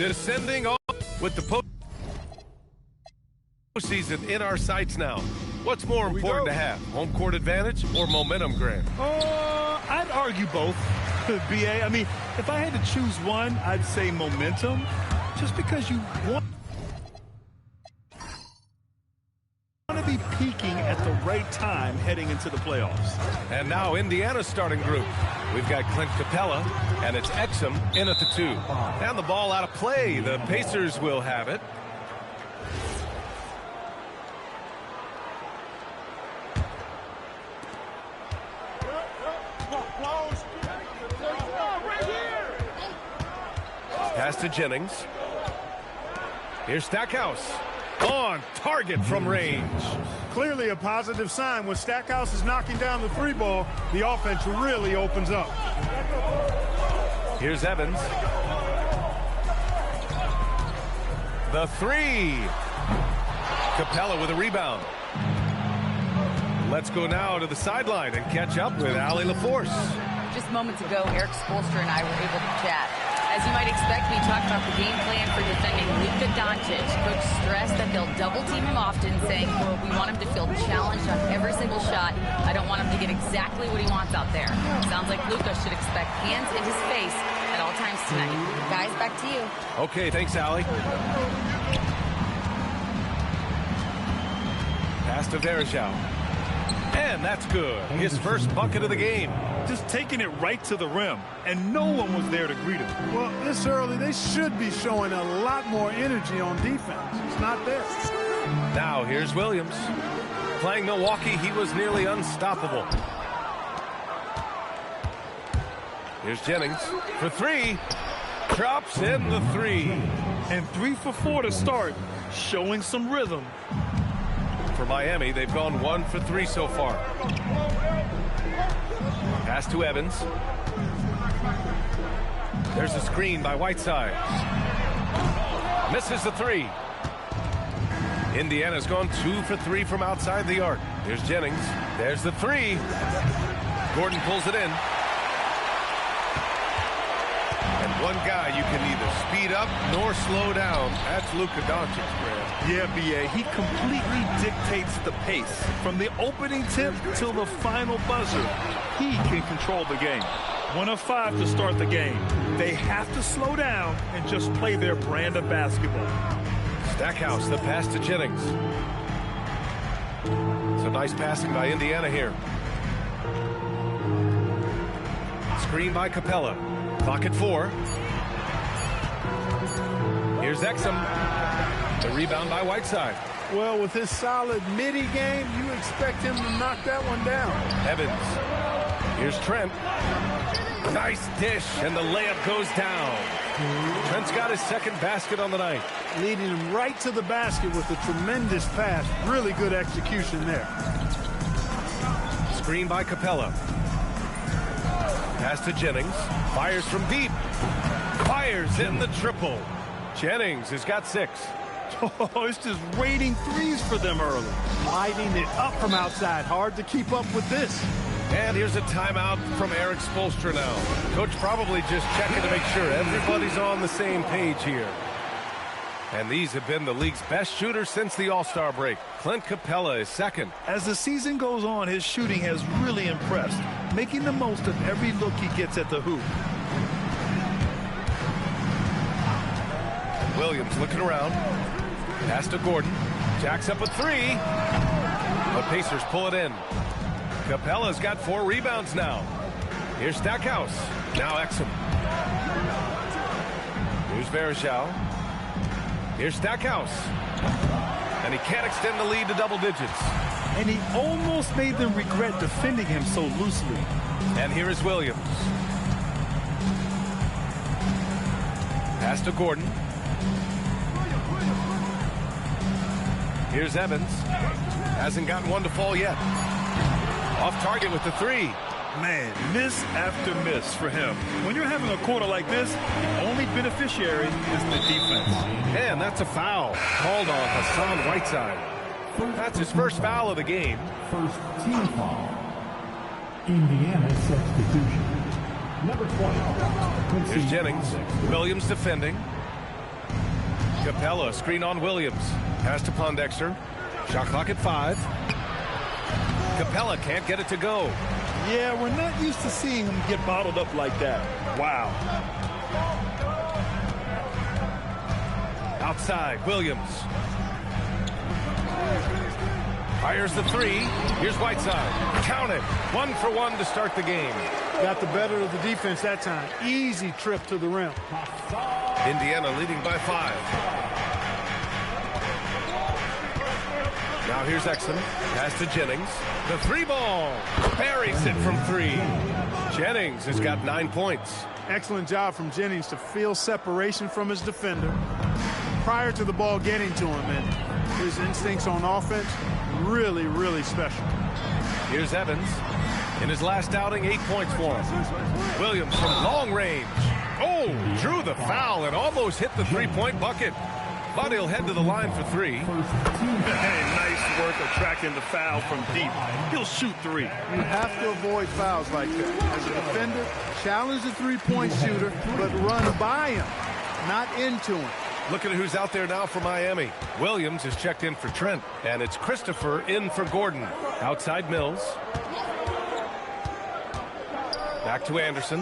Descending on with the postseason in our sights now. What's more important to have, home court advantage or momentum, Grant? I'd argue both, B.A. I mean, if I had to choose one, I'd say momentum, just because you want to be peaking at the right time heading into the playoffs. And now Indiana's starting group. We've got Clint Capella, and it's Exum in at the 2. And the ball out of play. The Pacers will have it. Pass to Jennings. Here's Stackhouse. On target from range. Clearly a positive sign. When Stackhouse is knocking down the 3 ball, the offense really opens up. Here's Evans. The 3. Capella with a rebound. Let's go now to the sideline and catch up with Allie LaForce. Just moments ago, Eric Spoelstra and I were able to chat. As you might expect, we talked about the game plan for defending Luka Doncic. Coach stressed that they'll double-team him often, saying, quote, we want him to feel challenged on every single shot. I don't want him to get exactly what he wants out there. Sounds like Luka should expect hands in his face at all times tonight. Guys, back to you. Okay, thanks, Allie. Pass to Verjao. And that's good. His first bucket of the game. Just taking it right to the rim, and no one was there to greet him. Well, this early, they should be showing a lot more energy on defense. It's not there. Now, here's Williams. Playing Milwaukee, he was nearly unstoppable. Here's Jennings for 3. Drops in the 3. And 3 for 4 to start, showing some rhythm. For Miami, they've gone 1 for 3 so far. Pass to Evans. There's a screen by Whiteside. Misses the 3. Indiana's gone 2 for 3 from outside the arc. Here's Jennings. There's the 3. Gordon pulls it in. And one guy you can neither speed up nor slow down. That's Luka Doncic, Brad. Yeah, B.A., he completely dictates the pace. From the opening tip till the final buzzer, he can control the game. 1 of 5 to start the game. They have to slow down and just play their brand of basketball. Stackhouse, the pass to Jennings. So nice passing by Indiana here. Screen by Capella. Clock at 4. Here's Exum. The rebound by Whiteside. Well, with his solid midi game, you expect him to knock that one down. Evans. Here's Trent. Nice dish, and the layup goes down. Trent's got his second basket on the night. Leading him right to the basket with a tremendous pass. Really good execution there. Screen by Capella. Pass to Jennings. Fires from deep. Fires in the triple. Jennings has got 6. Oh, it's just raining 3s for them early. Lighting it up from outside. Hard to keep up with this. And here's a timeout from Eric Spoelstra now. Coach probably just checking to make sure everybody's on the same page here. And these have been the league's best shooters since the All-Star break. Clint Capella is second. As the season goes on, his shooting has really impressed, making the most of every look he gets at the hoop. Williams looking around. Pass to Gordon. Jacks up a 3. The Pacers pull it in. Capella's got 4 rebounds now. Here's Stackhouse. Now Exum. Here's Verjao. Here's Stackhouse. And he can't extend the lead to double digits. And he almost made them regret defending him so loosely. And here is Williams. Pass to Gordon. Here's Evans. Hasn't gotten one to fall yet. Off target with the 3. Man, miss after miss for him. When you're having a quarter like this, the only beneficiary is the defense. And that's a foul called on Hassan Whiteside. That's his first foul of the game. First team foul. Indiana substitution. Number 20. Here's Jennings. Williams defending. Capella, screen on Williams. Pass to Pondexter. Shot clock at 5. Capella can't get it to go. Yeah, we're not used to seeing him get bottled up like that. Wow. Outside, Williams. Fires the 3. Here's Whiteside. Count it. 1 for 1 to start the game. Got the better of the defense that time. Easy trip to the rim. Indiana leading by 5. Now here's Exum. Pass to Jennings. The 3 ball. Buries it from 3. Jennings has got 9 points. Excellent job from Jennings to feel separation from his defender prior to the ball getting to him. And his instincts on offense, really, really special. Here's Evans. In his last outing, 8 points for him. Williams from long range. Oh, drew the foul and almost hit the 3-point bucket. But he'll head to the line for 3. Hey, nice work attracting the foul from deep. He'll shoot 3. You have to avoid fouls like that. As a defender, challenge the 3-point shooter, but run by him, not into him. Look at who's out there now for Miami. Williams is checked in for Trent, and it's Christopher in for Gordon. Outside Mills. Back to Anderson.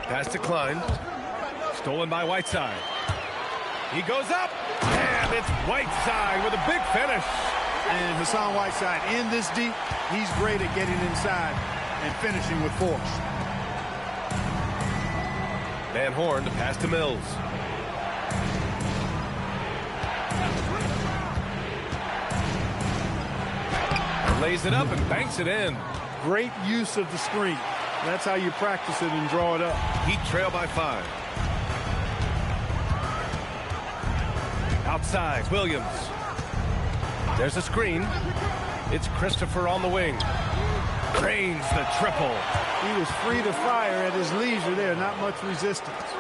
Pass to Klein. Stolen by Whiteside. He goes up, and it's Whiteside with a big finish. And Hassan Whiteside in this deep, he's great at getting inside and finishing with force. Van Horn to pass to Mills. Lays it up and banks it in. Great use of the screen. That's how you practice it and draw it up. Heat trail by 5. Outside, Williams. There's a screen. It's Christopher on the wing. Drains the triple. He was free to fire at his leisure there, not much resistance.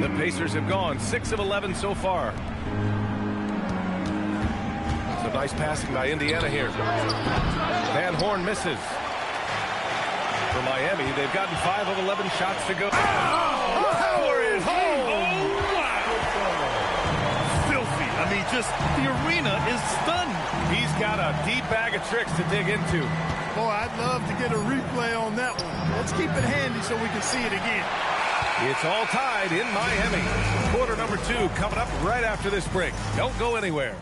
The Pacers have gone 6 of 11 so far. Some nice passing by Indiana here. Van Horn misses. For Miami, they've gotten 5 of 11 shots to go. Power is home! Filthy. I mean, just the arena is stunned. He's got a deep bag of tricks to dig into. Boy, I'd love to get a replay on that one. Let's keep it handy so we can see it again. It's all tied in Miami. Quarter number 2 coming up right after this break. Don't go anywhere.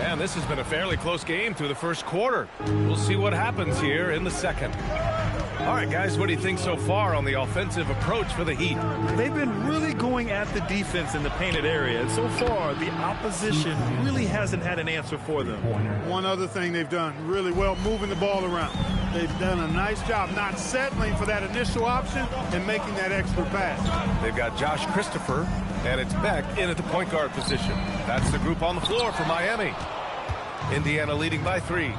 And this has been a fairly close game through the first quarter. We'll see what happens here in the second. All right, guys, what do you think so far on the offensive approach for the Heat? They've been really going at the defense in the painted area. And so far, the opposition really hasn't had an answer for them. One other thing they've done really well, moving the ball around. They've done a nice job not settling for that initial option and making that extra pass. They've got Josh Christopher, and it's Beck in at the point guard position. That's the group on the floor for Miami. Indiana leading by 3.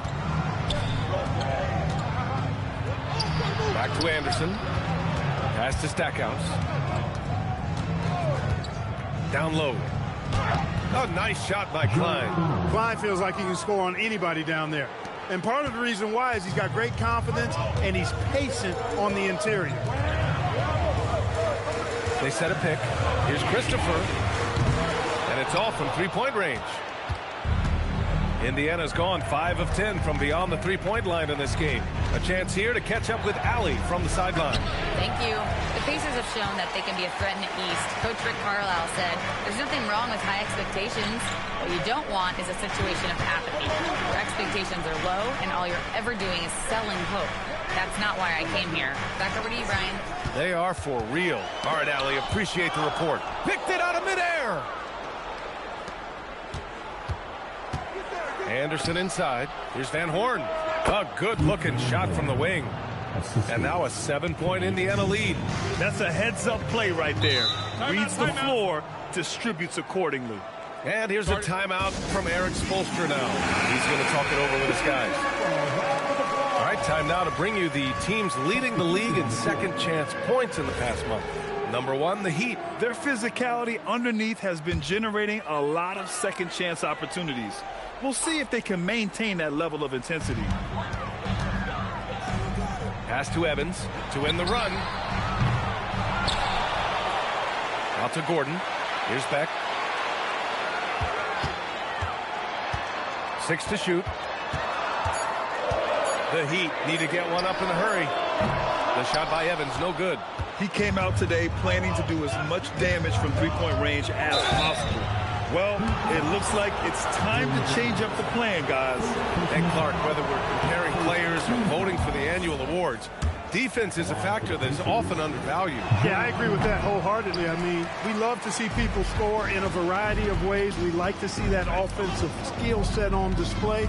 Back to Anderson. Pass to Stackhouse. Down low. A nice shot by Klein. Klein feels like he can score on anybody down there. And part of the reason why is he's got great confidence and he's patient on the interior. They set a pick. Here's Christopher. And it's all from 3-point range. Indiana's gone 5 of 10 from beyond the 3-point line in this game. A chance here to catch up with Allie from the sideline. Thank you. The Pacers have shown that they can be a threat in the East. Coach Rick Carlisle said, there's nothing wrong with high expectations. What you don't want is a situation of apathy. Your expectations are low, and all you're ever doing is selling hope. That's not why I came here. Back over to you, Brian. They are for real. All right, Allie, appreciate the report. Picked it out of midair. Anderson inside. Here's Van Horn. A good-looking shot from the wing. And now a 7-point Indiana lead. That's a heads-up play right there. Reads the floor, distributes accordingly. And here's a timeout from Eric Spoelstra now. He's going to talk it over with his guys. All right, time now to bring you the teams leading the league in second chance points in the past month. Number one, the Heat. Their physicality underneath has been generating a lot of second chance opportunities. We'll see if they can maintain that level of intensity. Pass to Evans to win the run. Out to Gordon. Here's Beck. 6 to shoot. The Heat need to get one up in a hurry. The shot by Evans, no good. He came out today planning to do as much damage from three-point range as possible. Well, it looks like it's time to change up the plan, guys. And Clark, whether we're comparing players or voting for the annual awards, defense is a factor that is often undervalued. Yeah, I agree with that wholeheartedly. I mean, we love to see people score in a variety of ways. We like to see that offensive skill set on display.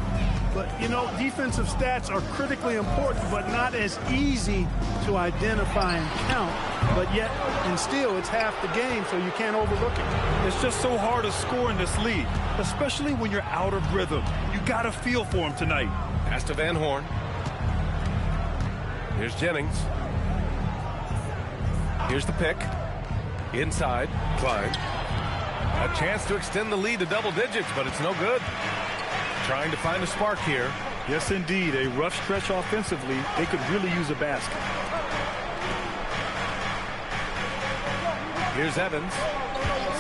But, you know, defensive stats are critically important, but not as easy to identify and count. But yet, and still, it's half the game, so you can't overlook it. It's just so hard to score in this league, especially when you're out of rhythm. You got a feel for him tonight. Pass to Van Horn. Here's Jennings. Here's the pick. Inside, Klein. A chance to extend the lead to double digits, but it's no good. Trying to find a spark here. Yes, indeed. A rough stretch offensively. They could really use a basket. Here's Evans.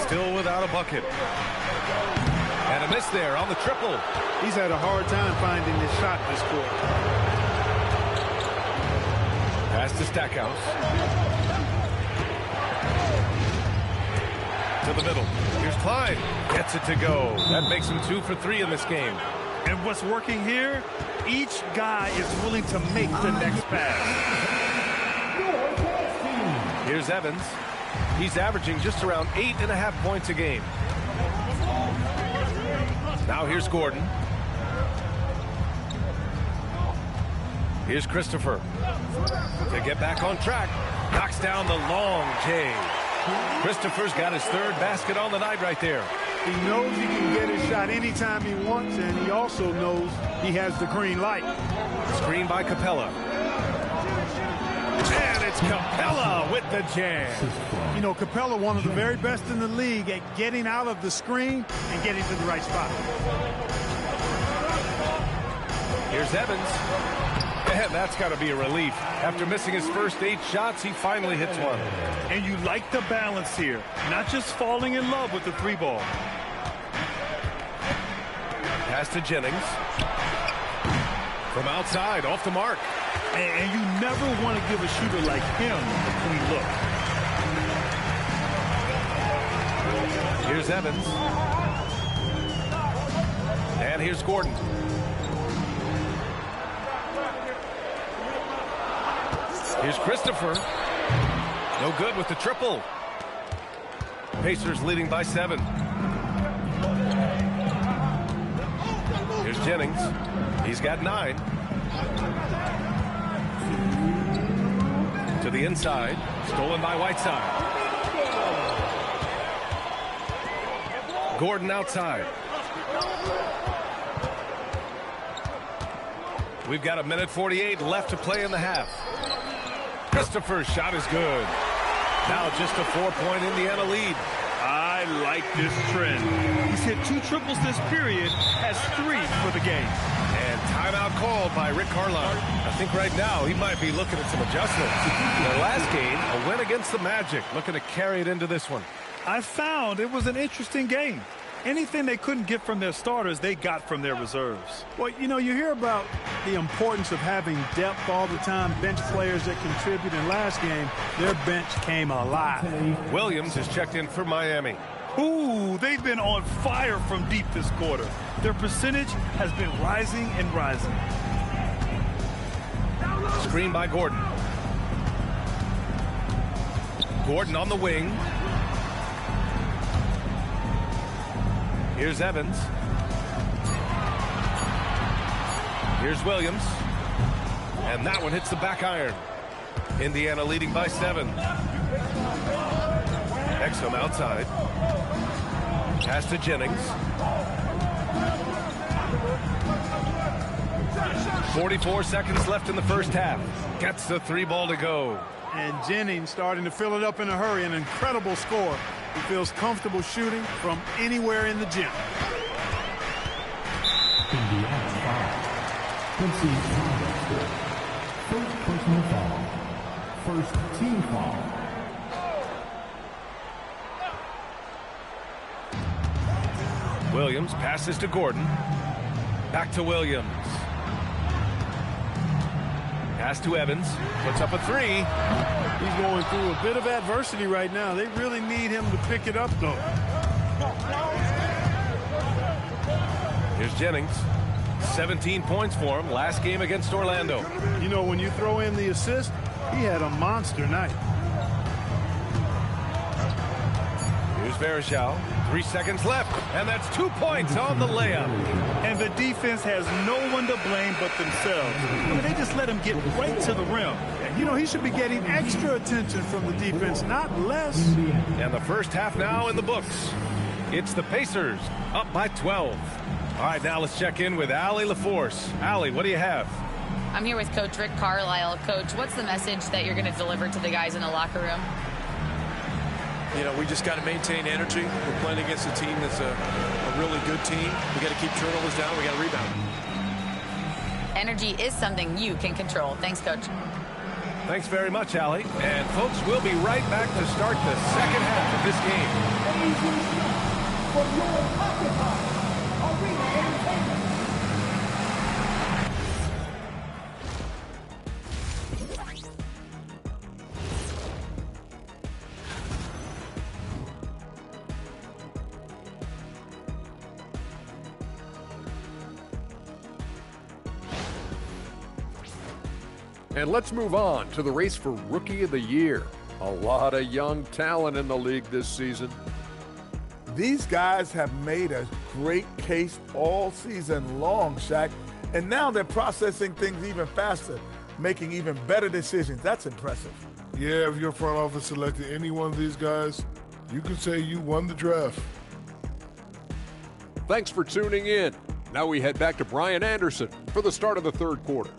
Still without a bucket. And a miss there on the triple. He's had a hard time finding his shot this quarter. Pass to Stackhouse. To the middle. Here's Klein. Gets it to go. That makes him 2 for 3 in this game. And what's working here? Each guy is willing to make the next pass. Here's Evans. He's averaging just around 8.5 points a game. Now here's Gordon. Here's Christopher. To get back on track. Knocks down the long J. Christopher's got his third basket on the night right there. He knows he can get his shot anytime he wants, and he also knows he has the green light. Screen by Capella. And it's Capella with the jam. You know, Capella, one of the very best in the league at getting out of the screen and getting to the right spot. Here's Evans. And that's got to be a relief. After missing his first 8 shots, he finally hits one. And you like the balance here. Not just falling in love with the 3-ball. Pass to Jennings. From outside, off the mark. And you never want to give a shooter like him a clean look. Here's Evans. And here's Gordon. Here's Christopher. No good with the triple. Pacers leading by 7. Here's Jennings. He's got 9. To the inside. Stolen by Whiteside. Gordon outside. We've got 1:48 left to play in the half. Christopher's shot is good. Now just a 4-point Indiana lead. I like this trend. He's hit 2 triples this period, has 3 for the game. And timeout called by Rick Carlisle. I think right now he might be looking at some adjustments. Their last game, a win against the Magic, looking to carry it into this one. I found it was an interesting game. Anything they couldn't get from their starters, they got from their reserves. Well, you know, you hear about the importance of having depth all the time, bench players that contribute. In last game, their bench came alive. Williams has checked in for Miami. Ooh, they've been on fire from deep this quarter. Their percentage has been rising and rising. Screen by Gordon. Gordon on the wing. Here's Evans. Here's Williams. And that one hits the back iron. Indiana leading by 7. Exum outside. Pass to Jennings. 44 seconds left in the first half. Gets the 3-ball to go. And Jennings starting to fill it up in a hurry. An incredible score. He feels comfortable shooting from anywhere in the gym. Indiana foul. Quincy Thomas. First personal foul. First team foul. Williams passes to Gordon. Back to Williams. Pass to Evans. Puts up a 3. He's going through a bit of adversity right now. They really need him to pick it up, though. Here's Jennings. 17 points for him last game against Orlando. You know, when you throw in the assist, he had a monster night. Here's Varejao. 3 seconds left, and that's 2 points on the layup. And the defense has no one to blame but themselves. I mean, they just let him get right to the rim. You know, he should be getting extra attention from the defense, not less. And the first half now in the books. It's the Pacers up by 12. All right, now let's check in with Allie LaForce. Allie, what do you have? I'm here with Coach Rick Carlisle. Coach, what's the message that you're going to deliver to the guys in the locker room? You know, we just got to maintain energy. We're playing against a team that's a really good team. We got to keep turnovers down. We got to rebound. Energy is something you can control. Thanks, Coach. Thanks very much, Allie. And, folks, we'll be right back to start the second half of this game. And let's move on to the race for Rookie of the Year. A lot of young talent in the league this season. These guys have made a great case all season long, Shaq. And now they're processing things even faster, making even better decisions. That's impressive. Yeah, if your front office selected any one of these guys, you can say you won the draft. Thanks for tuning in. Now we head back to Brian Anderson for the start of the third quarter.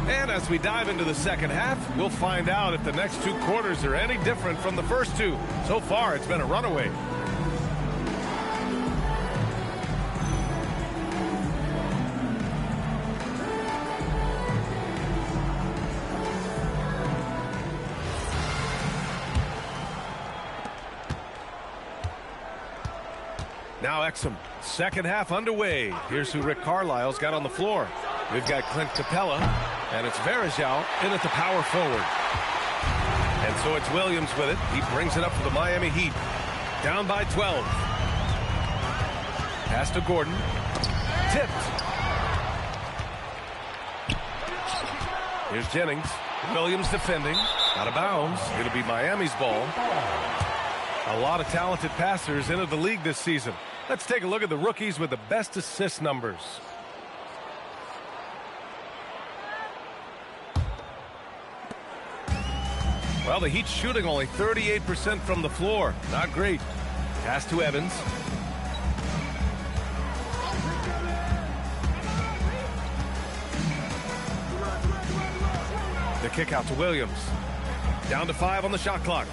And as we dive into the second half, we'll find out if the next 2 quarters are any different from the first 2. So far, it's been a runaway. Now Exum, second half underway. Here's who Rick Carlisle's got on the floor. We've got Clint Capella, and it's Varejao in at the power forward. And so it's Williams with it. He brings it up for the Miami Heat. Down by 12. Pass to Gordon. Tipped. Here's Jennings. Williams defending. Out of bounds. It'll be Miami's ball. A lot of talented passers into the league this season. Let's take a look at the rookies with the best assist numbers. Well, the Heat's shooting only 38% from the floor. Not great. Pass to Evans. The kick out to Williams. Down to 5 on the shot clock.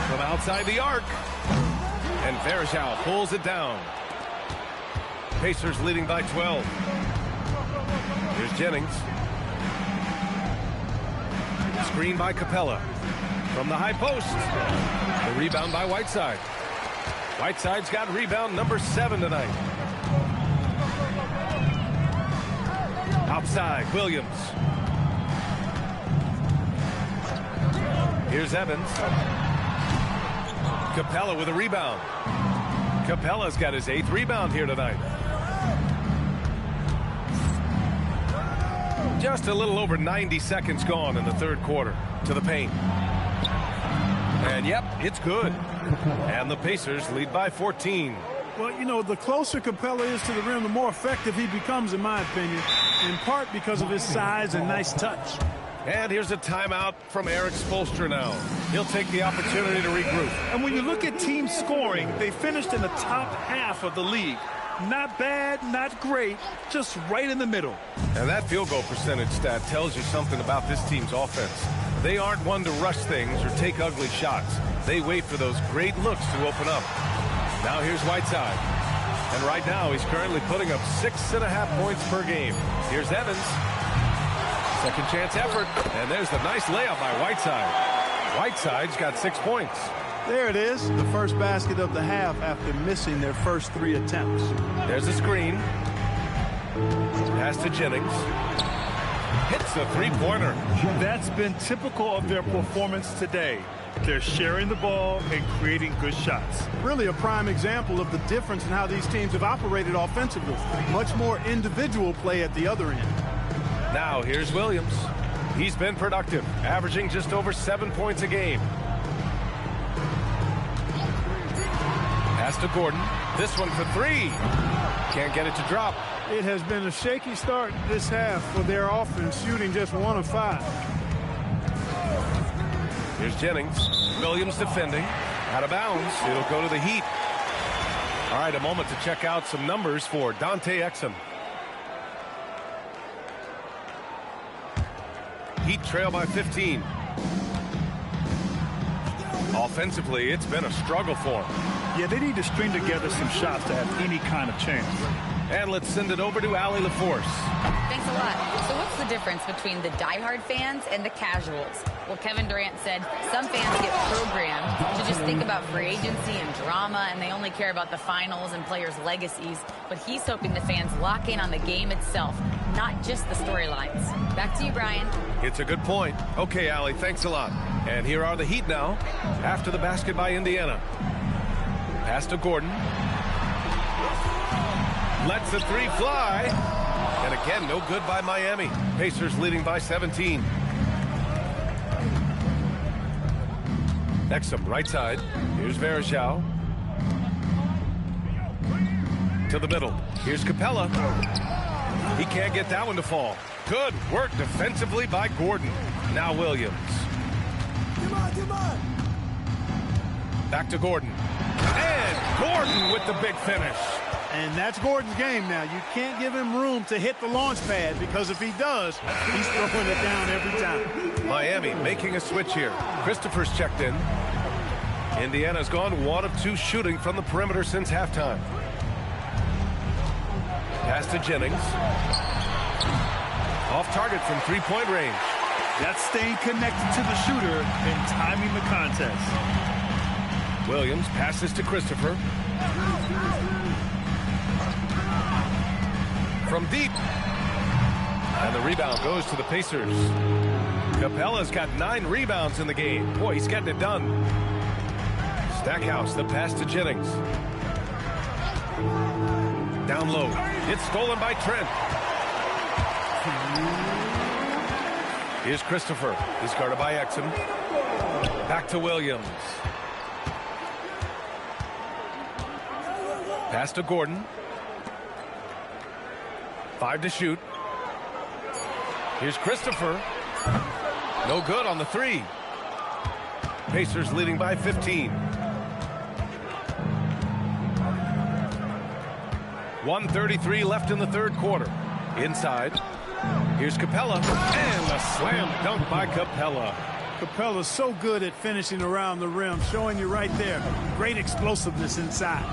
From outside the arc. And Varejao pulls it down. Pacers leading by 12. Here's Jennings. Screen by Capella. From the high post. The rebound by Whiteside. Whiteside's got rebound number 7 tonight. Outside, Williams. Here's Evans. Capella with a rebound. Capella's got his 8th rebound here tonight. Just a little over 90 seconds gone in the third quarter. To the paint. And yep, it's good. And the Pacers lead by 14. Well, you know, the closer Capella is to the rim, the more effective he becomes, in my opinion, in part because of his size and nice touch. And here's a timeout from Eric Spoelstra now. He'll take the opportunity to regroup. And when you look at team scoring, they finished in the top half of the league. Not bad, not great, just right in the middle. And that field goal percentage stat tells you something about this team's offense. They aren't one to rush things or take ugly shots. They wait for those great looks to open up. Now here's Whiteside. And right now he's currently putting up 6.5 points per game. Here's Evans. Second chance effort. And there's the nice layup by Whiteside. Whiteside's got 6 points. There it is, the first basket of the half after missing their first 3 attempts. There's a screen. Pass to Jennings. Hits the three-pointer. That's been typical of their performance today. They're sharing the ball and creating good shots. Really a prime example of the difference in how these teams have operated offensively. Much more individual play at the other end. Now here's Williams. He's been productive, averaging just over 7 points a game. Pass to Gordon. This one for 3. Can't get it to drop. It has been a shaky start this half for their offense, shooting just 1 of 5. Here's Jennings. Williams defending. Out of bounds. It'll go to the Heat. All right, a moment to check out some numbers for Dante Exum. Heat trail by 15. Offensively, it's been a struggle for them. Yeah, they need to string together some shots to have any kind of chance. And let's send it over to Allie LaForce. Thanks a lot. So what's the difference between the diehard fans and the casuals? Well, Kevin Durant said some fans get programmed to just think about free agency and drama, and they only care about the finals and players' legacies. But he's hoping the fans lock in on the game itself, not just the storylines. Back to you, Brian. It's a good point. Okay, Allie, thanks a lot. And here are the Heat now, after the basket by Indiana. Pass to Gordon. Lets the 3 fly. And again, no good by Miami. Pacers leading by 17. Exum, right side. Here's Varejao. To the middle. Here's Capella. He can't get that one to fall. Good work defensively by Gordon. Now Williams. Back to Gordon. And Gordon with the big finish. And that's Gordon's game now. You can't give him room to hit the launch pad, because if he does, he's throwing it down every time. Miami making a switch here. Christopher's checked in. Indiana's gone 1 of 2 shooting from the perimeter since halftime. Pass to Jennings. Off target from 3-point range. That's staying connected to the shooter and timing the contest. Williams passes to Christopher. From deep. And the rebound goes to the Pacers. Capella's got 9 rebounds in the game. Boy, he's getting it done. Stackhouse, the pass to Jennings. Down low. It's stolen by Trent. Here's Christopher. He's guarded by Exum. Back to Williams. Pass to Gordon. 5 to shoot. Here's Christopher. No good on the 3. Pacers leading by 15. 1:33 left in the third quarter. Inside. Here's Capella. And a slam dunk by Capella. Capella's so good at finishing around the rim, showing you right there. Great explosiveness inside.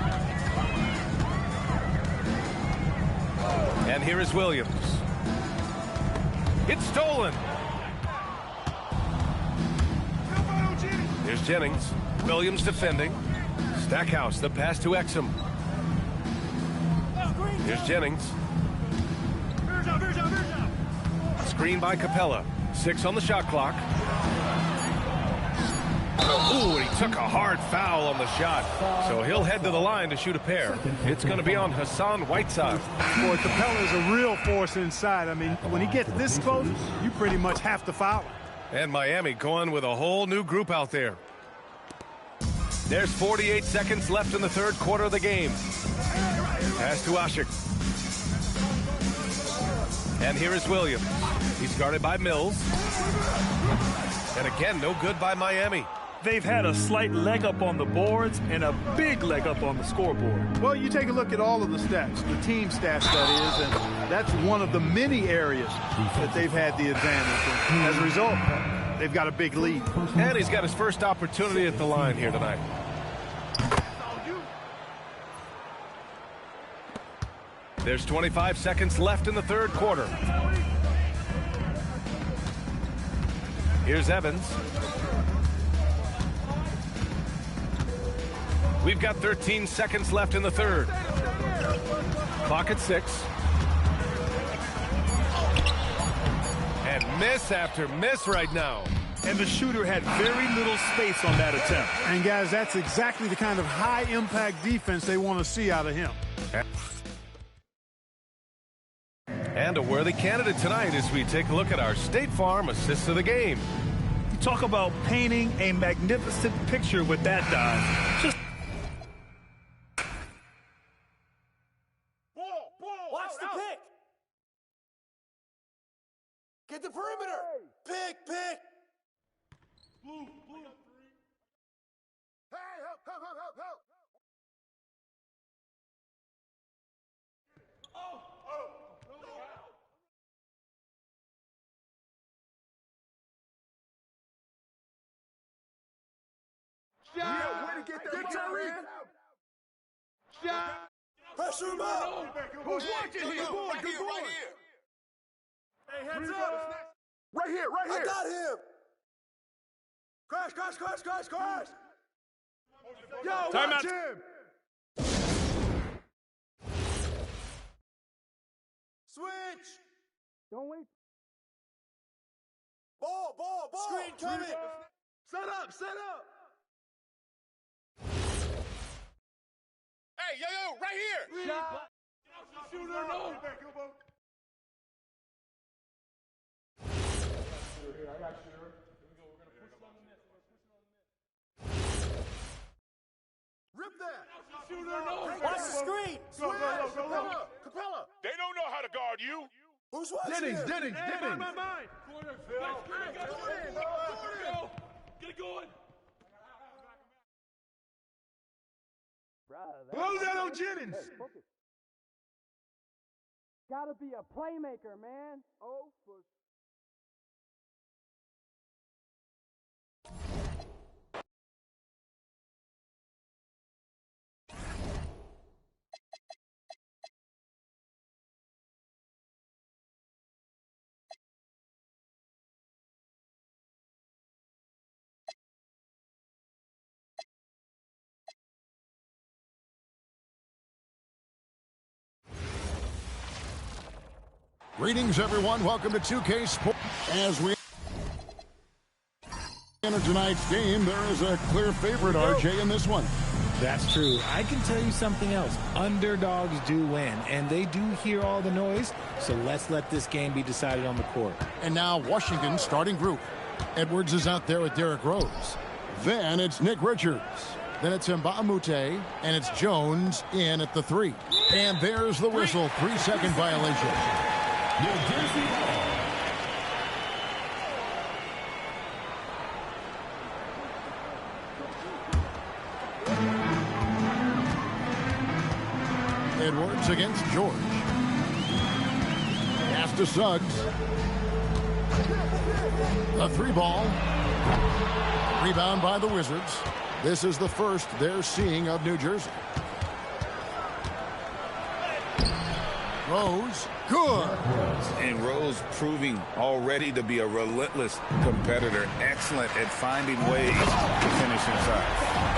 And here is Williams. It's stolen. Here's Jennings. Williams defending. Stackhouse, the pass to Exum. Here's Jennings. Screen by Capella. 6 on the shot clock. Ooh, and he took a hard foul on the shot. So he'll head to the line to shoot a pair. It's going to be on Hassan Whiteside. Boy, Capella is a real force inside. I mean, when he gets this close, you pretty much have to foul him. And Miami going with a whole new group out there. There's 48 seconds left in the third quarter of the game. Pass to Afcr. And here is Williams. He's guarded by Mills. And again, no good by Miami. They've had a slight leg up on the boards and a big leg up on the scoreboard. Well, you take a look at all of the stats, the team stats, that is, and that's one of the many areas that they've had the advantage. And as a result, they've got a big lead. And he's got his first opportunity at the line here tonight. There's 25 seconds left in the third quarter. Here's Evans. We've got 13 seconds left in the third. Clock at 6. And miss after miss right now. And the shooter had very little space on that attempt. And guys, that's exactly the kind of high-impact defense they want to see out of him. And a worthy candidate tonight as we take a look at our State Farm assists of the game. You talk about painting a magnificent picture with that dive. Just watch the pick. Get the perimeter. Pick. Blue. Hey, help. Yeah, way to get that ball, man. Pressure him up. Who's watching here? Right here. Hey, hands up. Right here. I got him. Crash. Yo, watch him. Switch. Don't wait. Ball. Screen coming. Set up. Hey, yo, right here. Shot. Shooter, no. Rip that. Shooter, no. Watch the screen. Go. Capella. They don't know how to guard you. Who's watching Jennings. Mine. Corner, Get it going. Blow that on Jennings. Gotta be a playmaker, man. Oh, for... Greetings, everyone. Welcome to 2K Sports. As we enter tonight's game, there is a clear favorite, RJ, in this one. That's true. I can tell you something else. Underdogs do win, and they do hear all the noise, so let's let this game be decided on the court. And now Washington's starting group. Edwards is out there with Derrick Rose. Then it's Nick Richards. Then it's Mbamute, and it's Jones in at the 3. And there's the whistle. 3-second violation. New Jersey ball. Edwards against George. Pass to Suggs. The 3-ball. Rebound by the Wizards. This is the first they're seeing of New Jersey. Rose, good. And Rose proving already to be a relentless competitor. Excellent at finding ways to finish inside.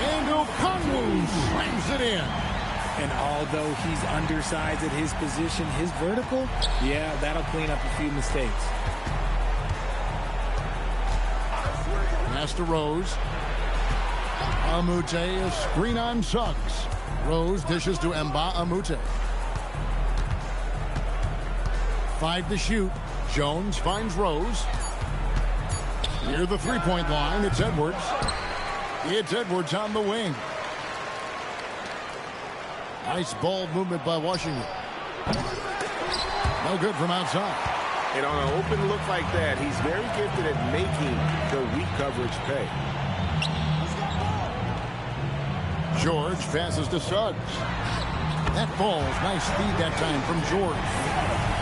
And Okongwu slams it in. And although he's undersized at his position, his vertical, yeah, that'll clean up a few mistakes. Pass to Rose. Amute, a screen on Suggs. Rose dishes to Mbamute. 5 to shoot. Jones finds Rose. Near the 3-point line, it's Edwards. It's Edwards on the wing. Nice ball movement by Washington. No good from outside. And on an open look like that, he's very gifted at making the weak coverage pay. George passes to Suggs. That ball's nice speed that time from George.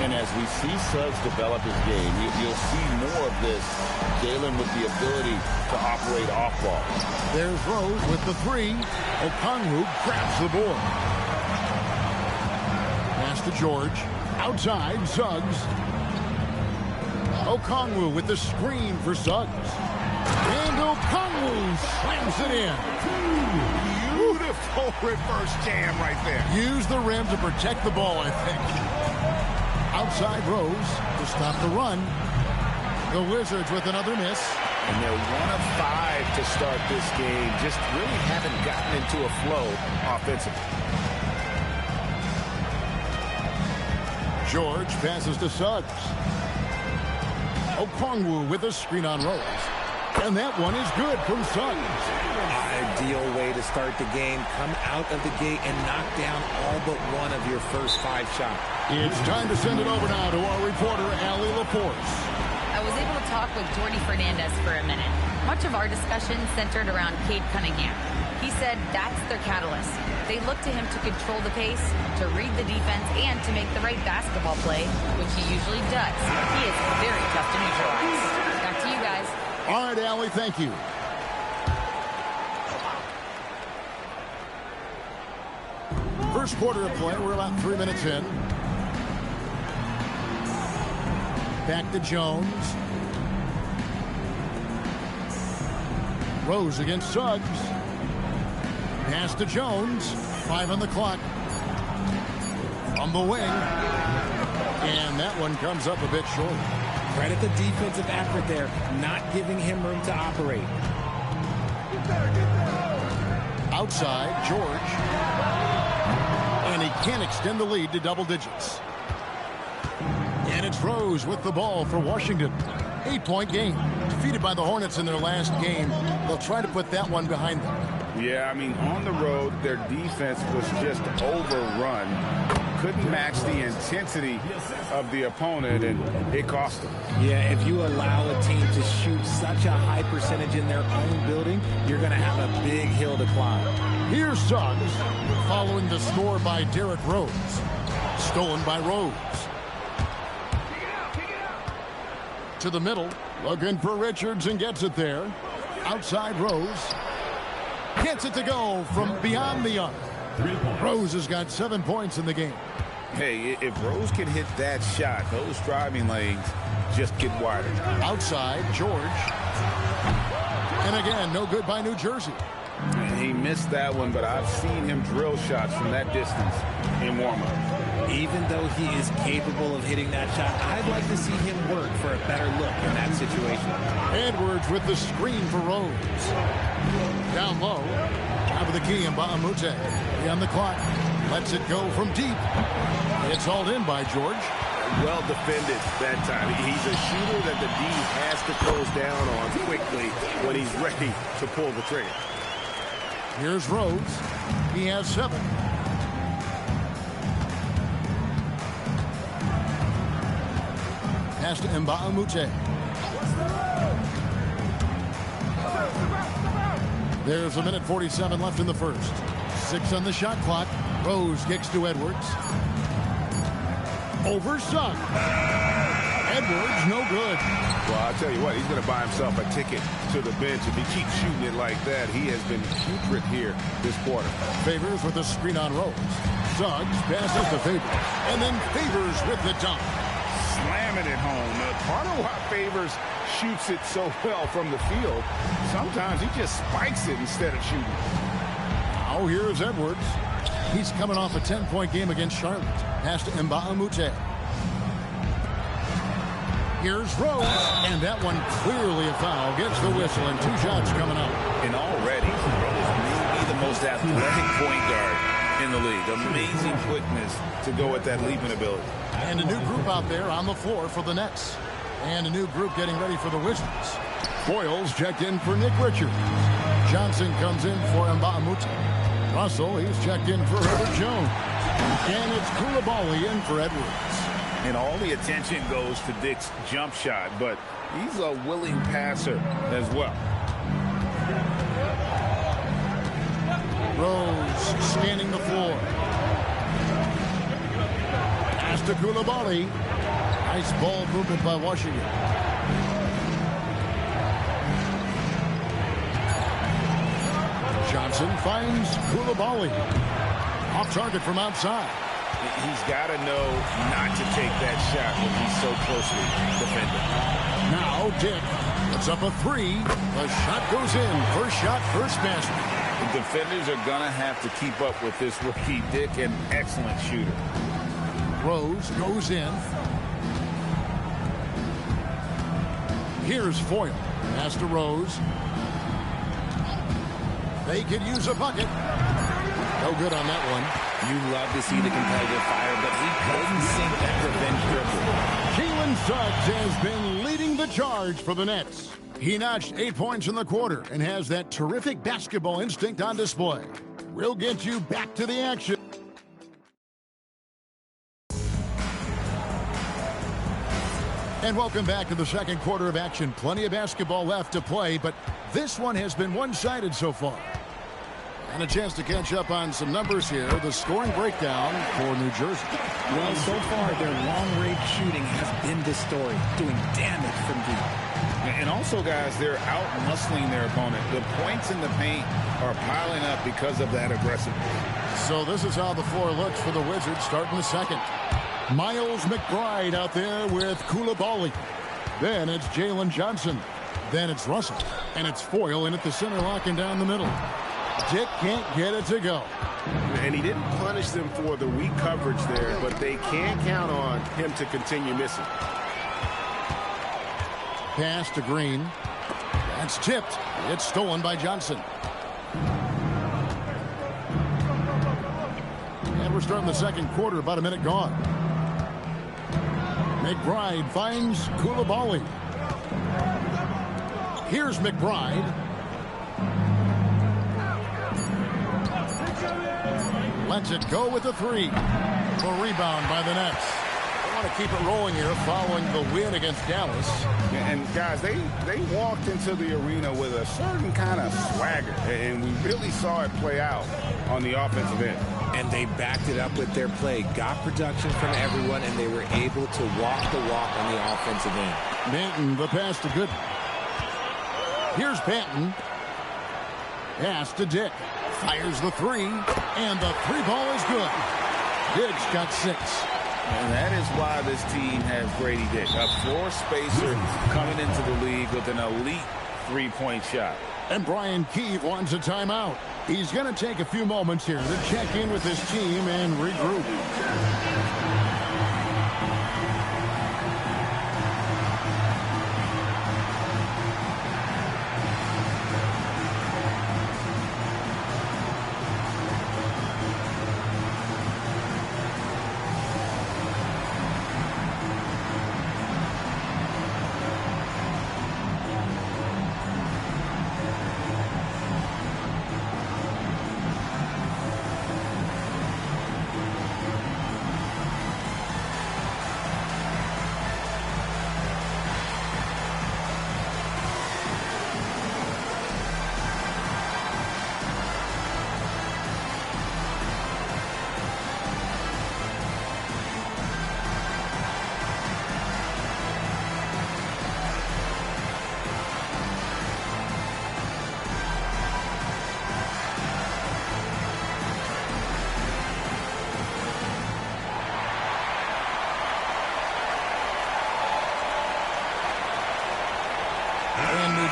And as we see Suggs develop his game, you'll see more of this. Jalen with the ability to operate off ball. There's Rose with the three. Okongwu grabs the board. Pass to George. Outside, Suggs. Okongwu with the screen for Suggs. And Okongwu slams it in. Beautiful reverse jam right there. Use the rim to protect the ball, I think. Outside Rose to stop the run. The Wizards with another miss. And they're 1 of 5 to start this game. Just really haven't gotten into a flow offensively. George passes to Suggs. Okongwu with a screen on Rose. And that one is good from Suggs. Ideal way to start the game. Come out of the gate and knock down all but one of your first 5 shots. It's time to send it over now to our reporter, Allie LaForce. I was able to talk with Jordy Fernandez for a minute. Much of our discussion centered around Cade Cunningham. He said that's their catalyst. They look to him to control the pace, to read the defense, and to make the right basketball play, which he usually does. He is very tough to neutralize. Back to you guys. All right, Allie, thank you. First quarter of play, we're about 3 minutes in. Back to Jones. Rose against Suggs. Pass to Jones. 5 on the clock. On the wing. And that one comes up a bit short. Credit the defensive effort there, not giving him room to operate. Outside, George. And he can't extend the lead to double digits. And it's Rose with the ball for Washington. 8-point game. Defeated by the Hornets in their last game. They'll try to put that one behind them. Yeah, I mean, on the road, their defense was just overrun. Couldn't match the intensity of the opponent, and it cost them. Yeah, if you allow a team to shoot such a high percentage in their own building, you're going to have a big hill to climb. Here's Suggs, following the score by Derrick Rose. Stolen by Rose. To the middle, looking for Richards and gets it there. Outside Rose. Gets it to go from beyond the arc. Rose has got 7 points in the game. Hey, if Rose can hit that shot, those driving lanes just get wider. Outside, George. And again, no good by New Jersey. He missed that one, but I've seen him drill shots from that distance in warm-up. Even though he is capable of hitting that shot, I'd like to see him work for a better look in that situation. Edwards with the screen for Rose. Down low. Top of the key, and Mbamute. On the clock. Lets it go from deep. It's hauled in by George. Well defended that time. He's a shooter that the D has to close down on quickly when he's ready to pull the trigger. Here's Rose. He has 7. Pass to Mbamute. There's 1:47 left in the first. 6 on the shot clock. Rose kicks to Edwards. Over Suggs. Edwards, no good. Well, I'll tell you what, he's going to buy himself a ticket to the bench. If he keeps shooting it like that, he has been putrid here this quarter. Favors with a screen on Rose. Suggs passes to Favors. And then Favors with the dunk. Slamming it home. Part of why Favors shoots it so well from the field, sometimes he just spikes it instead of shooting. Now here's Edwards. He's coming off a 10-point game against Charlotte. Pass to Mbamute. Here's Rose. And that one clearly a foul. Gets the whistle, and 2 shots coming up. And already, Rose may be the most athletic point guard in the league. Amazing quickness to go at that leaping ability. And a new group out there on the floor for the Nets. And a new group getting ready for the Wizards. Boyles checked in for Nick Richards. Johnson comes in for Mbamute. Russell, he's checked in for Herbert Jones. And it's Koulibaly in for Edwards. And all the attention goes to Dick's jump shot, but he's a willing passer as well. Rose scanning the floor. Pass to Koulibaly. Nice ball movement by Washington. Johnson finds Koulibaly. Off target from outside. He's got to know not to take that shot when he's so closely defended. Now Dick puts up a three. The shot goes in. First shot, first basket. The defenders are going to have to keep up with this rookie. Dick, an excellent shooter. Rose goes in. Here's Foyle. Pass to Rose. They could use a bucket. No good on that one. You love to see the competitive fire, but he couldn't sink that revenge dribble. Keelan Suggs has been leading the charge for the Nets. He notched 8 points in the quarter and has that terrific basketball instinct on display. We'll get you back to the action. And welcome back to the second quarter of action. Plenty of basketball left to play, but this one has been one-sided so far. And a chance to catch up on some numbers here. The scoring breakdown for New Jersey. Well, so far, their long-range shooting has been the story, doing damage from deep. And also, guys, they're out-muscling their opponent. The points in the paint are piling up because of that aggressiveness. So this is how the floor looks for the Wizards starting the second. Miles McBride out there with Koulibaly. Then it's Jalen Johnson. Then it's Russell. And it's Foyle in at the center, locking down the middle. Dick can't get it to go. And he didn't punish them for the weak coverage there, but they can count on him to continue missing. Pass to Green. That's tipped. It's stolen by Johnson. And we're starting the second quarter, about a minute gone. McBride finds Koulibaly. Here's McBride. Lets it go with a three. A rebound by the Nets. They want to keep it rolling here following the win against Dallas. And guys, they walked into the arena with a certain kind of swagger, and we really saw it play out on the offensive end. And they backed it up with their play, got production from everyone, and they were able to walk the walk on the offensive end. Banton, the pass to Gooden. Here's Banton. Pass to Dick. Fires the three, and the three ball is good. Dick's got 6. And that is why this team has Grady Dick, a floor spacer coming into the league with an elite three-point shot. And Brian Keefe wants a timeout. He's going to take a few moments here to check in with his team and regroup.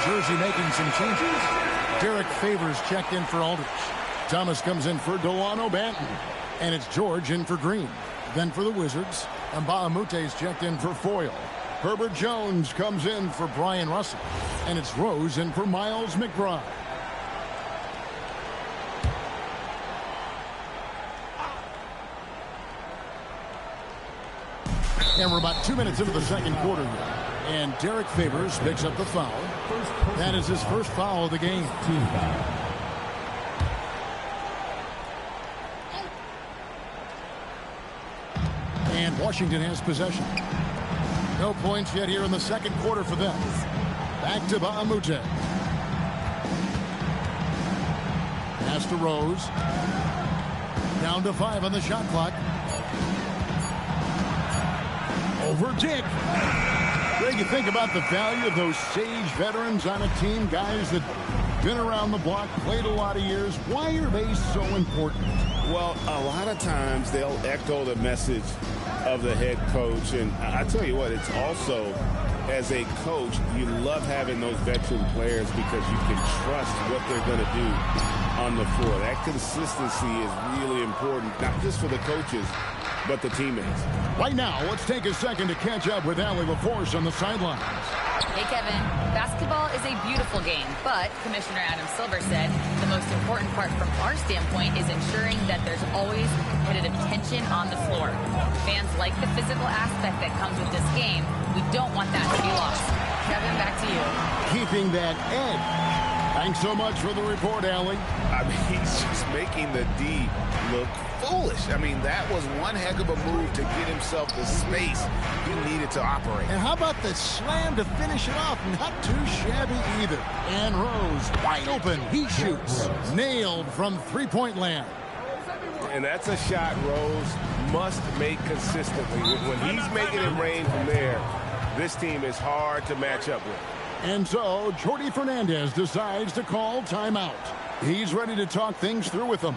Jersey making some changes. Derek Favors checked in for Aldridge. Thomas comes in for Delano Banton. And it's George in for Green. Then for the Wizards, Mbaamute's checked in for Foyle. Herbert Jones comes in for Brian Russell. And it's Rose in for Miles McBride. And we're about 2 minutes into the second quarter here. And Derek Favors picks up the foul. That is his first foul of the game. And Washington has possession. No points yet here in the second quarter for them. Back to Ba'amute. Pass to Rose. Down to 5 on the shot clock. Over Dick. Greg, you think about the value of those sage veterans on a team, guys that been around the block, played a lot of years. Why are they so important? Well, a lot of times they'll echo the message of the head coach. And I tell you what, it's also, as a coach, you love having those veteran players because you can trust what they're going to do on the floor. That consistency is really important, not just for the coaches, but the teammates. Right now, let's take a second to catch up with Allie LaForce on the sidelines. Hey, Kevin. Basketball is a beautiful game, but Commissioner Adam Silver said the most important part from our standpoint is ensuring that there's always competitive tension on the floor. Fans like the physical aspect that comes with this game. We don't want that to be lost. Kevin, back to you. Keeping that edge. Thanks so much for the report, Allie. I mean, he's just making the D look foolish. I mean, that was one heck of a move to get himself the space he needed to operate. And how about the slam to finish it off? Not too shabby either. And Rose, wide open. He shoots. Nailed from three-point land. And that's a shot Rose must make consistently. When he's making it rain from there, this team is hard to match up with. And so, Jordi Fernandez decides to call timeout. He's ready to talk things through with them.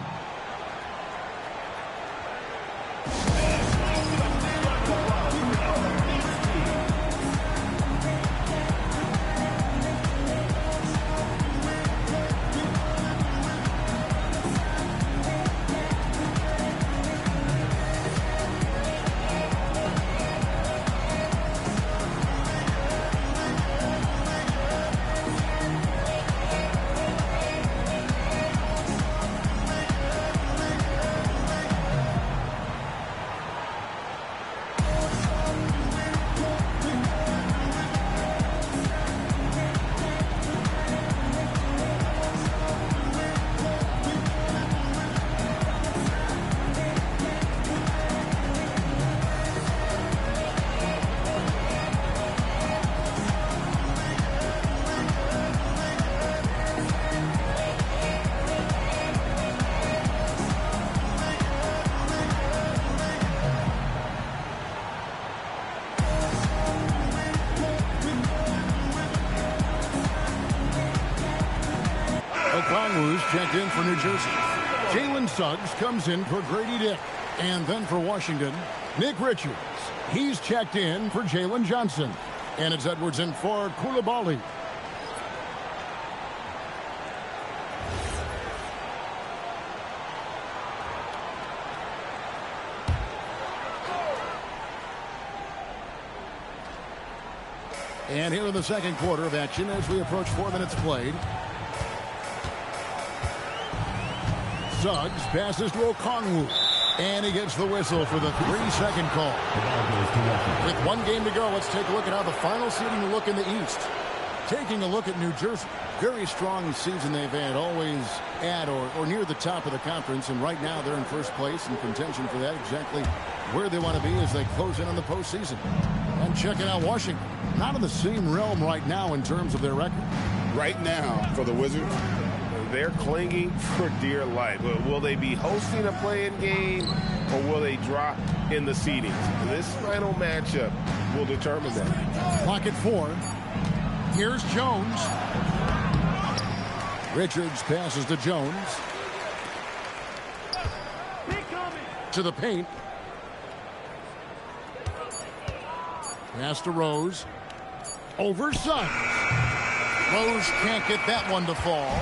Checked in for New Jersey. Jalen Suggs comes in for Grady Dick. And then for Washington, Nick Richards. He's checked in for Jalen Johnson. And it's Edwards in for Coulibaly. And here in the second quarter of action as we approach 4 minutes played. Suggs passes to Okongwu. And he gets the whistle for the 3-second call. With 1 game to go, let's take a look at how the final seeding will look in the East. Taking a look at New Jersey. Very strong season they've had, always at or near the top of the conference. And right now they're in first place in contention for that, exactly where they want to be as they close in on the postseason. And checking out Washington. Not in the same realm right now in terms of their record. Right now, for the Wizards, they're clinging for dear life. Will they be hosting a play-in game, or will they drop in the seedings? This final matchup will determine that. Clock at 4. Here's Jones. Richards passes to Jones. To the paint. Pass to Rose. Over Suggs. Rose can't get that one to fall.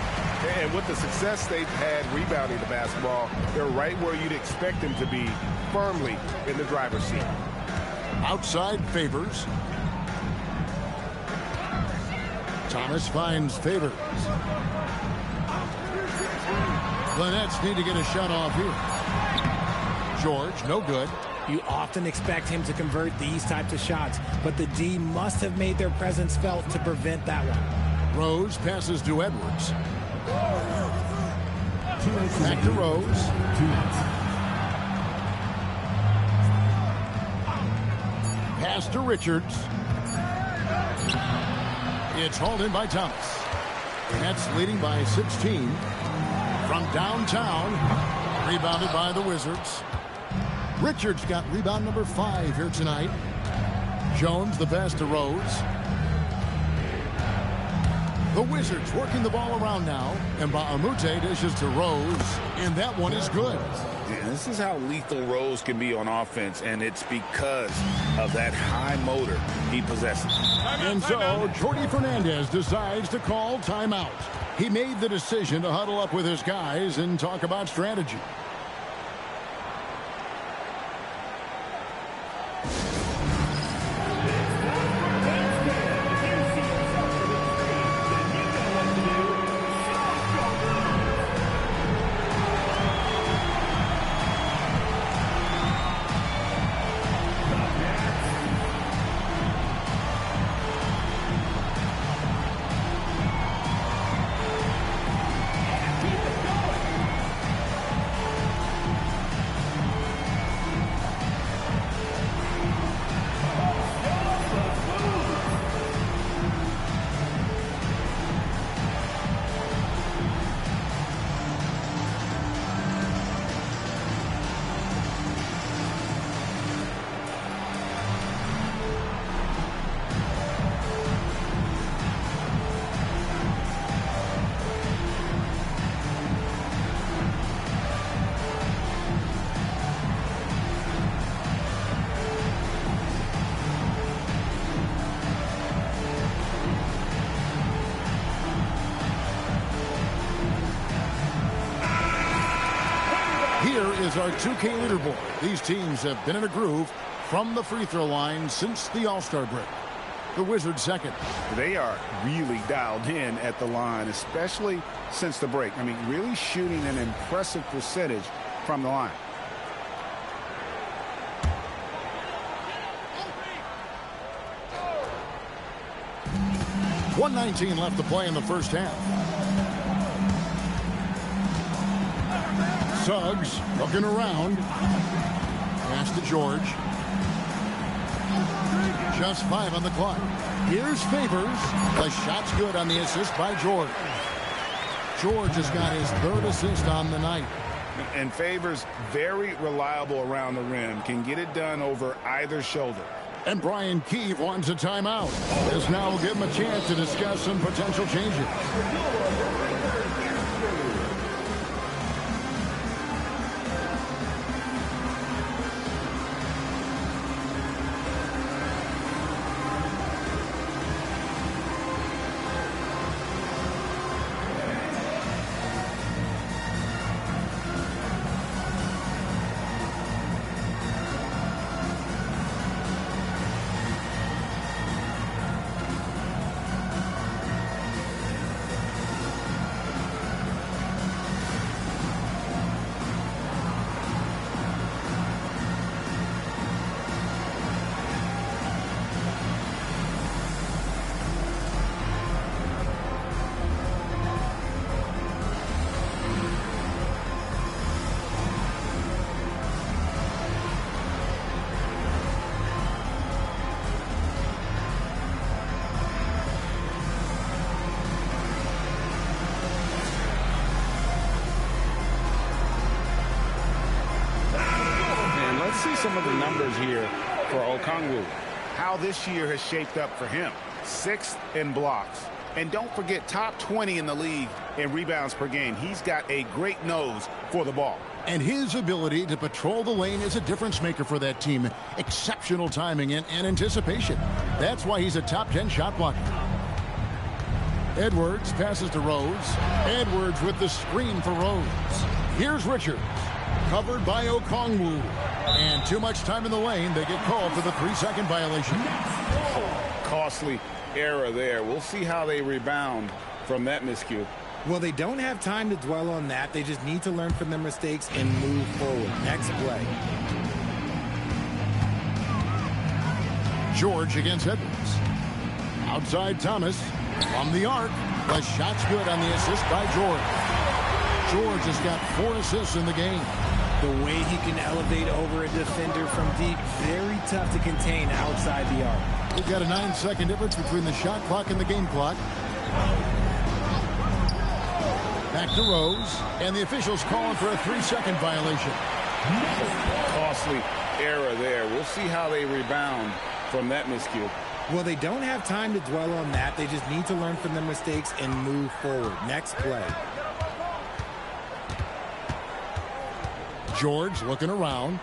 And with the success they've had rebounding the basketball, they're right where you'd expect them to be, firmly in the driver's seat. Outside Favors. Thomas finds Favors. The Nets need to get a shot off here. George, no good. You often expect him to convert these types of shots, but the D must have made their presence felt to prevent that one. Rose passes to Edwards. Back to Rose. Pass to Richards. It's hauled in by Thomas. Nets leading by 16. From downtown, rebounded by the Wizards. Richards got rebound number 5 here tonight. Jones the pass to Rose. The Wizards working the ball around now. And Mbamute dishes to Rose. And that one is good. Yeah, this is how lethal Rose can be on offense, and it's because of that high motor he possesses. And so Jordi Fernandez decides to call timeout. He made the decision to huddle up with his guys and talk about strategy. Is our 2K leaderboard. These teams have been in a groove from the free throw line since the All-Star break. The Wizards second. They are really dialed in at the line, especially since the break. I mean, really shooting an impressive percentage from the line. .119 left to play in the first half. Suggs looking around. Pass to George. Just 5 on the clock. Here's Favors. The shot's good on the assist by George. George has got his 3rd assist on the night. And Favors, very reliable around the rim. Can get it done over either shoulder. And Brian Keefe wants a timeout. This now will give him a chance to discuss some potential changes. Some of the numbers here for Okongwu. How this year has shaped up for him. 6th in blocks. And don't forget, top 20 in the league in rebounds per game. He's got a great nose for the ball. And his ability to patrol the lane is a difference maker for that team. Exceptional timing and anticipation. That's why he's a top 10 shot blocker. Edwards passes to Rose. Edwards with the screen for Rose. Here's Richards. Covered by Okongwu. And too much time in the lane. They get called for the 3-second violation. Costly error there. We'll see how they rebound from that miscue. Well, they don't have time to dwell on that. They just need to learn from their mistakes and move forward. Next play. George against Edwards. Outside Thomas. From the arc. The shot's good on the assist by George. George has got 4 assists in the game. The way he can elevate over a defender from deep, very tough to contain outside the arc. We've got a 9-second difference between the shot clock and the game clock. Back to Rose, and the officials calling for a 3-second violation. Costly error there. We'll see how they rebound from that miscue. Well, they don't have time to dwell on that. They just need to learn from their mistakes and move forward. Next play. George looking around.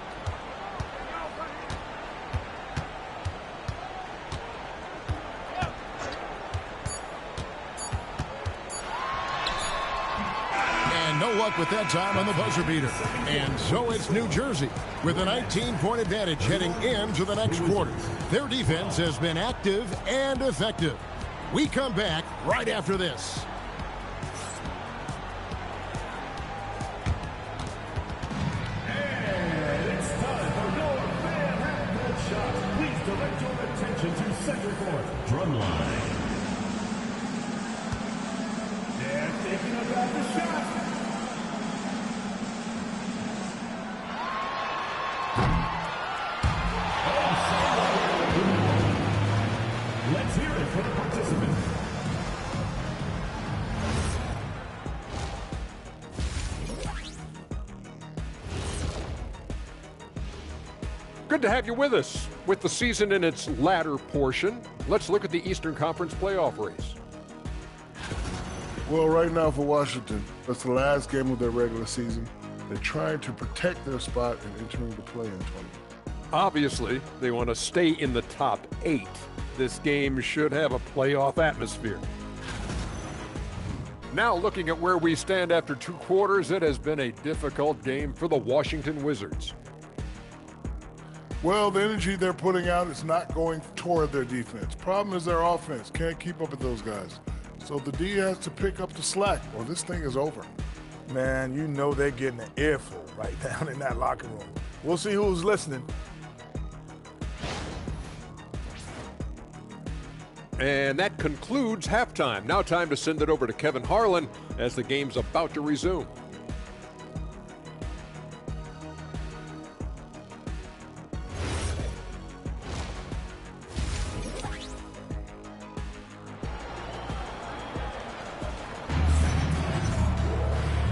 And no luck with that time on the buzzer beater. And so it's New Jersey with a 19-point advantage heading into the next quarter. Their defense has been active and effective. We come back right after this. Drumline. They're thinking about the shot. Let's hear it for the participants. Good to have you with us. With the season in its latter portion, let's look at the Eastern Conference playoff race. Well, right now for Washington, that's the last game of their regular season. They're trying to protect their spot in entering the play-in tournament. Obviously, they want to stay in the top 8. This game should have a playoff atmosphere. Now looking at where we stand after 2 quarters, it has been a difficult game for the Washington Wizards. Well, the energy they're putting out is not going toward their defense. Problem is their offense can't keep up with those guys. So the D has to pick up the slack or this thing is over. Man, you know they're getting an earful right down in that locker room. We'll see who's listening. And that concludes halftime. Now time to send it over to Kevin Harlan as the game's about to resume.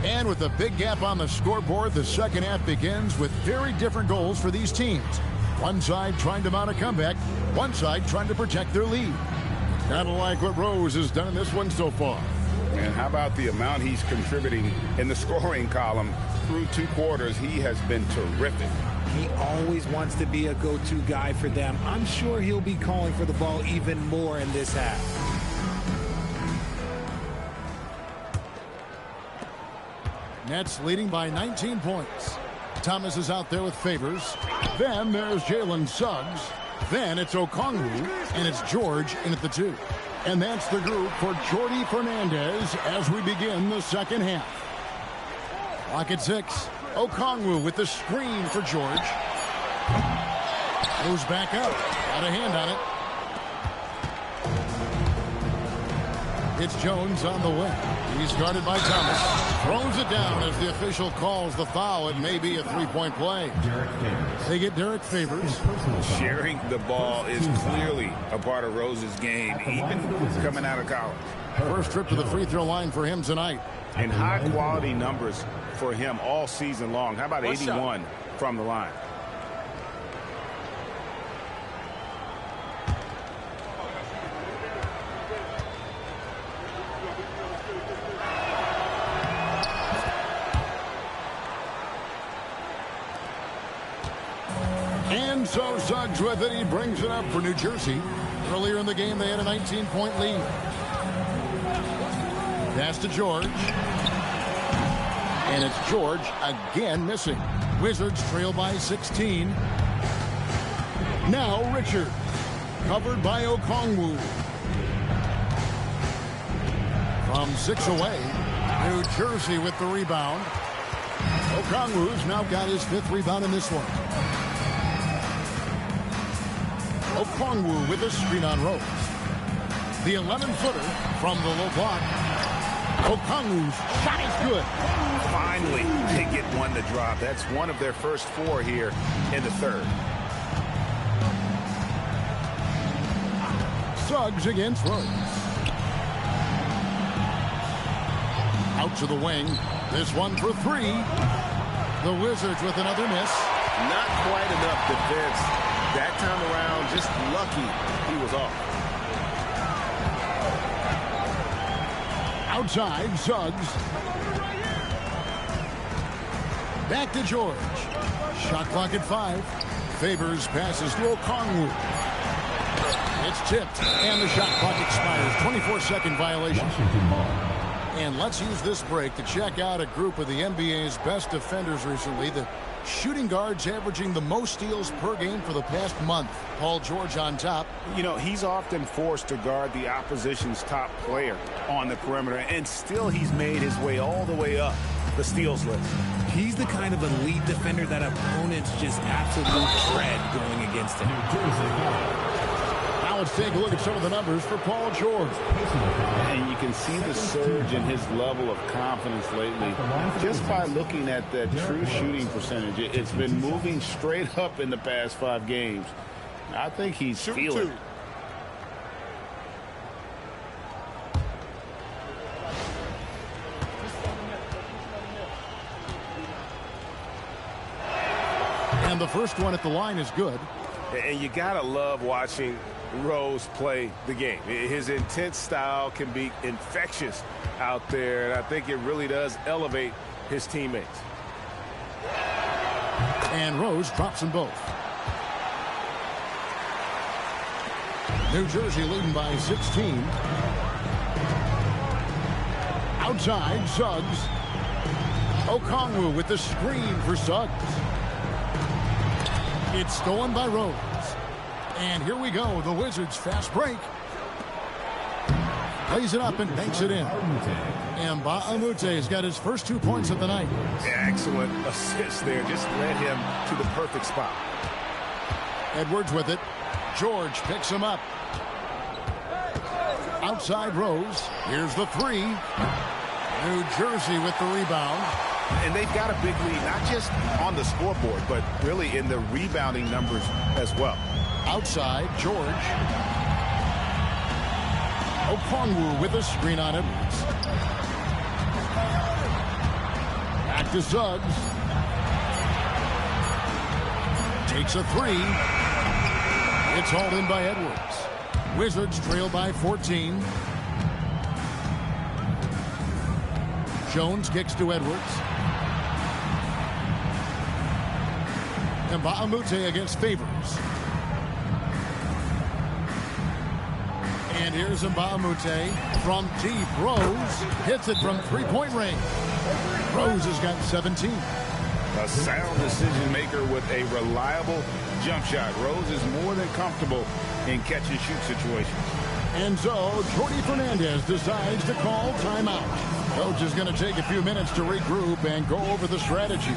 And with a big gap on the scoreboard, the second half begins with very different goals for these teams. One side trying to mount a comeback, one side trying to protect their lead. Kind of like what Rose has done in this one so far. And how about the amount he's contributing in the scoring column through 2 quarters? He has been terrific. He always wants to be a go-to guy for them. I'm sure he'll be calling for the ball even more in this half. Nets leading by 19 points. Thomas is out there with Favors. Then there's Jalen Suggs. Then it's Okongwu, and it's George in at the 2. And that's the group for Jordi Fernandez as we begin the second half. Clock at 6. Okongwu with the screen for George. Moves back up. Got a hand on it. It's Jones on the wing. He's guarded by Thomas. Throws it down as the official calls the foul. It may be a 3-point play. They get Derek Favors. Sharing the ball is clearly a part of Rose's game, even coming out of college. First trip to the free throw line for him tonight. And high-quality numbers for him all season long. How about 81 from the line? And so Suggs with it. He brings it up for New Jersey. Earlier in the game, they had a 19-point lead. Pass to George. And it's George again missing. Wizards trail by 16. Now Richard. Covered by Okongwu. From 6 away, New Jersey with the rebound. Okongwu's now got his 5th rebound in this one. Okongwu with a screen on Rose. The 11-footer from the low block. Okongwu's shot is good. Finally, they get one to drop. That's one of their first 4 here in the third. Suggs against Rose. Out to the wing. This one for 3. The Wizards with another miss. Not quite enough defense that time around. Just lucky he was off. Outside, Suggs. Back to George. Shot clock at 5. Favors passes to Okongwu. It's tipped, and the shot clock expires. 24-second violation. And let's use this break to check out a group of the NBA's best defenders recently. The shooting guards averaging the most steals per game for the past month. Paul George on top. You know, he's often forced to guard the opposition's top player on the perimeter, and still he's made his way all the way up the steals list. He's the kind of elite defender that opponents just absolutely dread going against him. Now let's take a look at some of the numbers for Paul George. And you can see the surge in his level of confidence lately just by looking at that true shooting percentage. It's been moving straight up in the past 5 games. I think he's feeling it. And the first one at the line is good. And you gotta love watching Rose play the game. His intense style can be infectious out there, and I think it really does elevate his teammates. And Rose drops them both. New Jersey leading by 16. Outside, Suggs. Okongwu with the screen for Suggs. It's stolen by Rose. And here we go, the Wizards fast break. Plays it up and banks it in. And Mba'amute's got his first 2 points of the night. Excellent assist there. Just led him to the perfect spot. Edwards with it. George picks him up. Outside Rose. Here's the 3. New Jersey with the rebound. And they've got a big lead, not just on the scoreboard, but really in the rebounding numbers as well. Outside, George. Okongwu with a screen on Edwards. Back to Suggs. Takes a 3. It's hauled in by Edwards. Wizards trail by 14. Jones kicks to Edwards. Mba'amute against Favors. And here's Mba'amute from deep. Rose hits it from three-point range. Rose has got 17. A sound decision maker with a reliable jump shot. Rose is more than comfortable in catch-and-shoot situations. And so Jordi Fernandez decides to call timeout. Coach is going to take a few minutes to regroup and go over the strategy.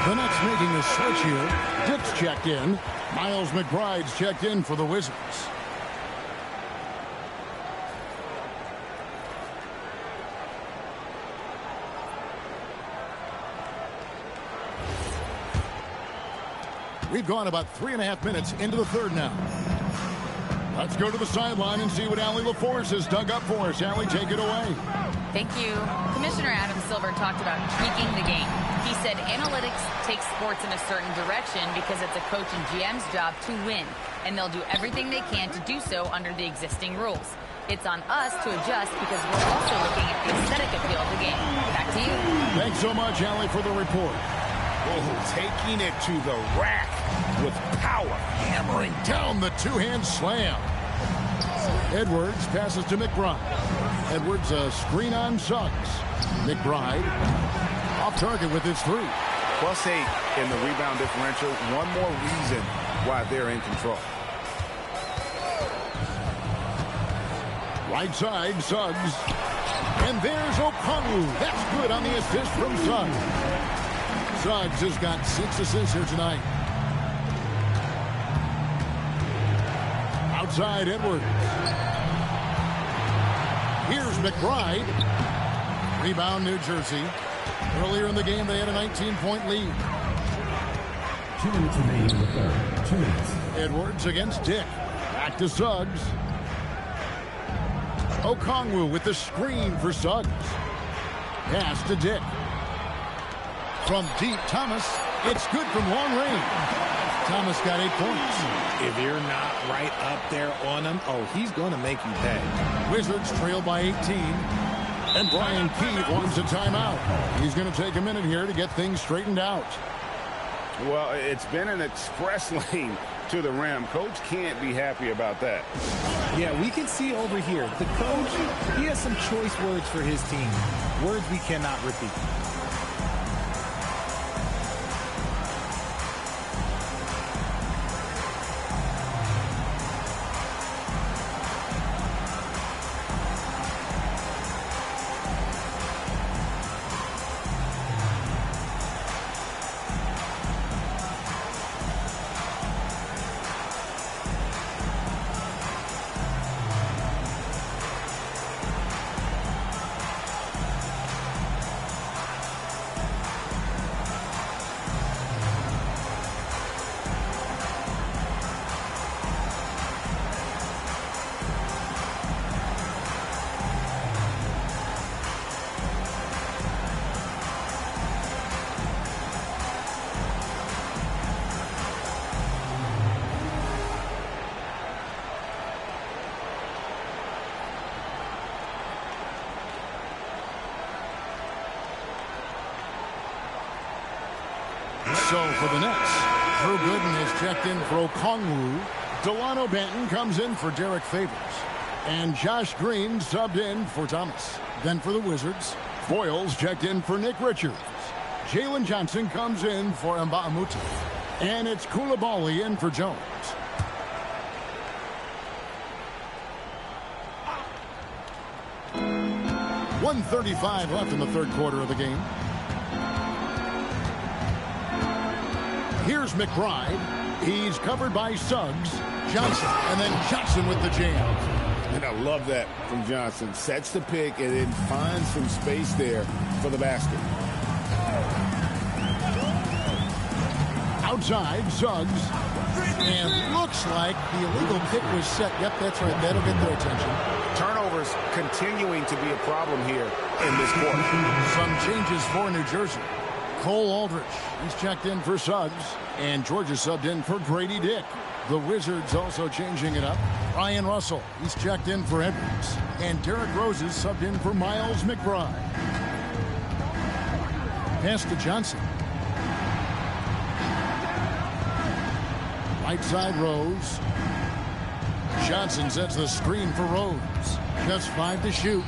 The Nets making a switch here. Dick's checked in. Miles McBride's checked in for the Wizards. We've gone about 3.5 minutes into the third now. Let's go to the sideline and see what Allie LaForce has dug up for us. Allie, take it away. Thank you. Commissioner Adam Silver talked about tweaking the game. He said analytics take sports in a certain direction because it's a coach and GM's job to win, and they'll do everything they can to do so under the existing rules. It's on us to adjust because we're also looking at the aesthetic appeal of the game. Back to you. Thanks so much, Allie, for the report. Oh, taking it to the rack with power. Hammering down the two-hand slam. Edwards passes to McBride. Edwards a screen on Suggs. McBride off target with his 3. +8 in the rebound differential. One more reason why they're in control. Right side, Suggs. And there's Okongwu. That's good on the assist from Suggs. Suggs has got 6 assists here tonight. Outside, Edwards. Here's McBride. Rebound, New Jersey. Earlier in the game, they had a 19-point lead. 2 minutes remaining in the third. 2 minutes. Edwards against Dick. Back to Suggs. Okongwu with the screen for Suggs. Pass to Dick. From deep, Thomas. It's good from long range. Thomas got 8 points. If you're not right up there on him, oh, he's going to make you pay. Wizards trail by 18. And Brian Keith wants a timeout. He's going to take a minute here to get things straightened out. Well, it's been an express lane to the rim. Coach can't be happy about that. Yeah, we can see over here. The coach, he has some choice words for his team. Words we cannot repeat. So for the Nets, Drew Gooden is checked in for Okongwu. Delano Banton comes in for Derek Favors. And Josh Green subbed in for Thomas. Then for the Wizards, Boyles checked in for Nick Richards. Jalen Johnson comes in for Mba'amoute. And it's Koulibaly in for Jones. .135 left in the third quarter of the game. Here's McBride. He's covered by Suggs, Johnson, and then Johnson with the jam. And I love that from Johnson. Sets the pick and then finds some space there for the basket. Outside, Suggs. And looks like the illegal pick was set. Yep, that's right. That'll get their attention. Turnovers continuing to be a problem here in this quarter. Some changes for New Jersey. Cole Aldrich, he's checked in for Suggs, and Georgia subbed in for Grady Dick. The Wizards also changing it up. Ryan Russell, he's checked in for Edwards, and Derrick Rose is subbed in for Miles McBride. Pass to Johnson. Right side Rose. Johnson sets the screen for Rose. Just 5 to shoot.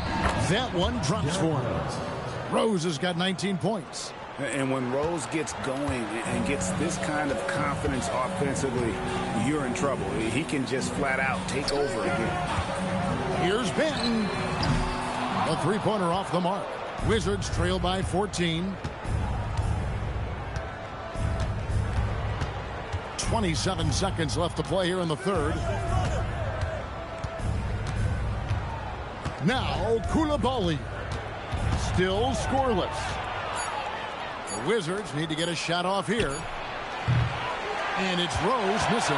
That one drops for him. Rose has got 19 points. And when Rose gets going and gets this kind of confidence offensively, you're in trouble. He can just flat out take over again. Here's Benton. A three-pointer off the mark. Wizards trail by 14. 27 seconds left to play here in the third. Now Koulibaly. Still scoreless. The Wizards need to get a shot off here. And it's Rose missing.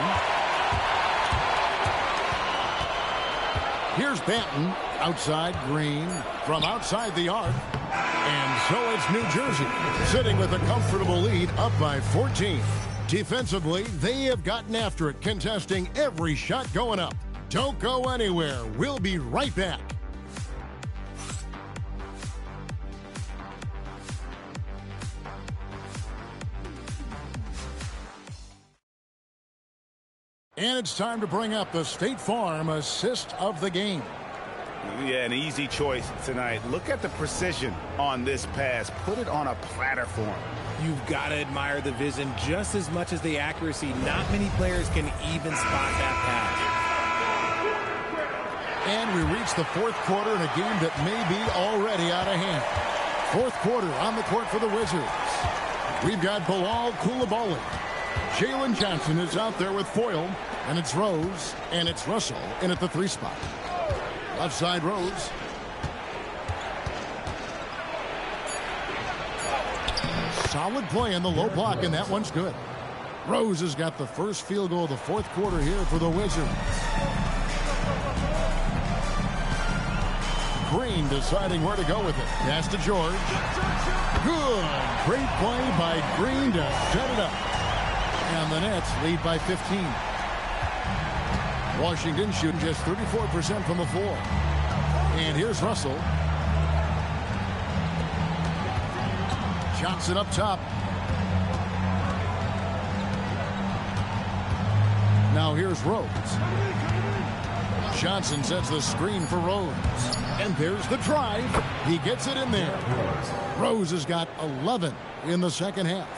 Here's Banton. Outside Green. From outside the arc. And so it's New Jersey, sitting with a comfortable lead, up by 14. Defensively, they have gotten after it, contesting every shot going up. Don't go anywhere. We'll be right back. And it's time to bring up the State Farm assist of the game. Yeah, an easy choice tonight. Look at the precision on this pass. Put it on a platter for him. You've got to admire the vision just as much as the accuracy. Not many players can even spot that pass. And we reach the fourth quarter in a game that may be already out of hand. Fourth quarter on the court for the Wizards. We've got Bilal Coulibaly. Jalen Johnson is out there with Foyle. And it's Rose. And it's Russell in at the 3 spot. Left side Rose. Solid play in the low block, and that one's good. Rose has got the first field goal of the fourth quarter here for the Wizards. Green deciding where to go with it. Pass to George. Good. Great play by Green to set it up. And the Nets lead by 15. Washington shooting just 34% from the floor. And here's Russell. Johnson up top. Now here's Rose. Johnson sets the screen for Rose. And there's the drive. He gets it in there. Rose has got 11 in the second half.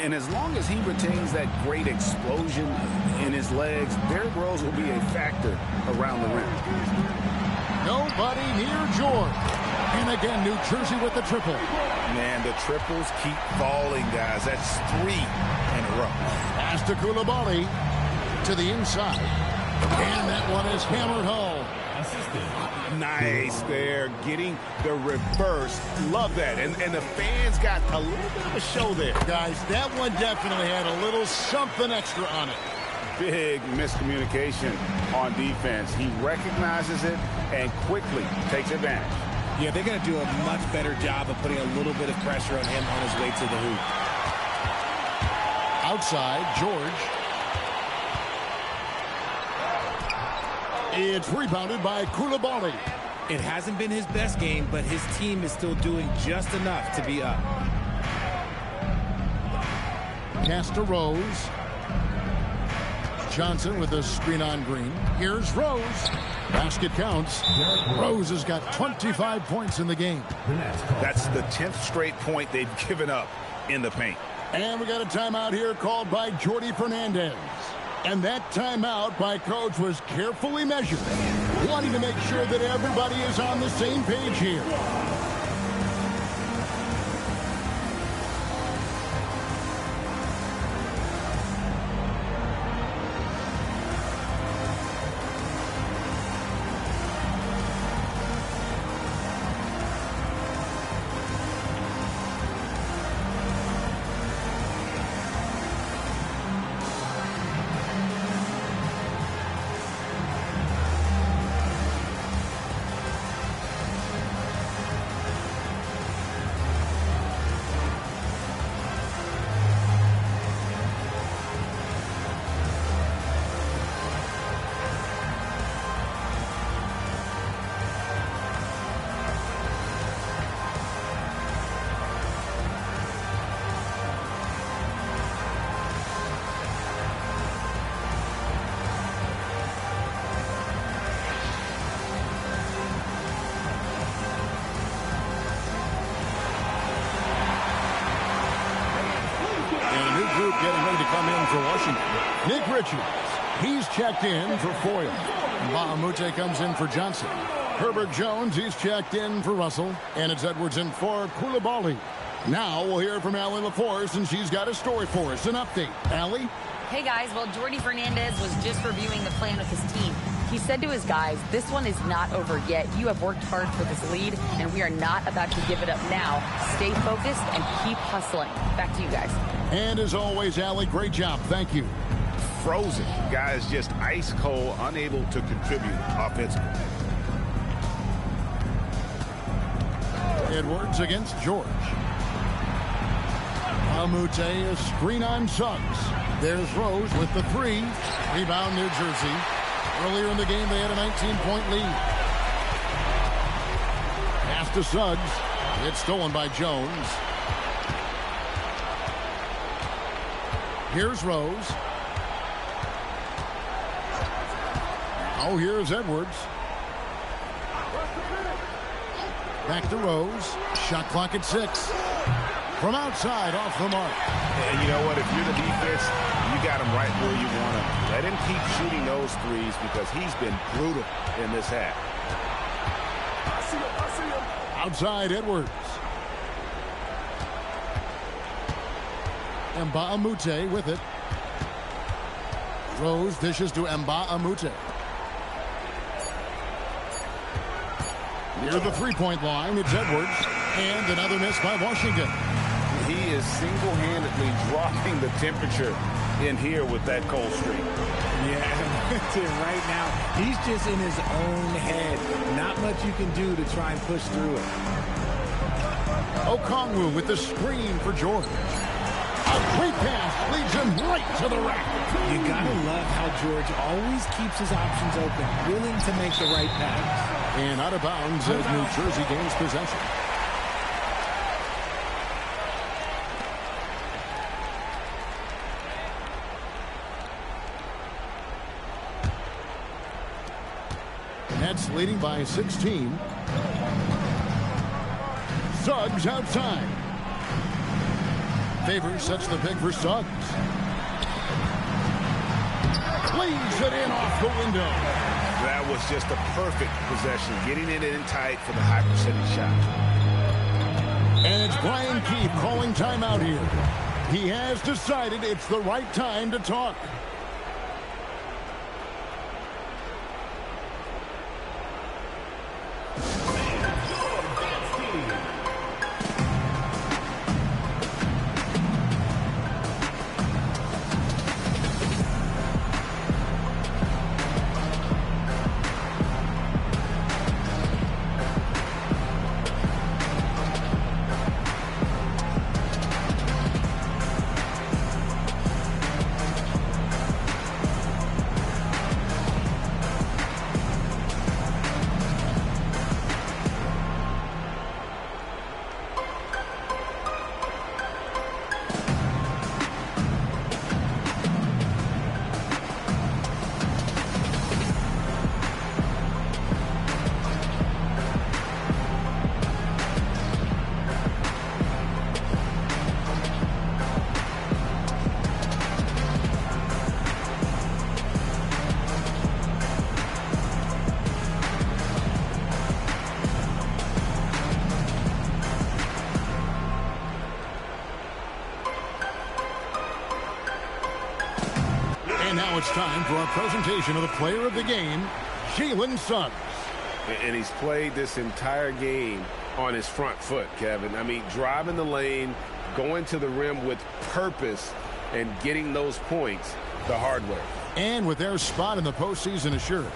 And as long as he retains that great explosion in his legs, Derrick Rose will be a factor around the rim. Nobody near George. And again, New Jersey with the triple. Man, the triples keep falling, guys. That's 3 in a row. Pass to Coulibaly to the inside. And that one is hammered home. Nice there, getting the reverse. Love that. And the fans got a little bit of a show there. Guys, that one definitely had a little something extra on it. Big miscommunication on defense. He recognizes it and quickly takes advantage. Yeah, they're going to do a much better job of putting a little bit of pressure on him on his way to the hoop. Outside, George. It's rebounded by Coulibaly. It hasn't been his best game, but his team is still doing just enough to be up. Pass to Rose. Johnson with a screen on Green. Here's Rose. Basket counts. Rose has got 25 points in the game. That's the 10th straight point they've given up in the paint. And we got a timeout here called by Jordi Fernandez. And that timeout by Coach was carefully measured, wanting to make sure that everybody is on the same page here. Getting ready to come in for Washington. Nick Richards. He's checked in for Foyle. Bahamute comes in for Johnson. Herbert Jones, he's checked in for Russell. And it's Edwards in for Coulibaly. Now we'll hear from Allie LaForce, and she's got a story for us. An update. Allie? Hey, guys. Well, Jordi Fernandez was just reviewing the plan with his team. He said to his guys, this one is not over yet. You have worked hard for this lead, and we are not about to give it up now. Stay focused and keep hustling. Back to you guys. And as always, Allie, great job. Thank you. frozen. Guys just ice cold, unable to contribute offensively. Edwards against George. Amute, a screen on Suggs. There's Rose with the three. Rebound, New Jersey. Earlier in the game, they had a 19-point lead. Pass to Suggs. It's stolen by Jones. Here's Rose. Oh, here's Edwards. Back to Rose. Shot clock at 6. From outside, off the mark. And you know what? If you're the defense, you got him right where you want him. Let him keep shooting those threes because he's been brutal in this half. Outside, Edwards. Amute with it. Rose dishes to Amute. Near the three-point line, it's Edwards. And another miss by Washington. He is single-handedly dropping the temperature in here with that cold streak. Yeah, right now, he's just in his own head. Not much you can do to try and push through it. Okongwu with the screen for George. A great pass leads him right to the rack. You gotta love how George always keeps his options open, willing to make the right pass. And out of bounds as New Jersey gains possession. Nets leading by 16. Suggs outside. Favors sets the pick for Suggs. Leaves it in off the window. That was just a perfect possession, getting it in tight for the high percentage shot. And it's Brian Keefe calling timeout here. He has decided it's the right time to talk. And now it's time for our presentation of the player of the game, Jalen Suggs. And he's played this entire game on his front foot, Kevin. I mean, driving the lane, going to the rim with purpose, and getting those points the hard way. And with their spot in the postseason assured,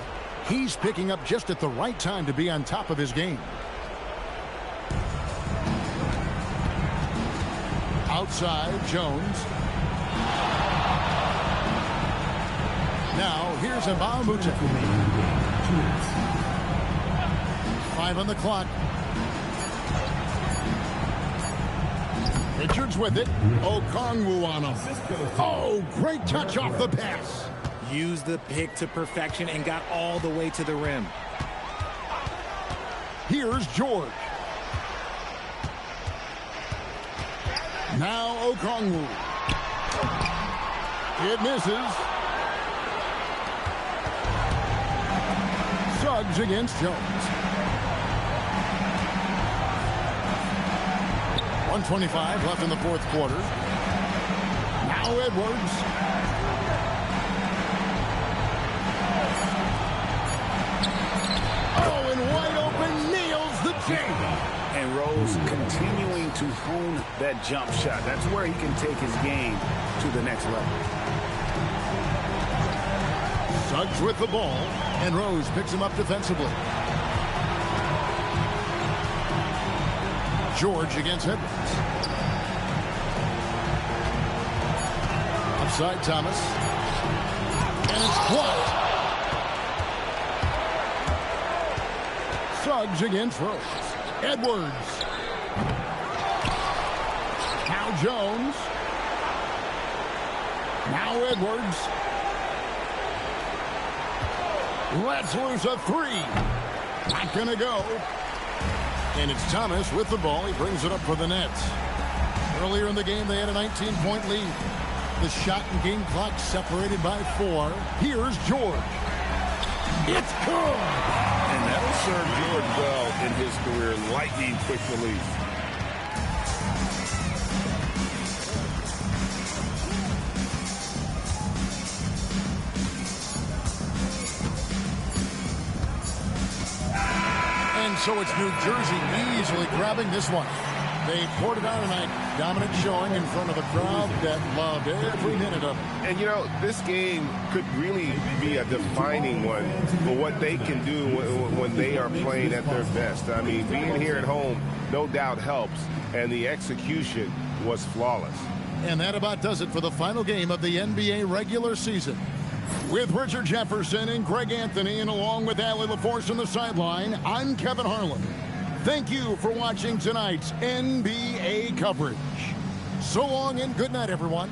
he's picking up just at the right time to be on top of his game. Outside, Jones. Now, here's Mbamute. 5 on the clock. Richards with it. Okongwu on him. Oh, great touch off the pass. Used the pick to perfection and got all the way to the rim. Here's George. Now Okongwu. It misses. Suggs against Jones. 1:25 left in the fourth quarter. Now Edwards. Oh, and wide open, nails the chain. And Rose continuing to hone that jump shot. That's where he can take his game to the next level. Suggs with the ball, and Rose picks him up defensively. George against Edwards. Upside Thomas. And it's blocked. Suggs against Rose. Edwards. Now Jones. Now Edwards. Lets loose a three. Not going to go. And it's Thomas with the ball. He brings it up for the Nets. Earlier in the game, they had a 19-point lead. The shot and game clock separated by 4. Here's George. It's good. And that'll serve George well in his career. Lightning quick release. And so it's New Jersey easily grabbing this one. They poured it out tonight. Dominant showing in front of a crowd that loved every minute of it. And, you know, this game could really be a defining one for what they can do when they are playing at their best. I mean, being here at home no doubt helps, and the execution was flawless. And that about does it for the final game of the NBA regular season. With Richard Jefferson and Greg Anthony, and along with Allie LaForce on the sideline, I'm Kevin Harlan. Thank you for watching tonight's NBA coverage. So long and good night, everyone.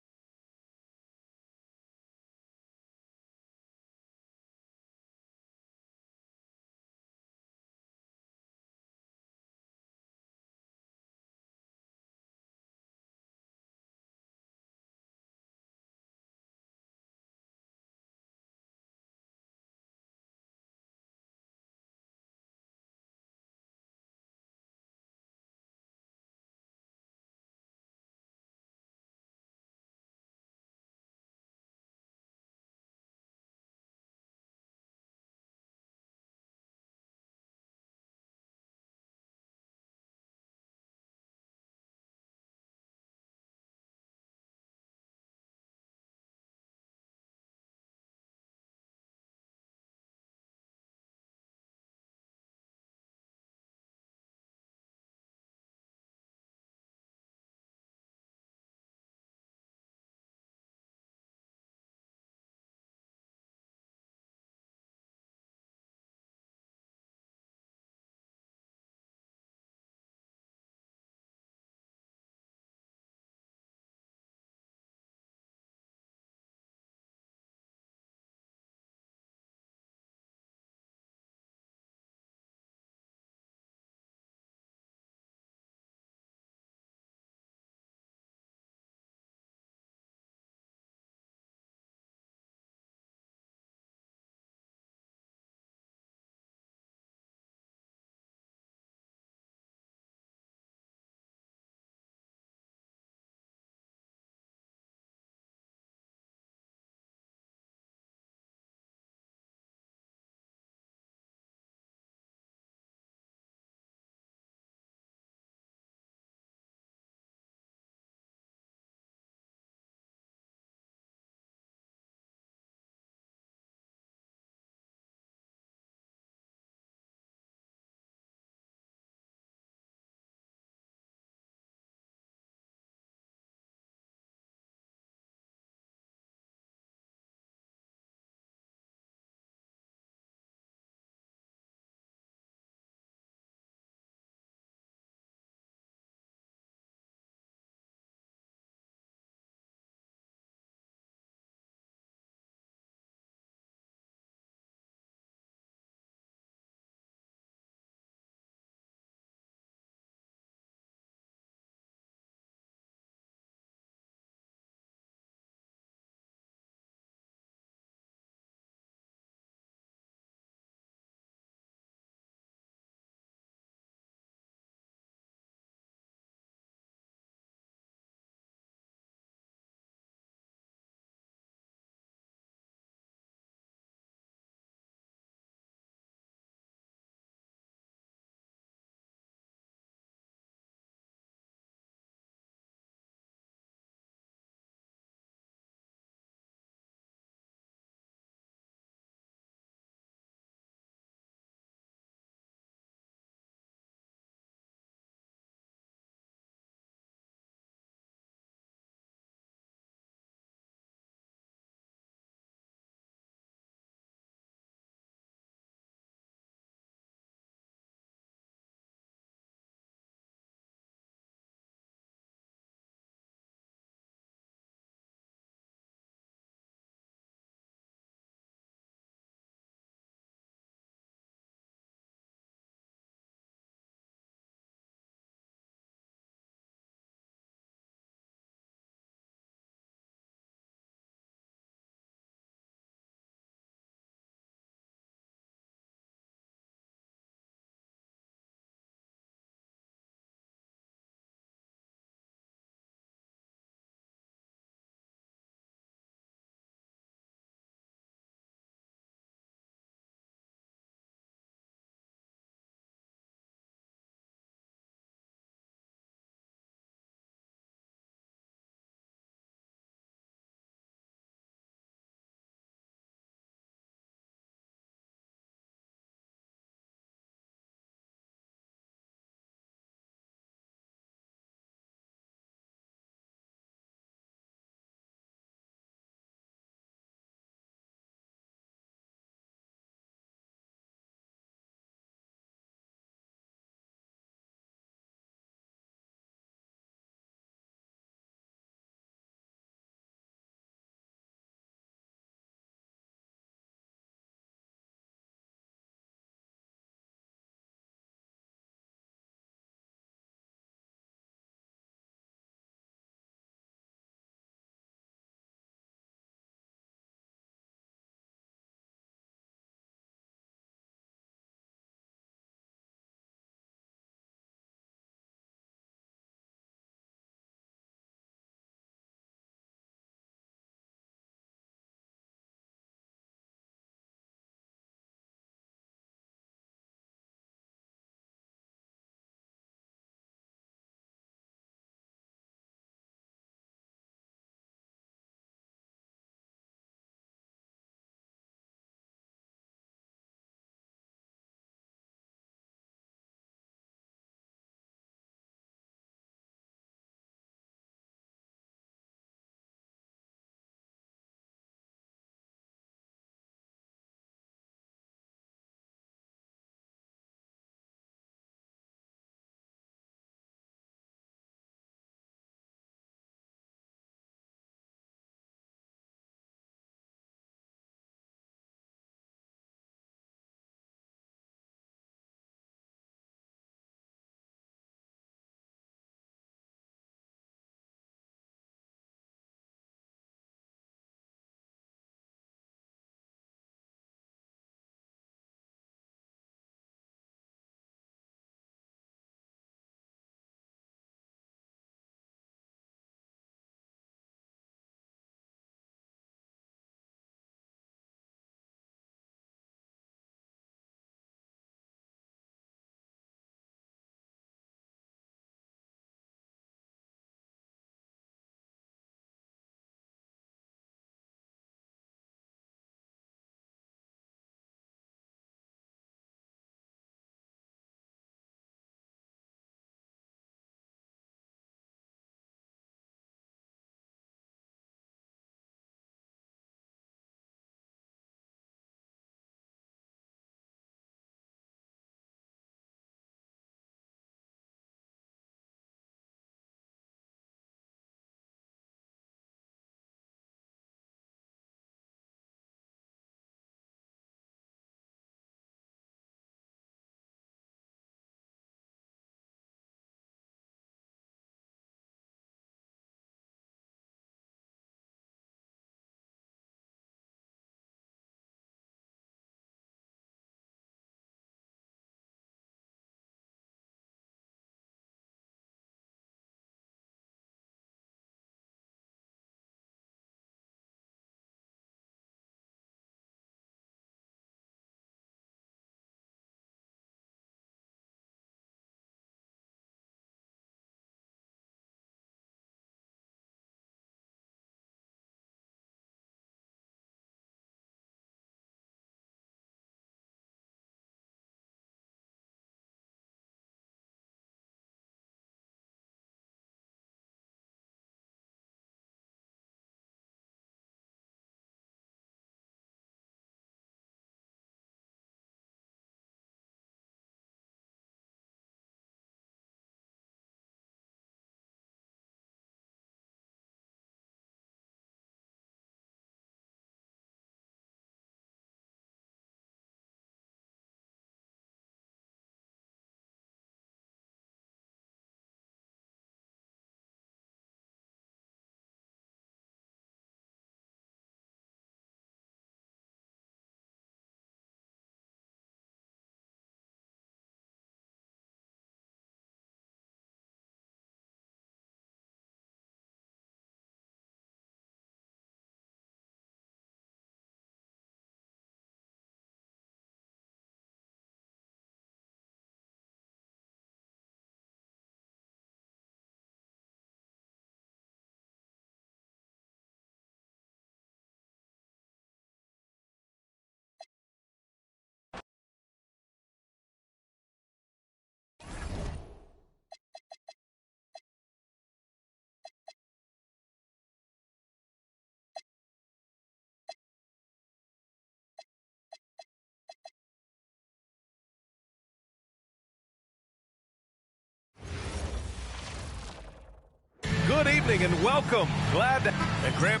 evening and welcome. Glad to... And Graham,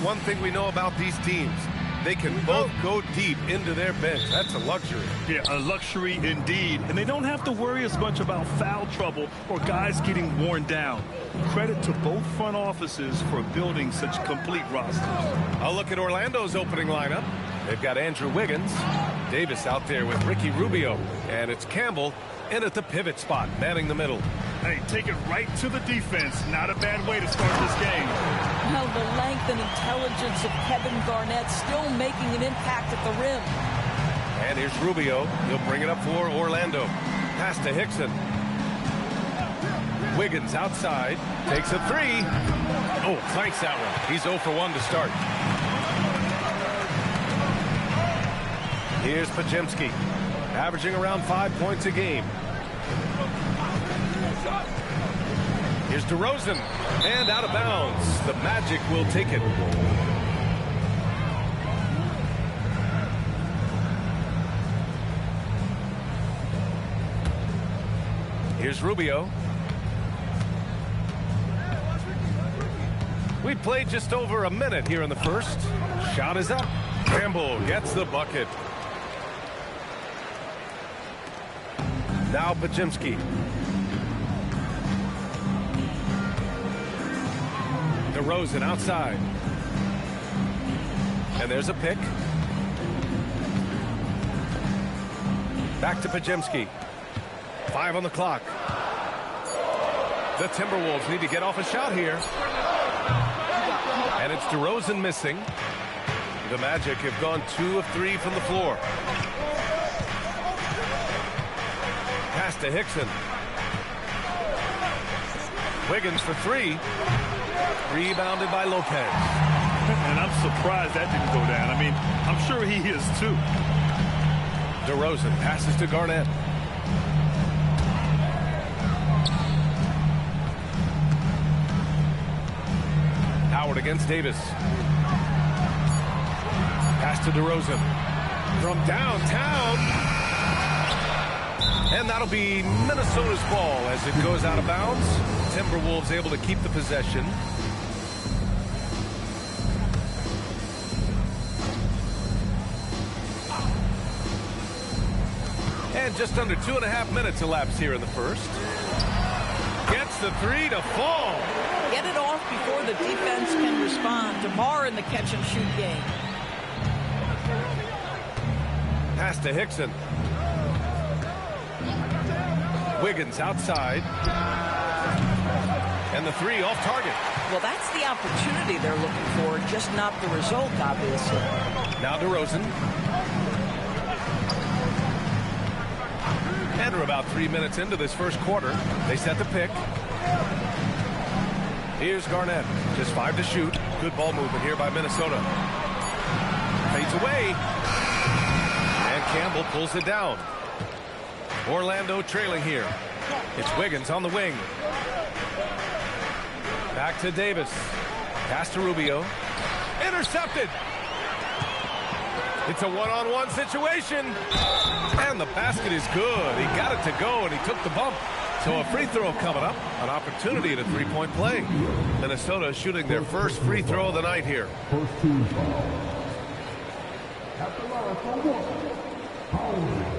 one thing we know about these teams, they can both go deep into their bench. That's a luxury. Yeah, a luxury indeed. And they don't have to worry as much about foul trouble or guys getting worn down. Credit to both front offices for building such complete rosters. I'll look at Orlando's opening lineup. They've got Andrew Wiggins, Davis out there with Ricky Rubio, and it's Campbell in at the pivot spot, manning the middle. Hey, take it right to the defense. Not a bad way to start this game. Well, the length and intelligence of Kevin Garnett still making an impact at the rim. And here's Rubio. He'll bring it up for Orlando. Pass to Hickson. Wiggins outside. Takes a three. Oh, flanks that one. He's 0 for 1 to start. Here's Pajemski, averaging around 5 points a game. Here's DeRozan, and out of bounds. The Magic will take it. Here's Rubio. We played just over a minute here in the first. Shot is up. Campbell gets the bucket. Now Pajemski. DeRozan outside. And there's a pick. Back to Pajemski. 5 on the clock. The Timberwolves need to get off a shot here. And it's DeRozan missing. The Magic have gone 2 of 3 from the floor. Pass to Hickson. Wiggins for 3. Rebounded by Lopez. And I'm surprised that didn't go down. I mean, I'm sure he is too. DeRozan passes to Garnett. Howard against Davis. Pass to DeRozan. From downtown. And that'll be Minnesota's ball as it goes out of bounds. Timberwolves able to keep the possession. And just under 2.5 minutes elapsed here in the first. Gets the 3 to fall. Get it off before the defense can respond. DeMar in the catch-and-shoot game. Pass to Hickson. Wiggins outside. And the 3 off target. Well, that's the opportunity they're looking for, just not the result, obviously. Now DeRozan. And we're about 3 minutes into this first quarter. They set the pick. Here's Garnett. Just 5 to shoot. Good ball movement here by Minnesota. Fades away. And Campbell pulls it down. Orlando trailing here. It's Wiggins on the wing. Back to Davis. Pass to Rubio. Intercepted. It's a one-on-one situation. And the basket is good. He got it to go, and he took the bump. So a free throw coming up. An opportunity at a three-point play. Minnesota shooting their first free throw of the night here. First team foul. At the line for 1, Howard.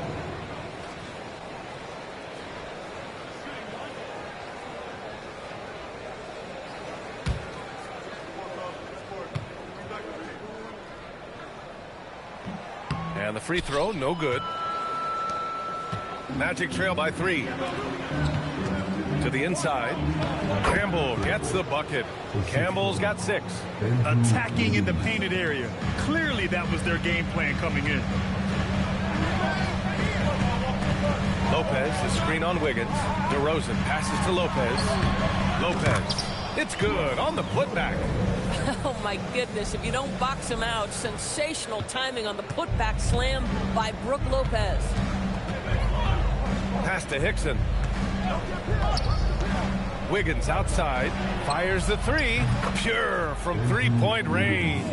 And the free throw, no good. Magic trail by 3. To the inside. Campbell gets the bucket. Campbell's got 6. Attacking in the painted area. Clearly that was their game plan coming in. Lopez, the screen on Wiggins. DeRozan passes to Lopez. Lopez. It's good on the putback. Oh, my goodness. If you don't box him out, sensational timing on the putback slam by Brook Lopez. Pass to Hickson. Wiggins outside. Fires the 3. Pure from three-point range.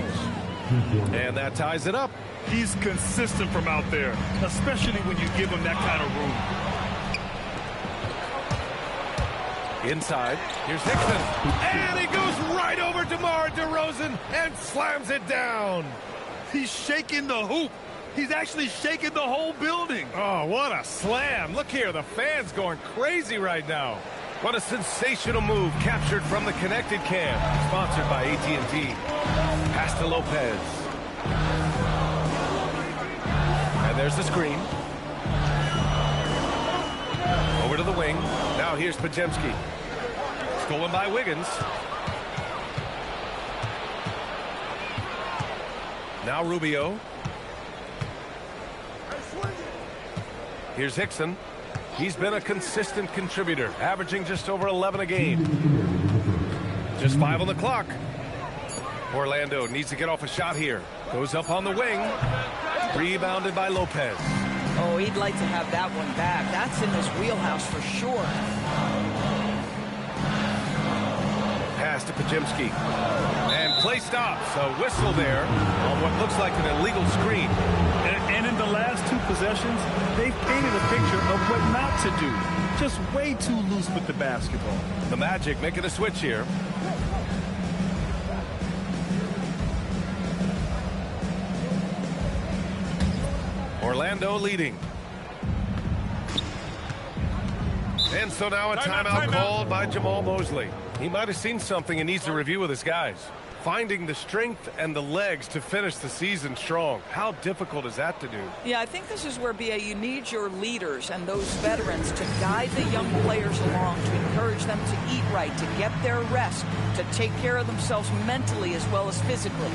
And that ties it up. He's consistent from out there, especially when you give him that kind of room. Inside, here's Hickson, and he goes right over DeMar DeRozan and slams it down. He's shaking the hoop. He's actually shaking the whole building. Oh, what a slam. Look here, the fans going crazy right now. What a sensational move captured from the connected cam. Sponsored by AT&T. Pass to Lopez. And there's the screen. Over to the wing. Now here's Podziemski. Stolen by Wiggins. Now Rubio. Here's Hickson. He's been a consistent contributor, averaging just over 11 a game. Just 5 on the clock. Orlando needs to get off a shot here. Goes up on the wing. Rebounded by Lopez. Oh, he'd like to have that one back. That's in his wheelhouse for sure. Pass to Podziemski. And play stops. A whistle there on what looks like an illegal screen. And in the last 2 possessions, they've painted a picture of what not to do. Just way too loose with the basketball. The Magic making a switch here. Orlando leading. And so now a timeout called by Jamal Mosley. He might have seen something and needs to review with his guys. Finding the strength and the legs to finish the season strong. How difficult is that to do? Yeah, I think this is where, BA, you need your leaders and those veterans to guide the young players along, to encourage them to eat right, to get their rest, to take care of themselves mentally as well as physically.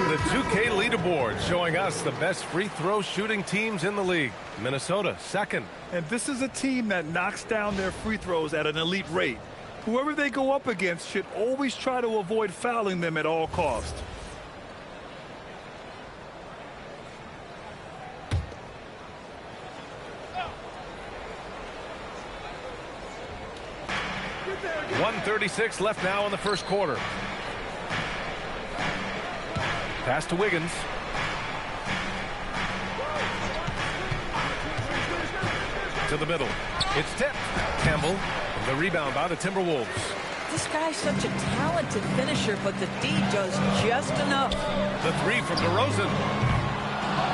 The 2K leaderboard showing us the best free throw shooting teams in the league. Minnesota, second. And this is a team that knocks down their free throws at an elite rate. Whoever they go up against should always try to avoid fouling them at all costs. .136 left now in the first quarter. Pass to Wiggins. To the middle. It's tipped. Campbell. The rebound by the Timberwolves. This guy's such a talented finisher, but the D does just enough. The 3 from DeRozan.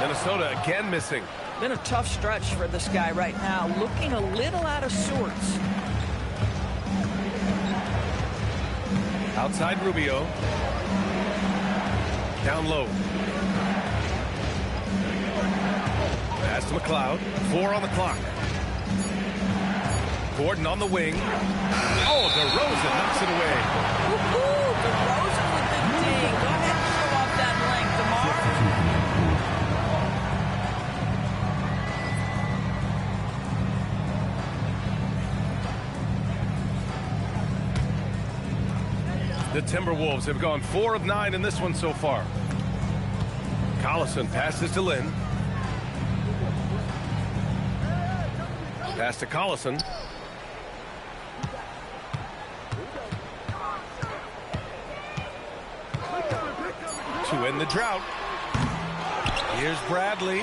Minnesota again missing. Been a tough stretch for this guy right now. Looking a little out of sorts. Outside Rubio. Down low. Pass to McLeod. 4 on the clock. Gordon on the wing. Oh, DeRozan knocks it away. Woohoo! DeRozan with the D. Go ahead and show off that length, DeMar. The Timberwolves have gone 4 of 9 in this one so far. Collison passes to Lynn. Pass to Collison. To end the drought. Here's Bradley.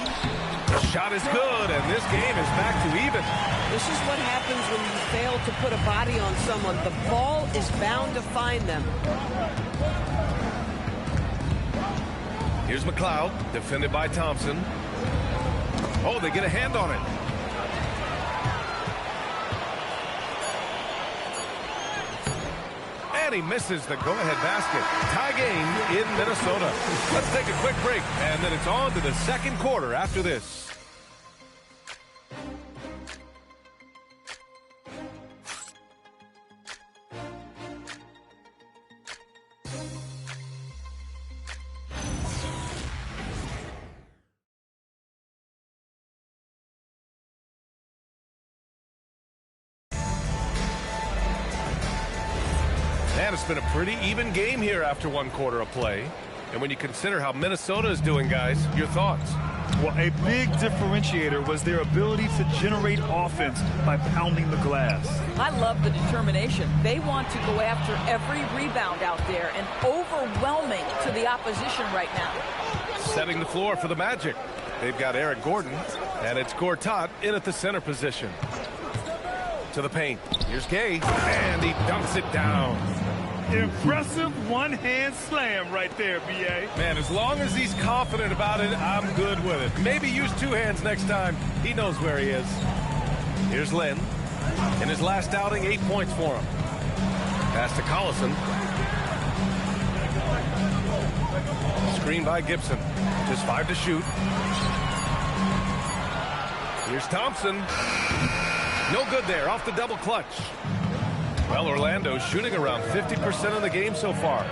The shot is good, and this game is back to even. This is what happens when you fail to put a body on someone. The ball is bound to find them. Here's McLeod, defended by Thompson. Oh, they get a hand on it. And he misses the go-ahead basket. Tie game in Minnesota. Let's take a quick break, and then it's on to the second quarter after this. And it's been a pretty even game here after one quarter of play. And when you consider how Minnesota is doing, guys, your thoughts? Well, a big differentiator was their ability to generate offense by pounding the glass. I love the determination. They want to go after every rebound out there and overwhelming to the opposition right now. Setting the floor for the Magic. They've got Eric Gordon, and it's Gortat in at the center position. To the paint. Here's Gay, and he dumps it down. Impressive one-hand slam right there, B.A. Man, as long as he's confident about it, I'm good with it. Maybe use two hands next time. He knows where he is. Here's Lynn. In his last outing, 8 points for him. Pass to Collison. Screen by Gibson. Just 5 to shoot. Here's Thompson. No good there, off the double clutch. Well, Orlando's shooting around 50% of the game so far.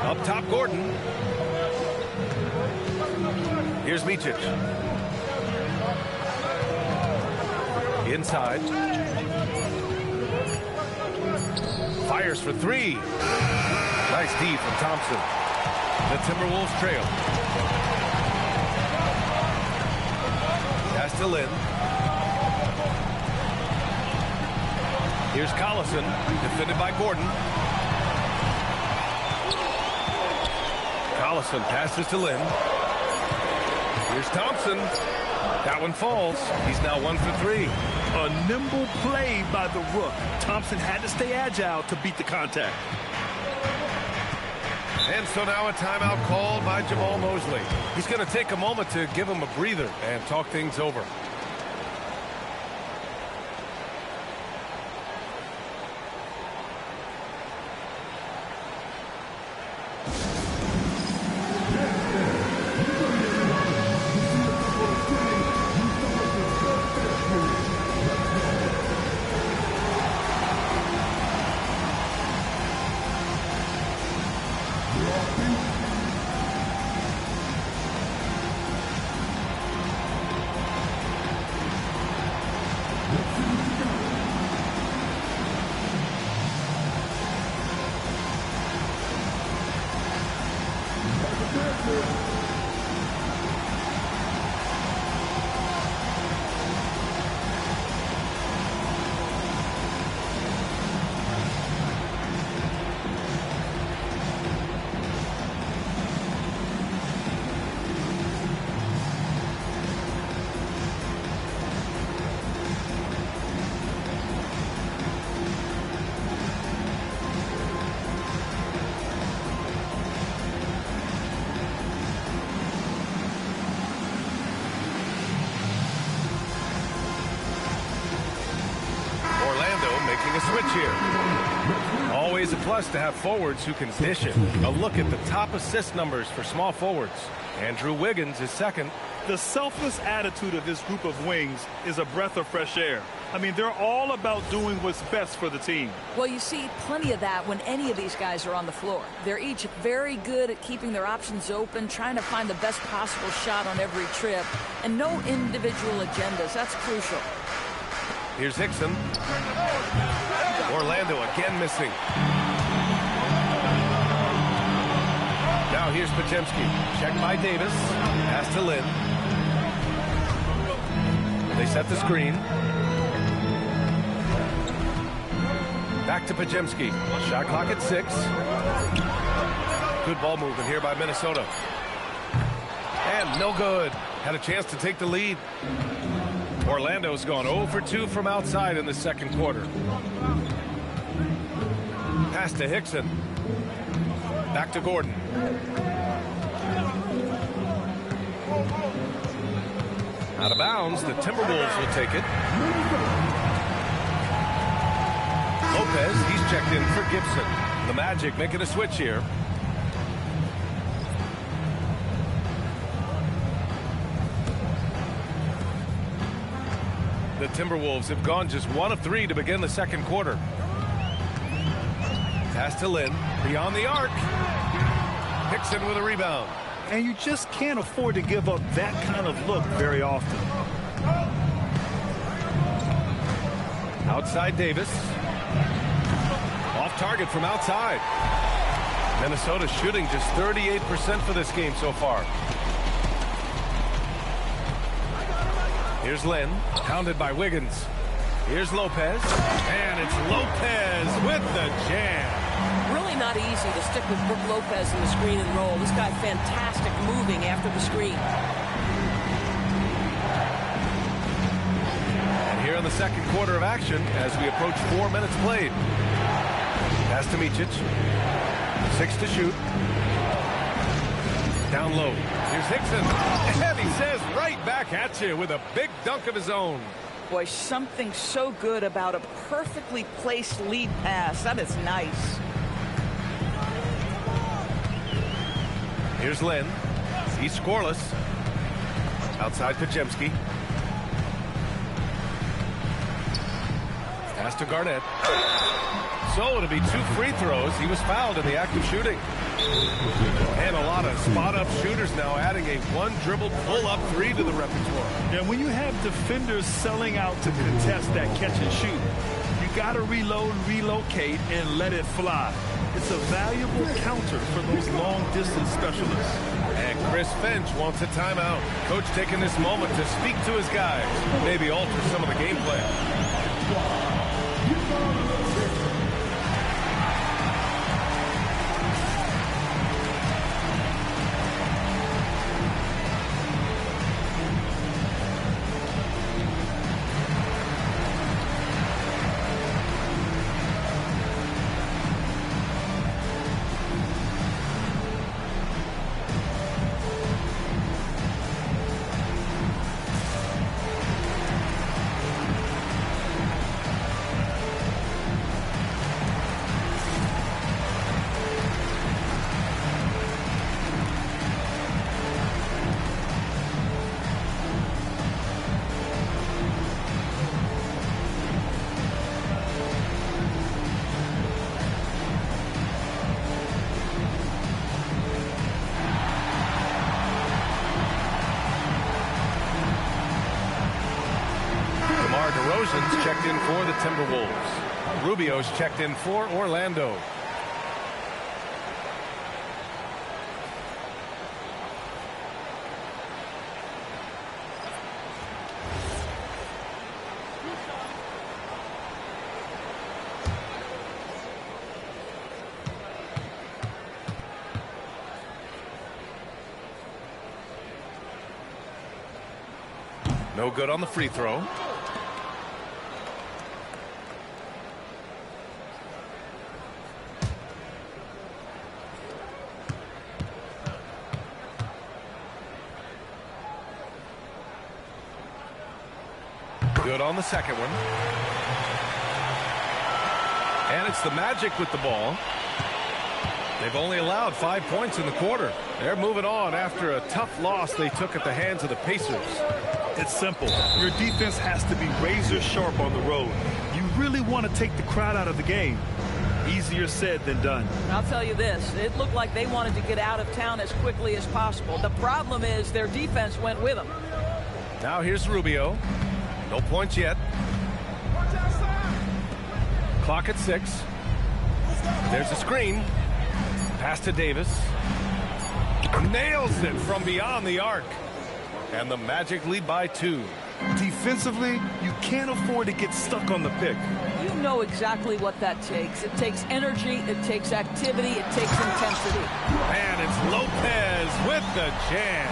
Up top, Gordon. Here's Micic. Inside. Fires for three. Nice D from Thompson. The Timberwolves trail. Pass to Lynn. Here's Collison, defended by Gordon. Collison passes to Lynn. Here's Thompson. That one falls. He's now 1 for 3. A nimble play by the Rook. Thompson had to stay agile to beat the contact. And so now a timeout called by Jamal Mosley. He's going to take a moment to give him a breather and talk things over. Switch here. Always a plus to have forwards who can dish it. A look at the top assist numbers for small forwards. Andrew Wiggins is second. The selfless attitude of this group of wings is a breath of fresh air. I mean, they're all about doing what's best for the team. Well, you see plenty of that when any of these guys are on the floor. They're each very good at keeping their options open, trying to find the best possible shot on every trip, and no individual agendas. That's crucial. Here's Hickson. Orlando again missing. Now here's Podziemski. Check by Davis. Pass to Lynn. They set the screen. Back to Podziemski. Shot clock at 6. Good ball movement here by Minnesota. And no good. Had a chance to take the lead. Orlando's gone 0 for 2 from outside in the second quarter. Pass to Hickson. Back to Gordon. Out of bounds. The Timberwolves will take it. Lopez, he's checked in for Gibson. The Magic making a switch here. The Timberwolves have gone just 1 of 3 to begin the second quarter. Pass to Lynn, beyond the arc. Hickson with a rebound. And you just can't afford to give up that kind of look very often. Outside Davis. Off target from outside. Minnesota shooting just 38% for this game so far. Here's Lynn, pounded by Wiggins. Here's Lopez, and it's Lopez with the jam. Really not easy to stick with Brook Lopez in the screen and roll. This guy fantastic moving after the screen. And here in the second quarter of action, as we approach 4 minutes played. Pass to Micic. 6 to shoot. Down low. Here's Hickson. And he says right back at you with a big dunk of his own. Boy, something so good about a perfectly placed lead pass. That is nice. Here's Lynn. He's scoreless. Outside Pajemski. Pass to Garnett. So it'll be 2 free throws. He was fouled in the act of shooting. And a lot of spot-up shooters now adding a one-dribble pull-up 3 to the repertoire. Yeah, when you have defenders selling out to contest that catch and shoot, you got to reload, relocate, and let it fly. It's a valuable counter for those long-distance specialists. And Chris Finch wants a timeout. Coach taking this moment to speak to his guys, maybe alter some of the game plan. DeRozan's checked in for the Timberwolves. Rubio's checked in for Orlando. No good on the free throw. Good on the second one. And it's the Magic with the ball. They've only allowed 5 points in the quarter. They're moving on after a tough loss they took at the hands of the Pacers. It's simple. Your defense has to be razor sharp on the road. You really want to take the crowd out of the game. Easier said than done. I'll tell you this. It looked like they wanted to get out of town as quickly as possible. The problem is their defense went with them. Now here's Rubio. No points yet. Clock at 6. There's a screen. Pass to Davis. Nails it from beyond the arc. And the Magic lead by 2. Defensively, you can't afford to get stuck on the pick. You know exactly what that takes. It takes energy, it takes activity, it takes intensity. And it's Lopez with the jam.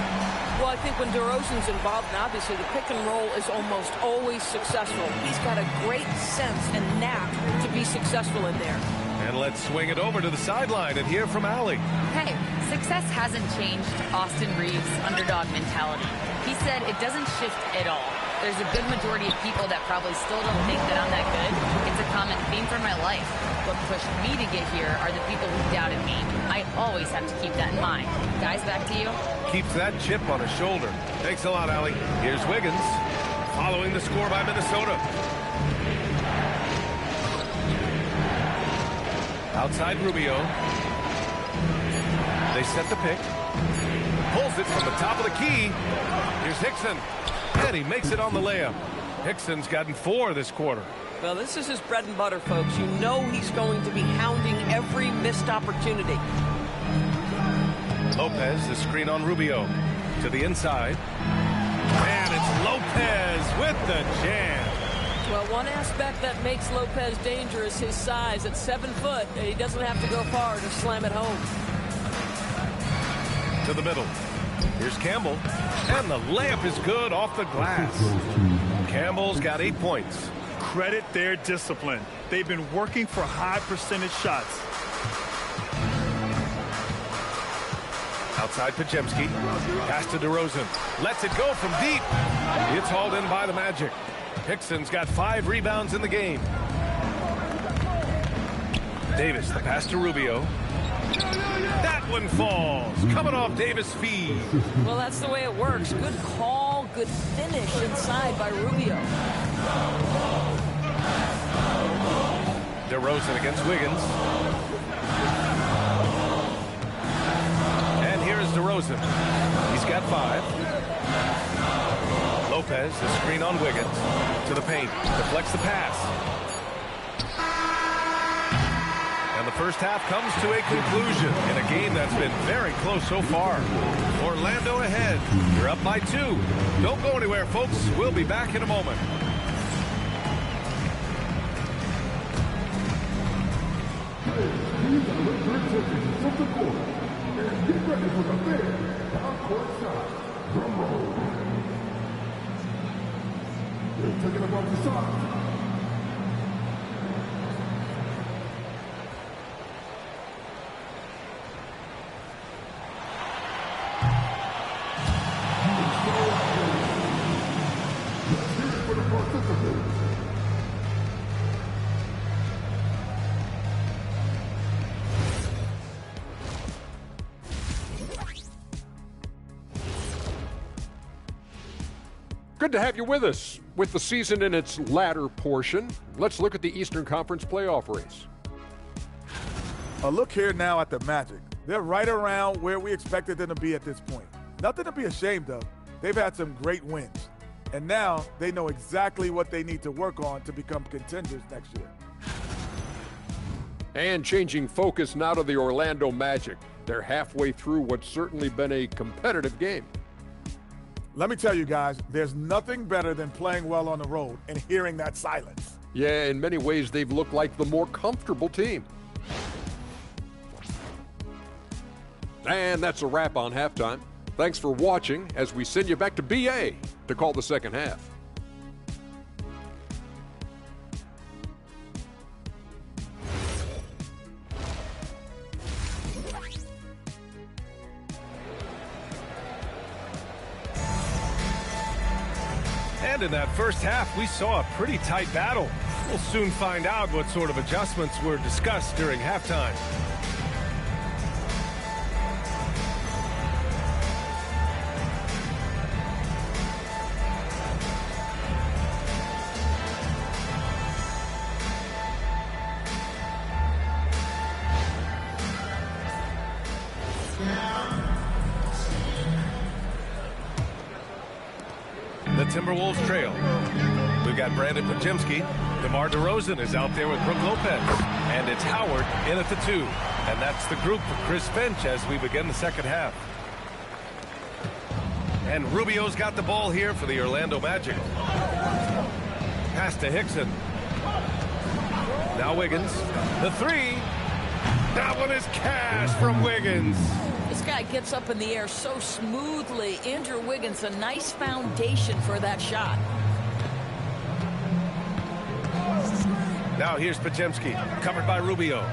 Well, I think when DeRozan's involved, and obviously the pick and roll is almost always successful. He's got a great sense and knack to be successful in there. And let's swing it over to the sideline and hear from Allie. Hey, success hasn't changed Austin Reeves' underdog mentality. He said it doesn't shift at all. There's a good majority of people that probably still don't think that I'm that good. It's a common theme for my life. What pushed me to get here are the people who doubted me. I always have to keep that in mind. Guys, back to you. Keeps that chip on his shoulder. Thanks a lot, Allie. Here's Wiggins, following the score by Minnesota. Outside Rubio. They set the pick. Pulls it from the top of the key. Here's Hickson. And he makes it on the layup. Hickson's gotten 4 this quarter. Well, this is his bread and butter, folks. You know he's going to be hounding every missed opportunity. Lopez, the screen on Rubio. To the inside. And it's Lopez with the jam. Well, one aspect that makes Lopez dangerous, his size. At 7 foot, he doesn't have to go far to slam it home. To the middle. Here's Campbell. And the layup is good off the glass. Campbell's got 8 points. Credit their discipline. They've been working for high percentage shots. Outside Podziemski. Pass to DeRozan. Lets it go from deep. It's hauled in by the Magic. Hickson's got 5 rebounds in the game. Davis, the pass to Rubio. That one falls. Coming off Davis' feed. Well, that's the way it works. Good call, good finish inside by Rubio. DeRozan against Wiggins. And here's DeRozan. He's got 5. Lopez, the screen on Wiggins. To the paint. Deflects the pass. And the first half comes to a conclusion in a game that's been very close so far. Orlando ahead. You're up by 2. Don't go anywhere, folks. We'll be back in a moment. Taking above the shot. Good to have you with us. With the season in its latter portion, let's look at the Eastern Conference playoff race. A look here now at the Magic. They're right around where we expected them to be at this point. Nothing to be ashamed of. They've had some great wins. And now they know exactly what they need to work on to become contenders next year. And changing focus now to the Orlando Magic. They're halfway through what's certainly been a competitive game. Let me tell you guys, there's nothing better than playing well on the road and hearing that silence. Yeah, in many ways, they've looked like the more comfortable team. And that's a wrap on halftime. Thanks for watching as we send you back to BA to call the second half. And in that first half, we saw a pretty tight battle. We'll soon find out what sort of adjustments were discussed during halftime. The Timberwolves trail. We've got Brandon Podziemski. DeMar DeRozan is out there with Brook Lopez. And it's Howard in at the 2. And that's the group for Chris Finch as we begin the second half. And Rubio's got the ball here for the Orlando Magic. Pass to Hickson. Now Wiggins. The 3. That one is cash from Wiggins. This guy gets up in the air so smoothly. Andrew Wiggins, a nice foundation for that shot. Now here's Podziemski, covered by Rubio.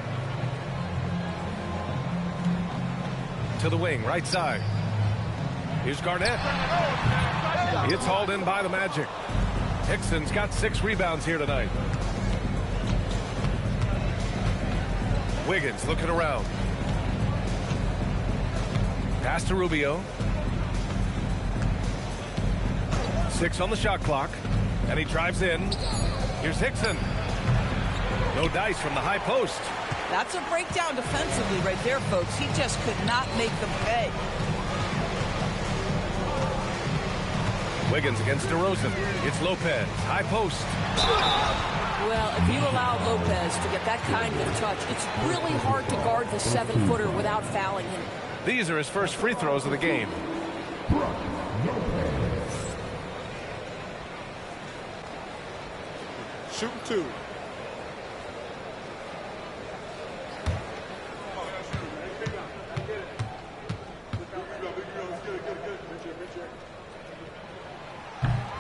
To the wing, right side. Here's Garnett. It's hauled in by the Magic. Hickson's got 6 rebounds here tonight. Wiggins looking around. Pass to Rubio. 6 on the shot clock. And he drives in. Here's Hickson. No dice from the high post. That's a breakdown defensively right there, folks. He just could not make them pay. Wiggins against DeRozan. It's Lopez. High post. Well, if you allow Lopez to get that kind of touch, it's really hard to guard the 7-footer without fouling him. These are his first free throws of the game. Shoot 2.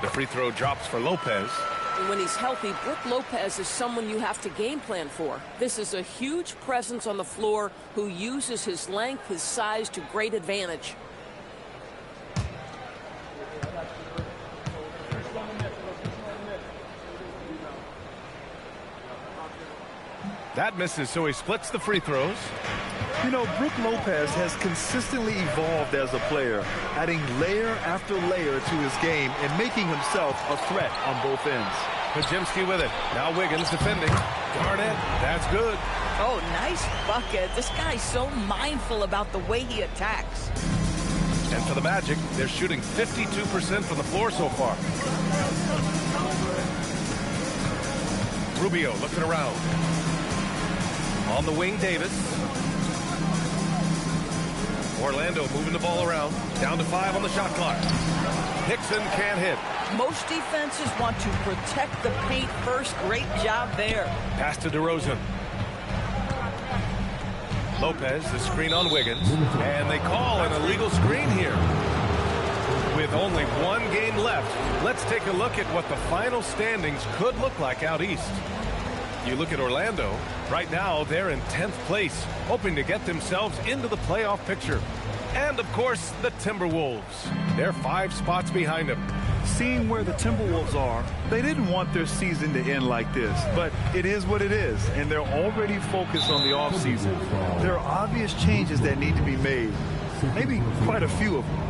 The free throw drops for Lopez. And when he's healthy, Brook Lopez is someone you have to game plan for. This is a huge presence on the floor who uses his length, his size to great advantage. That misses, so he splits the free throws. You know, Brook Lopez has consistently evolved as a player, adding layer after layer to his game and making himself a threat on both ends. Pajimski with it. Now Wiggins defending. Garnett, that's good. Oh, nice bucket. This guy's so mindful about the way he attacks. And for the Magic, they're shooting 52% from the floor so far. Rubio looking around. On the wing, Davis. Orlando moving the ball around. Down to 5 on the shot clock. Hickson can't hit. Most defenses want to protect the paint first. Great job there. Pass to DeRozan. Lopez, the screen on Wiggins. And they call an illegal screen here. With only 1 game left, let's take a look at what the final standings could look like out east. You look at Orlando. Right now, they're in 10th place, hoping to get themselves into the playoff picture. And, of course, the Timberwolves. They're 5 spots behind them. Seeing where the Timberwolves are, they didn't want their season to end like this, but it is what it is, and they're already focused on the offseason. There are obvious changes that need to be made, maybe quite a few of them.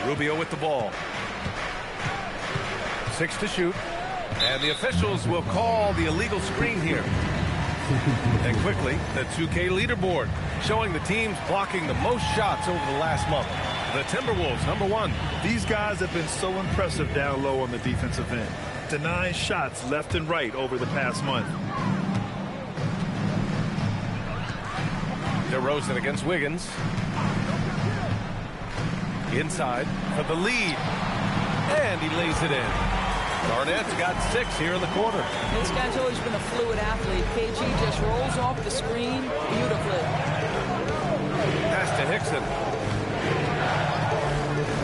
Rubio with the ball. 6 to shoot. And the officials will call the illegal screen here. And quickly, the 2K leaderboard showing the teams blocking the most shots over the last month. The Timberwolves, number 1. These guys have been so impressive down low on the defensive end, denying shots left and right over the past month. DeRozan against Wiggins. Inside for the lead. And he lays it in. Garnett's got 6 here in the quarter. This guy's always been a fluid athlete. KG just rolls off the screen beautifully. Pass to Hickson.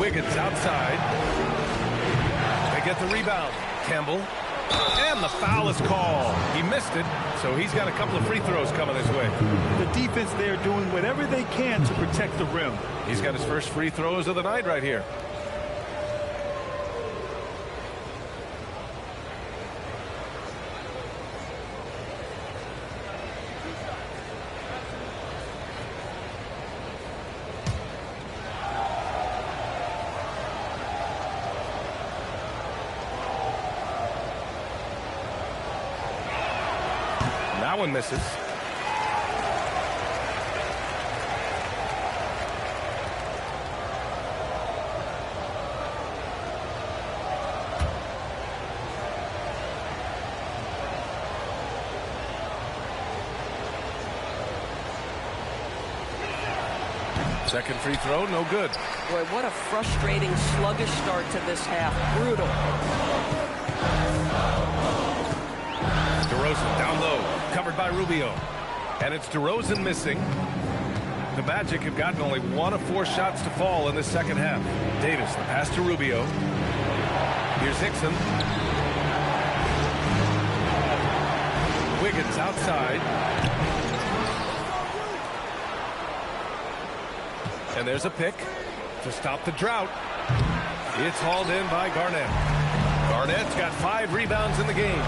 Wiggins outside. They get the rebound. Campbell. And the foul is called. He missed it, so he's got a couple of free throws coming his way. The defense there doing whatever they can to protect the rim. He's got his first free throws of the night right here. That one misses. Second free throw, no good. Boy, what a frustrating, sluggish start to this half. Brutal. DeRozan down low, covered by Rubio. And it's DeRozan missing. The Magic have gotten only 1 of 4 shots to fall in the second half. Davis, the pass to Rubio. Here's Hickson. Wiggins outside. And there's a pick to stop the drought. It's hauled in by Garnett. Garnett's got 5 rebounds in the game.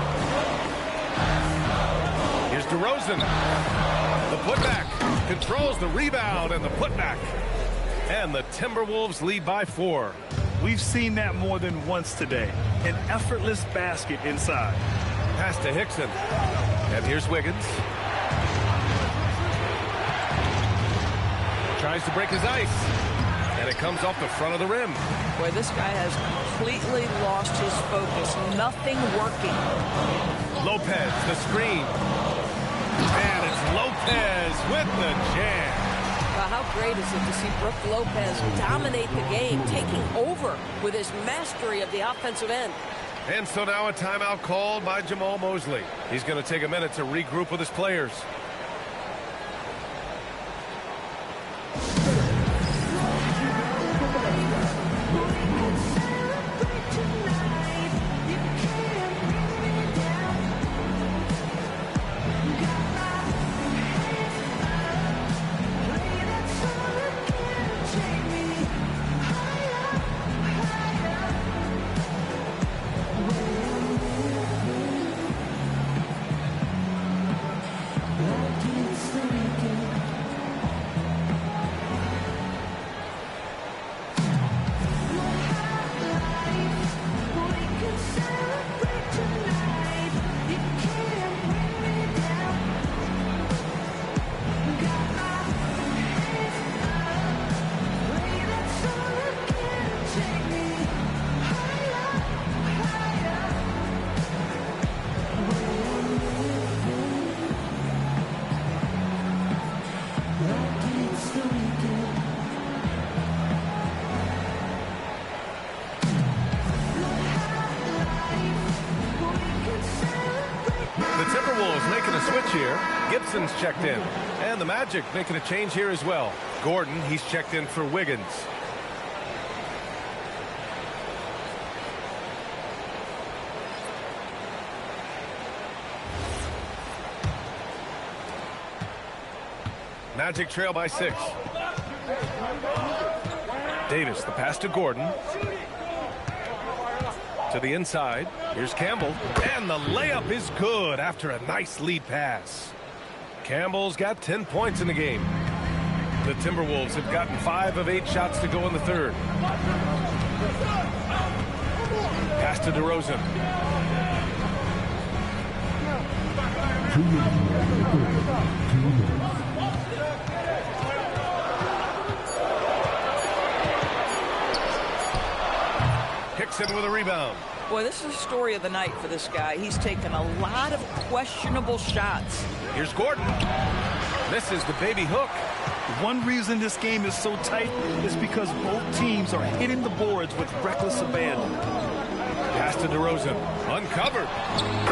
Here's DeRozan. The putback. Controls the rebound and the putback. And the Timberwolves lead by 4. We've seen that more than once today. An effortless basket inside. Pass to Hickson. And here's Wiggins. Tries to break his ice. And it comes off the front of the rim. Boy, this guy has completely lost his focus. Nothing working. Lopez, the screen. And it's Lopez with the jam. Well, how great is it to see Brook Lopez dominate the game, taking over with his mastery of the offensive end. And so now a timeout called by Jamal Mosley. He's going to take a minute to regroup with his players. Gibson's checked in. And the Magic making a change here as well. Gordon, he's checked in for Wiggins. Magic trail by 6. Davis, the pass to Gordon. To the inside. Here's Campbell. And the layup is good after a nice lead pass. Campbell's got 10 points in the game. The Timberwolves have gotten 5 of 8 shots to go in the third. Pass to DeRozan. Hickson with a rebound. Boy, this is the story of the night for this guy. He's taken a lot of questionable shots. Here's Gordon. This is the baby hook. One reason this game is so tight is because both teams are hitting the boards with reckless abandon. Pass to DeRozan. Uncovered.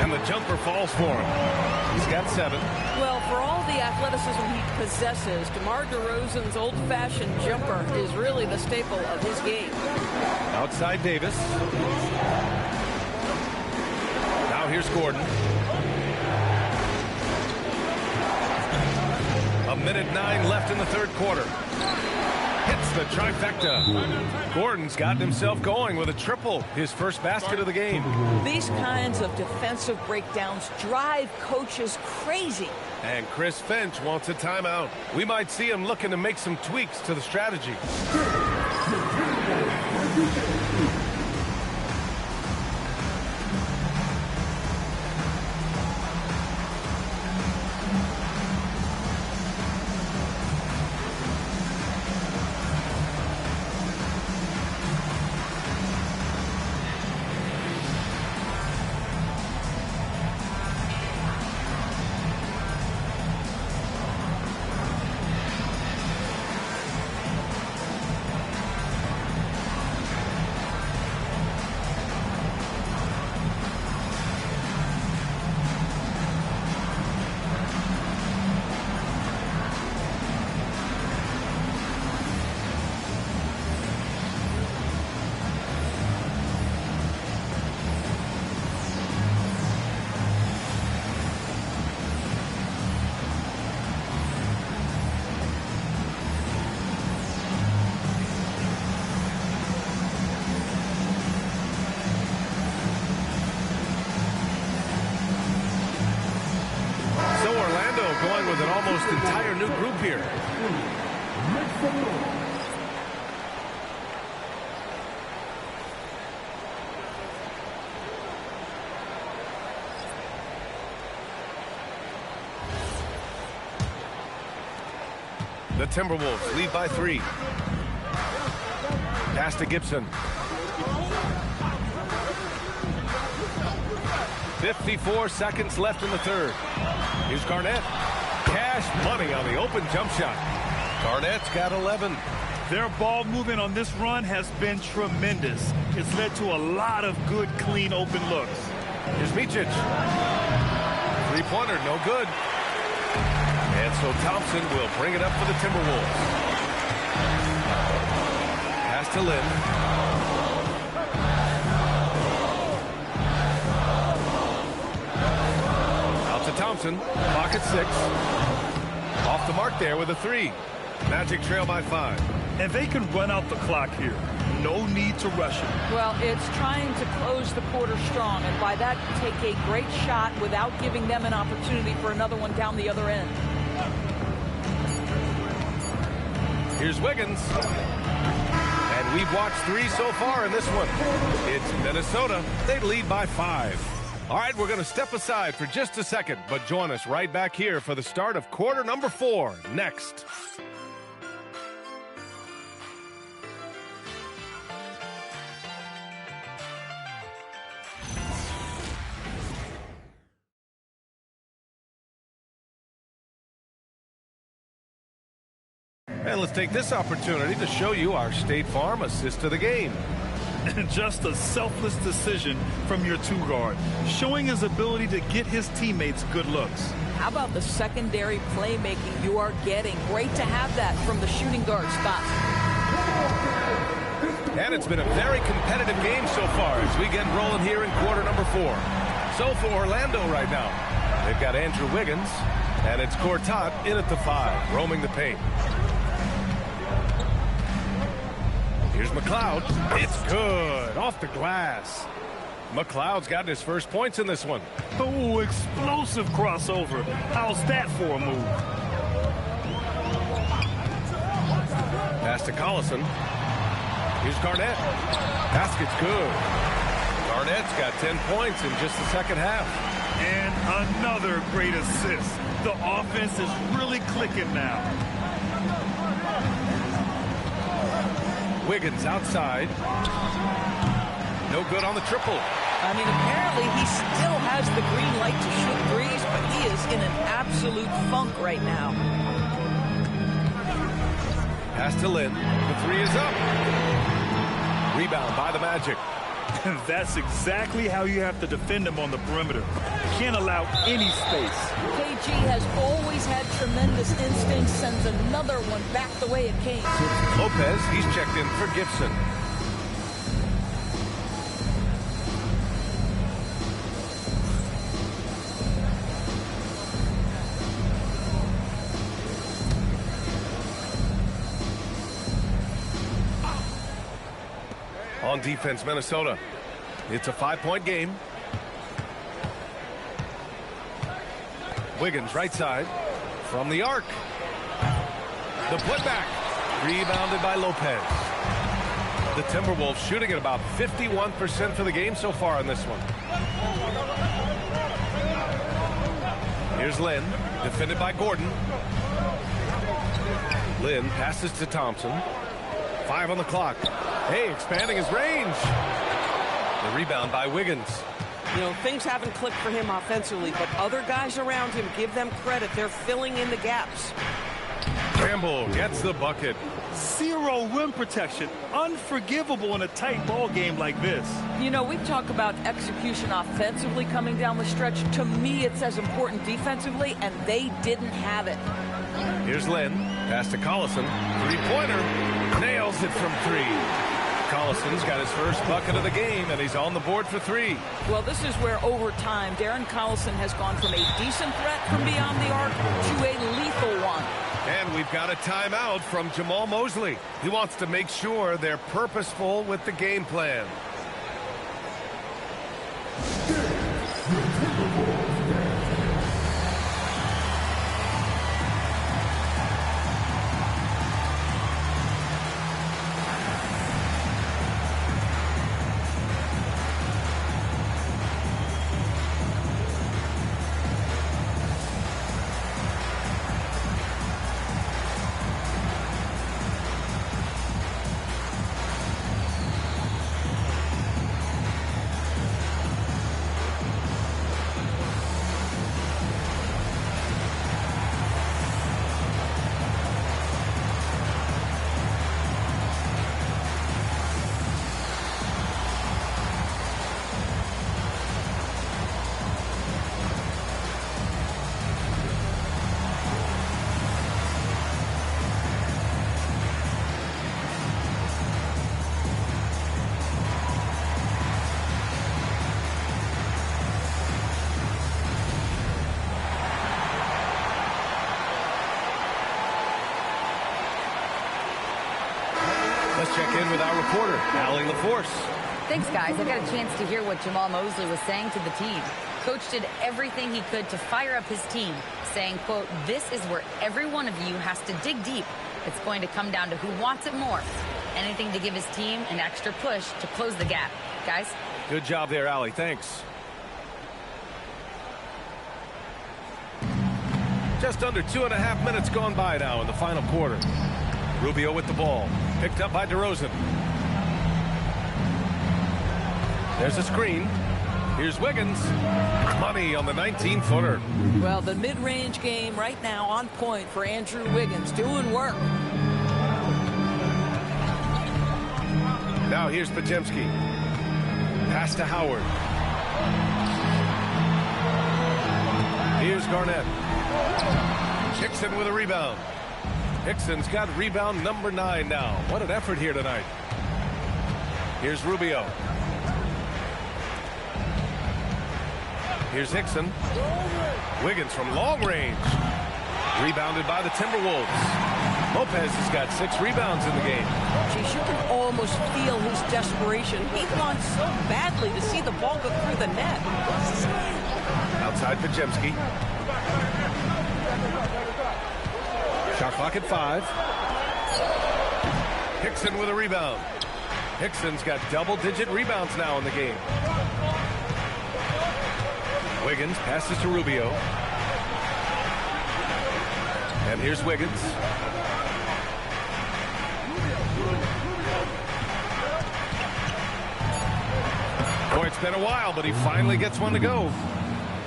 And the jumper falls for him. He's got 7. Well, for all the athleticism he possesses, DeMar DeRozan's old-fashioned jumper is really the staple of his game. Outside Davis. Now here's Gordon. A minute 9 left in the third quarter. Hits the trifecta. Gordon's gotten himself going with a triple, his first basket of the game. These kinds of defensive breakdowns drive coaches crazy. And Chris Finch wants a timeout. We might see him looking to make some tweaks to the strategy. starting with an almost entire new group here. The Timberwolves lead by 3. Pass to Gibson. 54 seconds left in the third. Here's Garnett. Cash money on the open jump shot. Garnett's got 11. Their ball movement on this run has been tremendous. It's led to a lot of good, clean, open looks. Here's Micic. Three-pointer, no good. And so Thompson will bring it up for the Timberwolves. Pass to Lynn. Out to Thompson. Pocket 6. Off the mark there with a 3. Magic trail by 5. And they can run out the clock here. No need to rush it. Well, it's trying to close the quarter strong, and by that, take a great shot without giving them an opportunity for another one down the other end. Here's Wiggins. And we've watched 3 so far in this one. It's Minnesota. They lead by 5. All right, we're going to step aside for just a second, but join us right back here for the start of quarter number 4 next. And let's take this opportunity to show you our State Farm assist to the game. Just a selfless decision from your 2-guard, showing his ability to get his teammates good looks. How about the secondary playmaking you are getting? Great to have that from the shooting guard spot. And it's been a very competitive game so far as we get rolling here in quarter number 4. So for Orlando right now, they've got Andrew Wiggins, and it's Gortat in at the 5, roaming the paint. Here's McLeod. It's good. Off the glass. McLeod's gotten his first points in this one. Oh, explosive crossover. How's that for a move? Pass to Collison. Here's Garnett. Basket's good. Garnett's got 10 points in just the second half. And another great assist. The offense is really clicking now. Wiggins outside. No good on the triple. I mean, apparently he still has the green light to shoot threes, but he is in an absolute funk right now. Pass to Lynn. The 3 is up. Rebound by the Magic. That's exactly how you have to defend him on the perimeter. Can't allow any space. KG has always had tremendous instincts, sends another one back the way it came. Lopez, he's checked in for Gibson. On defense, Minnesota. It's a 5-point game. Wiggins right side from the arc. The putback rebounded by Lopez. The Timberwolves shooting at about 51% for the game so far in this one. Here's Lynn, defended by Gordon. Lynn passes to Thompson. 5 on the clock. Hey, expanding his range. The rebound by Wiggins. You know, things haven't clicked for him offensively, but other guys around him, give them credit. They're filling in the gaps. Campbell gets the bucket. Zero rim protection. Unforgivable in a tight ball game like this. You know, we talk about execution offensively coming down the stretch. To me, it's as important defensively, and they didn't have it. Here's Lynn. Pass to Collison. 3-pointer. Nails it from 3. Collison's got his first bucket of the game, and he's on the board for 3. Well, this is where, over time, Darren Collison has gone from a decent threat from beyond the arc to a lethal one. And we've got a timeout from Jamal Mosley. He wants to make sure they're purposeful with the game plan. in with our reporter, Allie LaForce. Thanks, guys. I got a chance to hear what Jamal Mosley was saying to the team. Coach did everything he could to fire up his team, saying, quote, "This is where every one of you has to dig deep. It's going to come down to who wants it more. Anything to give his team an extra push to close the gap." Guys? Good job there, Allie. Thanks. Just under 2.5 minutes gone by now in the final quarter. Rubio with the ball. Picked up by DeRozan. There's a screen. Here's Wiggins. Money on the 19-footer. Well, the mid-range game right now on point for Andrew Wiggins. Doing work. Now here's Podziemski. Pass to Howard. Here's Garnett. Hickson with a rebound. Hickson's got rebound number 9 now. What an effort here tonight. Here's Rubio. Here's Hickson. Wiggins from long range. Rebounded by the Timberwolves. Lopez has got 6 rebounds in the game. Geez, you can almost feel his desperation. He wants so badly to see the ball go through the net. Outside Podziemski. Shot clock at 5. Hickson with a rebound. Hickson's got double-digit rebounds now in the game. Wiggins passes to Rubio. And here's Wiggins. Boy, it's been a while, but he finally gets one to go.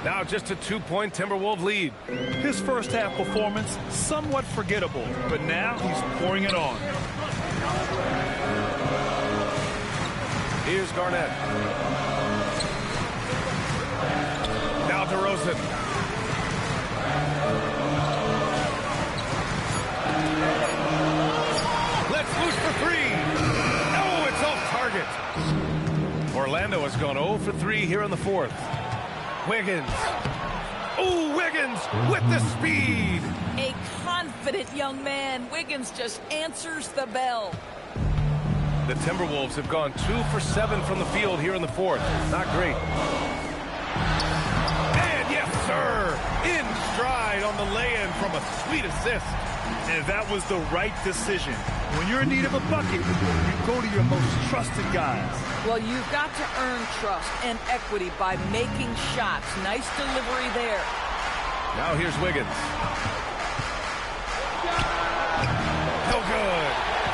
Now just a 2-point Timberwolves lead. His first half performance, somewhat forgettable, but now he's pouring it on. Here's Garnett. Now DeRozan. Let's loose for 3. Oh, it's off target. Orlando has gone 0 for 3 here in the 4th. Wiggins. Oh, Wiggins with the speed. A confident young man. Wiggins just answers the bell. The Timberwolves have gone 2 for 7 from the field here in the 4th. Not great. And yes, sir, in stride on the lay-in from a sweet assist. And that was the right decision. When you're in need of a bucket, you go to your most trusted guys. Well, you've got to earn trust and equity by making shots. Nice delivery there. Now here's Wiggins. No good.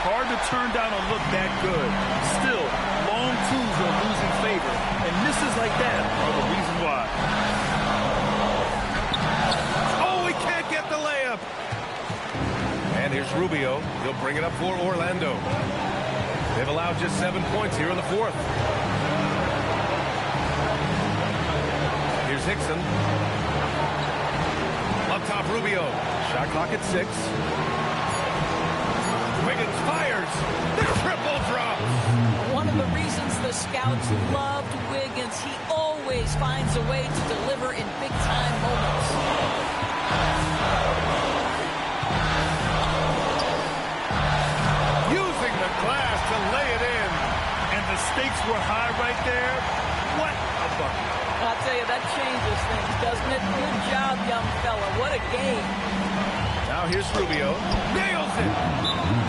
Hard to turn down a look that good. Still, long twos are losing favor, and misses like that are the reason why. Oh, he can't get the layup. And here's Rubio. He'll bring it up for Orlando. They've allowed just 7 points here in the 4th. Here's Hickson. Up top, Rubio. Shot clock at 6. Wiggins fires. The triple drop. One of the reasons the scouts loved Wiggins, he always finds a way to deliver in big-time moments. Using the glass to lay it in. And the stakes were high right there. What a bucket. I'll tell you, that changes things, doesn't it? Good job, young fella. What a game. Now here's Rubio. Nails it.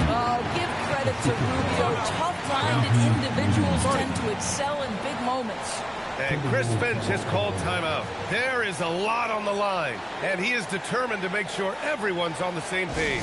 Oh, give credit to Rubio. Tough-minded individuals tend to excel in big moments. And Chris Finch has called timeout. There is a lot on the line, and he is determined to make sure everyone's on the same page.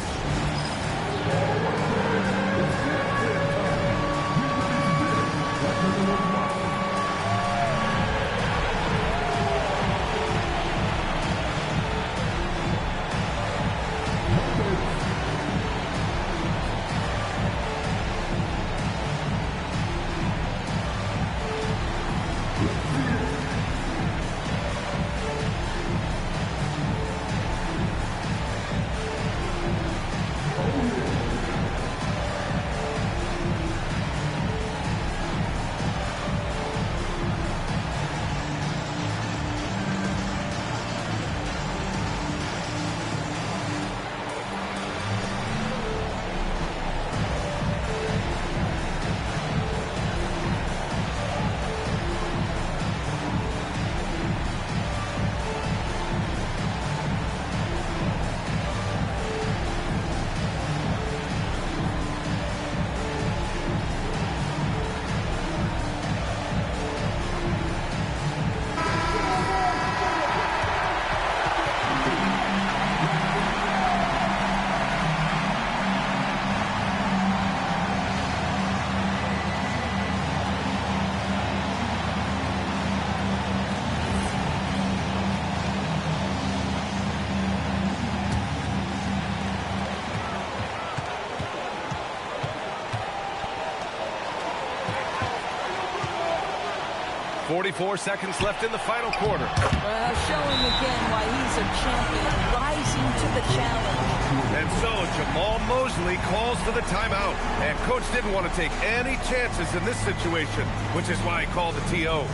44 seconds left in the final quarter. Well, showing again why he's a champion, rising to the challenge. And so Jamal Mosley calls for the timeout. And coach didn't want to take any chances in this situation, which is why he called the TO.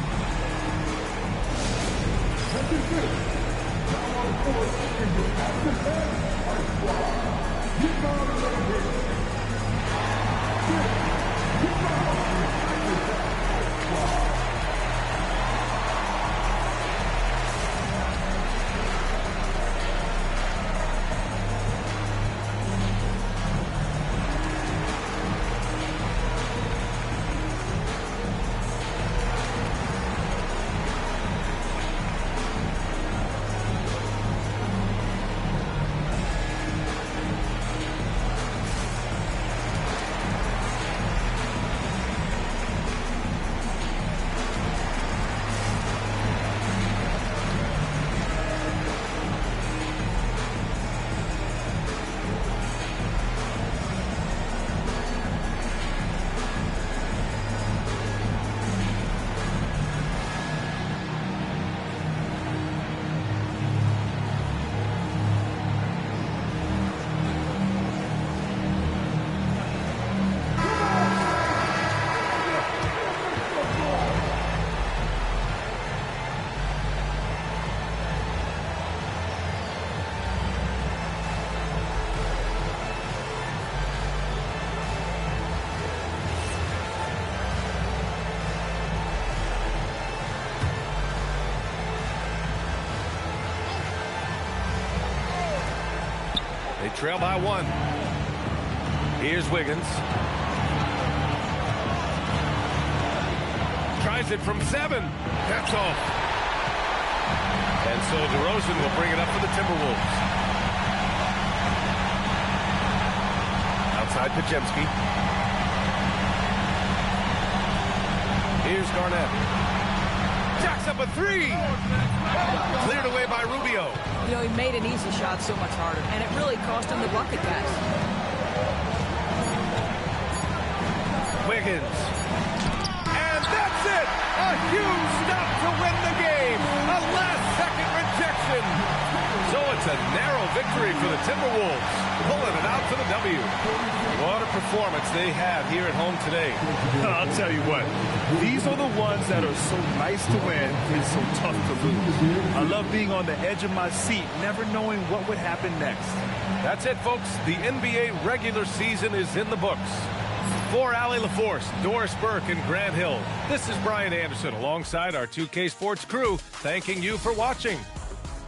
They trail by 1. Here's Wiggins. Tries it from 7. That's off. And so DeRozan will bring it up for the Timberwolves. Outside Pajemski. Here's Garnett. Jacks up a 3. Cleared away by Rubio. You know, he made an easy shot so much harder, and it really cost him the bucket pass. Wiggins. And that's it! A huge stop to win the game! A last-second rejection! So it's a narrow victory for the Timberwolves, pulling it out to the W. What a performance they have here at home today. I'll tell you what, these are the ones that are so nice to win and so tough to lose. I love being on the edge of my seat, never knowing what would happen next. That's it, folks. The NBA regular season is in the books. For Allie LaForce, Doris Burke, and Grant Hill, this is Brian Anderson alongside our 2K Sports crew, thanking you for watching.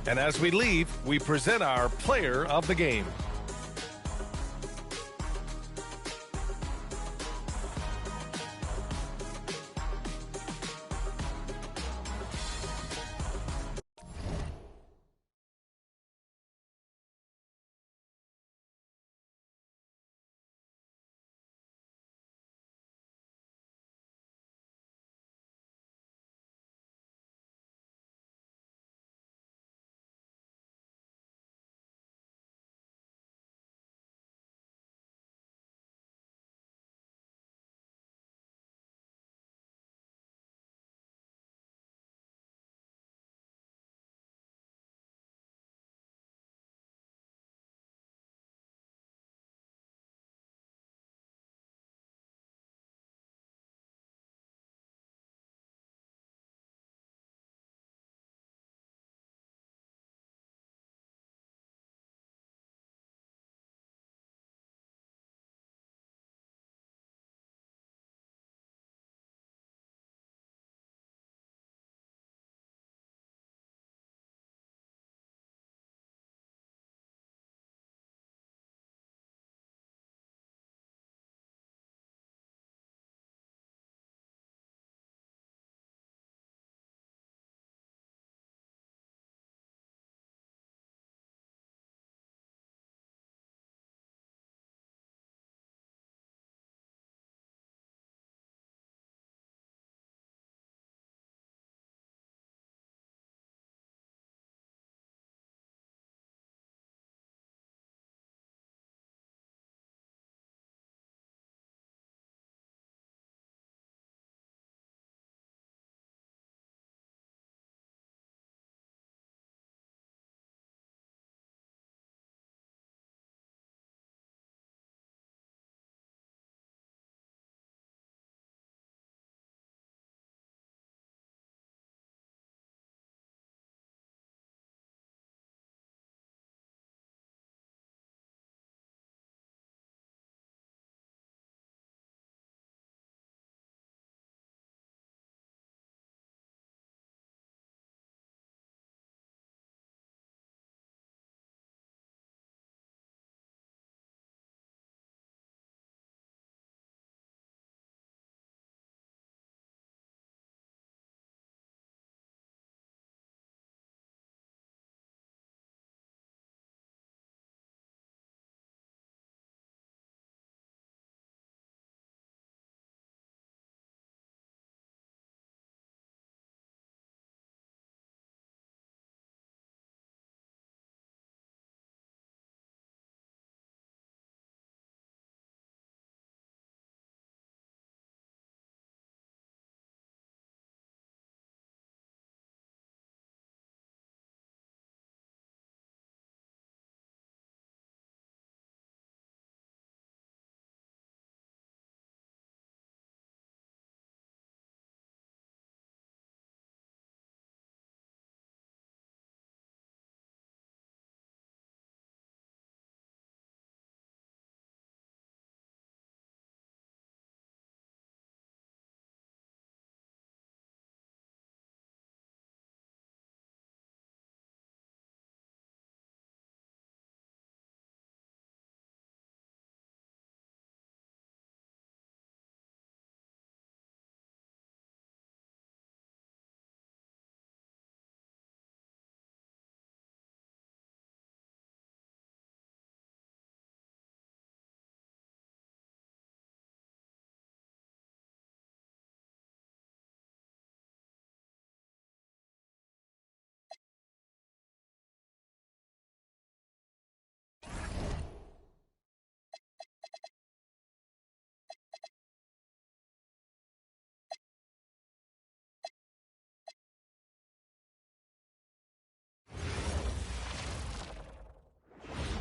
And as we leave, we present our player of the game.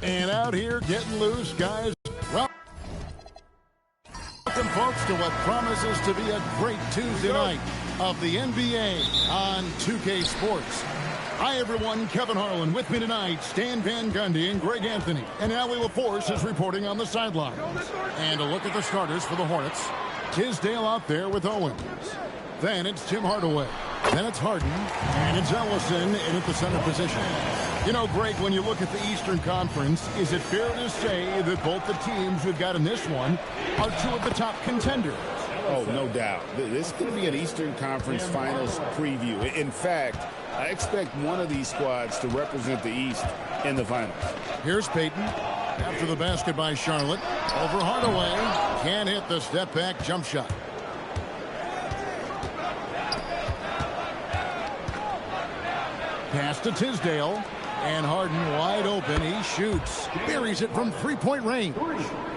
And out here getting loose, guys. Welcome, folks, to what promises to be a great Tuesday night of the NBA on 2K Sports. Hi, everyone. Kevin Harlan with me tonight. Stan Van Gundy and Greg Anthony. And Allie LaForce is reporting on the sidelines. And a look at the starters for the Hornets. Tisdale out there with Owens. Then it's Tim Hardaway. Then it's Harden. And it's Ellison in at the center position. You know, Greg, when you look at the Eastern Conference, is it fair to say that both the teams we've got in this one are two of the top contenders? Oh, no doubt. This could be an Eastern Conference Finals preview. In fact, I expect one of these squads to represent the East in the finals. Here's Payton after the basket by Charlotte. Over Hardaway. Can't hit the step-back jump shot. Pass to Tisdale. And Harden wide open. He shoots. Buries it from three-point range.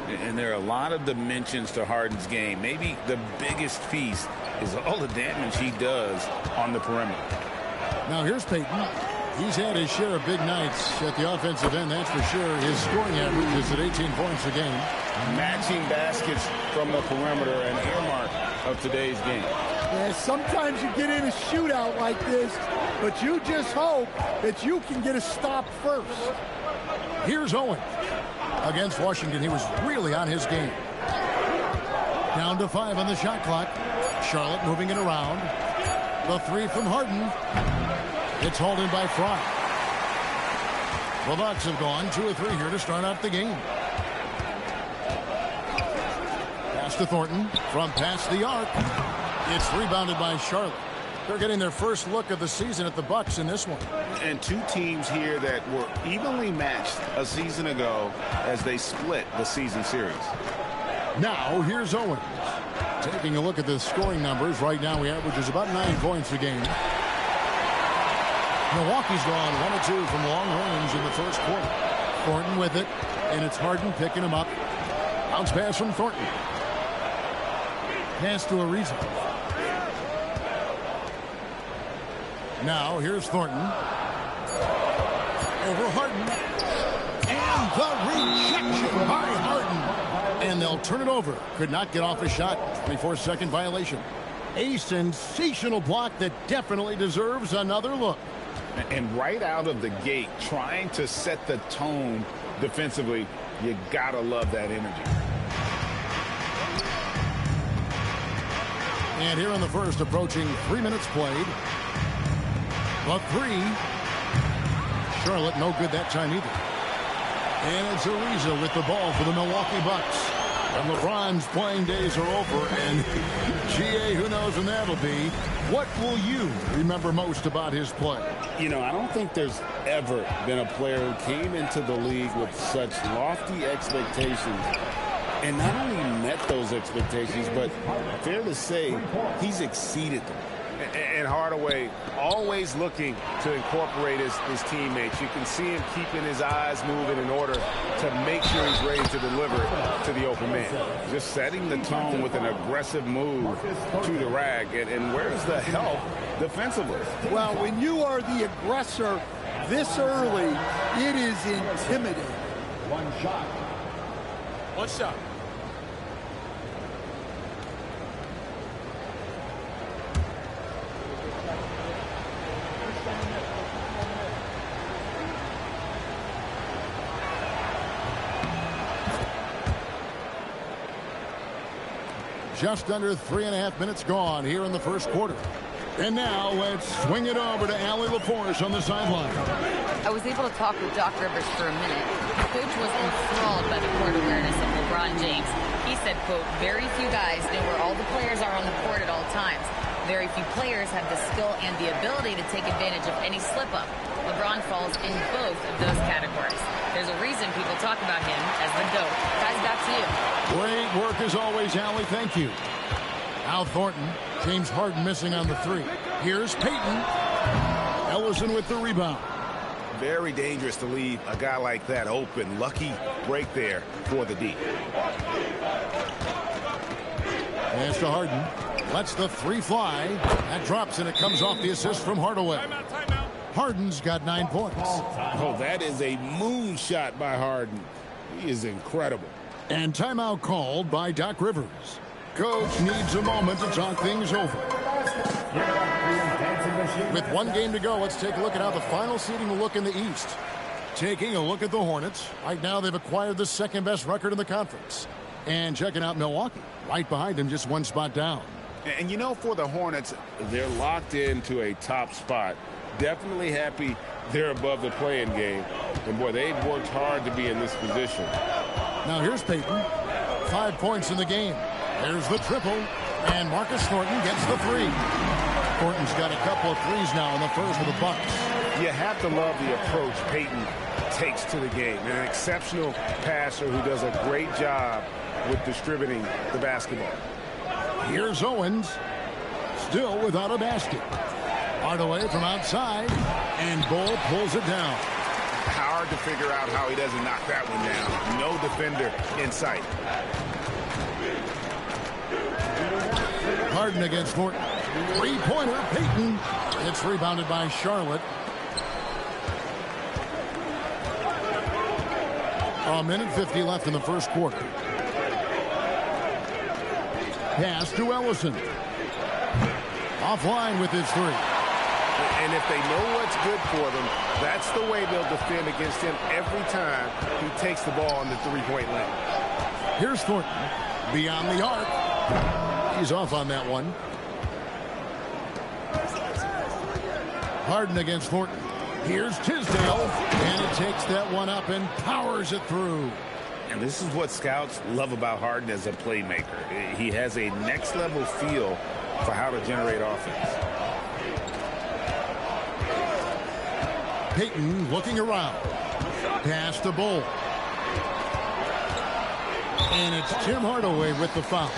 And there are a lot of dimensions to Harden's game. Maybe the biggest feast is all the damage he does on the perimeter. Now here's Payton. He's had his share of big nights at the offensive end, that's for sure. His scoring average is at 18 points a game. Matching baskets from the perimeter, an earmark of today's game. Yeah, sometimes you get in a shootout like this, but you just hope that you can get a stop first. Here's Owens. Against Washington, he was really on his game. Down to 5 on the shot clock. Charlotte moving it around. The three from Harden. It's hauled in by Fry. The Bucks have gone 2 or 3 here to start out the game. Pass to Thornton from past the arc. It's rebounded by Charlotte. They're getting their first look of the season at the Bucks in this one. And two teams here that were evenly matched a season ago as they split the season series. Now here's Owens. Taking a look at the scoring numbers, right now he averages about 9 points a game. Milwaukee's gone 1 or 2 from long range in the first quarter. Thornton with it, and it's Harden picking him up. Bounce pass from Thornton. Pass to Ariza. Now here's Thornton. Over Harden. And the rejection by Harden. And they'll turn it over. Could not get off a shot. 24-second violation. A sensational block that definitely deserves another look. And right out of the gate, trying to set the tone defensively, you gotta love that energy. And here in the first, approaching 3 minutes played. The three. Charlotte no good that time either. And it's Ariza with the ball for the Milwaukee Bucks. And LeBron's playing days are over, and GA, who knows when that'll be. What will you remember most about his play? You know, I don't think there's ever been a player who came into the league with such lofty expectations and not only met those expectations, but fair to say, he's exceeded them. And Hardaway always looking to incorporate his teammates. You can see him keeping his eyes moving in order to make sure he's ready to deliver to the open man. Just setting the tone with an aggressive move to the rack. And where's the help defensively? Well, when you are the aggressor this early, it is intimidating. One shot. One shot. Just under 3.5 minutes gone here in the first quarter. And now let's swing it over to Allie LaForce on the sideline. I was able to talk with Doc Rivers for a minute. The coach was enthralled by the court awareness of LeBron James. He said, quote, very few guys know where all the players are on the court at all times. Very few players have the skill and the ability to take advantage of any slip-up. LeBron falls in both of those categories. There's a reason people talk about him as the GOAT. Guys, back to you. Great work as always, Allie. Thank you. Al Thornton. James Harden missing on the three. Here's Payton. Ellison with the rebound. Very dangerous to leave a guy like that open. Lucky break there for the D. Pass to Harden. Lets the three fly. That drops, and it comes off the assist from Hardaway. Harden's got 9 points. Oh, that is a moonshot by Harden. He is incredible. And timeout called by Doc Rivers. Coach needs a moment to talk things over. With 1 game to go, let's take a look at how the final seeding will look in the East. Taking a look at the Hornets. Right now, they've acquired the 2nd-best record in the conference. And checking out Milwaukee. Right behind them, just 1 spot down. And you know, for the Hornets, they're locked into a top spot. Definitely happy they're above the play-in game. And, boy, they've worked hard to be in this position. Now, here's Payton. 5 points in the game. There's the triple. And Marcus Thornton gets the 3. Thornton's got a couple of threes now in the first for the Bucks. You have to love the approach Payton takes to the game. An exceptional passer who does a great job with distributing the basketball. Here's Owens. Still without a basket. Hardaway from outside. And Bull pulls it down. Hard to figure out how he doesn't knock that one down. No defender in sight. Harden against Thornton. 3-pointer, Payton. It's rebounded by Charlotte. A minute 50 left in the first quarter. Pass to Ellison. Offline with his 3. And if they know what's good for them, that's the way they'll defend against him every time he takes the ball on the 3-point line. Here's Thornton. Beyond the arc. He's off on that one. Harden against Thornton. Here's Tisdale. And it takes that one up and powers it through. And this is what scouts love about Harden as a playmaker. He has a next-level feel for how to generate offense. Payton looking around. Pass to Bull. And it's Tim Hardaway with the foul.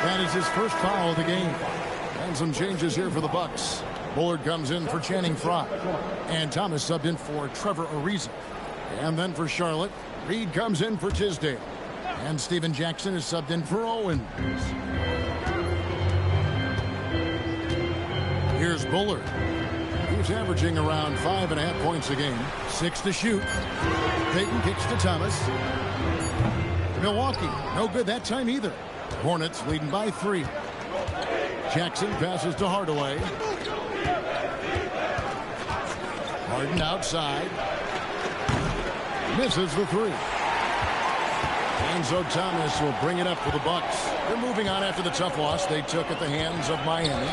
That is his first foul of the game. And some changes here for the Bucks. Bullard comes in for Channing Frye. And Thomas subbed in for Trevor Ariza. And then for Charlotte, Reed comes in for Tisdale. And Steven Jackson is subbed in for Owens. Here's Bullard. He's averaging around 5.5 points a game. 6 to shoot. Payton kicks to Thomas. Milwaukee, no good that time either. Hornets leading by 3. Jackson passes to Hardaway. Harden outside. Misses the 3. And so Thomas will bring it up for the Bucks. They're moving on after the tough loss they took at the hands of Miami.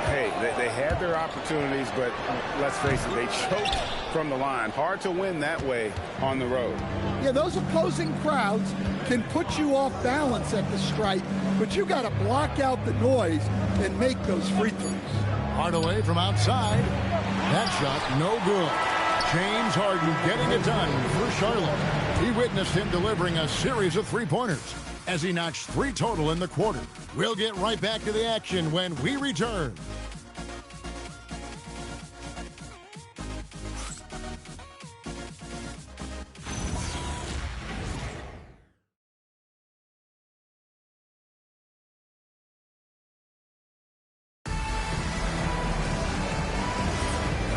Hey, they had their opportunities, but let's face it, they choked from the line. Hard to win that way on the road. Yeah, those opposing crowds can put you off balance at the stripe, but you got to block out the noise and make those free throws. Hardaway from outside. That shot no good. James Harden getting it done for Charlotte. He witnessed him delivering a series of 3-pointers as he notched 3 total in the quarter. We'll get right back to the action when we return.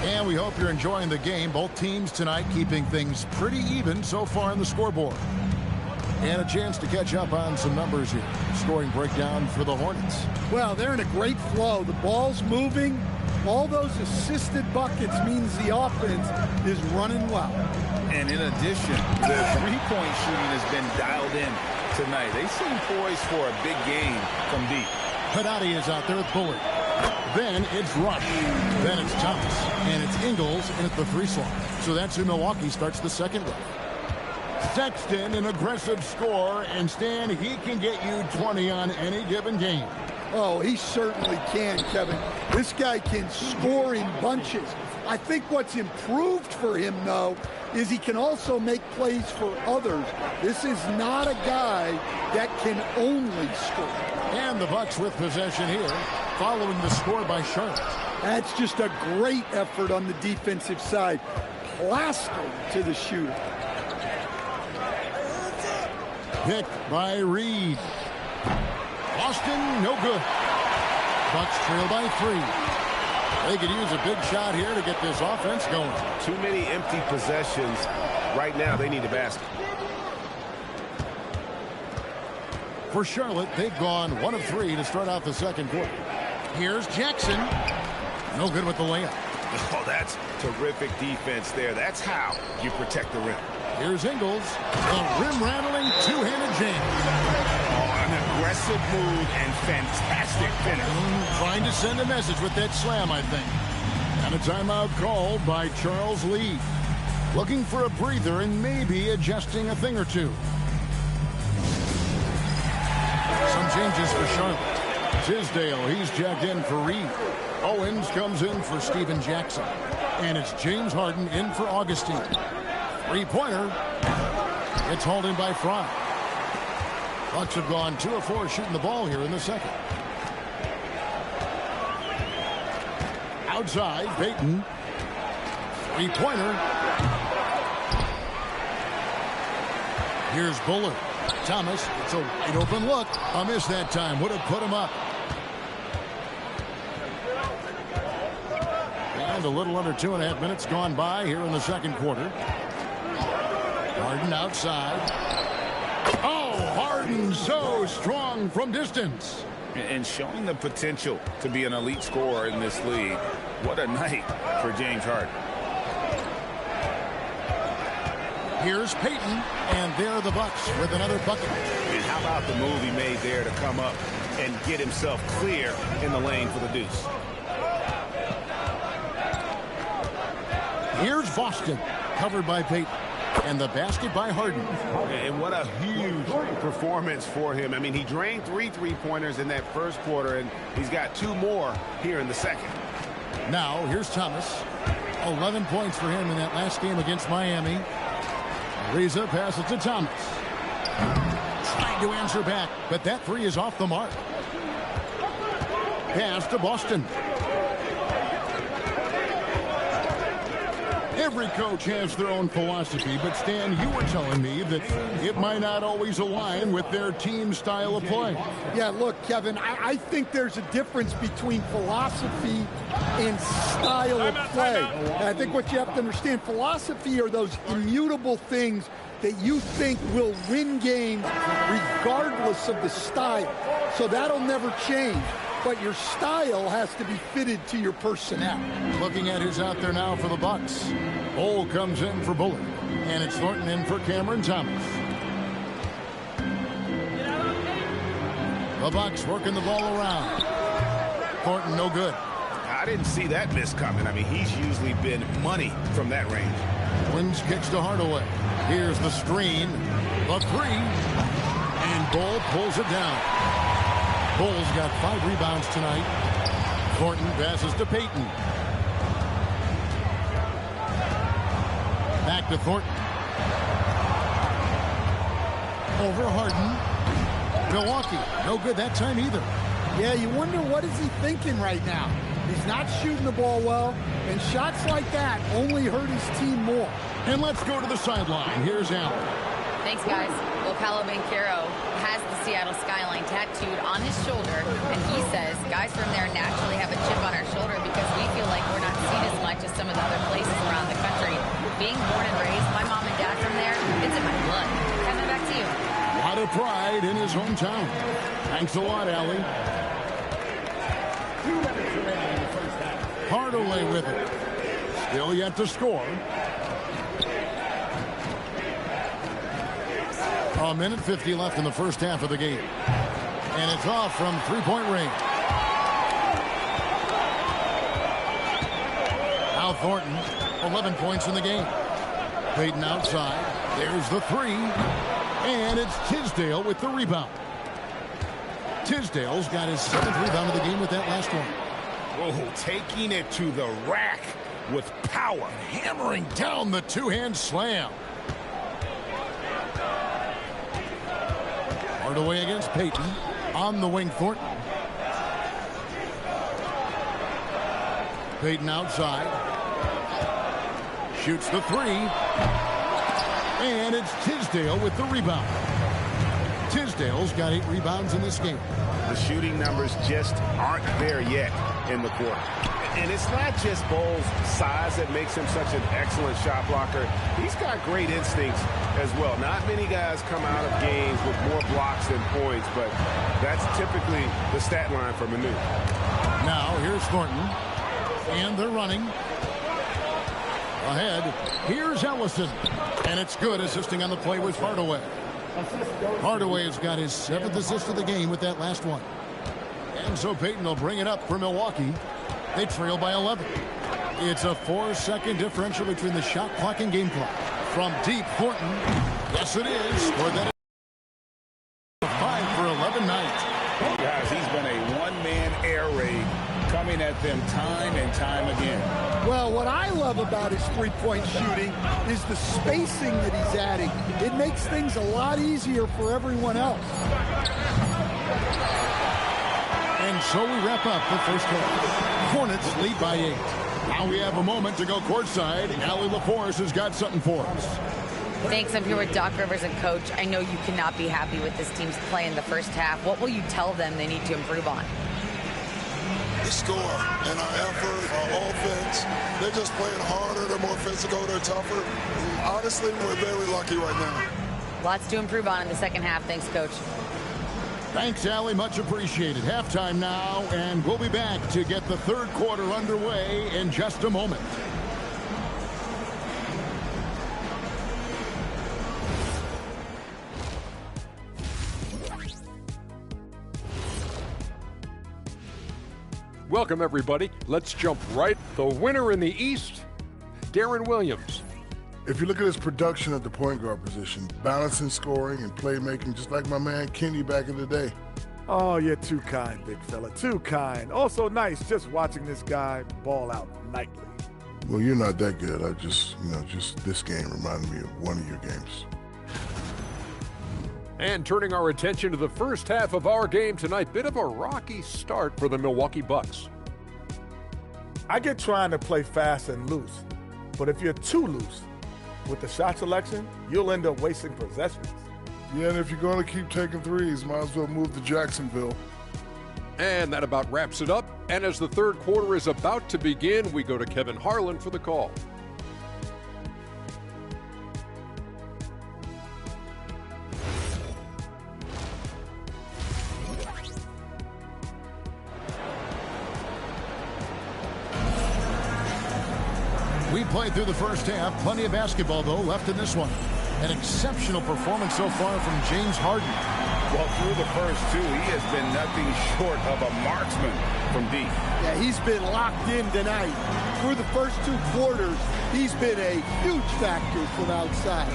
And we hope you're enjoying the game. Both teams tonight keeping things pretty even so far on the scoreboard. And a chance to catch up on some numbers here. Scoring breakdown for the Hornets. Well, they're in a great flow. The ball's moving. All those assisted buckets means the offense is running well. And in addition, the three-point shooting has been dialed in tonight. They seem poised for a big game from deep. Haddadi is out there with Bullard. Then it's Rush. Then it's Thomas. And it's Ingles in at the 3 slot. So that's who Milwaukee starts the second with. Sexton, an aggressive scorer, and Stan, he can get you 20 on any given game. Oh, he certainly can, Kevin. This guy can score in bunches. I think what's improved for him, though, is he can also make plays for others. This is not a guy that can only score. And the Bucks with possession here, following the score by Charlotte. That's just a great effort on the defensive side. Plastered to the shooter. Pick by Reed. Austin, no good. Bucks trail by 3. They could use a big shot here to get this offense going. Too many empty possessions. Right now, they need a basket. For Charlotte, they've gone 1 of 3 to start out the second quarter. Here's Jackson. No good with the layup. Oh, that's terrific defense there. That's how you protect the rim. Here's Ingles. A rim-rattling two-handed jam. Oh, an aggressive move and fantastic finish. Trying to send a message with that slam, I think. And a timeout called by Charles Lee. Looking for a breather and maybe adjusting a thing or two. Some changes for Charlotte. Tisdale, he's jacked in for Reed. Owens comes in for Steven Jackson. And it's James Harden in for Augustine. Three-pointer. It's hauled in by Fry. Bucks have gone 2 of 4 shooting the ball here in the second. Outside, Payton. Three-pointer. Here's Bullard. Thomas, it's a wide open look. A miss that time. Would have put him up. And a little under 2.5 minutes gone by here in the second quarter. Harden outside. Oh, Harden so strong from distance. And showing the potential to be an elite scorer in this league. What a night for James Harden. Here's Payton, and there are the Bucks with another bucket. And how about the move he made there to come up and get himself clear in the lane for the deuce? Here's Boston, covered by Payton, and the basket by Harden. And what a huge performance for him. I mean, he drained 3 three-pointers in that first quarter, and he's got 2 more here in the second. Now, here's Thomas. 11 points for him in that last game against Miami. Ariza passes to Thomas. Trying to answer back, but that three is off the mark. Pass to Boston. Every coach has their own philosophy, but Stan, you were telling me that it might not always align with their team style of play. Yeah, look, Kevin, I think there's a difference between philosophy and style of play. And I think what you have to understand, philosophy are those immutable things that you think will win games regardless of the style. So that'll never change. But your style has to be fitted to your personnel. Looking at who's out there now for the Bucks. Cole comes in for Bullard. And it's Thornton in for Cameron Thomas. The Bucks working the ball around. Thornton no good. I didn't see that miss coming. I mean, he's usually been money from that range. Wins kicks to Hardaway. Here's the screen. The three. And Bull pulls it down. Bull's got 5 rebounds tonight. Thornton passes to Payton. Back to Thornton. Over Harden. Milwaukee, no good that time either. Yeah, you wonder what is he thinking right now. He's not shooting the ball well, and shots like that only hurt his team more. And let's go to the sideline. Here's Allen. Thanks, guys. Well, Paolo Banchero has the Seattle skyline tattooed on his shoulder, and he says guys from there naturally have a chip on our shoulder because we feel like we're not seen as much as some of the other places around the country. Being born and raised, my mom and dad from there, it's in my blood. Kevin, back to you. A lot of pride in his hometown. Thanks a lot, Allie. Hardaway with it. Still yet to score. A minute 50 left in the first half of the game. And it's off from three-point range. Now Thornton, 11 points in the game. Payton outside. There's the three. And it's Tisdale with the rebound. Tisdale's got his 7th rebound of the game with that last one. Whoa, taking it to the rack with power. Hammering down the two-hand slam. Hardaway against Payton. On the wing, Thornton. Payton outside. Shoots the three. And it's Tisdale with the rebound. Tisdale's got 8 rebounds in this game. The shooting numbers just aren't there yet in the quarter. And it's not just Bole's size that makes him such an excellent shot blocker. He's got great instincts as well. Not many guys come out of games with more blocks than points, but that's typically the stat line for Manu. Now here's Thornton, and they're running. Ahead, here's Ellison, and it's good. Assisting on the play was Hardaway. Hardaway has got his 7th assist of the game with that last one. And so Payton will bring it up for Milwaukee. They trail by 11. It's a 4-second differential between the shot clock and game clock. From deep, Thornton. Yes, it is. For that 5 for 11 night. Guys, he's been a one-man air raid coming at them time and time again. Well, what I love about his three-point shooting is the spacing that he's adding. It makes things a lot easier for everyone else. And so we wrap up the first half. Hornets lead by 8. Now we have a moment to go courtside. Allie LaForce has got something for us. Thanks. I'm here with Doc Rivers and Coach. I know you cannot be happy with this team's play in the first half. What will you tell them they need to improve on? The score and our effort, our offense. They're just playing harder. They're more physical. They're tougher. Honestly, we're very lucky right now. Lots to improve on in the second half. Thanks, Coach. Thanks, Allie. Much appreciated. Halftime now, and we'll be back to get the third quarter underway in just a moment. Welcome, everybody. Let's jump right. The winner in the East, Darren Williams. If you look at his production at the point guard position, balancing scoring and playmaking, just like my man Kenny back in the day. Oh, you're too kind, big fella. Too kind. Also nice just watching this guy ball out nightly. Well, you're not that good. I just this game reminded me of one of your games. And turning our attention to the first half of our game tonight, bit of a rocky start for the Milwaukee Bucks. I get trying to play fast and loose, but if you're too loose with the shot selection, you'll end up wasting possessions. Yeah, and if you're going to keep taking threes, might as well move to Jacksonville. And that about wraps it up. And as the third quarter is about to begin, we go to Kevin Harlan for the call. We played through the first half. Plenty of basketball, though, left in this one. An exceptional performance so far from James Harden. Well, through the first two, he has been nothing short of a marksman from deep. Yeah, he's been locked in tonight. Through the first 2 quarters, he's been a huge factor from outside.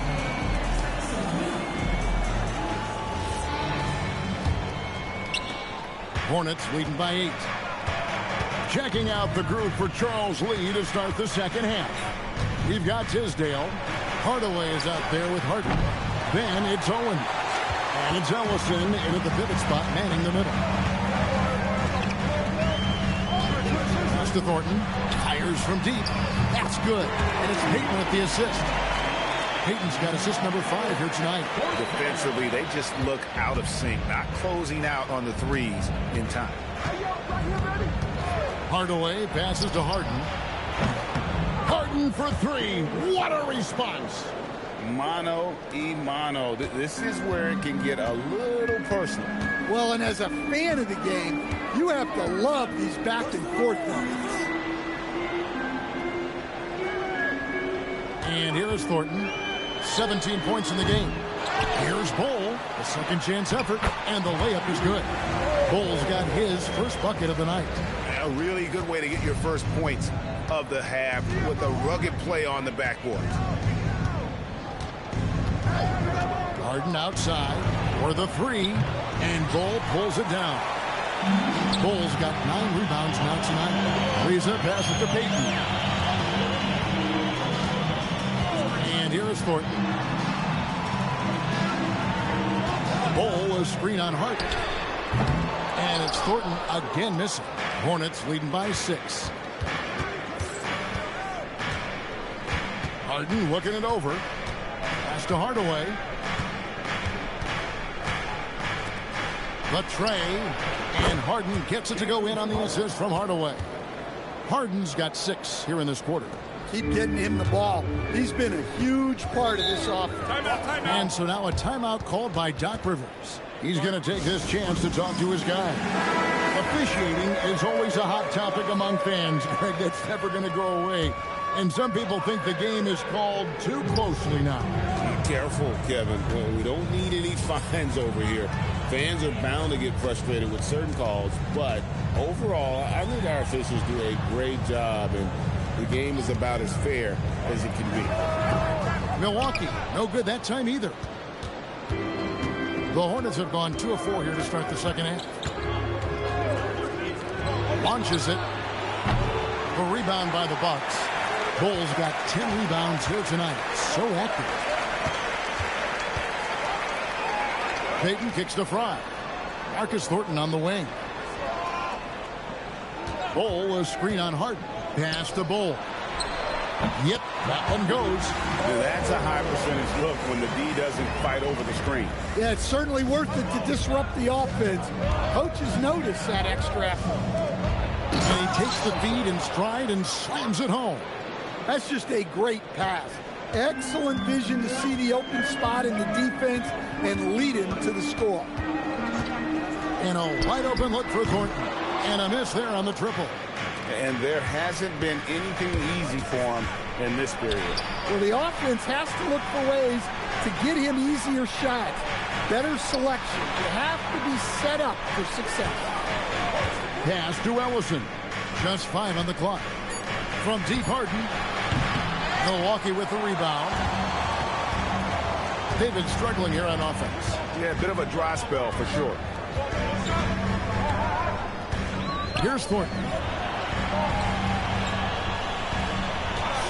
Hornets leading by 8. Checking out the group for Charles Lee to start the second half. We've got Tisdale. Hardaway is out there with Harden. Then it's Owen. And it's Ellison in at the pivot spot, manning the middle. Pass to Thornton. Fires from deep. That's good. And it's Payton with the assist. Payton's got assist number 5 here tonight. Defensively, they just look out of sync, not closing out on the threes in time. Hardaway passes to Harden. Harden for 3. What a response. Mano y mano. This is where it can get a little personal. Well, and as a fan of the game, you have to love these back and forth moments. And here is Thornton. 17 points in the game. Here's Bole. A second chance effort. And the layup is good. Bole's got his first bucket of the night. A really good way to get your first points of the half with a rugged play on the backboard. Harden outside for the 3, and Bole pulls it down. Bole's got 9 rebounds now tonight. Reza passes to Payton. And here is Thornton. Bole, a screen on Harden. And it's Thornton again missing. Hornets leading by 6. Harden looking it over. Pass to Hardaway. The tray. And Harden gets it to go in on the assist from Hardaway. Harden's got 6 here in this quarter. Keep getting him the ball. He's been a huge part of this offense. Timeout. And so now a timeout called by Doc Rivers. He's going to take this chance to talk to his guy. Officiating is always a hot topic among fans, Greg. That's never going to go away. And some people think the game is called too closely now. Be careful, Kevin. Well, we don't need any fines over here. Fans are bound to get frustrated with certain calls, but overall, I think our officials do a great job, and the game is about as fair as it can be. Milwaukee, no good that time either. The Hornets have gone 2 of 4 here to start the second half. Launches it. A rebound by the Bucks. Bulls got 10 rebounds here tonight. So active. Payton kicks to Fry. Marcus Thornton on the wing. Bull, a screen on Harden. Pass to Bull. Yep, that one goes. That's a high percentage look when the D doesn't fight over the screen. Yeah, it's certainly worth it to disrupt the offense. Coaches notice that extra effort. And he takes the feed in stride and slams it home. That's just a great pass. Excellent vision to see the open spot in the defense and lead him to the score. And a wide open look for Thornton. And a miss there on the triple. And there hasn't been anything easy for him in this period. Well, the offense has to look for ways to get him easier shots. Better selection. You have to be set up for success. Pass to Ellison. Just 5 on the clock. From deep, Harden. Milwaukee with the rebound. They've been struggling here on offense. Yeah, a bit of a dry spell for sure. Here's Thornton.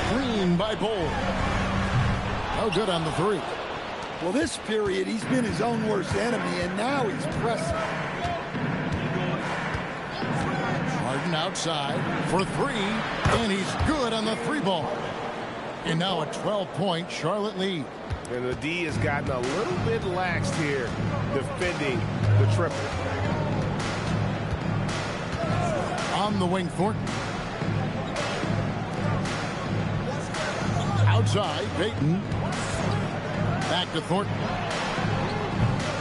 Screen by Bull. No good on the 3. Well, this period, he's been his own worst enemy, and now he's pressing. Harden outside for 3, and he's good on the 3 ball. And now a 12-point Charlotte lead. And the D has gotten a little bit laxed here defending the triple. On the wing, Thornton. Outside, Payton. Back to Thornton.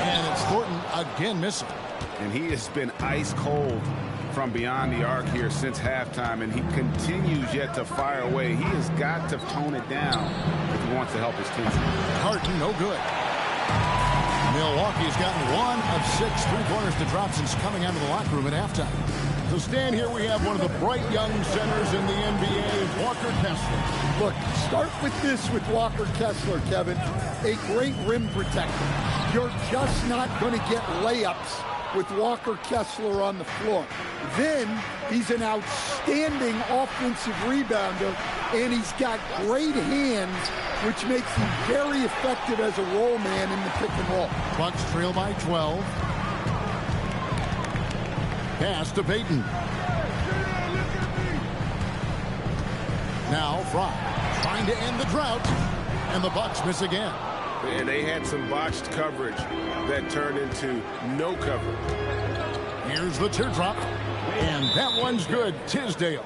And it's Thornton again missing. And he has been ice cold from beyond the arc here since halftime, and he continues yet to fire away. He has got to tone it down if he wants to help his team. Harden, no good. Milwaukee's gotten 1 of 6 3-pointers to drop since coming out of the locker room at halftime. So stand here, we have one of the bright young centers in the NBA, Walker Kessler. Look, start with this with Walker Kessler, Kevin. A great rim protector. You're just not going to get layups with Walker Kessler on the floor. Then he's an outstanding offensive rebounder, and he's got great hands, which makes him very effective as a roll man in the pick and roll. Bucks trail by 12. Pass to Payton. Now Fry trying to end the drought, and the Bucks miss again. And they had some botched coverage that turned into no coverage. Here's the teardrop, and that one's good. Tisdale.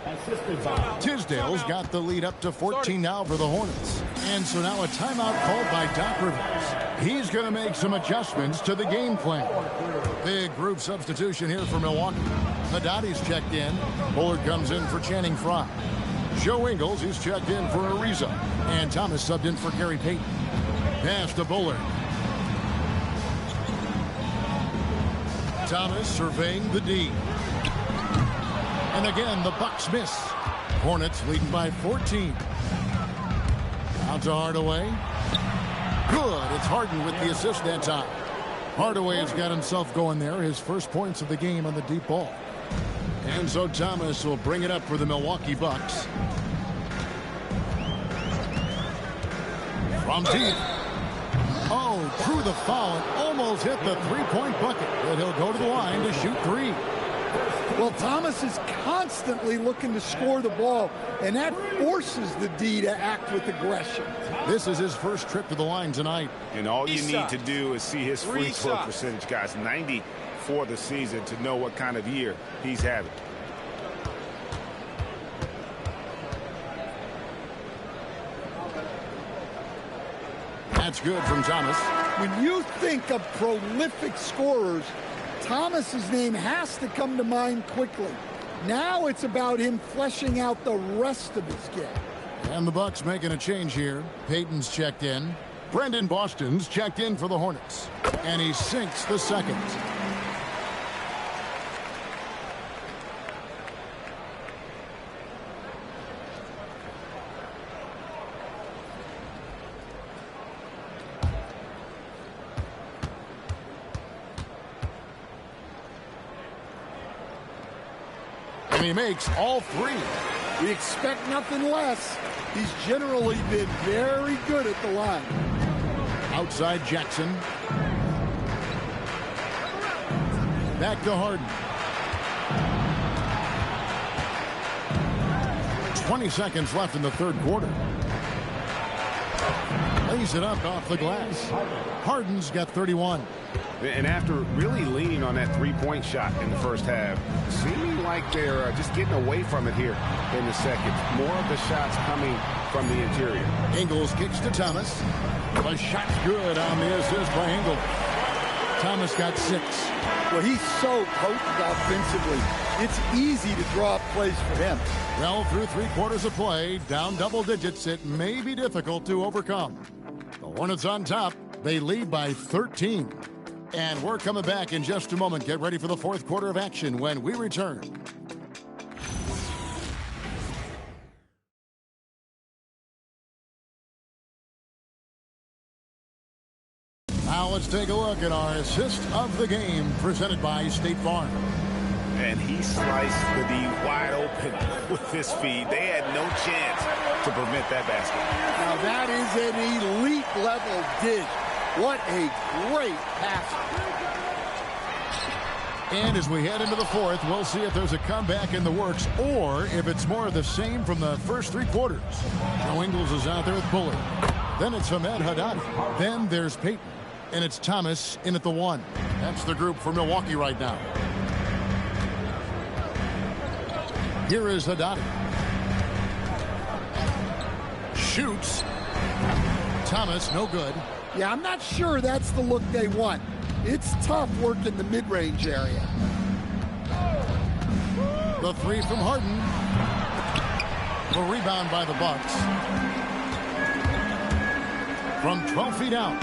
Tisdale's got the lead up to 14 now for the Hornets. And so now a timeout called by Doc Rivers. He's going to make some adjustments to the game plan. Big group substitution here for Milwaukee. Hadadi's checked in. Bullard comes in for Channing Frye. Joe Ingles, he's checked in for Ariza. And Thomas subbed in for Gary Payton. Pass to Bullard. Thomas surveying the D. And again, the Bucks miss. Hornets leading by 14. Out to Hardaway. Good. It's Harden with the assist that time. Hardaway has got himself going there. His first points of the game on the deep ball. And so Thomas will bring it up for the Milwaukee Bucks. From deep. Oh, drew the foul and almost hit the three-point bucket. But he'll go to the line to shoot 3. Well, Thomas is constantly looking to score the ball, and that forces the D to act with aggression. This is his first trip to the line tonight. And all you need to do is see his free throw percentage, guys. 90 for the season to know what kind of year he's having. That's good from Thomas. When you think of prolific scorers, Thomas's name has to come to mind quickly. Now it's about him fleshing out the rest of his game. And the Bucks making a change here. Payton's checked in. Brendan Boston's checked in for the Hornets. And he sinks the second. And he makes all three. We expect nothing less. He's generally been very good at the line. Outside Jackson. Back to Harden. 20 seconds left in the third quarter. Lays it up off the glass. Harden's got 31. And after really leaning on that three-point shot in the first half, seeming like they're just getting away from it here in the second. More of the shots coming from the interior. Ingles kicks to Thomas. The shot's good on the assist by Ingles. Thomas got 6. Well, he's so potent offensively. It's easy to draw up plays for him. Well, through 3 quarters of play, down double digits, it may be difficult to overcome. The Hornets on top. They lead by 13. And we're coming back in just a moment. Get ready for the fourth quarter of action when we return. Now let's take a look at our assist of the game presented by State Farm. And he sliced the D wide open with his feed. They had no chance to prevent that basket. Now that is an elite level dish. What a great pass. And as we head into the fourth, we'll see if there's a comeback in the works or if it's more of the same from the first 3 quarters. Joe Ingles is out there with Bullard. Then it's Ahmed Haddadi. Then there's Payton. And it's Thomas in at the 1. That's the group for Milwaukee right now. Here is Haddadi. Shoots. Thomas, no good. Yeah, I'm not sure that's the look they want. It's tough work in the mid-range area. The 3 from Harden. The rebound by the Bucks. From 12 feet out,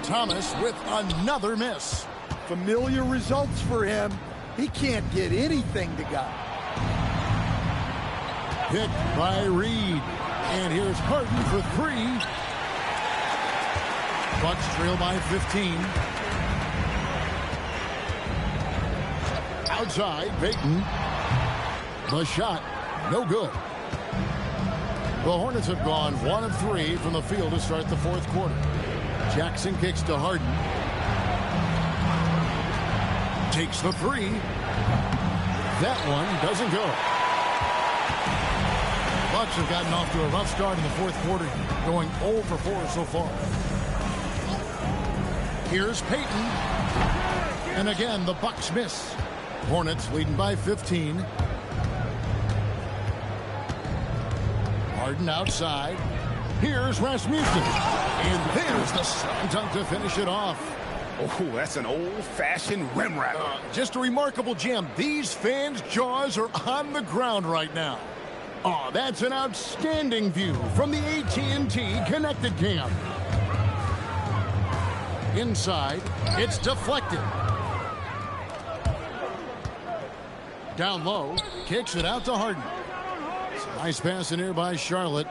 Thomas with another miss. Familiar results for him. He can't get anything to go. Picked by Reed. And here's Harden for 3. Bucks trail by 15. Outside, Payton. The shot, no good. The Hornets have gone 1 of 3 from the field to start the fourth quarter. Jackson kicks to Harden. Takes the 3. That one doesn't go. Bucks have gotten off to a rough start in the fourth quarter, going 0 for 4 so far. Here's Payton. And again, the Bucks miss. Hornets leading by 15. Harden outside. Here's Rasmussen. And there's the slam dunk to finish it off. Oh, that's an old-fashioned rim wrap. Just a remarkable jam. These fans' jaws are on the ground right now. Oh, that's an outstanding view from the AT&T Connected Cam. Inside, it's deflected. Down low, kicks it out to Harden. Nice pass in here by Charlotte.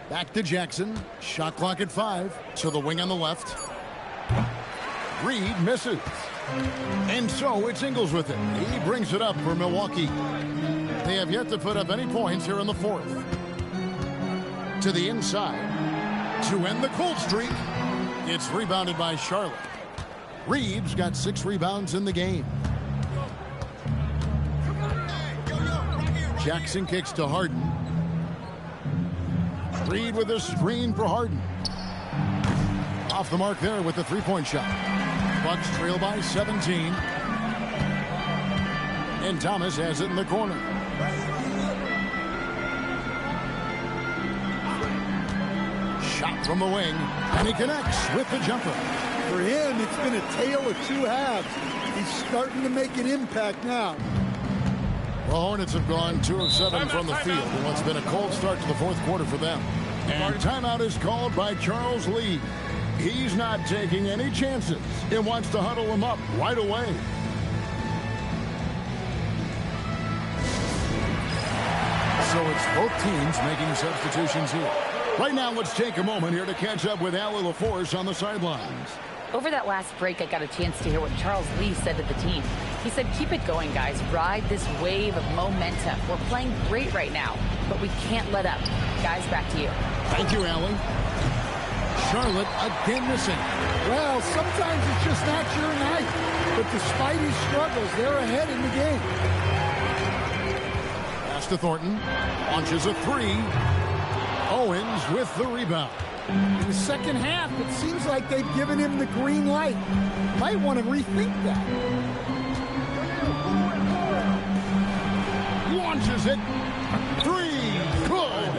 Back to Jackson. Shot clock at 5. To the wing on the left. Reed misses. And so it's Ingles with it. He brings it up for Milwaukee. They have yet to put up any points here in the fourth. To the inside. To end the cold streak. It's rebounded by Charlotte. Reed's got 6 rebounds in the game. Jackson kicks to Harden. Reed with a screen for Harden. Off the mark there with the 3-point shot. Bucks trail by 17. And Thomas has it in the corner. Shot from the wing, and he connects with the jumper. For him, it's been a tale of two halves. He's starting to make an impact now. The Hornets have gone 2 of 7 from the field in what's been a cold start to the fourth quarter for them. And timeout is called by Charles Lee. He's not taking any chances. He wants to huddle them up right away. So it's both teams making substitutions here. Right now, let's take a moment here to catch up with Allie LaForce on the sidelines. Over that last break, I got a chance to hear what Charles Lee said to the team. He said, keep it going, guys. Ride this wave of momentum. We're playing great right now, but we can't let up. Guys, back to you. Thank you, Allie. Charlotte again missing. Well, sometimes it's just not your night. But despite his struggles, they're ahead in the game. Pass to Thornton. Launches a three. Owens with the rebound. In the second half, it seems like they've given him the green light. Might want to rethink that. Launches it. Three. Good.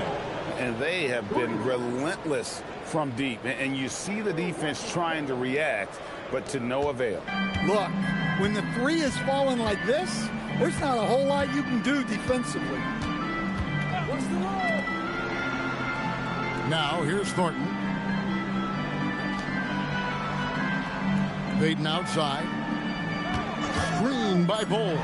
And they have been relentless from deep. And you see the defense trying to react, but to no avail. Look, when the three is falling like this, there's not a whole lot you can do defensively. What's the rule? Now, here's Thornton. Baden outside. Screen by Bull.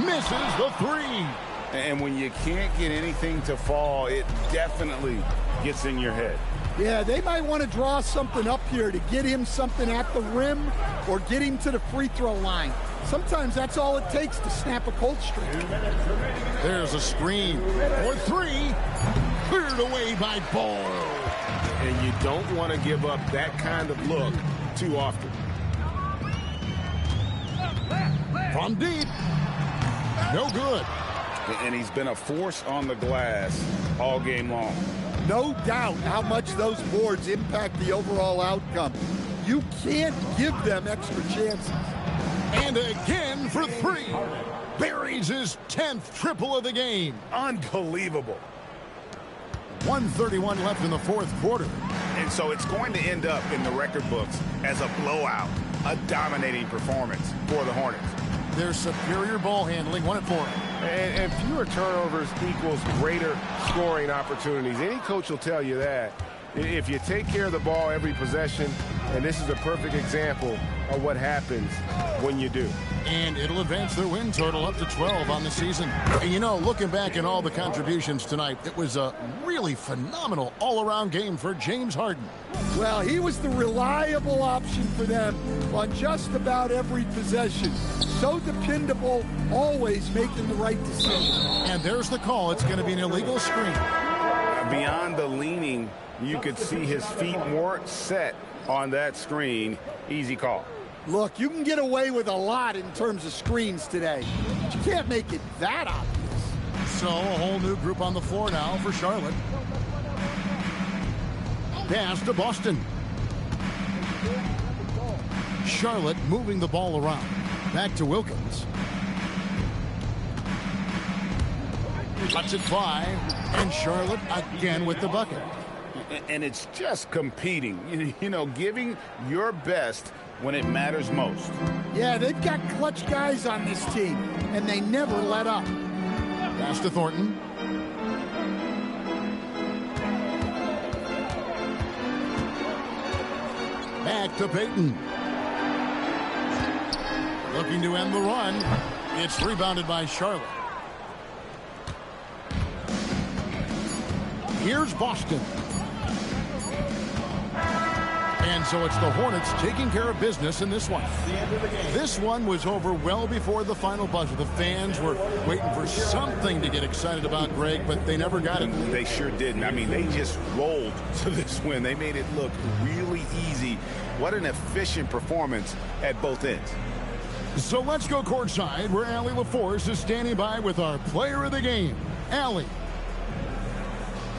Misses the three. And when you can't get anything to fall, it definitely gets in your head. Yeah, they might want to draw something up here to get him something at the rim or get him to the free throw line. Sometimes that's all it takes to snap a cold streak. There's a screen for three. Cleared away by Ball. And you don't want to give up that kind of look too often. From deep. No good. And he's been a force on the glass all game long. No doubt how much those boards impact the overall outcome. You can't give them extra chances. And again for three. Buries his 10th triple of the game. Unbelievable. 1:31 left in the fourth quarter. And so it's going to end up in the record books as a blowout, a dominating performance for the Hornets. Their superior ball handling, 1 and 4. And fewer turnovers equals greater scoring opportunities. Any coach will tell you that. If you take care of the ball every possession, and this is a perfect example of what happens when you do. And it'll advance their win total up to 12 on the season. And you know, looking back at all the contributions tonight, it was a really phenomenal all-around game for James Harden. Well, he was the reliable option for them on just about every possession. So dependable, always making the right decision. And there's the call. It's going to be an illegal screen. Beyond the leaning, you could see his feet weren't set on that screen. Easy call. Look, you can get away with a lot in terms of screens today, but you can't make it that obvious. So a whole new group on the floor now for Charlotte. Pass to Boston. Charlotte moving the ball around. Back to Wilkins. Cuts it 5, and Charlotte again with the bucket. And it's just competing, you know, giving your best when it matters most. Yeah, they've got clutch guys on this team, and they never let up. Pass to Thornton. Back to Payton. Looking to end the run. It's rebounded by Charlotte. Here's Boston. And so it's the Hornets taking care of business in this one. This one was over well before the final buzzer. The fans were waiting for something to get excited about, Greg, but they never got it. They sure didn't. I mean, they just rolled to this win. They made it look really easy. What an efficient performance at both ends. So let's go courtside where Allie LaForce is standing by with our player of the game. Allie.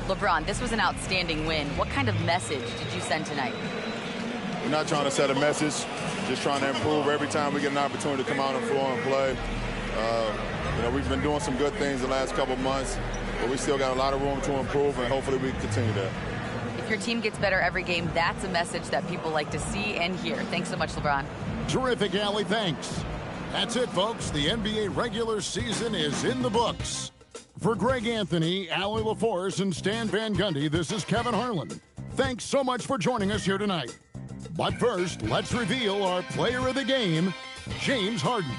LeBron, this was an outstanding win. What kind of message did you send tonight? We're not trying to set a message, just trying to improve every time we get an opportunity to come out on the floor and play. You know, we've been doing some good things the last couple of months, but we still got a lot of room to improve, and hopefully we continue that. if your team gets better every game, that's a message that people like to see and hear. Thanks so much, LeBron. Terrific, Allie. Thanks. That's it, folks. The NBA regular season is in the books. For Greg Anthony, Allie LaForce, and Stan Van Gundy, this is Kevin Harlan. Thanks so much for joining us here tonight. But first, let's reveal our player of the game, James Harden.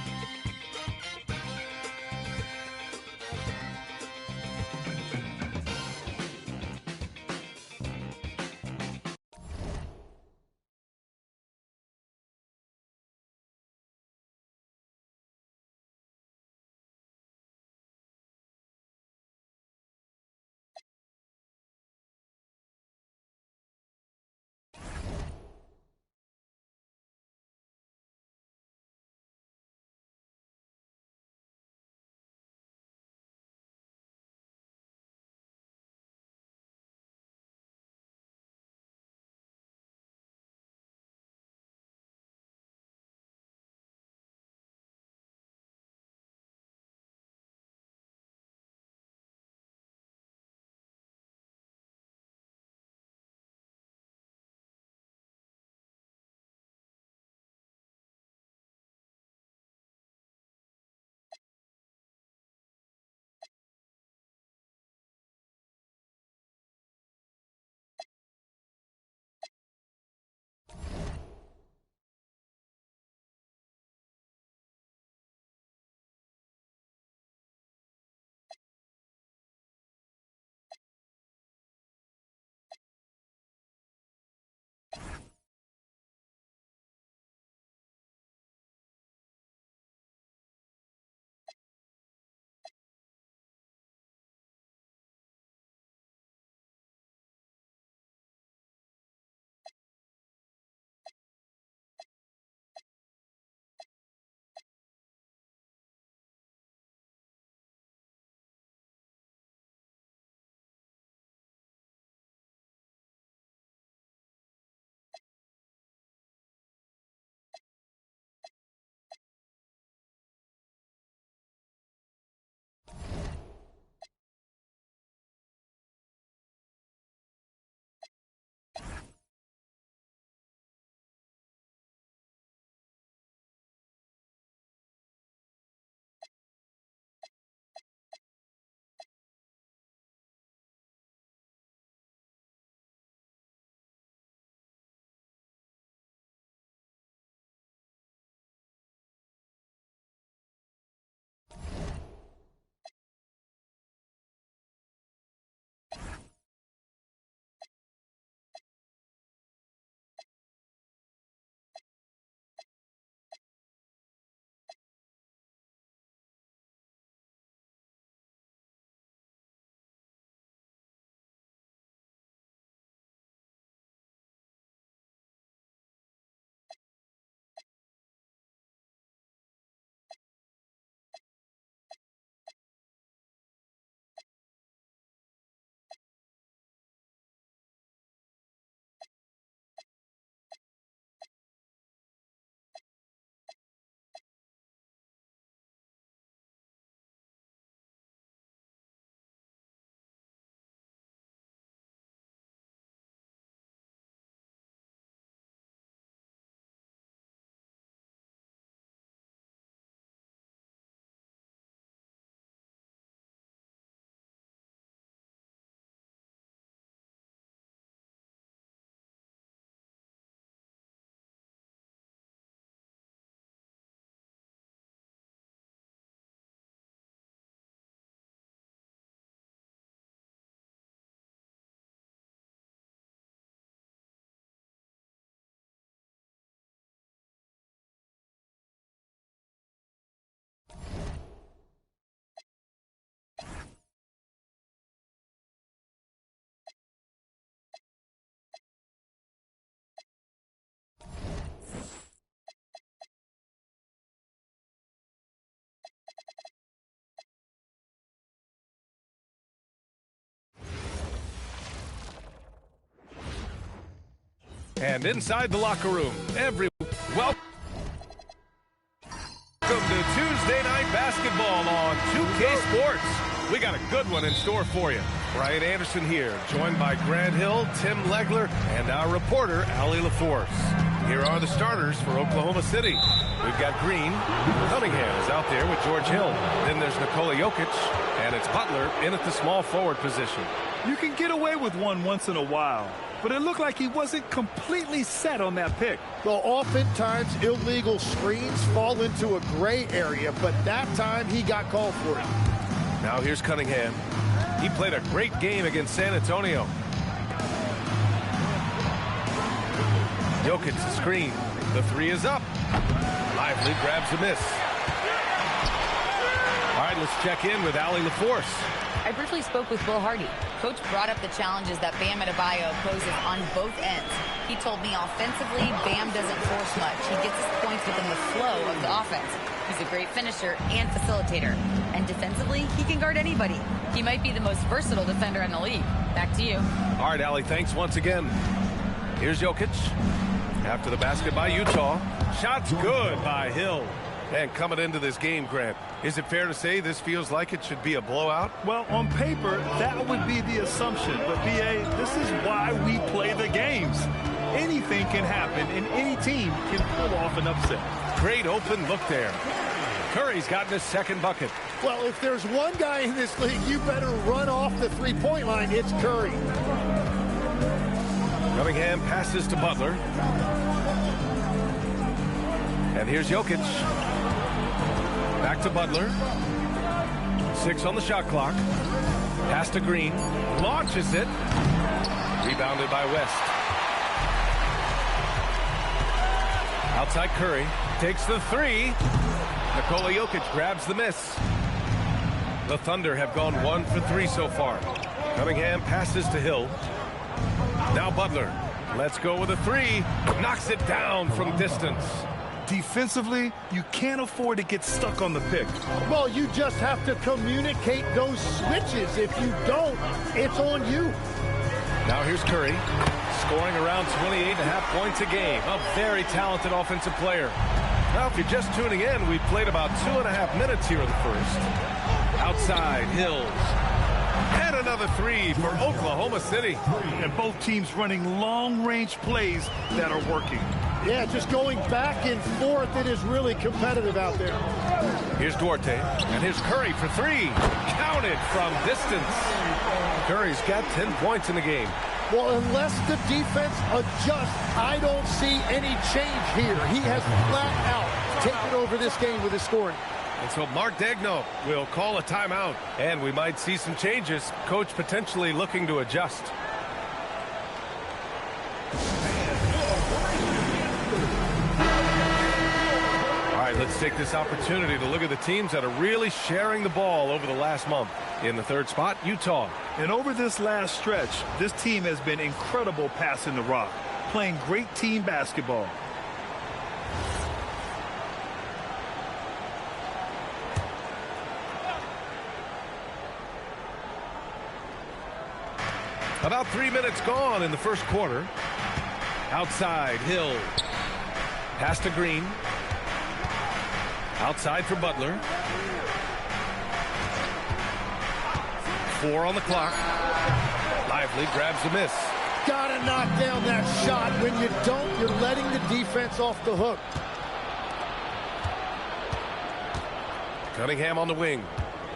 And inside the locker room, welcome to Tuesday Night Basketball on 2K Sports. We got a good one in store for you. Brian Anderson here, joined by Grant Hill, Tim Legler, and our reporter, Allie LaForce. Here are the starters for Oklahoma City. We've got Green. Cunningham is out there with George Hill. Then there's Nikola Jokic, and it's Butler in at the small forward position. You can get away with one once in a while, but it looked like he wasn't completely set on that pick. Well, oftentimes illegal screens fall into a gray area, but that time he got called for it. Now here's Cunningham. He played a great game against San Antonio. Jokic the screen. The three is up. Lively grabs a miss. All right, let's check in with Allie LaForce. I briefly spoke with Will Hardy. Coach brought up the challenges that Bam Adebayo poses on both ends. He told me offensively, Bam doesn't force much. He gets his points within the flow of the offense. He's a great finisher and facilitator. And defensively, he can guard anybody. He might be the most versatile defender in the league. Back to you. All right, Allie, thanks once again. Here's Jokic. After the basket by Utah. Shot's good by Hill. And coming into this game, Grant, is it fair to say this feels like it should be a blowout? Well, on paper, that would be the assumption. But, B.A., this is why we play the games. Anything can happen, and any team can pull off an upset. Great open look there. Curry's gotten his second bucket. Well, if there's one guy in this league, you better run off the three-point line. It's Curry. Cunningham passes to Butler. And here's Jokic. Back to Butler. 6 on the shot clock. Pass to Green. Launches it. Rebounded by West. Outside Curry. Takes the three. Nikola Jokic grabs the miss. The Thunder have gone 1 for 3 so far. Cunningham passes to Hill. Now Butler. Let's go with a three. Knocks it down from distance. Defensively, you can't afford to get stuck on the pick. Well, you just have to communicate those switches. If you don't, it's on you. Now here's Curry, scoring around 28.5 points a game. A very talented offensive player. Now, if you're just tuning in, we've played about 2.5 minutes here in the first. Outside, Hills. And another three for Oklahoma City. And both teams running long-range plays that are working. Yeah, just going back and forth. It is really competitive out there. Here's Duarte, and here's Curry for three. Counted from distance. Curry's got 10 points in the game. Well, unless the defense adjusts, I don't see any change here. He has flat out taken over this game with his scoring. And so Mark Daigneault will call a timeout, and we might see some changes. Coach potentially looking to adjust. All right, let's take this opportunity to look at the teams that are really sharing the ball over the last month. In the third spot, Utah. And over this last stretch, this team has been incredible passing the rock, playing great team basketball. About 3 minutes gone in the first quarter. Outside, Hill. Pass to Green. Outside for Butler. 4 on the clock. Lively grabs the miss. Gotta knock down that shot. When you don't, you're letting the defense off the hook. Cunningham on the wing.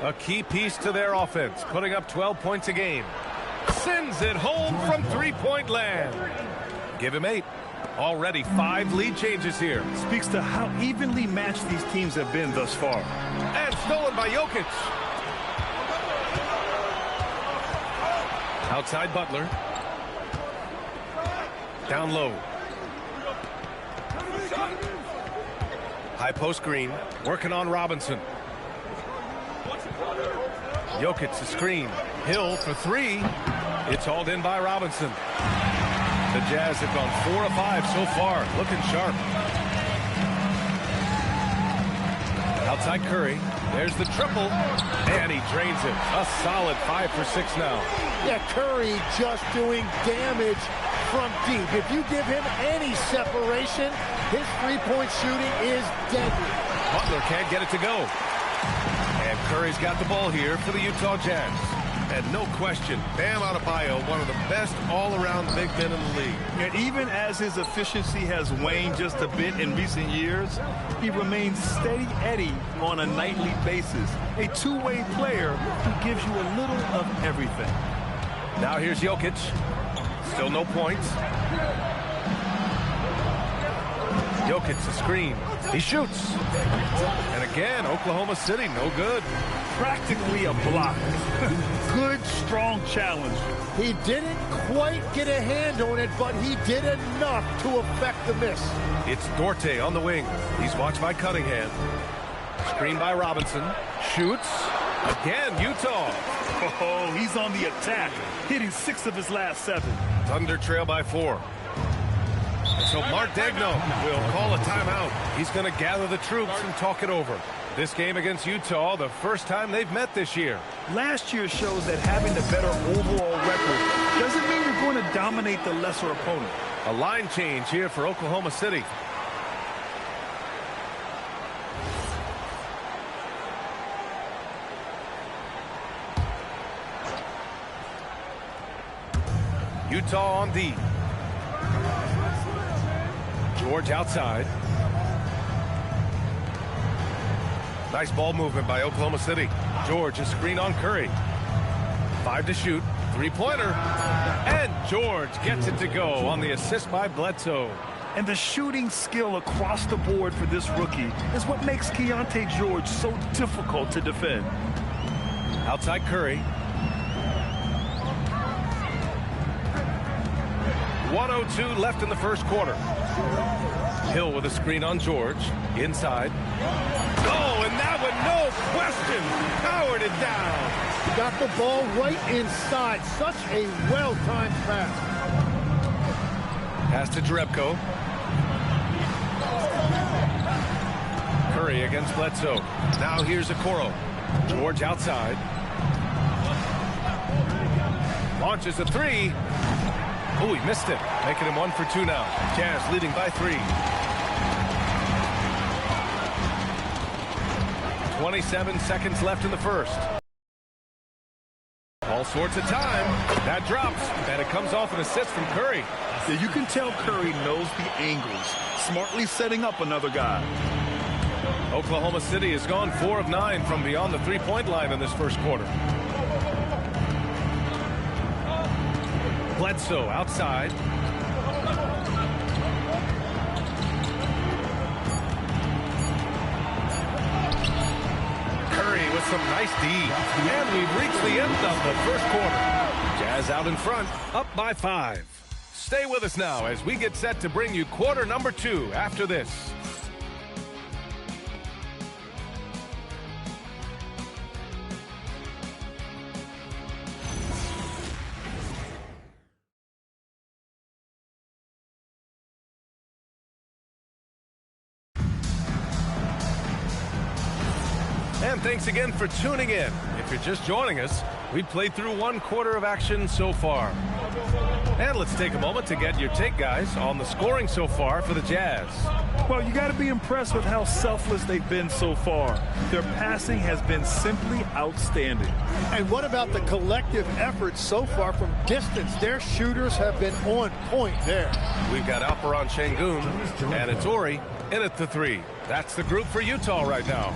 A key piece to their offense, putting up 12 points a game. Sends it home from three-point land. Give him 8. Already 5 lead changes here. Speaks to how evenly matched these teams have been thus far. And stolen by Jokic. Outside Butler. Down low. High post Green. Working on Robinson. Jokic the screen. Hill for 3. It's hauled in by Robinson. The Jazz have gone 4 of 5 so far. Looking sharp. Outside Curry. There's the triple. And he drains it. A solid 5 for 6 now. Yeah, Curry just doing damage from deep. If you give him any separation, his three-point shooting is deadly. Butler can't get it to go. And And Curry's got the ball here for the Utah Jazz. And no question, Bam Adebayo, one of the best all-around big men in the league. And even as his efficiency has waned just a bit in recent years, he remains steady Eddie on a nightly basis. A two-way player who gives you a little of everything. Now here's Jokic. Still no points. Jokic, the screen. He shoots. And again, Oklahoma City, no good. Practically a block. Good, strong challenge. He didn't quite get a hand on it, but he did enough to affect the miss. It's Dorte on the wing. He's watched by Cunningham. Screen by Robinson. Shoots. Again, Utah. Oh, he's on the attack, hitting 6 of his last 7. Thunder trail by 4. And so Mark Degno will call a timeout. He's going to gather the troops and talk it over. This game against Utah, the first time they've met this year. Last year shows that having the better overall record doesn't mean you're going to dominate the lesser opponent. A line change here for Oklahoma City. Utah on D. George outside. Nice ball movement by Oklahoma City. George, a screen on Curry. 5 to shoot. Three-pointer. And George gets it to go on the assist by Bledsoe. And the shooting skill across the board for this rookie is what makes Keontae George so difficult to defend. Outside Curry. 1:02 left in the first quarter. Hill with a screen on George. Inside. Oh, and that one, no question, powered it down. Got the ball right inside. Such a well-timed pass. Pass to Jerebko. Curry against Bledsoe. Now here's Okoro. George outside. Launches a 3. Oh, he missed it. Making him 1 for 2 now. Jazz leading by 3. 27 seconds left in the first. All sorts of time. That drops, and it comes off an assist from Curry. Yeah, you can tell Curry knows the angles, smartly setting up another guy. Oklahoma City has gone 4 of 9 from beyond the three-point line in this first quarter. Bledsoe outside. Curry with some nice D. And we've reached the end of the first quarter. Jazz out in front, up by 5. Stay with us now as we get set to bring you quarter number 2 after this. And thanks again for tuning in. If you're just joining us, we've played through 1 quarter of action so far. And let's take a moment to get your take, guys, on the scoring so far for the Jazz. Well, you got to be impressed with how selfless they've been so far. Their passing has been simply outstanding. And what about the collective effort so far from distance? Their shooters have been on point there. We've got Alperon Şengün, and it's Ori in at the 3. That's the group for Utah right now.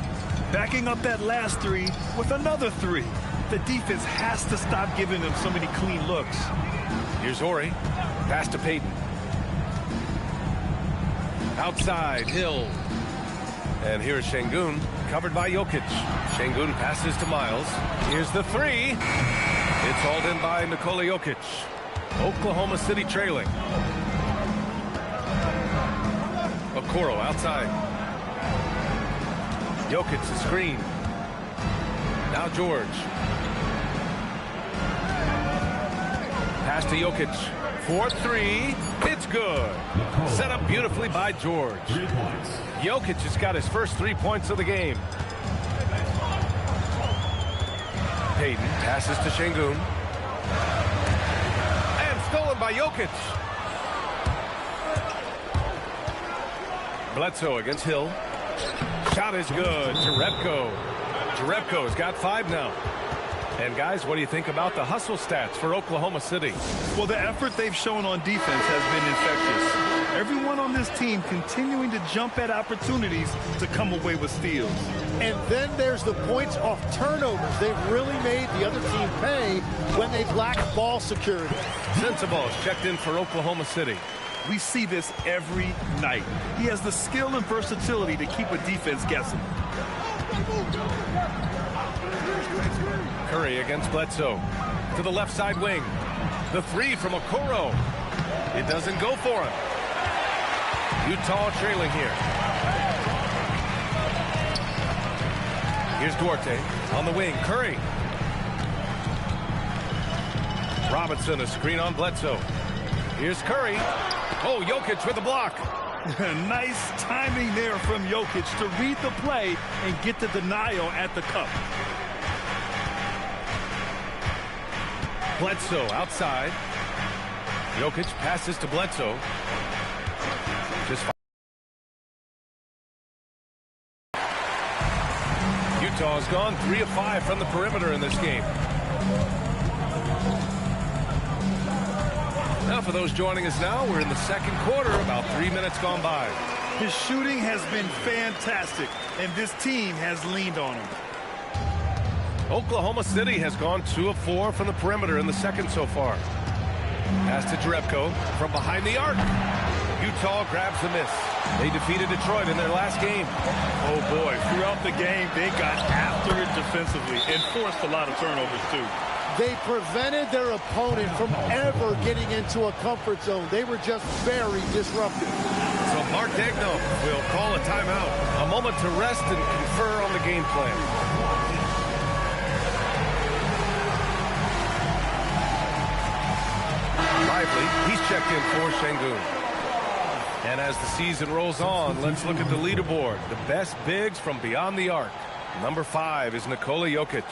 Backing up that last 3 with another 3. The defense has to stop giving them so many clean looks. Here's Ori. Pass to Payton. Outside, Hill. And here's Şengün, covered by Jokic. Şengün passes to Miles. Here's the 3. It's hauled in by Nikola Jokic. Oklahoma City trailing. Okoro outside. Jokic the screen. Now George. Pass to Jokic. 4-3. It's good. Set up beautifully by George. Jokic has got his first 3 points of the game. Payton passes to Şengün. And stolen by Jokic. Bledsoe against Hill. Shot is good. Jerebko. Jerebko's got 5 now. And guys, what do you think about the hustle stats for Oklahoma City? Well, the effort they've shown on defense has been infectious. Everyone on this team continuing to jump at opportunities to come away with steals. And then there's the points off turnovers. They've really made the other team pay when they've lacked ball security. Sensabaugh is checked in for Oklahoma City. We see this every night. He has the skill and versatility to keep a defense guessing. Curry against Bledsoe. To the left side wing. The 3 from Okoro. It doesn't go for him. Utah trailing here. Here's Duarte on the wing. Curry. Robinson, a screen on Bledsoe. Here's Curry. Oh, Jokic with the block. Nice timing there from Jokic to read the play and get the denial at the cup. Bledsoe outside. Jokic passes to Bledsoe. Just Utah's gone 3 of 5 from the perimeter in this game. Now for those joining us now, we're in the second quarter, about 3 minutes gone by. His shooting has been fantastic, and this team has leaned on him. Oklahoma City has gone 2 of 4 from the perimeter in the second so far. Pass to Jerebko from behind the arc. Utah grabs the miss. They defeated Detroit in their last game. Oh boy, throughout the game, they got after it defensively and forced a lot of turnovers too. They prevented their opponent from ever getting into a comfort zone. They were just very disruptive. So Mark Degno will call a timeout. A moment to rest and confer on the game plan. Lively, he's checked in for Şengün. And as the season rolls on, let's look at the leaderboard. The best bigs from beyond the arc. Number 5 is Nikola Jokic.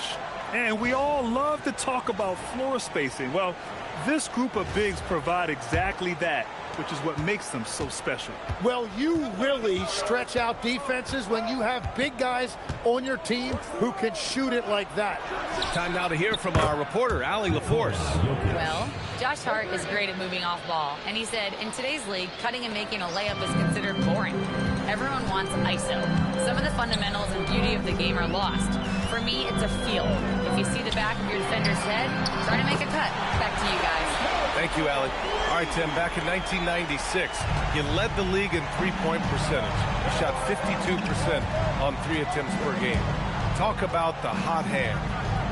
And we all love to talk about floor spacing. Well, this group of bigs provide exactly that, which is what makes them so special. Well, you really stretch out defenses when you have big guys on your team who can shoot it like that. Time now to hear from our reporter, Allie LaForce. Well, Josh Hart is great at moving off ball, and he said, in today's league, cutting and making a layup is considered boring. Everyone wants ISO. Some of the fundamentals and beauty of the game are lost. For me, it's a feel. If you see the back of your defender's head, try to make a cut. Back to you guys. Thank you, Allie. All right, Tim, back in 1996, you led the league in three-point percentage. You shot 52% on 3 attempts per game. Talk about the hot hand.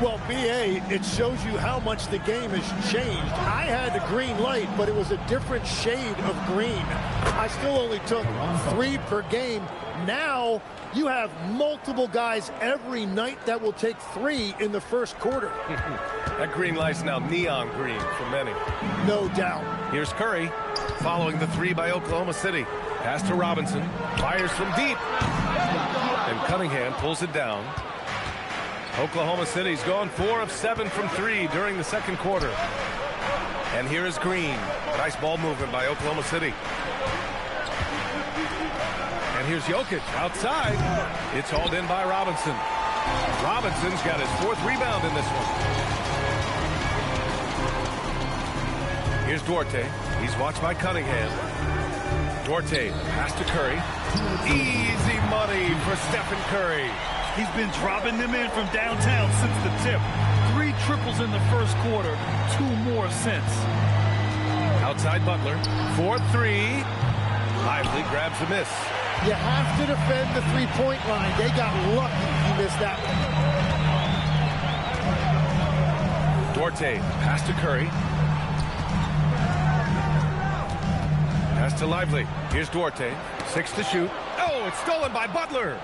Well, B.A., it shows you how much the game has changed. I had the green light, but it was a different shade of green. I still only took 3 per game. Now you have multiple guys every night that will take 3 in the first quarter. That green light's now neon green for many. No doubt. Here's Curry following the 3 by Oklahoma City. Pass to Robinson. Fires from deep. And Cunningham pulls it down. Oklahoma City's gone 4 of 7 from 3 during the second quarter. And here is Green. Nice ball movement by Oklahoma City. And here's Jokic outside. It's hauled in by Robinson. Robinson's got his 4th rebound in this one. Here's Duarte. He's watched by Cunningham. Duarte, pass to Curry. Easy money for Stephen Curry. He's been dropping them in from downtown since the tip. 3 triples in the first quarter, 2 more since. Outside Butler, 4-3. Lively grabs the miss. You have to defend the three-point line. They got lucky he missed that one. Duarte, pass to Curry. Pass to Lively. Here's Duarte. 6 to shoot. Oh, it's stolen by Butler.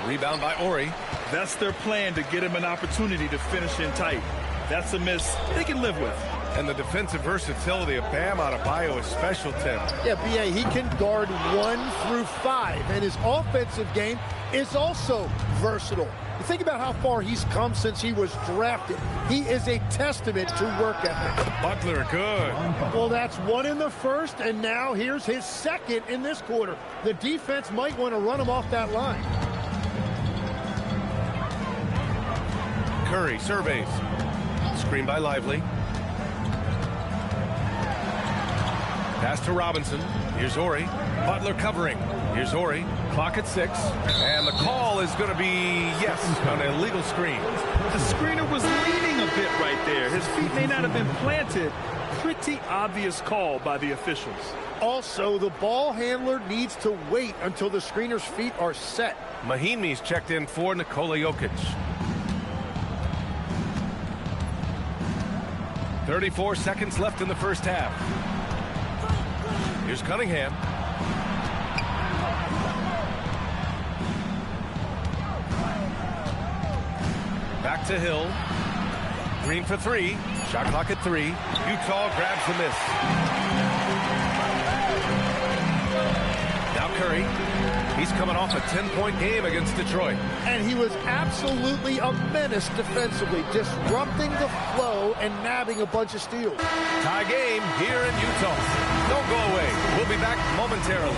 The rebound by Ori. That's their plan, to get him an opportunity to finish in tight. That's a miss they can live with. And the defensive versatility of Bam Adebayo is special, Tim. Yeah, B.A., he can guard 1 through 5, and his offensive game is also versatile. You think about how far he's come since he was drafted. He is a testament to work ethic. Butler, good. Well, that's one in the first, and now here's his second in this quarter. The defense might want to run him off that line. Curry surveys. Screen by Lively. Pass to Robinson. Here's Ori. Butler covering. Here's Ori. Clock at 6. And the call is going to be, yes, on an illegal screen. The screener was leaning a bit right there. His feet may not have been planted. Pretty obvious call by the officials. Also, the ball handler needs to wait until the screener's feet are set. Mahinmi's checked in for Nikola Jokic. 34 seconds left in the first half. Here's Cunningham. Back to Hill. Green for 3. Shot clock at 3. Utah grabs the miss. Now Curry. He's coming off a 10-point game against Detroit. And he was absolutely a menace defensively, disrupting the flow and nabbing a bunch of steals. Tie game here in Utah. Don't go away. We'll be back momentarily.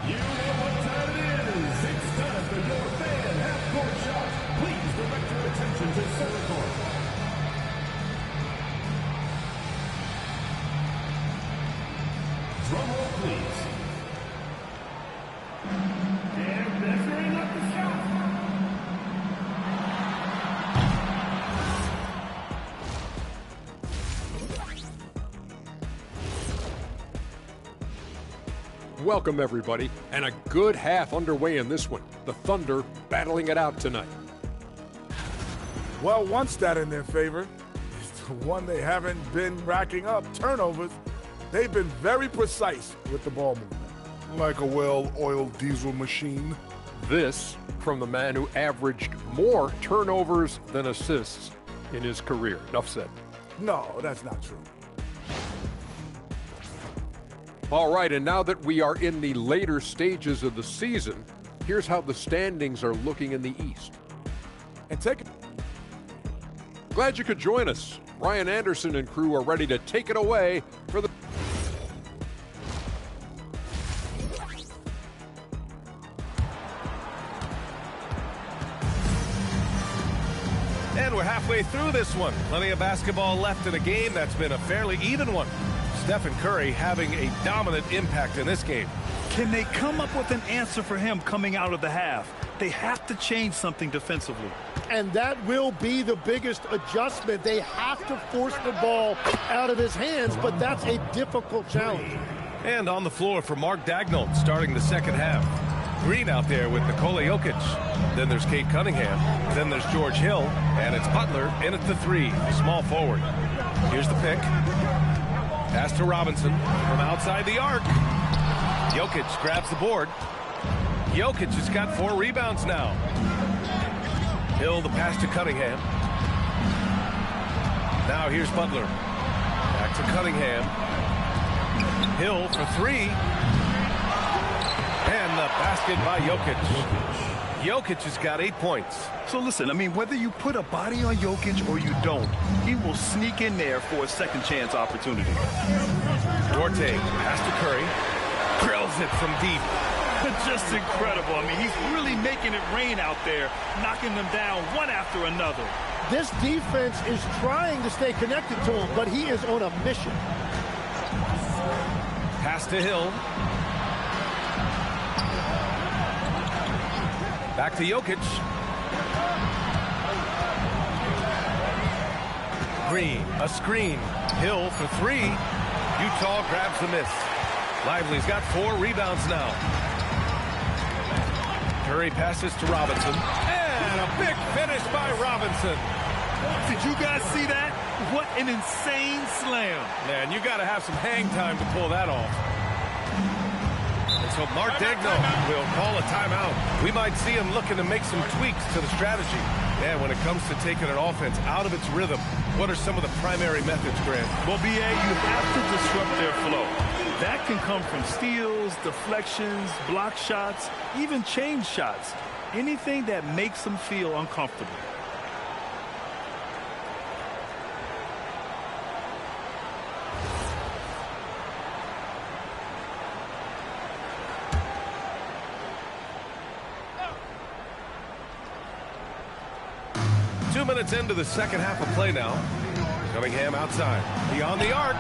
You know what time it is. It's time for your fan half-court shot. Please direct your attention to center court. Drum roll, please. And measuring up the shot. Welcome, everybody, and a good half underway in this one. The Thunder battling it out tonight. Well, one stat in their favor is the one they haven't been racking up, turnovers. They've been very precise with the ball movement. Like a well-oiled diesel machine. This from the man who averaged more turnovers than assists in his career. Enough said. No, that's not true. All right, and now that we are in the later stages of the season, here's how the standings are looking in the East. And take it. Glad you could join us. Ryan Anderson and crew are ready to take it away for the... And we're halfway through this one. Plenty of basketball left in a game that's been a fairly even one. Stephen Curry having a dominant impact in this game. Can they come up with an answer for him coming out of the half? They have to change something defensively. And that will be the biggest adjustment. They have to force the ball out of his hands, but that's a difficult challenge. And on the floor for Mark Daigneault starting the second half. Green out there with Nikola Jokic. Then there's Cade Cunningham. Then there's George Hill. And it's Butler in at the 3, small forward. Here's the pick. Pass to Robinson from outside the arc. Jokic grabs the board. Jokic has got 4 rebounds now. Hill the pass to Cunningham. Now here's Butler. Back to Cunningham. Hill for 3. And the basket by Jokic. Jokic has got 8 points. So listen, I mean, whether you put a body on Jokic or you don't, he will sneak in there for a second chance opportunity. Duarte pass to Curry. Drills it from deep. Just incredible. I mean, he's really making it rain out there, knocking them down one after another. This defense is trying to stay connected to him, but he is on a mission. Pass to Hill. Back to Jokic. Green, a screen. Hill for 3. Utah grabs the miss. Lively's got 4 rebounds now. Curry passes to Robinson. And a big finish by Robinson. Did you guys see that? What an insane slam. Man, you got to have some hang time to pull that off. And so Mark Degno will call a timeout. We might see him looking to make some tweaks to the strategy. And when it comes to taking an offense out of its rhythm, what are some of the primary methods, Grant? Well, BA, you have to disrupt their flow. That can come from steals, deflections, block shots, even change shots. Anything that makes them feel uncomfortable. Minutes into the second half of play now. Cunningham outside. Beyond the arc.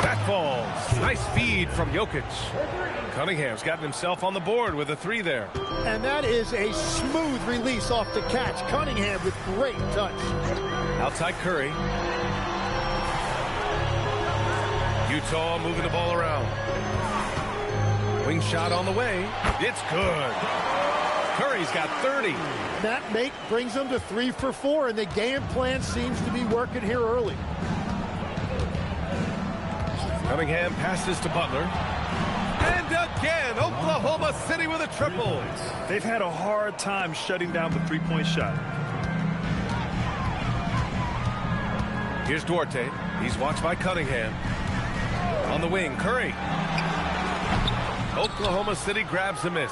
That falls. Nice feed from Jokic. Cunningham's gotten himself on the board with a 3 there. And that is a smooth release off the catch. Cunningham with great touch. Outside Curry. Utah moving the ball around. Wing shot on the way. It's good. Curry's got 30. That make brings them to 3 for 4, and the game plan seems to be working here early. Cunningham passes to Butler. And again, Oklahoma City with a triple. They've had a hard time shutting down the three-point shot. Here's Duarte. He's watched by Cunningham. On the wing, Curry. Oklahoma City grabs a miss.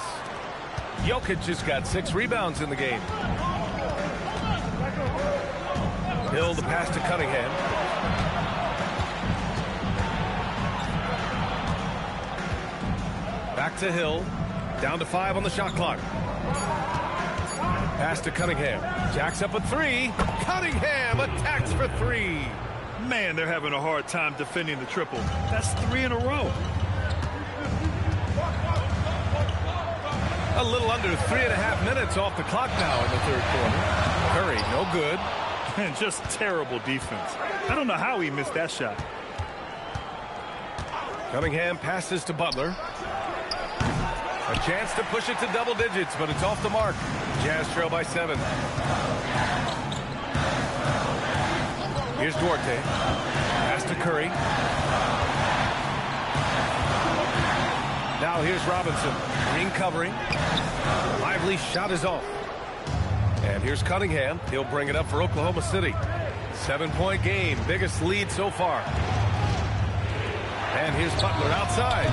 Jokic just got 6 rebounds in the game. Hill the pass to Cunningham. Back to Hill. Down to 5 on the shot clock. Pass to Cunningham. Jacks up a 3. Cunningham attacks for 3. Man, they're having a hard time defending the triple. That's 3 in a row. A little under 3.5 minutes off the clock now in the third quarter. Curry, no good. And just terrible defense. I don't know how he missed that shot. Cunningham passes to Butler. A chance to push it to double digits, but it's off the mark. Jazz trail by 7. Here's Duarte. Pass to Curry. Now here's Robinson. Green covering. Lively shot is off. And here's Cunningham. He'll bring it up for Oklahoma City. 7-point game. Biggest lead so far. And here's Butler outside.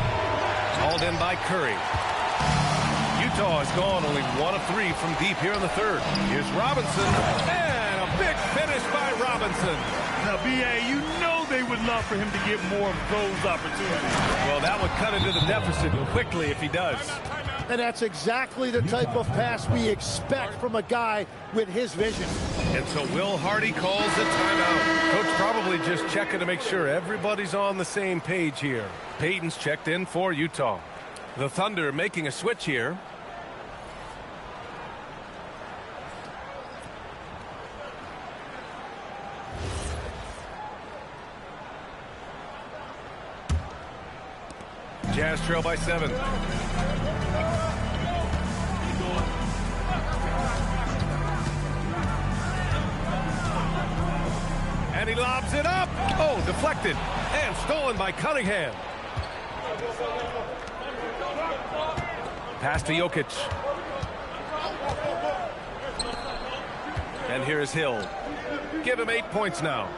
Hauled in by Curry. Utah has gone only 1 of 3 from deep here in the third. Here's Robinson. And a big finish by Robinson. Now, BA, you know they would love for him to get more of those opportunities. Well, that would cut into the deficit quickly if he does. And that's exactly the type of pass we expect from a guy with his vision. And so Will Hardy calls a timeout. Coach probably just checking to make sure everybody's on the same page here. Payton's checked in for Utah. The Thunder making a switch here. Jazz trail by 7. And he lobs it up. Oh, deflected. And stolen by Cunningham. Pass to Jokic. And here is Hill. Give him 8 points now.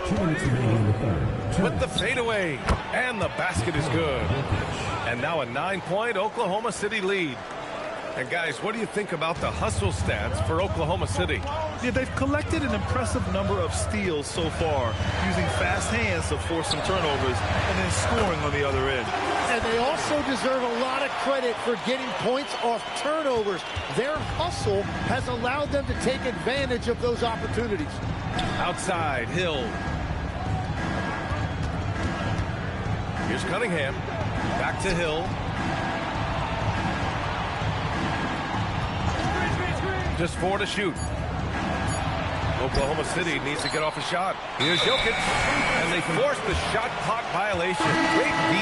2 minutes remaining in the third. With the fadeaway. And the basket is good. And now a 9-point Oklahoma City lead. And guys, what do you think about the hustle stats for Oklahoma City? Yeah, they've collected an impressive number of steals so far, using fast hands to force some turnovers and then scoring on the other end. And they also deserve a lot of credit for getting points off turnovers. Their hustle has allowed them to take advantage of those opportunities. Outside, Hill. Here's Cunningham. Back to Hill. Just 4 to shoot. Oklahoma City needs to get off a shot. Here's Jokic, and they force the shot clock violation. Great D.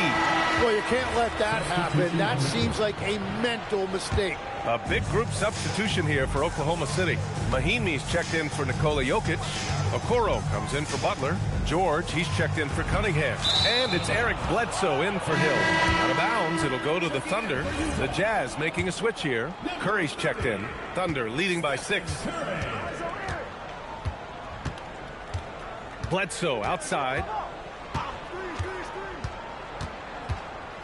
Well, you can't let that happen. That seems like a mental mistake. A big group substitution here for Oklahoma City. Mahinmi's checked in for Nikola Jokic. Okoro comes in for Butler. George, he's checked in for Cunningham. And it's Eric Bledsoe in for Hill. Out of bounds, it'll go to the Thunder. The Jazz making a switch here. Curry's checked in. Thunder leading by 6. Bledsoe outside.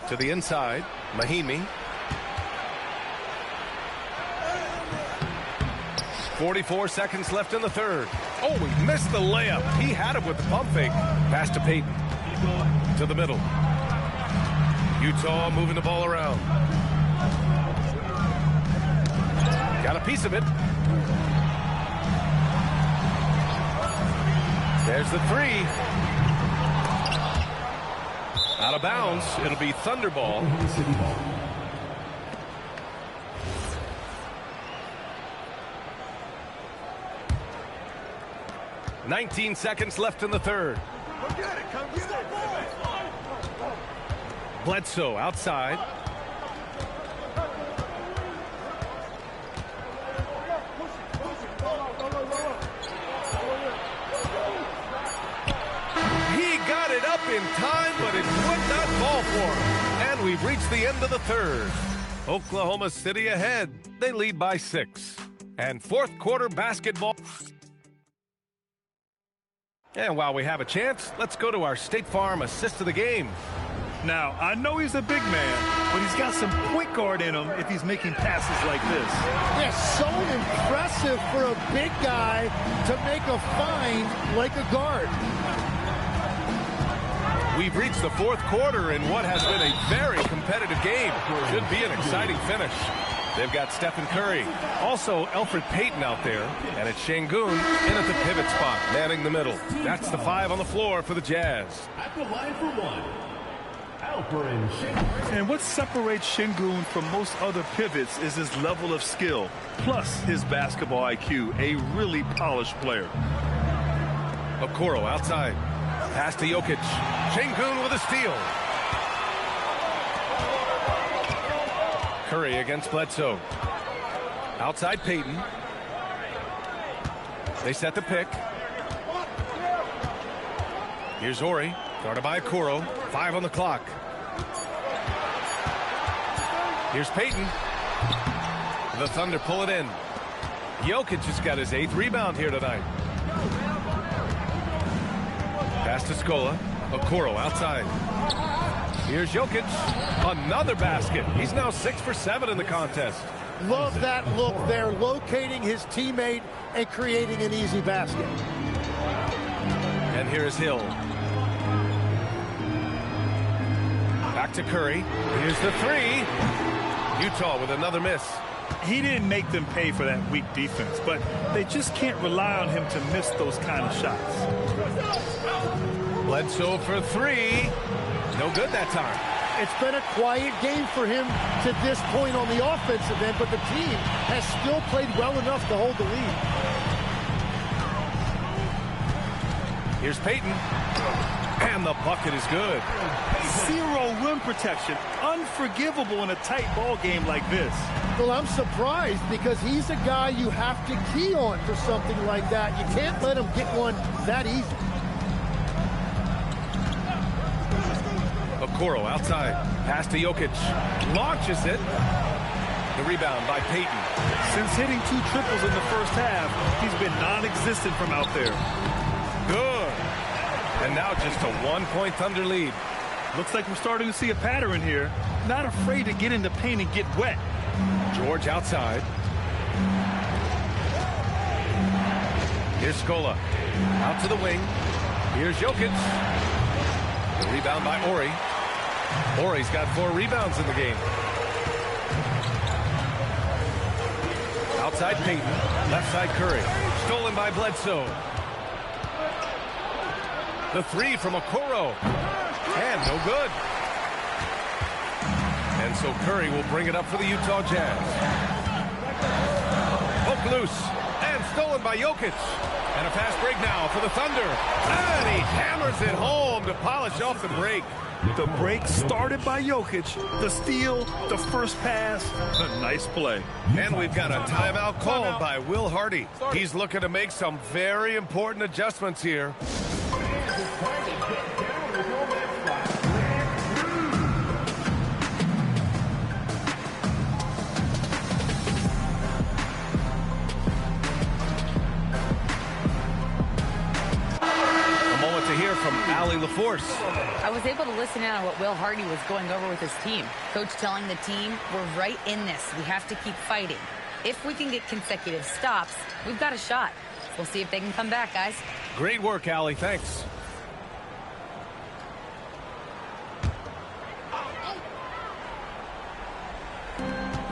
To the inside. Mahinmi. 44 seconds left in the third. Oh, he missed the layup. He had it with the pump fake. Pass to Payton. To the middle. Utah moving the ball around. Got a piece of it. There's the 3. Out of bounds. It'll be Thunder ball. 19 seconds left in the third. Bledsoe outside. He got it up in time, but it would not fall for him. And we've reached the end of the third. Oklahoma City ahead. They lead by 6. And fourth quarter basketball. And while we have a chance, let's go to our State Farm assist of the game. Now, I know he's a big man, but he's got some point guard in him if he's making passes like this. Yeah, so impressive for a big guy to make a find like a guard. We've reached the fourth quarter in what has been a very competitive game. Should be an exciting finish. They've got Stephen Curry. Also, Elfrid Payton out there. And it's Şengün in at the pivot spot, manning the middle. That's the 5 on the floor for the Jazz. At the line for 1, Alperen Şengün. And what separates Şengün from most other pivots is his level of skill, plus his basketball IQ, a really polished player. Okoro outside. Pass to Jokic. Şengün with a steal. Curry against Bledsoe. Outside Payton. They set the pick. Here's Ori. Guarded by Okoro. 5 on the clock. Here's Payton. The Thunder pull it in. Jokic has got his 8th rebound here tonight. Pass to Scola. Okoro outside. Here's Jokic. Another basket. He's now 6 for 7 in the contest. Love that look there, locating his teammate and creating an easy basket. And here's Hill. Back to Curry. Here's the 3. Utah with another miss. He didn't make them pay for that weak defense, but they just can't rely on him to miss those kind of shots. Bledsoe for 3. No good that time. It's been a quiet game for him to this point on the offensive end, but the team has still played well enough to hold the lead. Here's Payton. And the bucket is good. 0 rim protection. Unforgivable in a tight ball game like this. Well, I'm surprised because he's a guy you have to key on for something like that. You can't let him get one that easy. Okoro outside. Pass to Jokic. Launches it. The rebound by Payton. Since hitting 2 triples in the first half, he's been non-existent from out there. Good. And now just a 1-point Thunder lead. Looks like we're starting to see a pattern here. Not afraid to get in the paint and get wet. George outside. Here's Scola. Out to the wing. Here's Jokic. The rebound by Ori. Ori's got 4 rebounds in the game. Outside Payton. Left side Curry. Stolen by Bledsoe. The 3 from Okoro. And no good. And so Curry will bring it up for the Utah Jazz. Poke loose. And stolen by Jokic. And a fast break now for the Thunder. And he hammers it home to polish off the break. The break started by Jokic. The steal, the first pass, a nice play. And we've got a timeout called by Will Hardy. He's looking to make some very important adjustments here. To hear from Allie LaForce. I was able to listen in on what Will Hardy was going over with his team. Coach telling the team, we're right in this. We have to keep fighting. If we can get consecutive stops, we've got a shot. We'll see if they can come back, guys. Great work, Allie. Thanks.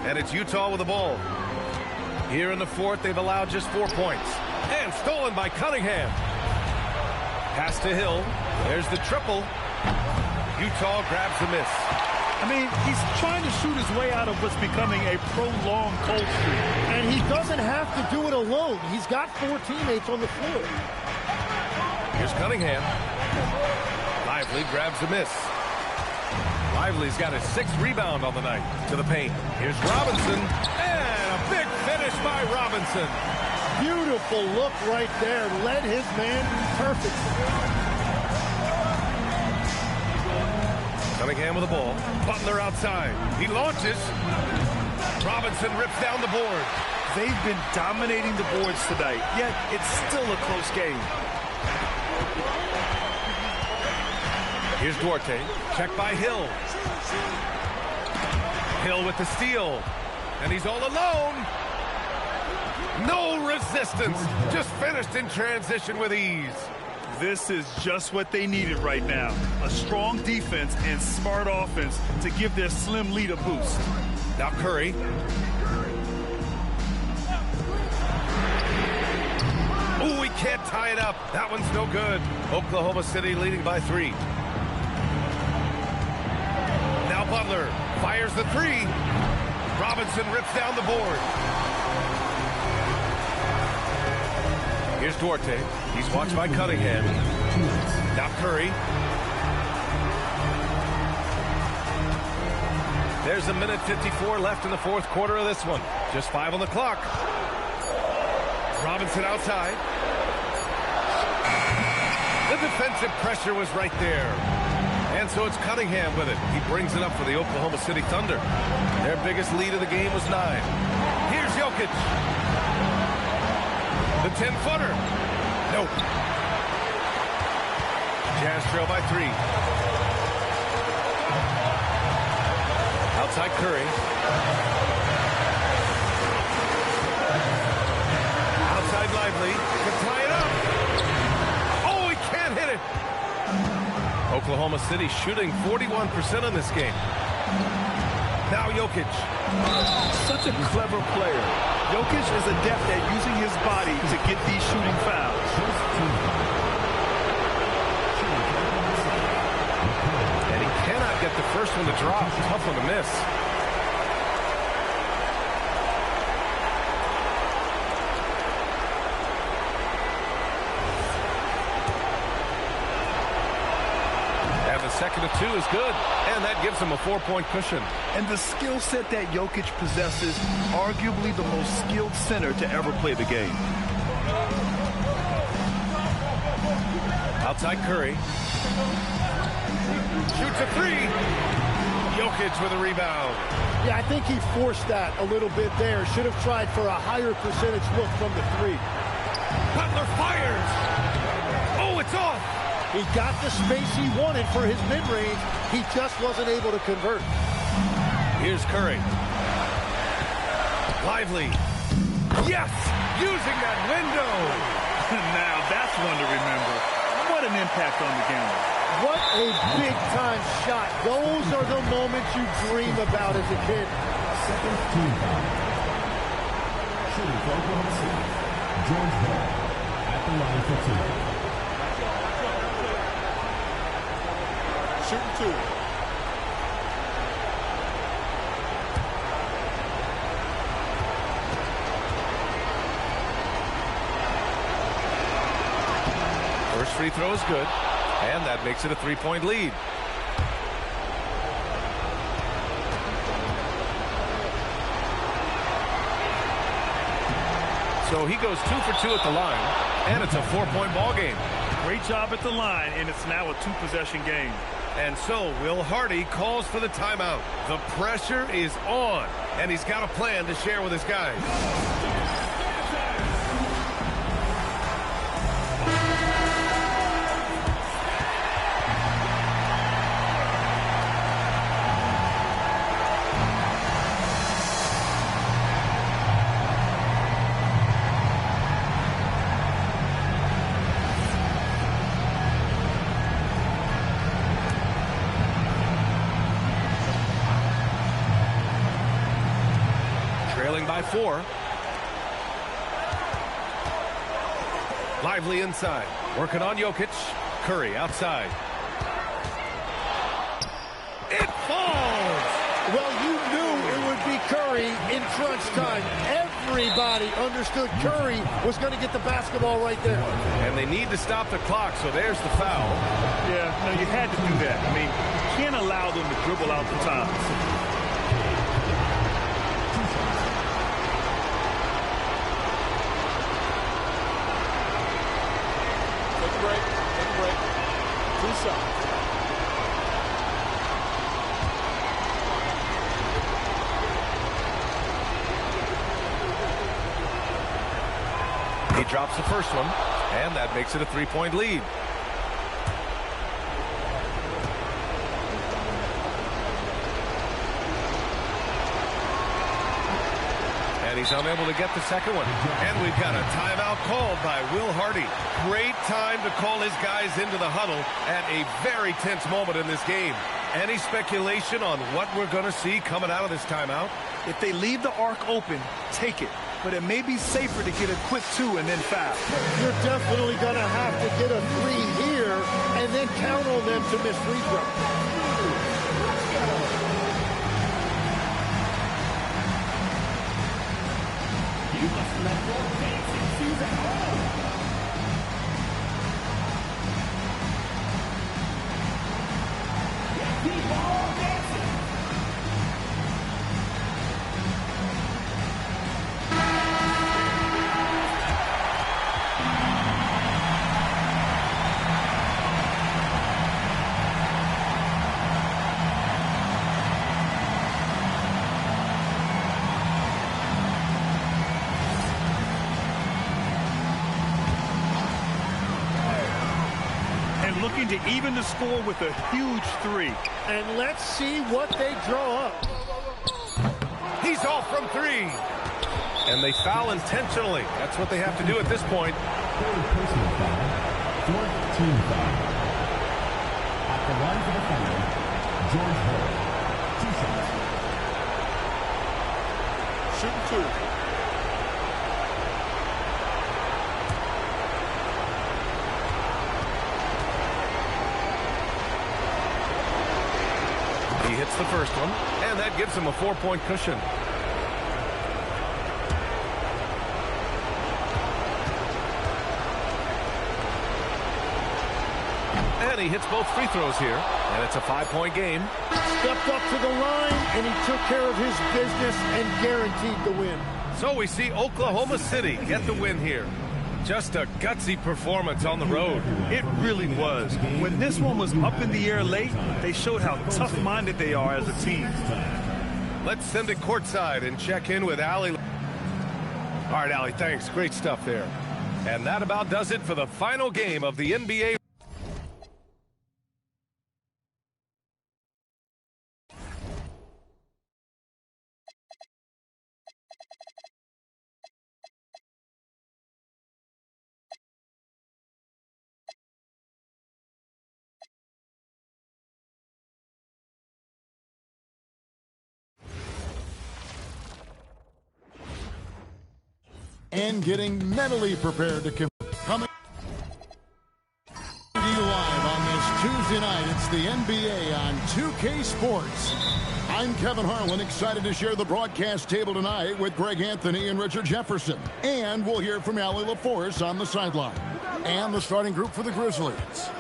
And it's Utah with the ball. Here in the fourth, they've allowed just 4 points. And stolen by Cunningham. Pass to Hill. There's the triple. Utah grabs the miss. I mean, he's trying to shoot his way out of what's becoming a prolonged cold streak. And he doesn't have to do it alone. He's got 4 teammates on the floor. Here's Cunningham. Lively grabs the miss. Lively's got his 6th rebound on the night. To the paint. Here's Robinson. And a big finish by Robinson. Beautiful look right there. Led his man perfect. Cunningham with the ball. Butler outside. He launches. Robinson rips down the board. They've been dominating the boards tonight, yet it's still a close game. Here's Duarte. Check by Hill. Hill with the steal. And he's all alone. No resistance. Just finished in transition with ease. This is just what they needed right now. A strong defense and smart offense to give their slim lead a boost. Now Curry. Oh, he can't tie it up. That one's no good. Oklahoma City leading by 3. Now Butler fires the 3. Robinson rips down the board. Here's Duarte. He's watched by Cunningham. Now Curry. There's a minute 54 left in the fourth quarter of this one. Just 5 on the clock. Robinson outside. The defensive pressure was right there. And so it's Cunningham with it. He brings it up for the Oklahoma City Thunder. Their biggest lead of the game was 9. Here's Jokic. The 10-footer. Nope. Jazz trail by 3. Outside Curry. Outside Lively. Can tie it up. Oh, he can't hit it. Oklahoma City shooting 41% in this game. Now Jokic. Such a clever player. Jokic is adept at using his body to get these shooting fouls. And he cannot get the first one to drop. Tough one to miss. And the second of 2 is good. And that gives him a 4-point cushion. And the skill set that Jokic possesses, arguably the most skilled center to ever play the game. Outside Curry. Shoots a 3. Jokic with a rebound. Yeah, I think he forced that a little bit there. Should have tried for a higher percentage look from the 3. Butler fires. Oh, it's off. He got the space he wanted for his mid-range. He just wasn't able to convert. Here's Curry. Lively. Yes! Using that window. Now that's one to remember. What an impact on the game. What a big-time shot. Those are the moments you dream about as a kid. Second team foul. Shooting for Oklahoma City. George Bell at the line for 2. Shooting 2. First free throw is good, and that makes it a 3-point lead. So he goes 2 for 2 at the line, and it's a 4-point ball game. Great job at the line, and it's now a 2-possession game. And so Will Hardy calls for the timeout. The pressure is on, and he's got a plan to share with his guys. By 4. Lively inside. Working on Jokic. Curry outside. It falls! Well, you knew it would be Curry in crunch time. Everybody understood Curry was going to get the basketball right there. And they need to stop the clock, so there's the foul. Yeah, no, you had to do that. I mean, you can't allow them to dribble out the time. He drops the first one, and that makes it a 3-point lead. And he's unable to get the second one. And we've got a timeout called by Will Hardy. Great time to call his guys into the huddle at a very tense moment in this game. Any speculation on what we're going to see coming out of this timeout? If they leave the arc open, take it. But it may be safer to get a quick 2 and then foul. You're definitely going to have to get a 3 here and then count on them to miss free throws. You must let your dancing shoes at home. Keep on dancing. Looking to even the score with a huge 3. And let's see what they draw up. He's off from 3. And they foul intentionally. That's what they have to do at this point. Third personal foul. Fourth team foul. At the line for the foul, George Hall. 2 shots. Shooting 2. He hits the first one, and that gives him a 4-point cushion. And he hits both free throws here, and it's a 5-point game. Stepped up to the line, and he took care of his business and guaranteed the win. So we see Oklahoma City get the win here. Just a gutsy performance on the road. It really was. When this one was up in the air late, they showed how tough-minded they are as a team. Let's send it courtside and check in with Allie. All right, Allie, thanks. Great stuff there. And that about does it for the final game of the NBA. And getting mentally prepared to compete. Coming to you live on this Tuesday night, it's the NBA on 2K Sports. I'm Kevin Harlan, excited to share the broadcast table tonight with Greg Anthony and Richard Jefferson. And we'll hear from Allie LaForce on the sideline. And the starting group for the Grizzlies.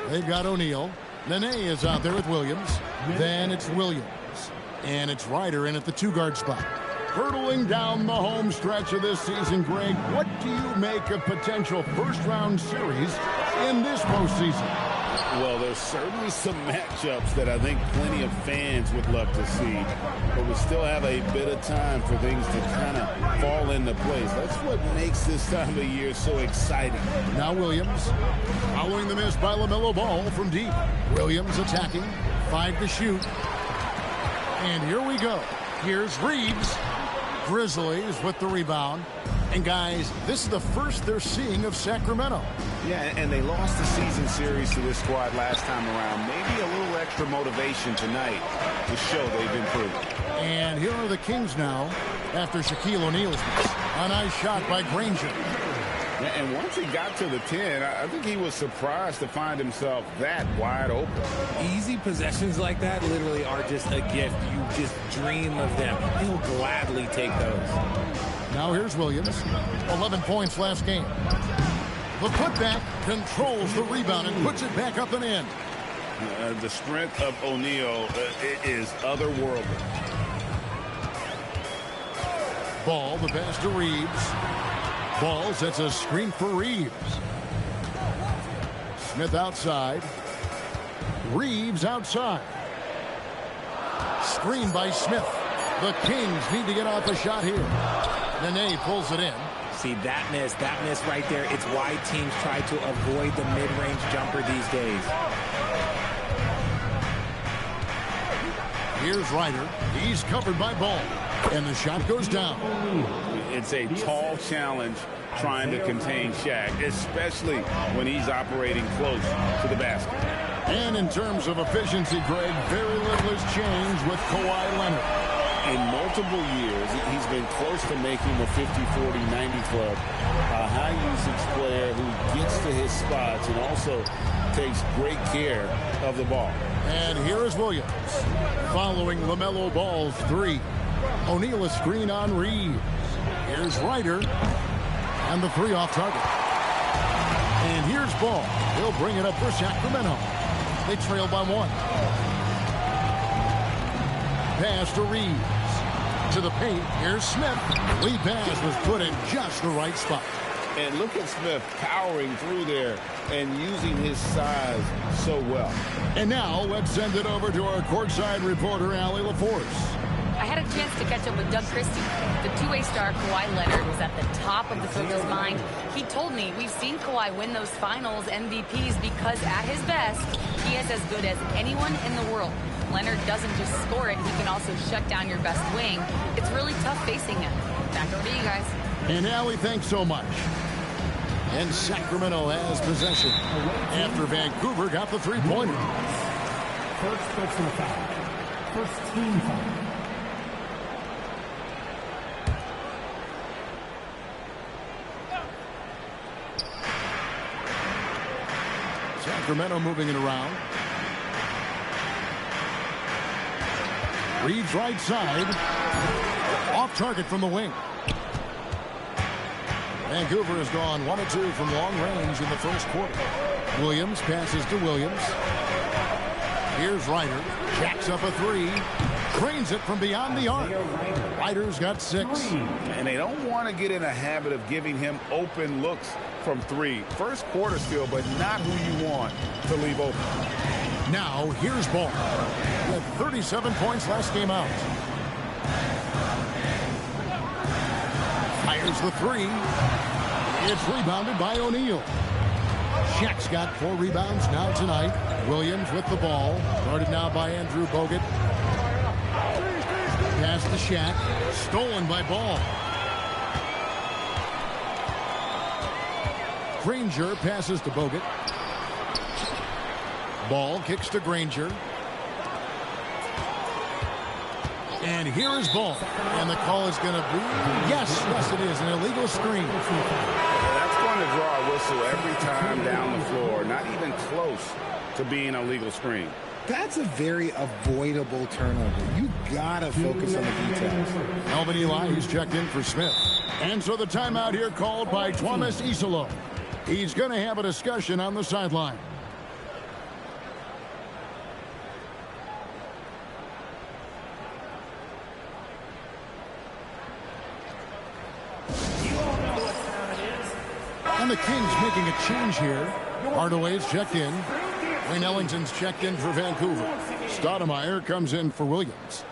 They've got O'Neal. Nene is out there with Williams. Then it's Williams. And it's Ryder in at the 2-guard spot. Hurtling down the home stretch of this season, Greg, what do you make of potential first-round series in this postseason? Well, there's certainly some matchups that I think plenty of fans would love to see, but we still have a bit of time for things to kind of fall into place. That's what makes this time of year so exciting. Now Williams, following the miss by LaMelo Ball from deep. Williams attacking, 5 to shoot. And here we go. Here's Reeves. Grizzlies with the rebound. And guys, this is the first they're seeing of Sacramento. Yeah, and they lost the season series to this squad last time around. Maybe a little extra motivation tonight to show they've improved. And here are the Kings now after Shaquille O'Neal's miss. A nice shot by Granger. And once he got to the 10, I think he was surprised to find himself that wide open. Easy possessions like that literally are just a gift. You just dream of them. He'll gladly take those. Now here's Williams. 11 points last game. The putback controls the rebound and puts it back up and in. The strength of O'Neal is otherworldly. Ball, the pass to Reeves. Ball sets a screen for Reeves. Smith outside. Reeves outside. Screen by Smith. The Kings need to get off a shot here. Nene pulls it in. See, that miss right there, it's why teams try to avoid the mid-range jumper these days. Here's Ryder. He's covered by Ball. And the shot goes down. It's a tall challenge trying to contain Shaq, especially when he's operating close to the basket. And in terms of efficiency, Greg, very little has changed with Kawhi Leonard. In multiple years, he's been close to making the 50-40-90 club. A high-usage player who gets to his spots and also takes great care of the ball. And here is Williams following LaMelo Ball's 3. O'Neal a screen on Reeves. Here's Ryder. And the 3 off target. And here's Ball. He'll bring it up for Sacramento. They trail by 1. Pass to Reeves. To the paint. Here's Smith. Lead pass was put in just the right spot. And look at Smith powering through there and using his size so well. And now let's send it over to our courtside reporter, Allie LaForce. I had a chance to catch up with Doug Christie. The two-way star Kawhi Leonard was at the top of the coach's mind. He told me we've seen Kawhi win those finals MVPs because at his best, he is as good as anyone in the world. Leonard doesn't just score it, he can also shut down your best wing. It's really tough facing him. Back over to you guys. And Allie, thanks so much. And Sacramento has possession after Vancouver got the 3-pointer. First personal foul. First team foul. Sacramento moving it around. Reeves right side. Off target from the wing. Vancouver has gone 1 of 2 from long range in the first quarter. Williams passes to Williams. Here's Ryder. Jacks up a 3. Drains it from beyond the arc. Ryder's got 6. And they don't want to get in a habit of giving him open looks from 3. First quarter still, but not who you want to leave open. Now, here's Ball. He had 37 points last game out. Fires the 3. It's rebounded by O'Neal. Shaq's got 4 rebounds now tonight. Williams with the ball. Guarded now by Andrew Bogut. Pass to Shaq. Stolen by Ball. Granger passes to Bogut. Ball kicks to Granger. And here is Ball. And the call is going to be, yes, it is, an illegal screen. That's going to draw a whistle every time down the floor. Not even close to being a legal screen. That's a very avoidable turnover. You got to focus on the details. Alvin Eli, he's checked in for Smith. And so the timeout here called by Thomas Isolo. He's going to have a discussion on the sideline. And the Kings making a change here. Hardaway's checked in. Wayne Ellington's checked in for Vancouver. Stoudemire comes in for Williams.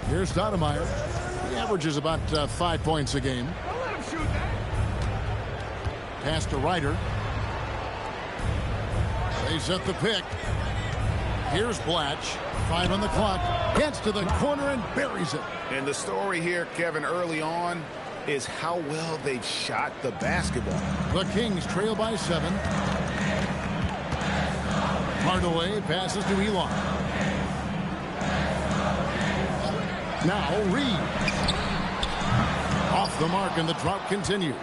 Here's Stoudemire. He averages about 5 points a game. Pass to Ryder. They set the pick. Here's Blatch. 5 on the clock. Gets to the corner and buries it. And the story here, Kevin, early on is how well they've shot the basketball. The Kings trail by 7. Hardaway passes to Elon. Now Reed. Off the mark, and the drought continues.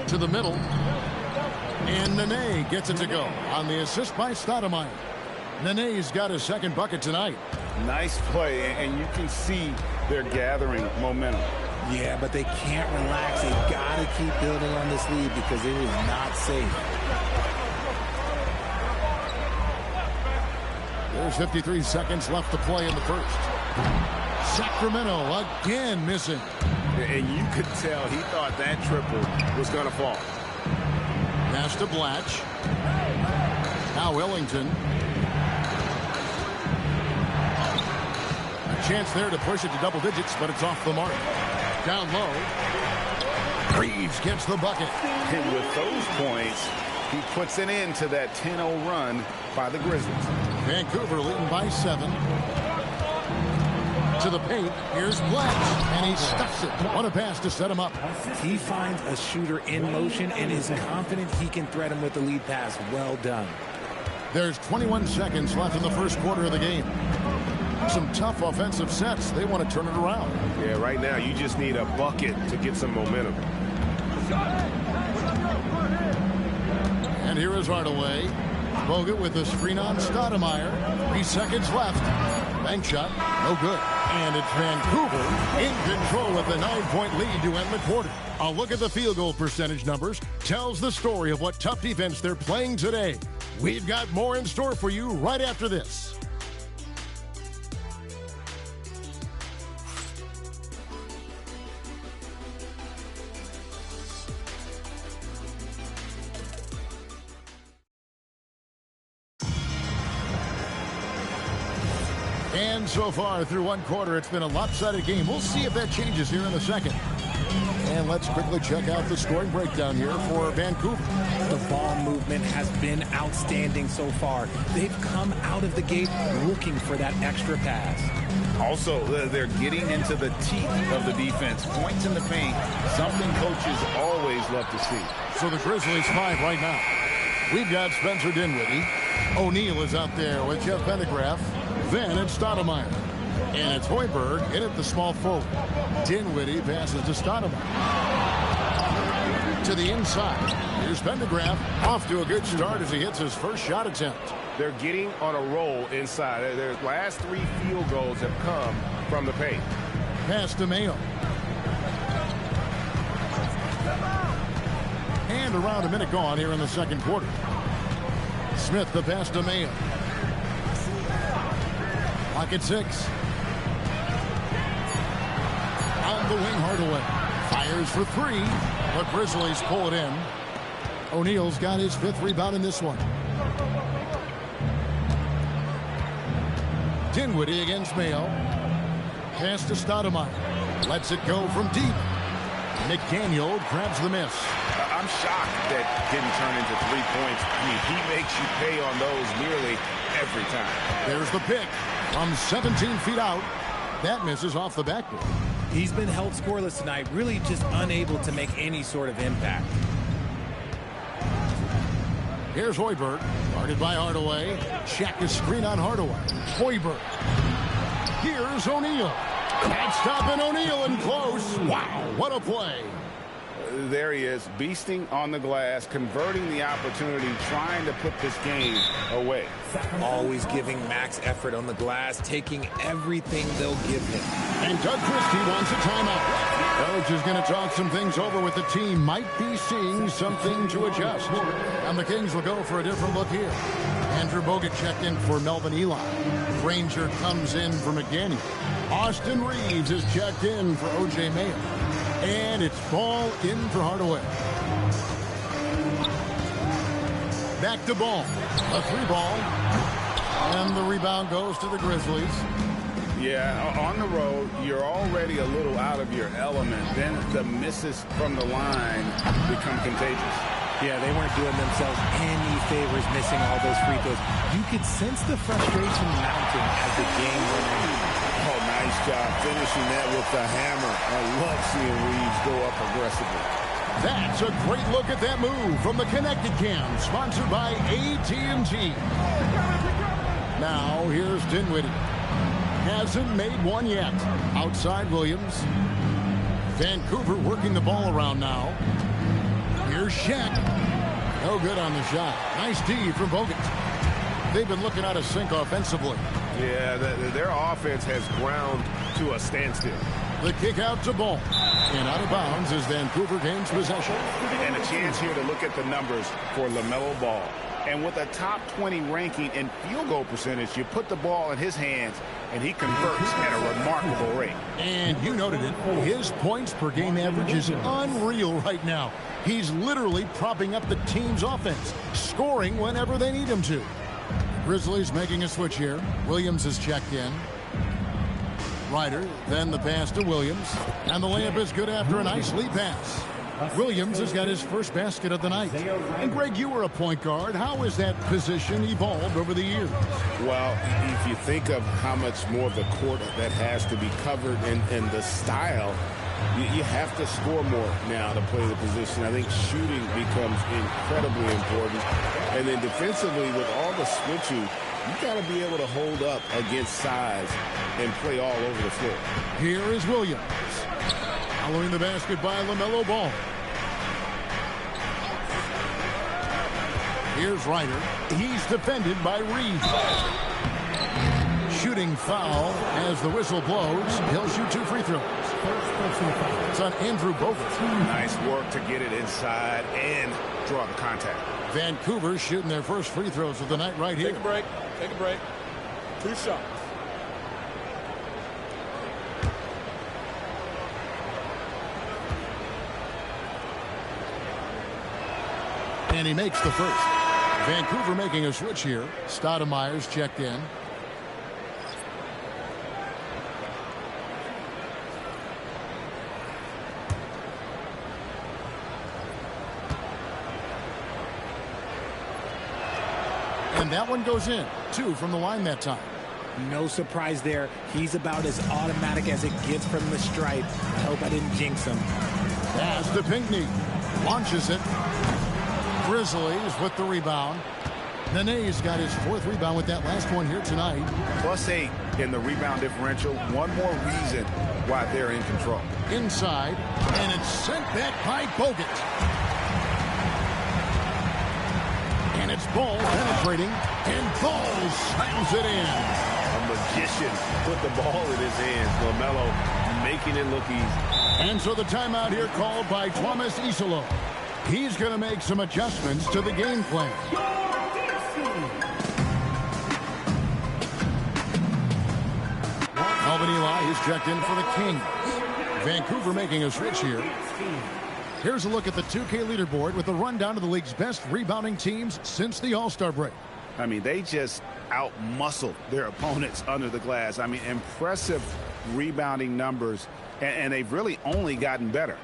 To the middle. And Nene gets it to go on the assist by Stoudemire. Nene's got his second bucket tonight. Nice play, and you can see they're gathering momentum. Yeah, but they can't relax. They got to keep building on this lead because it is not safe. There's 53 seconds left to play in the first. Sacramento again missing. And you could tell he thought that triple was going to fall. Pass to Blatch. Now Ellington. A chance there to push it to double digits, but it's off the mark. Down low. Reeves gets the bucket. And with those points, he puts an end to that 10-0 run by the Grizzlies. Vancouver leading by 7. To the paint. Here's Blatch, and he stuffs it. What a pass to set him up. He finds a shooter in motion and is confident he can thread him with the lead pass. Well done. There's 21 seconds left in the first quarter of the game. Some tough offensive sets. They want to turn it around. Yeah, right now you just need a bucket to get some momentum. And here is Hardaway. Bogut with the screen on Stoudemire. 3 seconds left. Bank shot, no good. And it's Vancouver in control with a 9-point lead to end the quarter. A look at the field goal percentage numbers tells the story of what tough defense they're playing today. We've got more in store for you right after this. And so far through one quarter, it's been a lopsided game. We'll see if that changes here in the second. And let's quickly check out the scoring breakdown here for Vancouver. The ball movement has been outstanding so far. They've come out of the gate looking for that extra pass. Also, they're getting into the teeth of the defense. Points in the paint, something coaches always love to see. So the Grizzlies 5 right now. We've got Spencer Dinwiddie. O'Neal is out there with Jeff Pendergraph. Then it's Stoudemire. And it's Hoiberg in at the small forward. Dinwiddie passes to Stoudemire. To the inside. Here's Pendergraph. Off to a good start as he hits his first shot attempt. They're getting on a roll inside. Their last 3 field goals have come from the paint. Pass to Mayo. And around a minute gone here in the second quarter. Smith the pass to Mayo. Clock at 6. On the wing, Hardaway. Fires for 3. But Grizzlies pull it in. O'Neal's got his 5th rebound in this one. Dinwiddie against Mayo. Pass to Stoudemire. Lets it go from deep. McDaniel grabs the miss. I'm shocked that didn't turn into 3 points. I mean, he makes you pay on those nearly every time. There's the pick from 17 feet out. That misses off the backboard. He's been held scoreless tonight, really just unable to make any sort of impact. Here's Hoiberg, guarded by Hardaway. Check his screen on Hardaway. Hoiberg. Here's O'Neal. Can't stop an O'Neal in close. Wow, what a play. there he is, beasting on the glass, converting the opportunity, trying to put this game away. Always giving max effort on the glass, taking everything they'll give him. And Doug Christie wants a timeout. Coach is going to talk some things over with the team. Might be seeing something to adjust. And the Kings will go for a different look here. Andrew Bogut checked in for Melvin Eli. Granger comes in for McDaniel. Austin Reeves is checked in for O.J. Mayo. And it's ball in for Hardaway. Back to Ball. A 3-ball. And the rebound goes to the Grizzlies. Yeah, on the road, you're already a little out of your element. Then the misses from the line become contagious. Yeah, they weren't doing themselves any favors missing all those free throws. You could sense the frustration mounting as the game went on. Oh, nice job finishing that with the hammer. I love seeing Reeves go up aggressively. That's a great look at that move from the Connected Cam, sponsored by AT&T. Now, here's Dinwiddie. Hasn't made one yet. Outside Williams. Vancouver working the ball around now. Here's Shaq. No good on the shot. Nice D from Bogut. They've been looking out of sync offensively. Yeah, their offense has ground to a standstill. The kick out to Ball. And out of bounds as Vancouver gains possession. And a chance here to look at the numbers for LaMelo Ball. And with a top 20 ranking in field goal percentage, you put the ball in his hands, and he converts at a remarkable rate. And you noted it. His points per game average is unreal right now. He's literally propping up the team's offense, scoring whenever they need him to. Grizzlies making a switch here. Williams is checked in. Ryder, then the pass to Williams. And the layup is good after a nice lead pass. Williams has got his first basket of the night. And Greg, you were a point guard. How has that position evolved over the years? Well, if you think of how much more of the court that has to be covered and the style, you have to score more now to play the position. I think shooting becomes incredibly important. And then defensively, with all the switching, you got to be able to hold up against size and play all over the floor. Here is Williams. Following the basket by LaMelo Ball. Here's Ryder. He's defended by Reeves. Shooting foul as the whistle blows. He'll shoot 2 free throws. It's on Andrew Bogut. Nice work to get it inside and draw the contact. Vancouver shooting their first free throws of the night right here. Take a break. Take a break. 2 shots. And he makes the first. Vancouver making a switch here. Stoudemire's checked in. And that one goes in. 2 from the line that time. No surprise there. He's about as automatic as it gets from the stripe. I hope I didn't jinx him. Pass to Pinckney. Launches it. Grizzlies with the rebound. Nene's got his 4th rebound with that last one here tonight. +8 in the rebound differential. One more reason why they're in control. Inside, and it's sent back by Bogut. And it's Ball penetrating, and Ball slams it in. A magician put the ball in his hands. LaMelo making it look easy. And so the timeout here called by Thomas Isolo. He's going to make some adjustments to the game plan. Melvin Eli is checked in for the Kings. Vancouver making a switch here. Here's a look at the 2K leaderboard with a rundown of the league's best rebounding teams since the All-Star break. I mean, they just out-muscled their opponents under the glass. I mean, impressive rebounding numbers, and they've really only gotten better.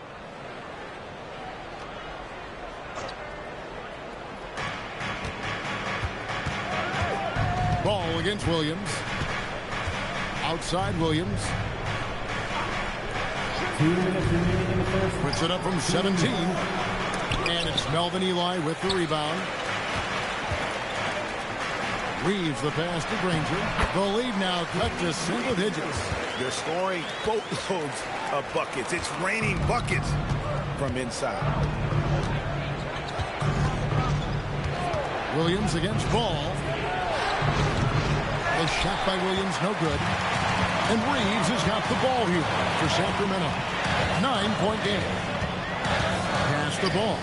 Ball against Williams. Outside Williams. Puts it up from 17. And it's Melvin Eli with the rebound. Reeves the pass to Granger. The lead now cut to single digits. They're scoring boatloads of buckets. It's raining buckets from inside. Williams against Ball. A shot by Williams, no good. And Reeves has got the ball here for Sacramento. 9-point game. Pass the ball.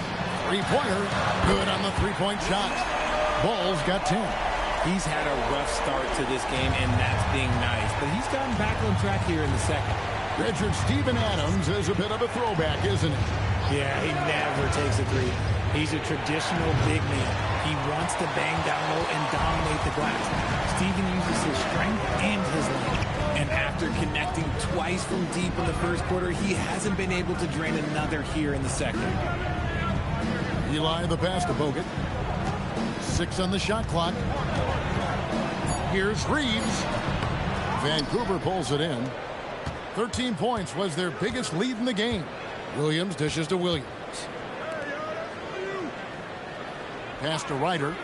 Three-pointer. Good on the three-point shot. Ball's got 10. He's had a rough start to this game, and that's being nice. But he's gotten back on track here in the second. Richard Steven Adams is a bit of a throwback, isn't he? Yeah, he never takes a three. He's a traditional big man. He wants to bang down low and dominate the glass. Steven uses his strength and his length. And after connecting twice from deep in the first quarter, he hasn't been able to drain another here in the second. Eli the pass to Bogut. 6 on the shot clock. Here's Reeves. Vancouver pulls it in. 13 points was their biggest lead in the game. Williams dishes to Williams. Pass to Ryder.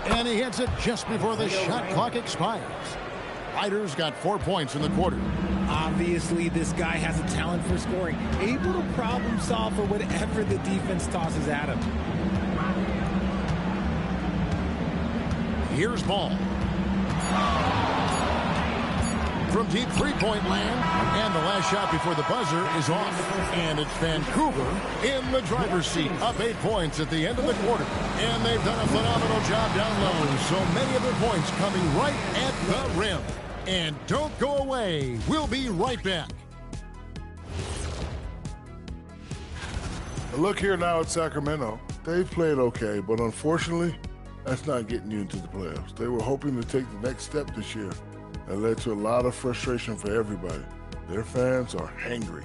And he hits it just before the shot clock expires. Ryder's got 4 points in the quarter. Obviously, this guy has a talent for scoring, able to problem solve for whatever the defense tosses at him. Here's Ball. From deep three-point land, and the last shot before the buzzer is off. And it's Vancouver in the driver's seat, up 8 points at the end of the quarter. And they've done a phenomenal job down low. So many of their points coming right at the rim. And don't go away. We'll be right back. Look here now at Sacramento. They've played okay, but unfortunately, that's not getting you into the playoffs. They were hoping to take the next step this year. That led to a lot of frustration for everybody. Their fans are hangry.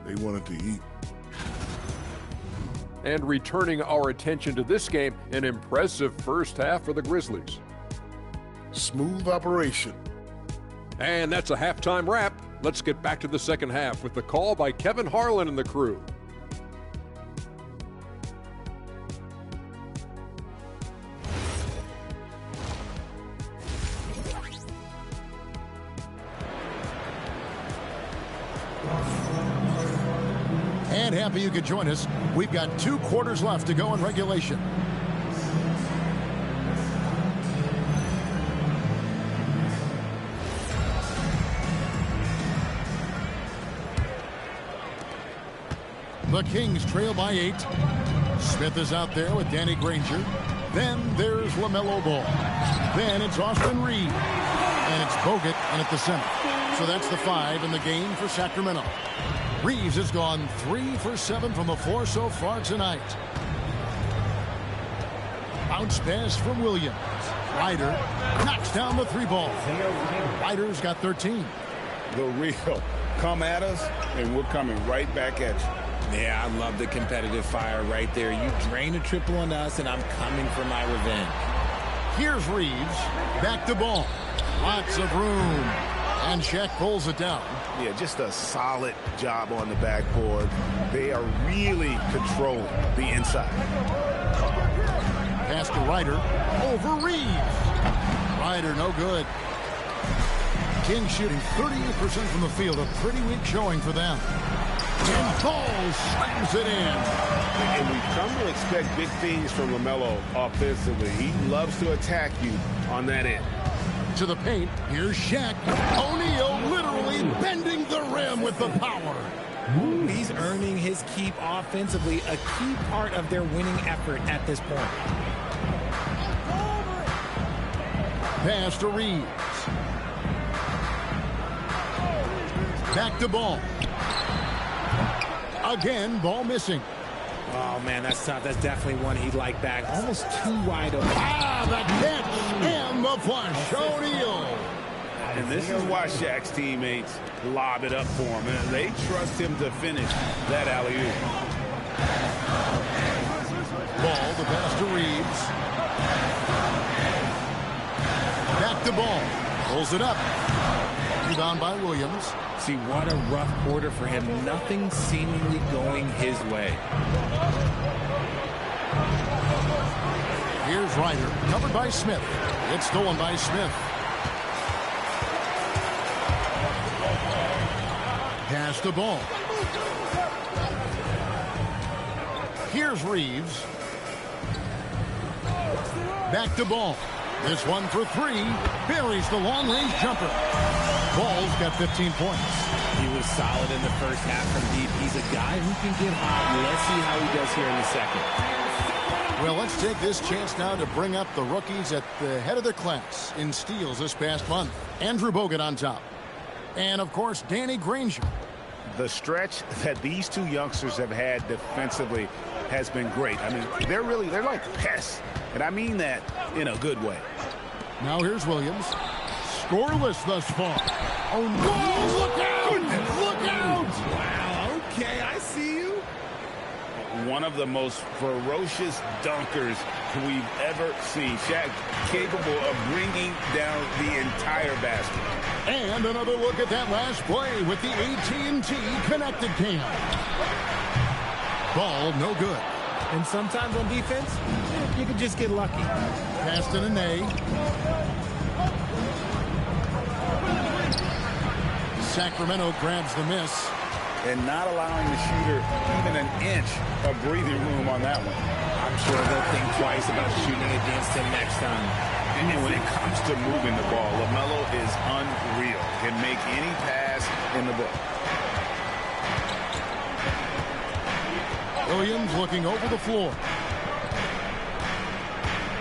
They wanted to eat. And returning our attention to this game, an impressive first half for the Grizzlies. Smooth operation. And that's a halftime wrap. Let's get back to the second half with the call by Kevin Harlan and the crew. And happy you could join us. We've got 2 quarters left to go in regulation. The Kings trail by 8. Smith is out there with Danny Granger. Then there's LaMelo Ball. Then it's Austin Reed. And it's Bogut in at the center. So that's the 5 in the game for Sacramento. Reeves has gone 3 for 7 from the floor so far tonight. Bounce pass from Williams. Ryder knocks down the 3-ball. Ryder's got 13. The real. Come at us, and we're coming right back at you. Yeah, I love the competitive fire right there. You drain a triple on us, and I'm coming for my revenge. Here's Reeves. Back to Ball. Lots of room. And Shaq pulls it down. Yeah, just a solid job on the backboard. They are really controlling the inside. Pass to Ryder. Over Reeves. Ryder, no good. Kings shooting 38% from the field. A pretty weak showing for them. And Ball slams it in. And we've come to expect big things from LaMelo offensively. He loves to attack you on that end. To the paint, here's Shaq. O'Neal literally bending the rim with the power. He's earning his keep offensively, a key part of their winning effort at this point. Pass to Reeves. Back to Ball. Again, Ball missing. Oh, man, that's tough. That's definitely one he'd like back. Almost too wide open. Ah, the catch and the flush. O'Neal. And this is why Shaq's teammates lob it up for him. And they trust him to finish that alley-oop. Ball, the pass to Reeves. Back to Ball. Pulls it up. Rebound by Williams. See, what a rough quarter for him. Nothing seemingly going his way. Here's Ryder, covered by Smith. It's stolen by Smith. Pass the ball. Here's Reeves. Back to Ball. This one for three. Buries the long-range jumper. Ball's got 15 points. He was solid in the first half from deep. He's a guy who can get hot. Let's see how he does here in the second. Well, let's take this chance now to bring up the rookies at the head of their class in steals this past month. Andrew Bogut on top. And, of course, Danny Granger. The stretch that these two youngsters have had defensively has been great. I mean, they're like pests. And I mean that in a good way. Now here's Williams. Scoreless thus far. Oh, no! Look out! Goodness. Look out! Wow, okay, I see you. One of the most ferocious dunkers we've ever seen. Shaq capable of bringing down the entire basket. And another look at that last play with the AT&T connected cam. Ball no good. And sometimes on defense, you can just get lucky. Passed in a nay. Sacramento grabs the miss. And not allowing the shooter even an inch of breathing room on that one. I'm sure they'll think twice about shooting against him next time. And when it comes to moving the ball, LaMelo is unreal. Can make any pass in the book. Williams looking over the floor.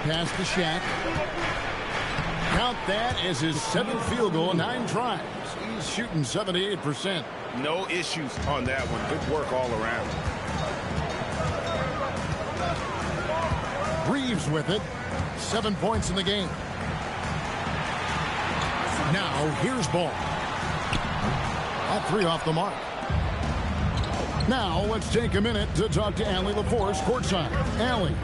Pass to Shaq. Count that as his 7th field goal in 9 tries. He's shooting 78%. No issues on that one. Good work all around. Reeves with it. 7 points in the game. Now here's Ball. At 3 off the mark. Now let's take a minute to talk to Allie LaForce courtside. Allie.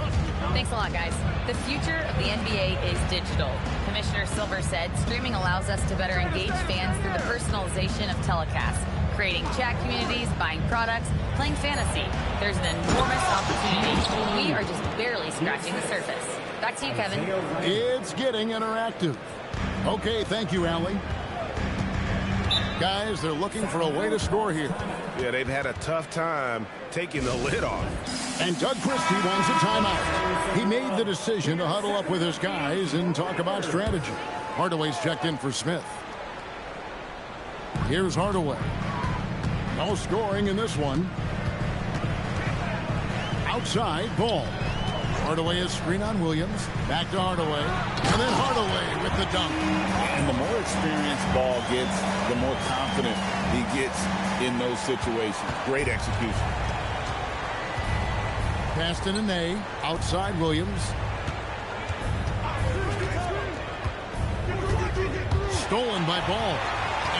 Thanks a lot, guys. The future of the NBA is digital. Commissioner Silver said streaming allows us to better engage fans through the personalization of telecasts, creating chat communities, buying products, playing fantasy. There's an enormous opportunity. We are just barely scratching the surface. Back to you, Kevin. It's getting interactive. Okay, thank you, Allie. Guys, they're looking for a way to score here. Yeah, they've had a tough time taking the lid off. And Doug Christie wants a timeout. He made the decision to huddle up with his guys and talk about strategy. Hardaway's checked in for Smith. Here's Hardaway. No scoring in this one. Outside, Ball. Hardaway is screen on Williams. Back to Hardaway. And then Hardaway with the dunk. And the more experienced Ball gets, the more confident he gets in those situations. Great execution. Passed in a nay. Outside Williams. Stolen by Ball.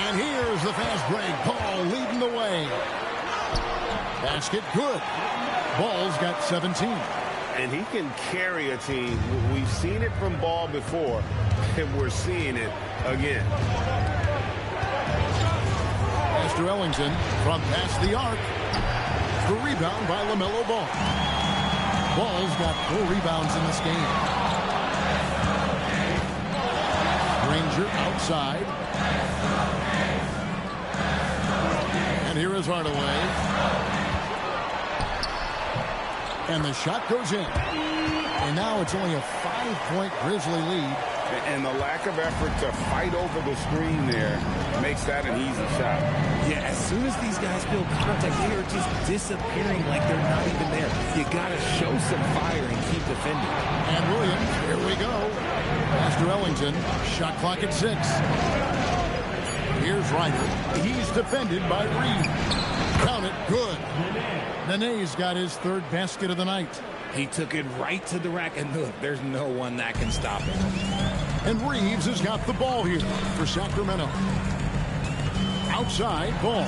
And here's the fast break. Ball leading the way. Basket good. Ball's got 17. And he can carry a team. We've seen it from Ball before, and we're seeing it again. Master Ellington from past the arc. The rebound by LaMelo Ball. Ball's got 4 rebounds in this game. Granger outside. And here is Hardaway. And the shot goes in. And now it's only a 5-point Grizzly lead. And the lack of effort to fight over the screen there makes that an easy shot. Yeah, as soon as these guys feel contact, they are just disappearing like they're not even there. You got to show some fire and keep defending. And Williams, here we go. Master Ellington, shot clock at 6. Here's Ryder. He's defended by Reed. Count it, good. Nene's got his 3rd basket of the night. He took it right to the rack, and look, there's no one that can stop him. And Reeves has got the ball here for Sacramento. Outside, Ball.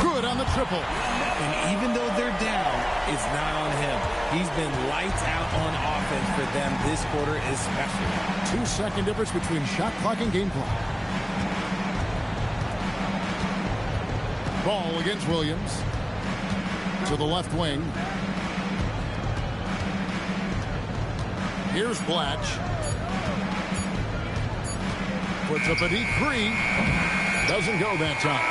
Good on the triple. And even though they're down, it's not on him. He's been lights out on offense for them this quarter especially. 2-second difference between shot clock and game clock. Ball against Williams. To the left wing. Here's Blatch. Puts up a deep three. Doesn't go that time.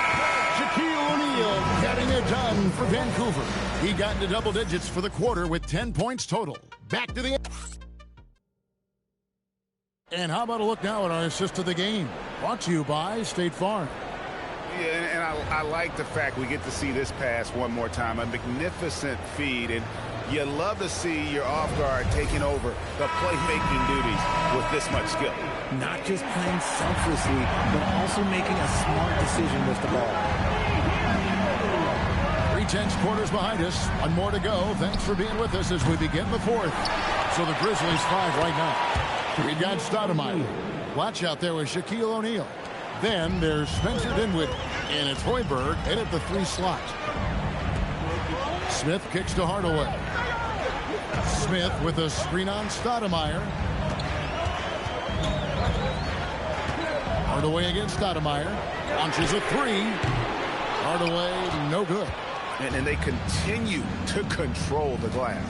Shaquille O'Neal getting it done for Vancouver. He got into double digits for the quarter with 10 points total. Back to the... And how about a look now at our assist of the game? Brought to you by State Farm. Yeah, and I like the fact we get to see this pass one more time. A magnificent feed, and you love to see your off guard taking over the playmaking duties with this much skill. Not just playing selflessly, but also making a smart decision with the ball. 3/10 quarters behind us. One more to go. Thanks for being with us as we begin the fourth. So the Grizzlies 5 right now. We've got Stoudemire. Watch out there with Shaquille O'Neal. Then there's Spencer Dinwiddie. And it's Hoiberg in at the 3 slot. Smith kicks to Hardaway. Smith with a screen on Stoudemire. Hardaway against Stoudemire. Launches a 3. Hardaway, no good. And they continue to control the glass.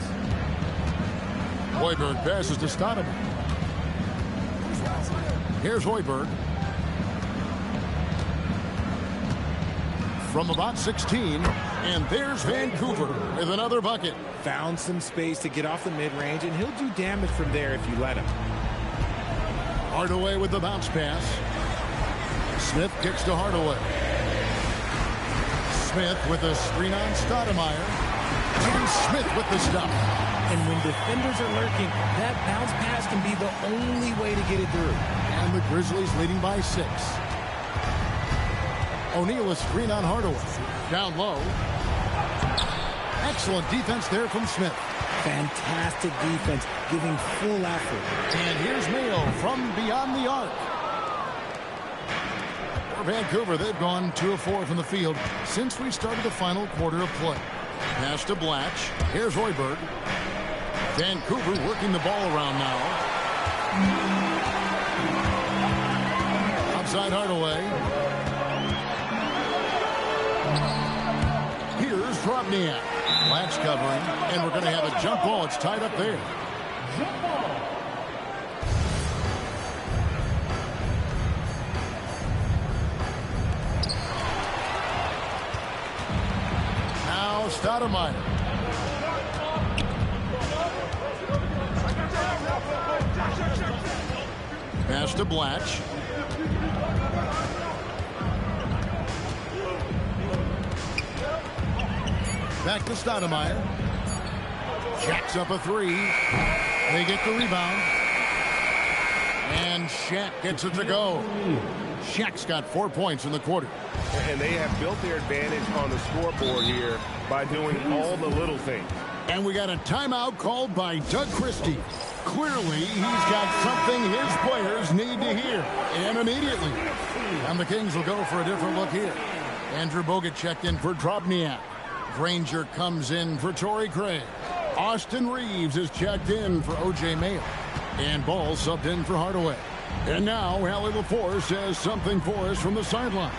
Hoiberg passes to Stoudemire. Here's Hoiberg. From about 16, and there's Vancouver with another bucket. Found some space to get off the mid-range, and he'll do damage from there if you let him. Hardaway with the bounce pass. Smith kicks to Hardaway. Smith with a screen on Stoudemire. And Smith with the stop. And when defenders are lurking, that bounce pass can be the only way to get it through. And the Grizzlies leading by 6. O'Neal a screen on Hardaway. Down low. Excellent defense there from Smith. Fantastic defense, giving full effort. And here's Mayo from beyond the arc. For Vancouver, they've gone 2 of 4 from the field since we started the final quarter of play. Pass to Blatch. Here's Hoiberg. Vancouver working the ball around now. Outside Hardaway. Here's Drobniak. Blatch covering, and we're going to have a jump ball. It's tied up there. Jump ball. Now Stoudemire. Pass to Blatch. Back to Stoudemire. Jacks up a 3. They get the rebound. And Shaq gets it to go. Shaq's got 4 points in the quarter. And they have built their advantage on the scoreboard here by doing all the little things. And we got a timeout called by Doug Christie. Clearly, he's got something his players need to hear. And immediately. And the Kings will go for a different look here. Andrew Bogut checked in for Drobniak. Granger comes in for Torrey Craig. Austin Reeves is checked in for O.J. Mayo. And Ball subbed in for Hardaway. And now, Allie LaForce has something for us from the sideline.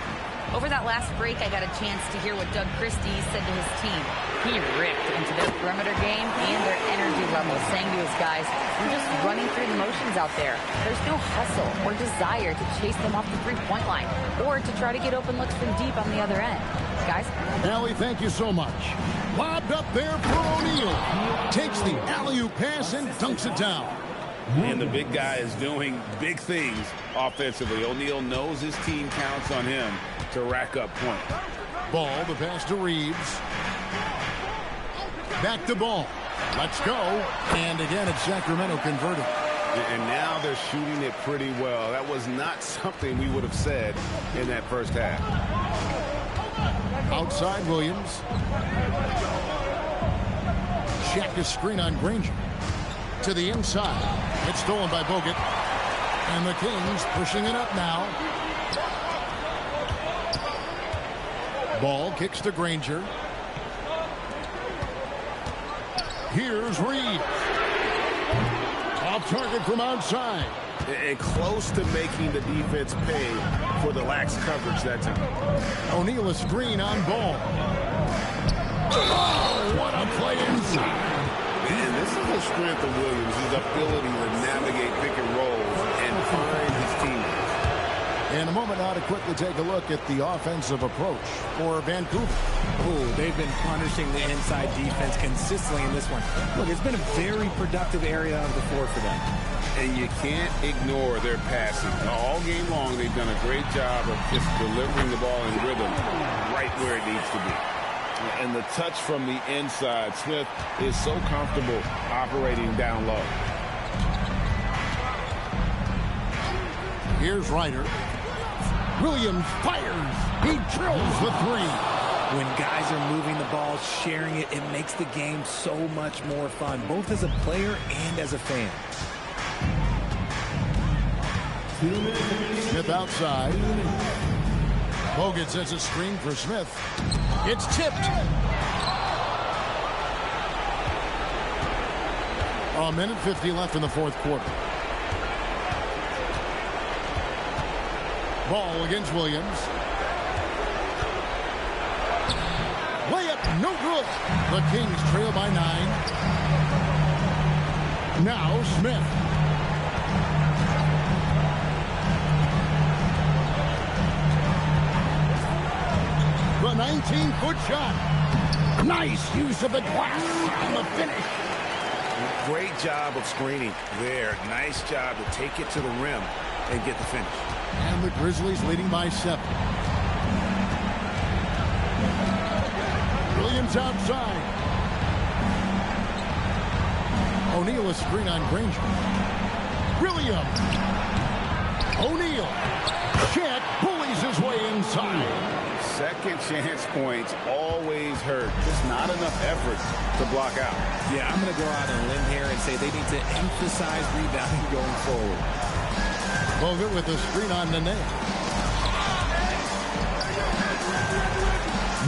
Over that last break, I got a chance to hear what Doug Christie said to his team. He ripped into their perimeter game and their energy level, saying to his guys, "We're just running through the motions out there. There's no hustle or desire to chase them off the three-point line or to try to get open looks from deep on the other end." Guys? Allie, thank you so much. Lobbed up there for O'Neal. Takes the alley-oop pass and dunks it down. And the big guy is doing big things offensively. O'Neal knows his team counts on him to rack up points. Ball, the pass to Reeves. Back to Ball. Let's go. And again, it's Sacramento converted. And now they're shooting it pretty well. That was not something we would have said in that first half. Outside Williams. Shaq is screen on Granger. To the inside. It's stolen by Bogut. And the Kings pushing it up now. Ball kicks to Granger. Here's Reeves. Off target from outside. And close to making the defense pay for the lax coverage that time. O'Neal a screen on Ball. Oh, what a play inside. And this is the strength of Williams, his ability to navigate pick and rolls and find his teammates. In a moment now to quickly take a look at the offensive approach for Vancouver. Oh, they've been punishing the inside defense consistently in this one. Look, it's been a very productive area of the floor for them. And you can't ignore their passing. All game long, they've done a great job of just delivering the ball in rhythm right where it needs to be. And the touch from the inside, Smith is so comfortable operating down low. Here's Ryder. Williams fires. He drills the three. When guys are moving the ball, sharing it, it makes the game so much more fun, both as a player and as a fan. Smith outside. Bogut sets a screen for Smith. It's tipped. A minute 50 left in the fourth quarter. Ball against Williams. Layup, no good. The Kings trail by 9. Now Smith. The 19-foot shot. Nice use of the glass on the finish. Great job of screening there. Nice job to take it to the rim and get the finish. And the Grizzlies leading by 7. Williams outside. O'Neal a screen on Granger. Williams. O'Neal. Chet bullies his way inside. Second chance points always hurt. Just not enough effort to block out. Yeah, I'm going to go out on a limb here and say they need to emphasize rebounding going forward. Bogut with a screen on Nene.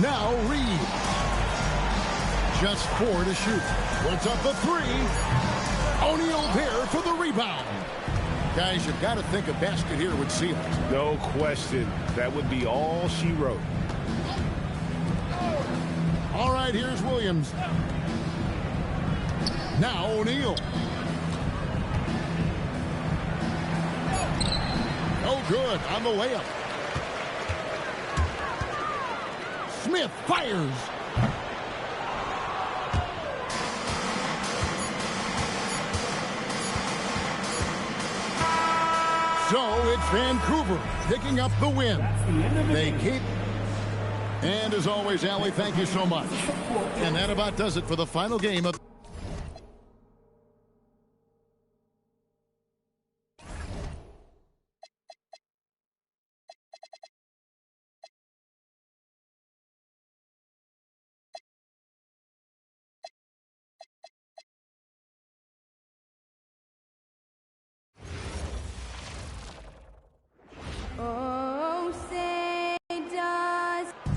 Now Reed. Just 4 to shoot. Puts up the 3. O'Neal there for the rebound. Guys, you've got to think a basket here would seal it. No question. That would be all she wrote. All right, here's Williams. Now O'Neal. No good on the layup. Smith fires. So it's Vancouver picking up the win. They keep. And as always, Allie, thank you so much. And that about does it for the final game of.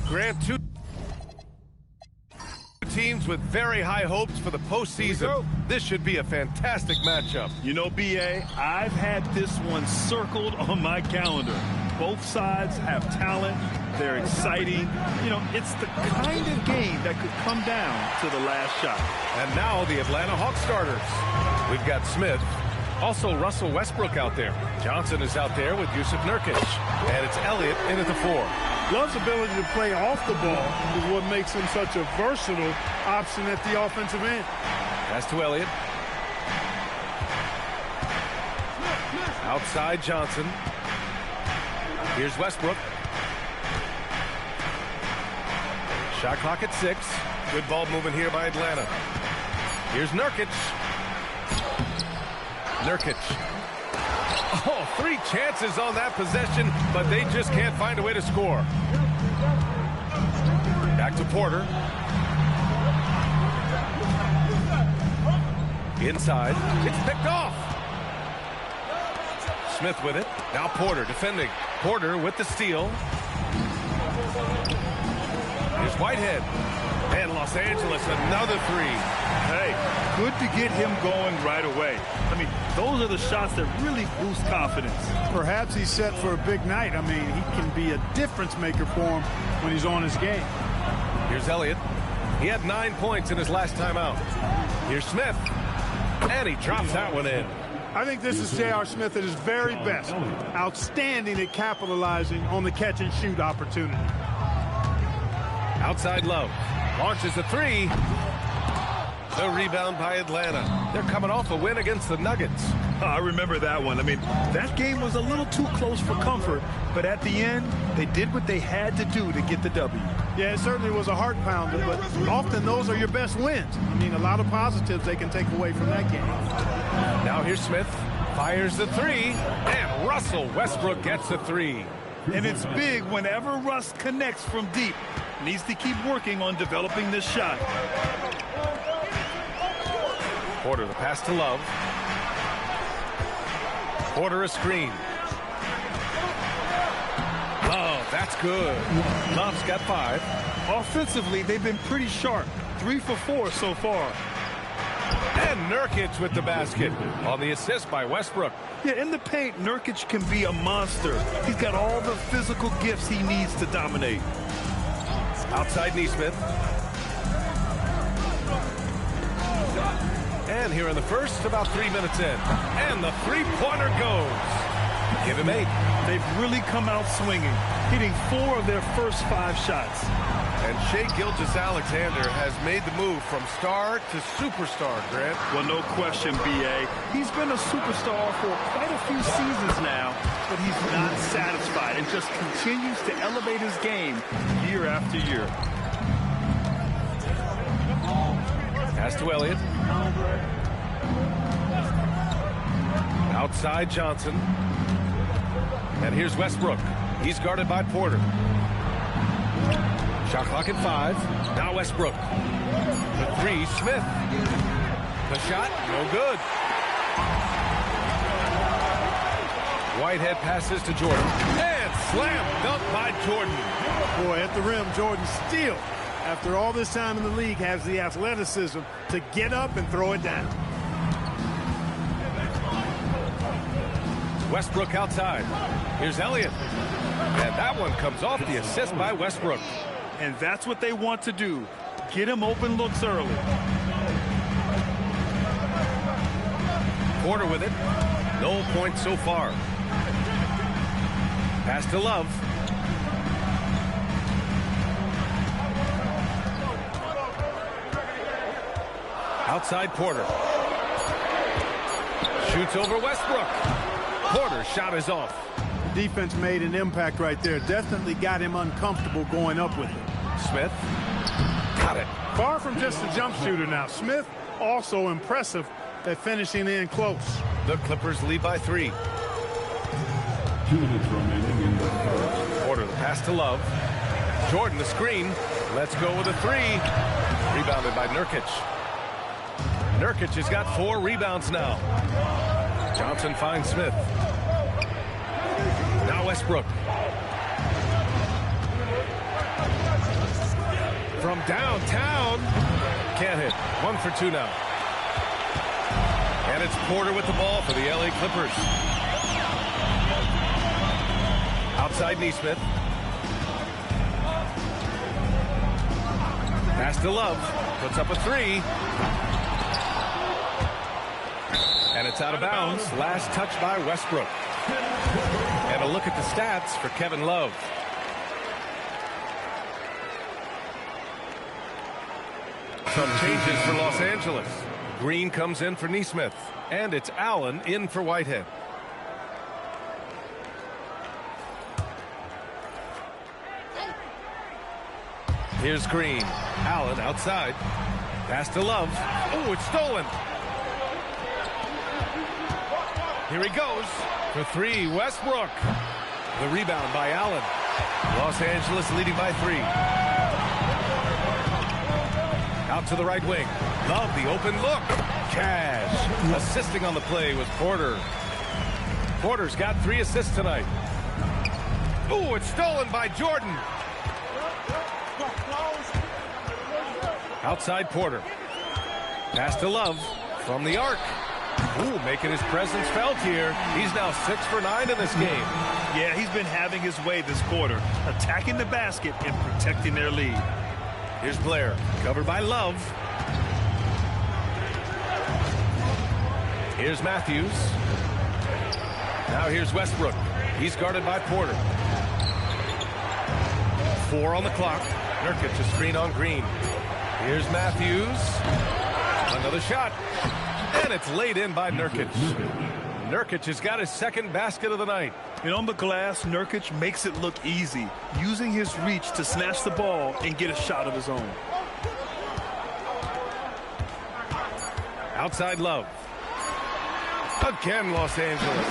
Grant, two teams with very high hopes for the postseason. This should be a fantastic matchup. You know, B.A., I've had this one circled on my calendar. Both sides have talent. They're exciting. You know, it's the kind of game that could come down to the last shot. And now the Atlanta Hawks starters. We've got Smith. Also Russell Westbrook out there. Johnson is out there with Yusuf Nurkic. And it's Elliott in at the 4. Love's ability to play off the ball is what makes him such a versatile option at the offensive end. Pass to Elliott. Outside Johnson. Here's Westbrook. Shot clock at 6. Good ball movement here by Atlanta. Here's Nurkic. Nurkic. Oh, 3 chances on that possession, but they just can't find a way to score. Back to Porter. Inside. It's picked off. Smith with it. Now Porter defending. Porter with the steal. Here's Whitehead. And Los Angeles, another 3. Hey, good to get him going right away. I mean, those are the shots that really boost confidence. Perhaps he's set for a big night. I mean, he can be a difference maker for him when he's on his game. Here's Elliott. He had 9 points in his last time out. Here's Smith. And he drops that one in. I think this is J.R. Smith at his very best. Outstanding at capitalizing on the catch-and-shoot opportunity. Outside Love. Launches a three. The rebound by Atlanta. They're coming off a win against the Nuggets. I remember that one. I mean, that game was a little too close for comfort, but at the end, they did what they had to do to get the W. Yeah, it certainly was a heart pounder, but often those are your best wins. I mean, a lot of positives they can take away from that game. Now here's Smith. Fires the three, and Russell Westbrook gets the three. And it's big whenever Russ connects from deep. Needs to keep working on developing this shot. Porter the pass to Love. Porter a screen. Love, that's good. Love's got 5. Offensively, they've been pretty sharp. 3 for 4 so far. And Nurkic with the basket on the assist by Westbrook. Yeah, in the paint, Nurkic can be a monster. He's got all the physical gifts he needs to dominate. Outside Nesmith. And here in the first, about 3 minutes in. And the three-pointer goes. Give him 8. They've really come out swinging, hitting 4 of their first 5 shots. And Shai Gilgeous-Alexander has made the move from star to superstar, Grant. Well, no question, B.A. He's been a superstar for quite a few seasons now, but he's not satisfied and just continues to elevate his game year after year. Pass to Elliott. Outside Johnson. And here's Westbrook. He's guarded by Porter. Shot clock at 5. Now Westbrook. The three, Smith. The shot, no good. Whitehead passes to Jordan. And slam dunk by Jordan. Boy, at the rim, Jordan still, after all this time in the league, has the athleticism to get up and throw it down. Westbrook outside. Here's Elliott. And that one comes off the assist by Westbrook. And that's what they want to do. Get him open looks early. Porter with it. No points so far. Pass to Love. Outside Porter. Shoots over Westbrook. Porter's shot is off. Defense made an impact right there. Definitely got him uncomfortable going up with it. Smith. Got it. Far from just a jump shooter now. Smith also impressive at finishing in close. The Clippers lead by 3. 2 minutes remaining in the first. Porter the pass to Love. Jordan the screen. Let's go with a 3. Rebounded by Nurkic. Nurkic has got 4 rebounds now. Johnson finds Smith. Now Westbrook. From downtown. Can't hit. 1 for 2 now. And it's Porter with the ball for the LA Clippers. Outside Nesmith. Pass to Love. Puts up a 3. And it's out of bounds. Last touch by Westbrook. And a look at the stats for Kevin Love. Some changes for Los Angeles. Green comes in for Nesmith. And it's Allen in for Whitehead. Here's Green. Allen outside. Pass to Love. Oh, it's stolen. Here he goes for 3. Westbrook. The rebound by Allen. Los Angeles leading by 3. Out to the right wing. Love the open look. Cash. Assisting on the play was Porter. Porter's got 3 assists tonight. Oh, it's stolen by Jordan. Outside Porter. Pass to Love from the arc. Ooh, making his presence felt here. He's now 6 for 9 in this game. Yeah, he's been having his way this quarter, attacking the basket and protecting their lead. Here's Blair, covered by Love. Here's Matthews. Now here's Westbrook. He's guarded by Porter. 4 on the clock. Nurkic a screen on Green. Here's Matthews. Another shot. And it's laid in by Nurkic. Nurkic has got his second basket of the night. And on the glass, Nurkic makes it look easy, using his reach to snatch the ball and get a shot of his own. Outside Love. Again, Los Angeles.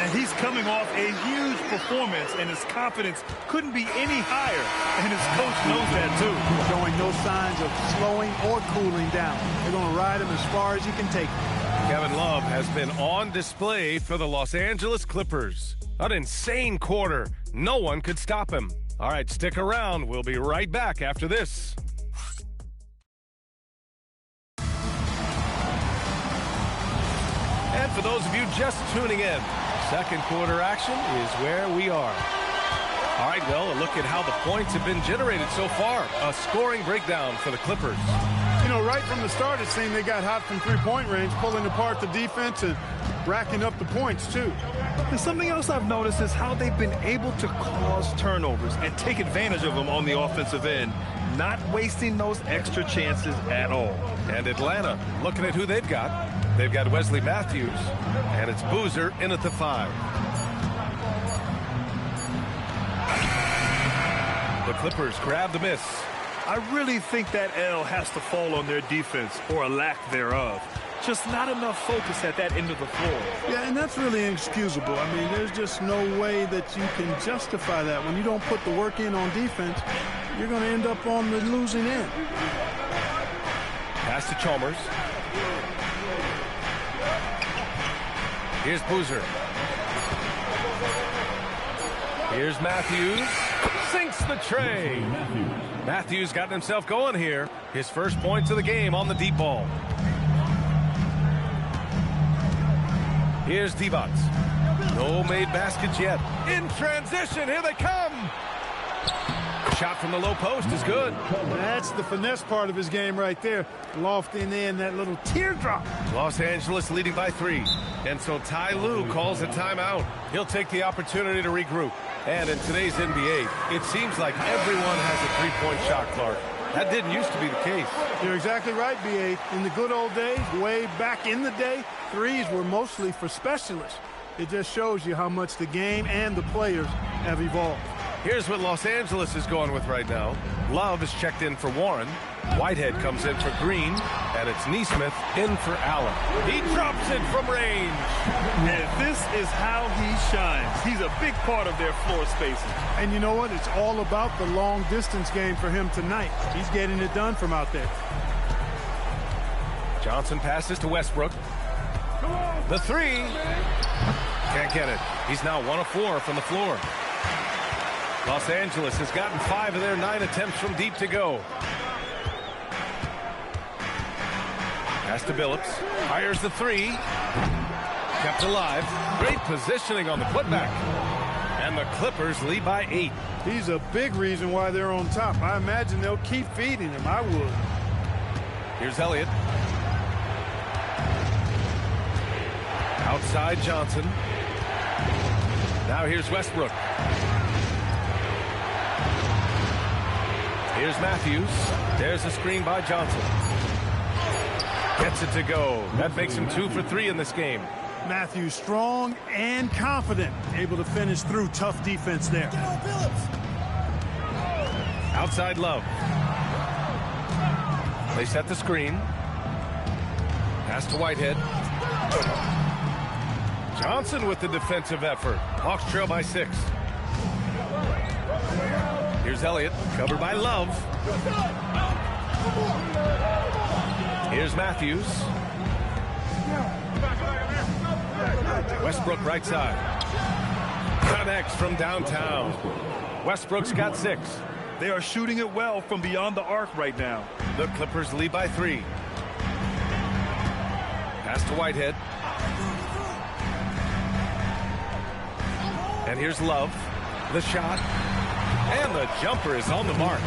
And he's coming off a huge performance, and his confidence couldn't be any higher. And his coach knows that, too. Showing no signs of slowing or cooling down. They're going to ride him as far as you can take him. Kevin Love has been on display for the Los Angeles Clippers. An insane quarter. No one could stop him. All right, stick around. We'll be right back after this. And for those of you just tuning in, second quarter action is where we are. All right, well, a look at how the points have been generated so far. A scoring breakdown for the Clippers. You know, right from the start, it seemed they got hot from three-point range, pulling apart the defense and racking up the points, too. And something else I've noticed is how they've been able to cause turnovers and take advantage of them on the offensive end, not wasting those extra chances at all. And Atlanta, looking at who they've got. They've got Wesley Matthews, and it's Boozer in at the 5. The Clippers grab the miss. I really think that L has to fall on their defense, or a lack thereof. Just not enough focus at that end of the floor. Yeah, and that's really inexcusable. I mean, there's just no way that you can justify that. When you don't put the work in on defense, you're going to end up on the losing end. Pass to Chalmers. Here's Boozer. Here's Matthews. Sinks the tray. Matthews got himself going here. His first points of the game on the deep ball. Here's Divac. No made baskets yet. In transition, here they come. Shot from the low post is good. That's the finesse part of his game right there. Lofting in that little teardrop. Los Angeles leading by 3. And so Ty Lue calls a timeout. He'll take the opportunity to regroup. And in today's NBA, it seems like everyone has a three-point shot, Clark. That didn't used to be the case. You're exactly right, B.A. In the good old days, way back in the day, threes were mostly for specialists. It just shows you how much the game and the players have evolved. Here's what Los Angeles is going with right now. Love is checked in for Warren. Whitehead comes in for Green. And it's Nesmith in for Allen. He drops it from range. And this is how he shines. He's a big part of their floor spacing. And you know what? It's all about the long distance game for him tonight. He's getting it done from out there. Johnson passes to Westbrook. The 3. Can't get it. He's now 1 of 4 from the floor. Los Angeles has gotten 5 of their 9 attempts from deep to go. Pass to Billups. Fires the 3. Kept alive. Great positioning on the putback. And the Clippers lead by 8. He's a big reason why they're on top. I imagine they'll keep feeding him. I would. Here's Elliott. Outside Johnson. Now here's Westbrook. Here's Matthews. There's a screen by Johnson. Gets it to go. That makes him 2 for 3 in this game. Matthews strong and confident. Able to finish through tough defense there. Outside Love. They set the screen. Pass to Whitehead. Johnson with the defensive effort. Hawks trail by 6. Here's Elliott, covered by Love. Here's Matthews. Westbrook right side. Connects from downtown. Westbrook's got 6. They are shooting it well from beyond the arc right now. The Clippers lead by 3. Pass to Whitehead. And here's Love. The shot. And the jumper is on the mark.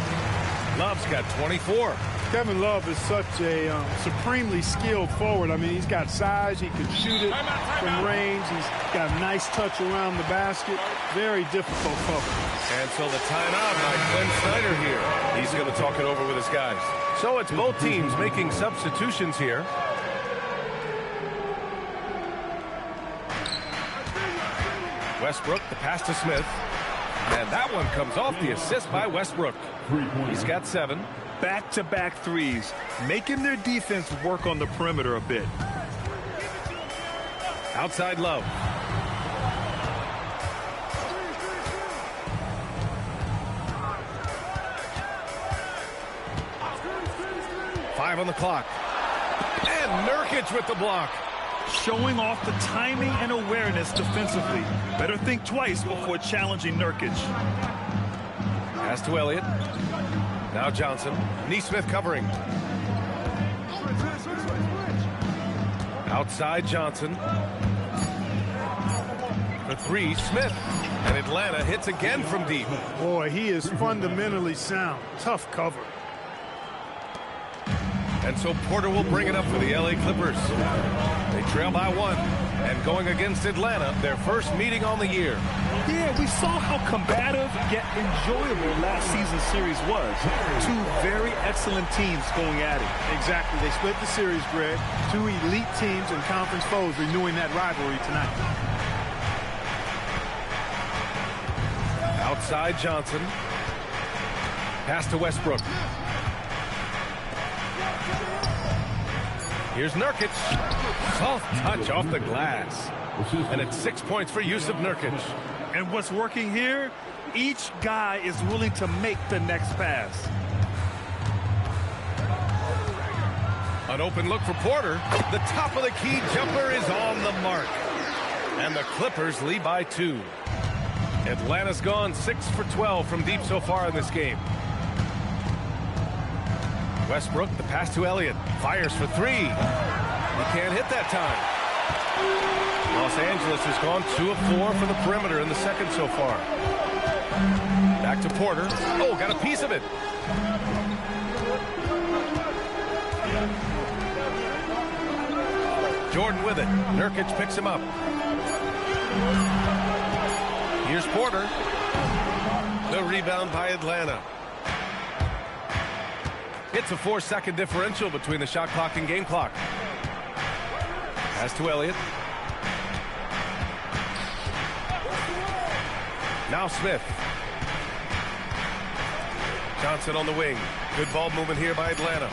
Love's got 24. Kevin Love is such a supremely skilled forward. I mean, he's got size. He can shoot it from range. He's got a nice touch around the basket. Very difficult cover. And so the timeout by Glenn Snyder here. He's going to talk it over with his guys. So it's both teams making substitutions here. Westbrook, the pass to Smith. And that one comes off the assist by Westbrook. He's got 7. Back-to-back threes, making their defense work on the perimeter a bit. Outside Love. Five on the clock. And Nurkic with the block. Showing off the timing and awareness defensively. Better think twice before challenging Nurkic. Pass to Elliott. Now Johnson. Nesmith covering. Outside Johnson. For 3, Smith. And Atlanta hits again from deep. Boy, he is fundamentally sound. Tough cover. And so Porter will bring it up for the LA Clippers. They trail by 1. And going against Atlanta, their first meeting on the year. Yeah, we saw how combative yet enjoyable last season's series was. 2 very excellent teams going at it. Exactly. They split the series, Greg. 2 elite teams and conference foes renewing that rivalry tonight. Outside Johnson. Pass to Westbrook. Here's Nurkic. Soft touch off the glass. And it's 6 points for Yusuf Nurkic. And what's working here, each guy is willing to make the next pass. An open look for Porter. The top of the key jumper is on the mark. And the Clippers lead by 2. Atlanta's gone 6 for 12 from deep so far in this game. Westbrook, the pass to Elliott. Fires for 3. He can't hit that time. Los Angeles has gone 2 of 4 from the perimeter in the second so far. Back to Porter. Oh, got a piece of it. Jordan with it. Nurkic picks him up. Here's Porter. The rebound by Atlanta. It's a 4-second differential between the shot clock and game clock. Pass to Elliott. Now Smith. Johnson on the wing. Good ball movement here by Atlanta.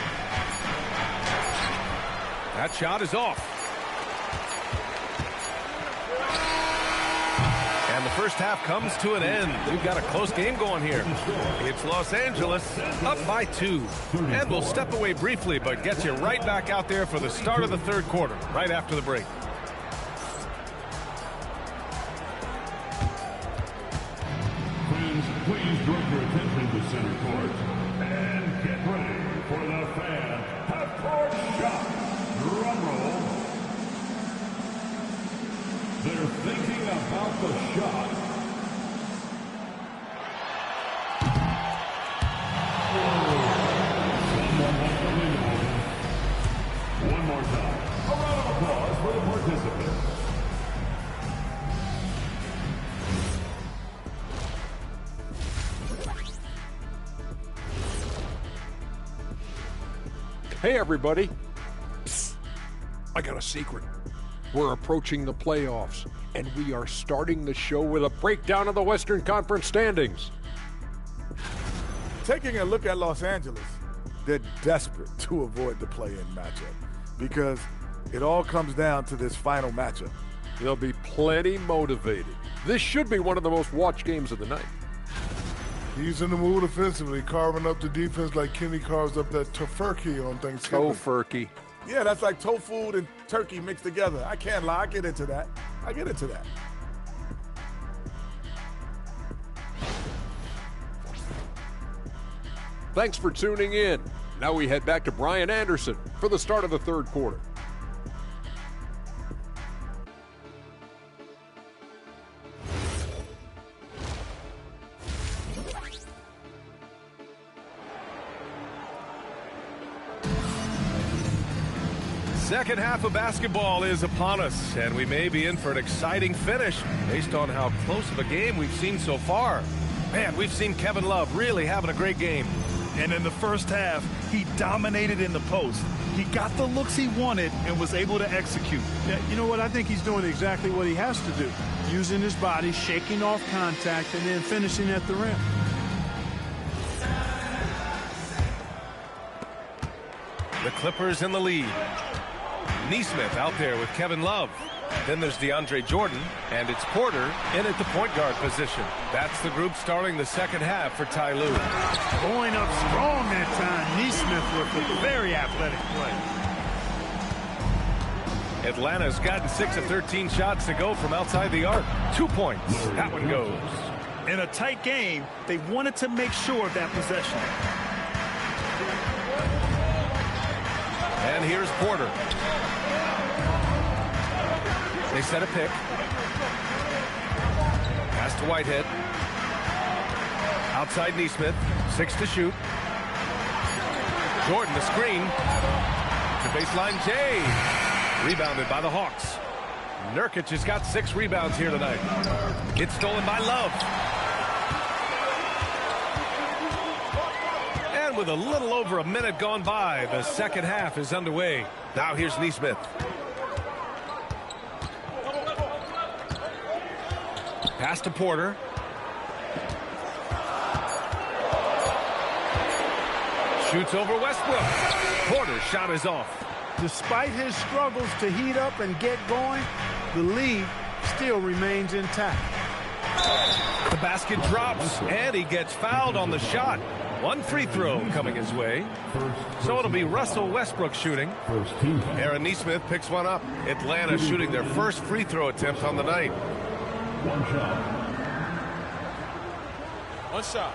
That shot is off. And the first half comes to an end. We've got a close game going here. It's Los Angeles up by 2. And we'll step away briefly, but get you right back out there for the start of the third quarter, right after the break. Friends, please direct your attention to center court and get ready for the fan half-court shot. Drum roll. They're thinking about the shot. Someone like the leaderboard. One more time. A round of applause for the participants. Hey, everybody. Psst. I got a secret. We're approaching the playoffs, and we are starting the show with a breakdown of the Western Conference standings. Taking a look at Los Angeles, they're desperate to avoid the play-in matchup because it all comes down to this final matchup. They'll be plenty motivated. This should be one of the most watched games of the night. He's in the mood offensively, carving up the defense like Kenny carves up that tofurkey on Thanksgiving. Tofurkey. Yeah, that's like tofu and turkey mixed together. I can't lie. I get into that. Thanks for tuning in. Now we head back to Brian Anderson for the start of the third quarter. Second half of basketball is upon us, and we may be in for an exciting finish based on how close of a game we've seen so far. Man, we've seen Kevin Love really having a great game. And in the first half, he dominated in the post. He got the looks he wanted and was able to execute. Yeah, you know what? I think he's doing exactly what he has to do. Using his body, shaking off contact, and then finishing at the rim. The Clippers in the lead. Neesmith out there with Kevin Love. Then there's DeAndre Jordan, and it's Porter in at the point guard position. That's the group starting the second half for Ty Lue. Going up strong that time. Neesmith with a very athletic play. Atlanta's gotten 6 of 13 shots to go from outside the arc. 2 points. That one goes. In a tight game, they wanted to make sure of that possession. And here's Porter. They set a pick. Pass to Whitehead. Outside Neesmith. 6 to shoot. Jordan the screen. To baseline Jay. Rebounded by the Hawks. Nurkic has got 6 rebounds here tonight. It's stolen by Love. And with a little over a minute gone by, the second half is underway. Now here's Neesmith. Pass to Porter. Shoots over Westbrook. Porter's shot is off. Despite his struggles to heat up and get going, the lead still remains intact. The basket drops, and he gets fouled on the shot. 1 free throw coming his way. So it'll be Russell Westbrook shooting. Aaron Neesmith picks one up. Atlanta shooting their first free throw attempt on the night. One shot. One shot.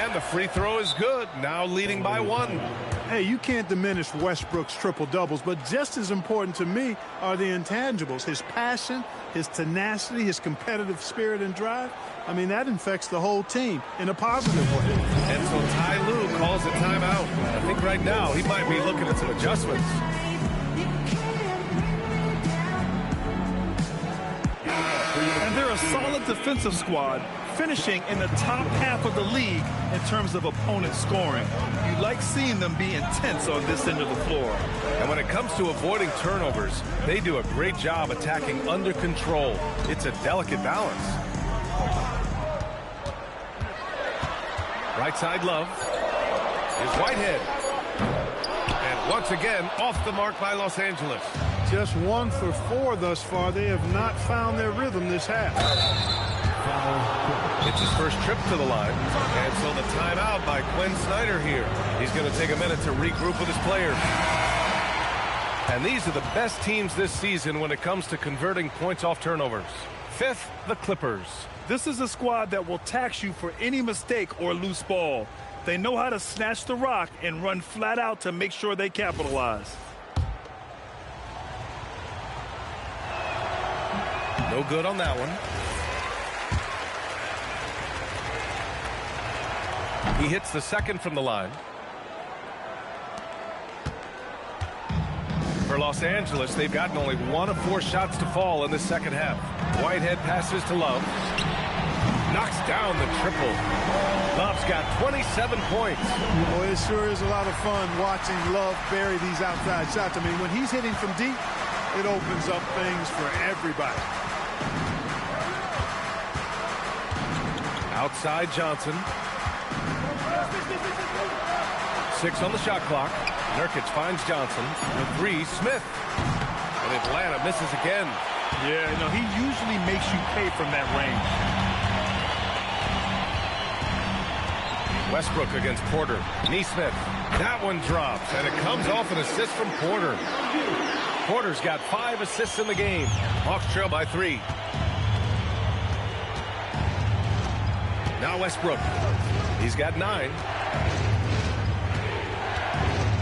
And the free throw is good. Now leading by 1. Hey, you can't diminish Westbrook's triple-doubles, but just as important to me are the intangibles. His passion, his tenacity, his competitive spirit and drive. I mean, that infects the whole team in a positive way. And so Ty Lue calls a timeout. I think right now he might be looking at some adjustments. And they're a solid defensive squad, finishing in the top half of the league in terms of opponent scoring. You like seeing them be intense on this end of the floor. And when it comes to avoiding turnovers, they do a great job attacking under control. It's a delicate balance. Right side Love is Whitehead. And once again, off the mark by Los Angeles. Just 1 for 4 thus far. They have not found their rhythm this half. It's his first trip to the line. And so the timeout by Quinn Snyder here. He's going to take a minute to regroup with his players. And these are the best teams this season when it comes to converting points off turnovers. 5th, the Clippers. This is a squad that will tax you for any mistake or loose ball. They know how to snatch the rock and run flat out to make sure they capitalize. No good on that one. He hits the second from the line. For Los Angeles, they've gotten only 1 of 4 shots to fall in the second half. Whitehead passes to Love. Knocks down the triple. Love's got 27 points. Boy, it sure is a lot of fun watching Love bury these outside shots. I mean, when he's hitting from deep, it opens up things for everybody. Outside Johnson. 6 on the shot clock. Nurkic finds Johnson. The 3, Smith. And Atlanta misses again. Yeah, no, he usually makes you pay from that range. Westbrook against Porter. Neesmith. That one drops, and it comes off an assist from Porter. Porter's got 5 assists in the game. Hawks trail by 3. Now Westbrook. He's got 9.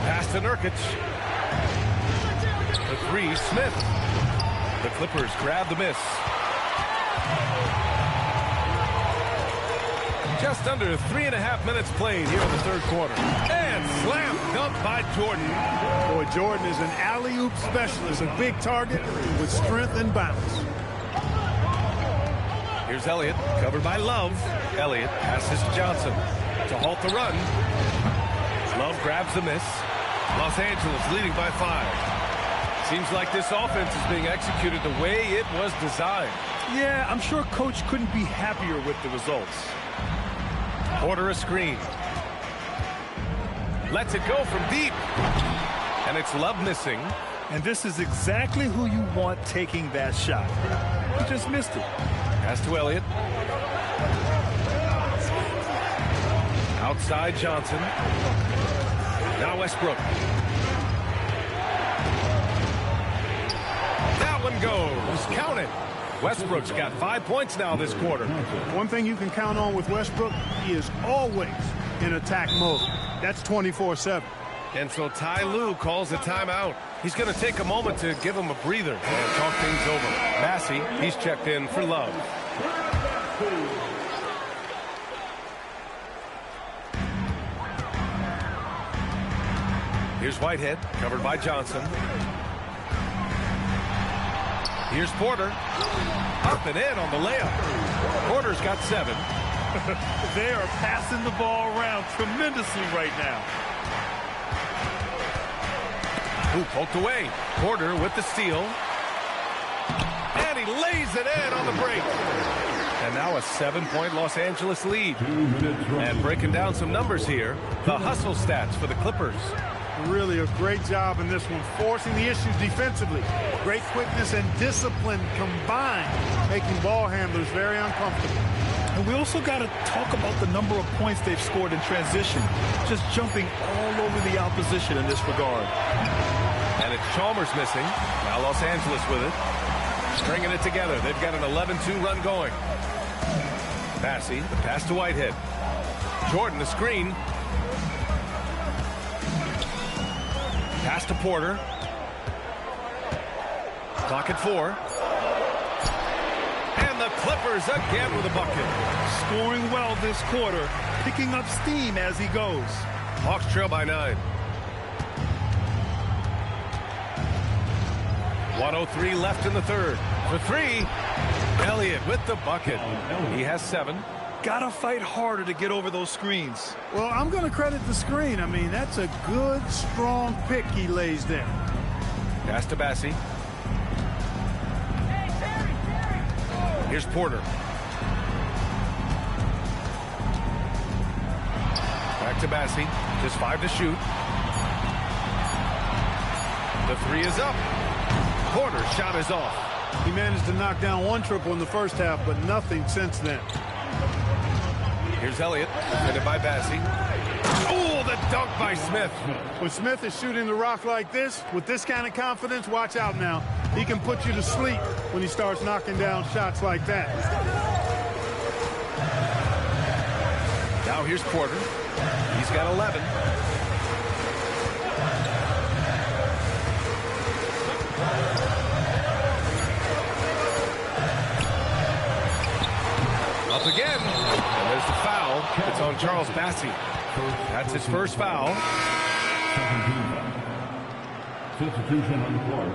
Pass to Nurkic. The 3, Smith. The Clippers grab the miss. Just under 3.5 minutes played here in the third quarter. And slam dunk by Jordan. Boy, Jordan is an alley-oop specialist, a big target with strength and bounce. Here's Elliott, covered by Love. Elliott passes to Johnson to halt the run. Love grabs the miss. Los Angeles leading by 5. Seems like this offense is being executed the way it was designed. Yeah, I'm sure Coach couldn't be happier with the results. Porter a screen. Lets it go from deep. And it's Love missing. And this is exactly who you want taking that shot. He just missed it. Pass to Elliott. Outside Johnson. Now Westbrook. That one goes. Count it. Westbrook's got 5 points now this quarter. One thing you can count on with Westbrook, he is always in attack mode. That's 24/7. And so Ty Lue calls a timeout. He's going to take a moment to give him a breather and talk things over. Massey, he's checked in for Love. Here's Whitehead, covered by Johnson. Here's Porter. Up and in on the layup. Porter's got 7. They are passing the ball around tremendously right now. Who poked away. Porter with the steal. And he lays it in on the break. And now a 7-point Los Angeles lead. And breaking down some numbers here, the hustle stats for the Clippers. Really a great job in this one, forcing the issues defensively. Great quickness and discipline combined, making ball handlers very uncomfortable. And we also got to talk about the number of points they've scored in transition, just jumping all over the opposition in this regard. And it's Chalmers missing. Now Los Angeles with it. Stringing it together. They've got an 11-2 run going. Massey, the pass to Whitehead. Jordan, the screen. Pass to Porter. Clock at 4. And the Clippers again with a bucket. Scoring well this quarter, picking up steam as he goes. Hawks trail by 9. 1:03 left in the third. For 3, Elliott with the bucket. He has 7. Gotta fight harder to get over those screens. Well, I'm going to credit the screen. I mean, that's a good, strong pick he lays there. Pass to Bassey. Here's Porter. Back to Bassey. Just 5 to shoot. The 3 is up. Porter's shot is off. He managed to knock down 1 triple in the first half, but nothing since then. Here's Elliott, defended by Bassey. Oh, the dunk by Smith. When Smith is shooting the rock like this, with this kind of confidence, watch out now. He can put you to sleep when he starts knocking down shots like that. Now here's Porter. He's got 11. Up again. And there's the foul. It's on Charles Bassey. That's his first foul. Substitution on the court.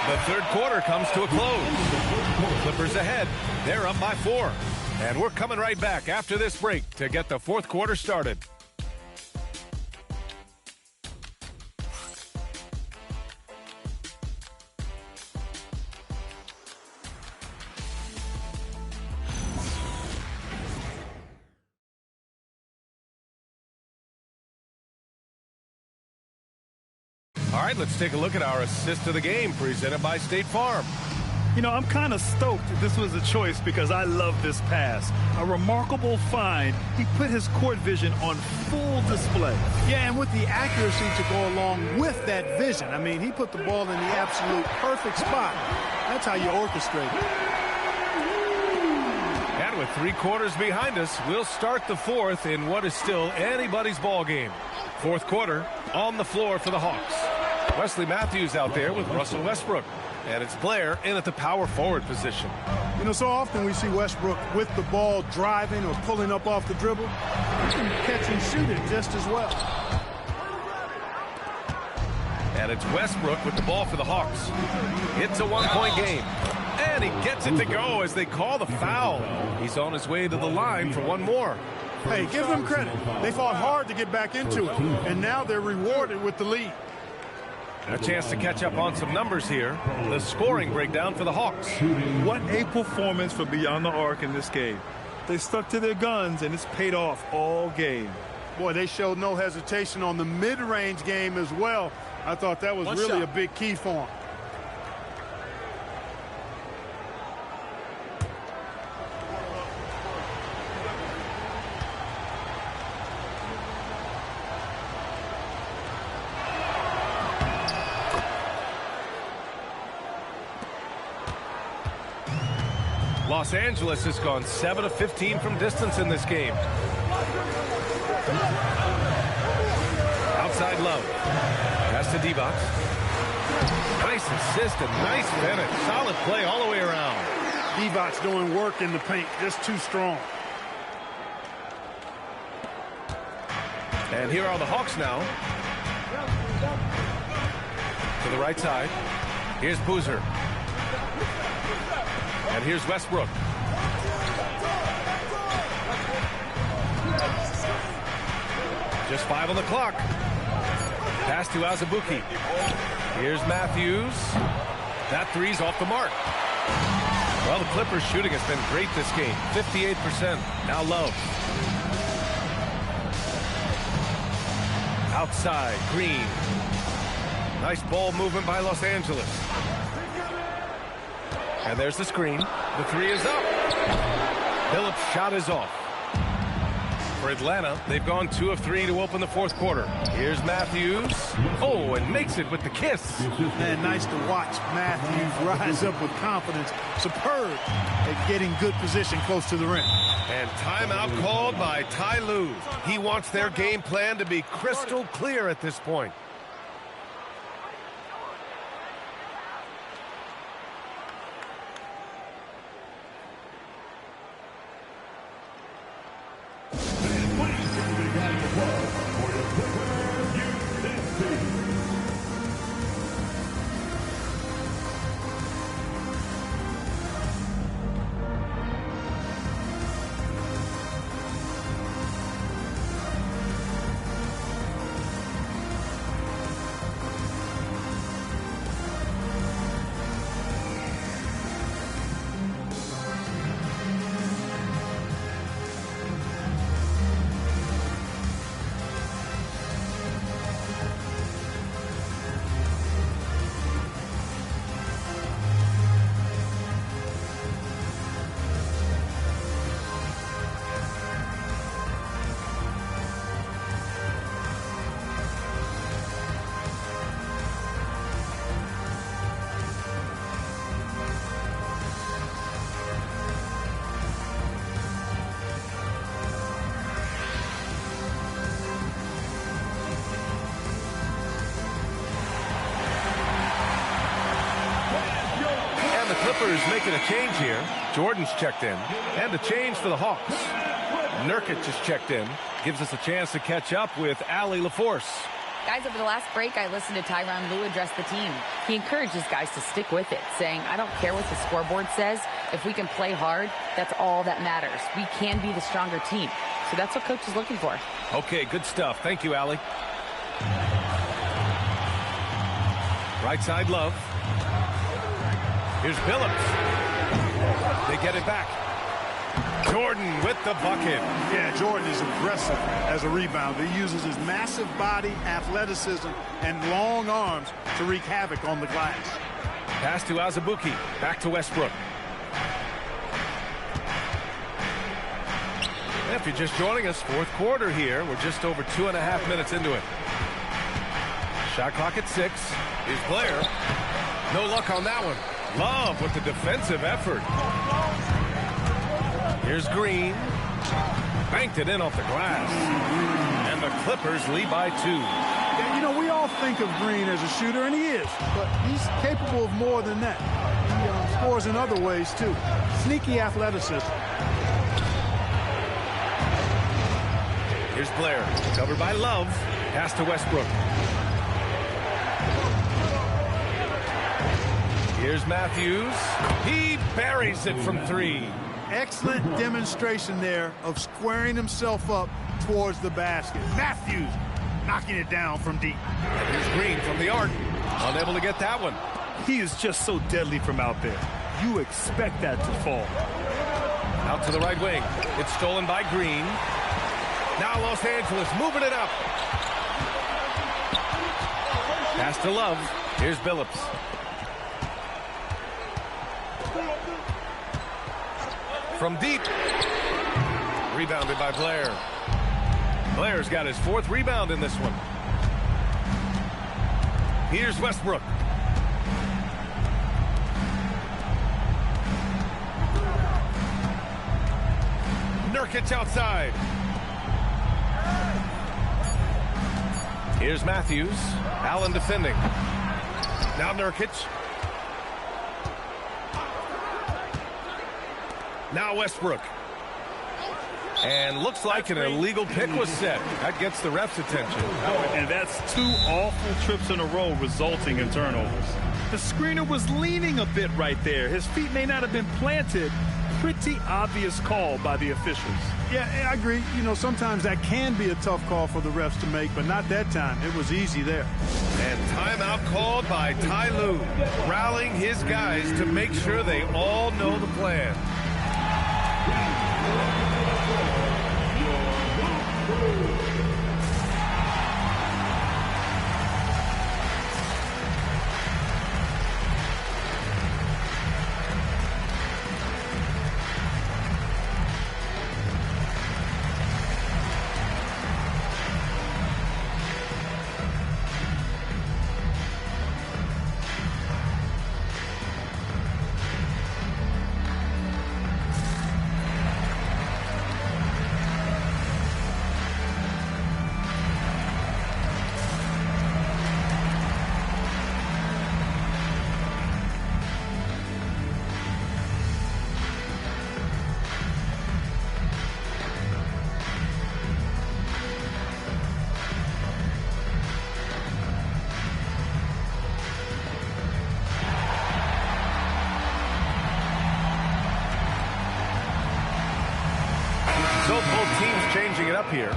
The third quarter comes to a close. Clippers ahead. They're up by 4. And we're coming right back after this break to get the fourth quarter started. All right, let's take a look at our assist of the game presented by State Farm. You know, I'm kind of stoked this was a choice because I love this pass. A remarkable find. He put his court vision on full display. Yeah, and with the accuracy to go along with that vision. I mean, he put the ball in the absolute perfect spot. That's how you orchestrate it. And with 3 quarters behind us, we'll start the fourth in what is still anybody's ball game. Fourth quarter on the floor for the Hawks. Wesley Matthews out there with Russell Westbrook. And it's Blair in at the power forward position. You know, so often we see Westbrook with the ball driving or pulling up off the dribble. He can catch and shoot it just as well. And it's Westbrook with the ball for the Hawks. It's a 1-point game. And he gets it to go as they call the foul. He's on his way to the line for one more. Hey, give them credit. They fought hard to get back into it. And now they're rewarded with the lead. A chance to catch up on some numbers here. The scoring breakdown for the Hawks. What a performance for Beyond the Arc in this game. They stuck to their guns, and it's paid off all game. Boy, they showed no hesitation on the mid-range game as well. I thought that was really a big key for them. Los Angeles has gone 7 of 15 from distance in this game. Outside Love. Pass to D-Box. Nice assist and nice finish. Solid play all the way around. D-Box doing work in the paint, just too strong. And here are the Hawks now. To the right side. Here's Boozer. And here's Westbrook. Just 5 on the clock. Pass to Azubuike. Here's Matthews. That three's off the mark. Well, the Clippers shooting has been great this game. 58%. Now Love. Outside, Green. Nice ball movement by Los Angeles. And there's the screen. The three is up. Phillips' shot is off. For Atlanta, they've gone 2 of 3 to open the fourth quarter. Here's Matthews. Oh, and makes it with the kiss. Man, nice to watch Matthews rise up with confidence. Superb at getting good position close to the rim. And timeout called by Ty Lue. He wants their game plan to be crystal clear at this point. Clippers making a change here. Jordan's checked in. And a change for the Hawks. Nurkic is checked in. Gives us a chance to catch up with Allie LaForce. Guys, over the last break, I listened to Tyronn Lue address the team. He encourages guys to stick with it, saying, I don't care what the scoreboard says. If we can play hard, that's all that matters. We can be the stronger team. So that's what Coach is looking for. Okay, good stuff. Thank you, Allie. Right side, Love. Here's Phillips. They get it back. Jordan with the bucket. Yeah, Jordan is aggressive as a rebounder. He uses his massive body, athleticism, and long arms to wreak havoc on the glass. Pass to Azubuike. Back to Westbrook. If you're just joining us, fourth quarter here. We're just over 2.5 minutes into it. Shot clock at 6. Here's Blair. No luck on that one. Love with the defensive effort. Here's Green. Banked it in off the glass. And the Clippers lead by 2. Yeah, you know, we all think of Green as a shooter, and he is. But he's capable of more than that. He scores in other ways, too. Sneaky athleticism. Here's Blair. Covered by Love. Pass to Westbrook. Here's Matthews. He buries it from 3. Excellent demonstration there of squaring himself up towards the basket. Matthews knocking it down from deep. And here's Green from the arc. Unable to get that one. He is just so deadly from out there. You expect that to fall. Out to the right wing. It's stolen by Green. Now Los Angeles moving it up. Pass to Love. Here's Billups. From deep. Rebounded by Blair. Blair's got his 4th rebound in this one. Here's Westbrook. Nurkic outside. Here's Matthews. Allen defending. Now Nurkic. Now Westbrook. And looks like an illegal pick was set. That gets the ref's attention. And that's 2 awful trips in a row resulting in turnovers. The screener was leaning a bit right there. His feet may not have been planted. Pretty obvious call by the officials. Yeah, I agree. You know, sometimes that can be a tough call for the refs to make, but not that time. It was easy there. And timeout called by Ty Lue, rallying his guys to make sure they all know the plan. So both teams changing it up here.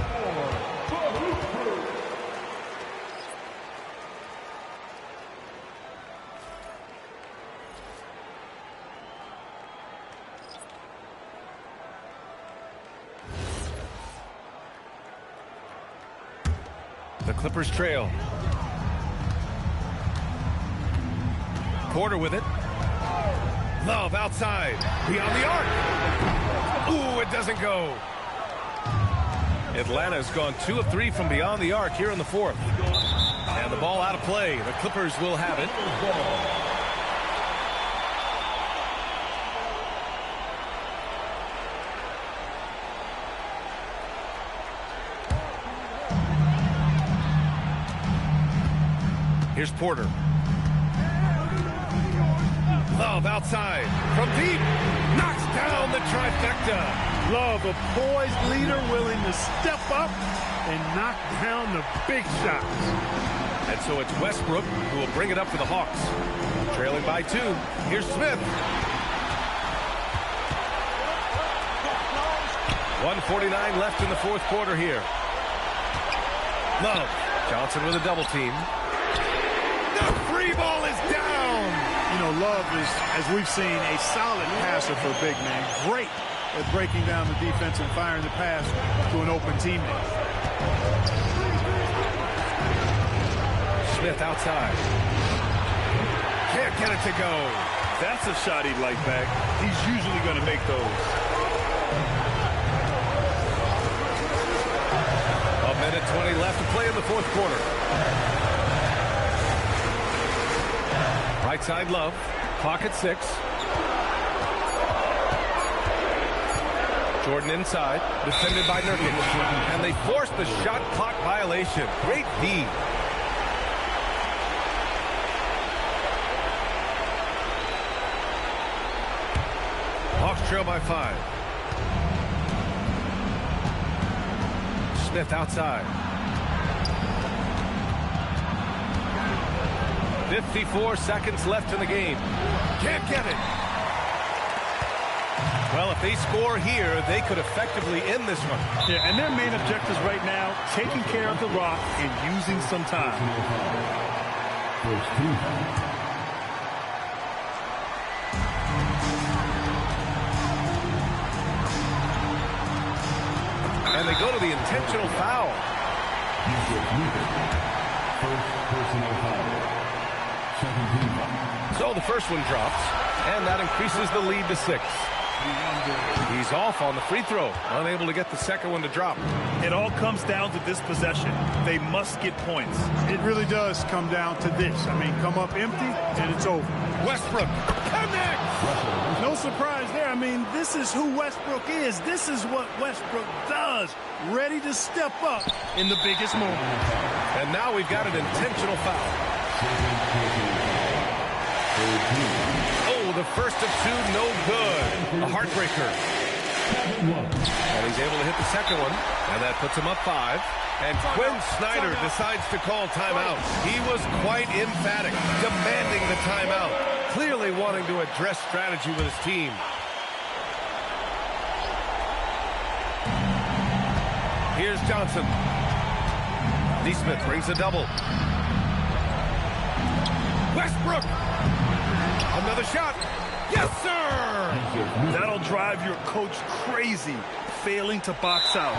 The Clippers trail. Porter with it. Love outside. Beyond the arc. Ooh, it doesn't go. Atlanta's gone 2 of 3 from beyond the arc here in the 4th. And the ball out of play. The Clippers will have it. Here's Porter. Love outside. From deep. Knocks down the trifecta. Love, a poised leader willing to step up and knock down the big shots. And so it's Westbrook who will bring it up for the Hawks. Trailing by 2. Here's Smith. 1:49 left in the 4th quarter here. Love. Johnson with a double team. The free ball is down. You know, Love is, as we've seen, a solid passer for a big man. Great at breaking down the defense and firing the pass to an open teammate. Smith outside. Can't get it to go. That's a shot he'd like back. He's usually going to make those. A minute 20 left to play in the 4th quarter. Right side Love. Clock at 6. Jordan inside, defended by Nurkic, and they force the shot clock violation. Great D. Hawks trail by 5. Smith outside. 54 seconds left in the game. Can't get it. Well, if they score here, they could effectively end this one. Yeah, and their main objectives right now, taking care of the rock and using some time. And they go to the intentional foul. First personal foul. So the first one drops, and that increases the lead to 6. He's off on the free throw, unable to get the second one to drop. It all comes down to this possession. They must get points. It really does come down to this. I mean, come up empty, and it's over. Westbrook connects. No surprise there. I mean, this is who Westbrook is. This is what Westbrook does. Ready to step up in the biggest moment. And now we've got an intentional foul. Oh, the first of 2, no good. A heartbreaker. And he's able to hit the second one, and that puts him up 5. And Quinn Snyder decides to call timeout. He was quite emphatic, demanding the timeout, clearly wanting to address strategy with his team. Here's Johnson. Neesmith brings a double. Westbrook. Another shot. Yes, sir. That'll drive your coach crazy, failing to box out.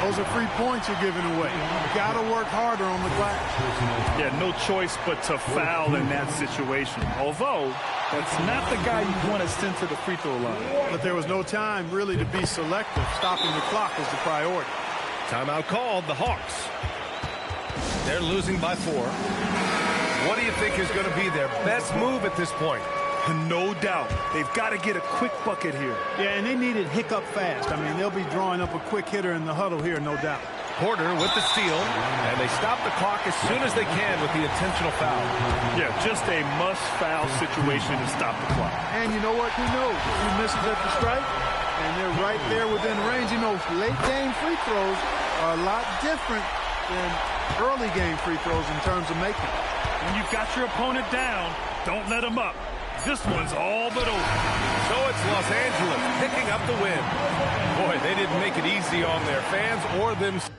Those are free points you're giving away. You got to work harder on the glass. Yeah, no choice but to foul in that situation. Although, that's not the guy you want to send to the free throw line. But there was no time really to be selective. Stopping the clock was the priority. Timeout called, the Hawks. They're losing by 4. What do you think is going to be their best move at this point? No doubt. They've got to get a quick bucket here. Yeah, and they need it hiccup fast. I mean, they'll be drawing up a quick hitter in the huddle here, no doubt. Porter with the steal, and they stop the clock as soon as they can with the intentional foul. Yeah, just a must-foul situation to stop the clock. And you know what? Who knows? If he misses at the strike, and they're right there within range. You know, late-game free throws are a lot different than early-game free throws in terms of making. When you've got your opponent down, don't let him up. This one's all but over. So it's Los Angeles picking up the win. Boy, they didn't make it easy on their fans or themselves.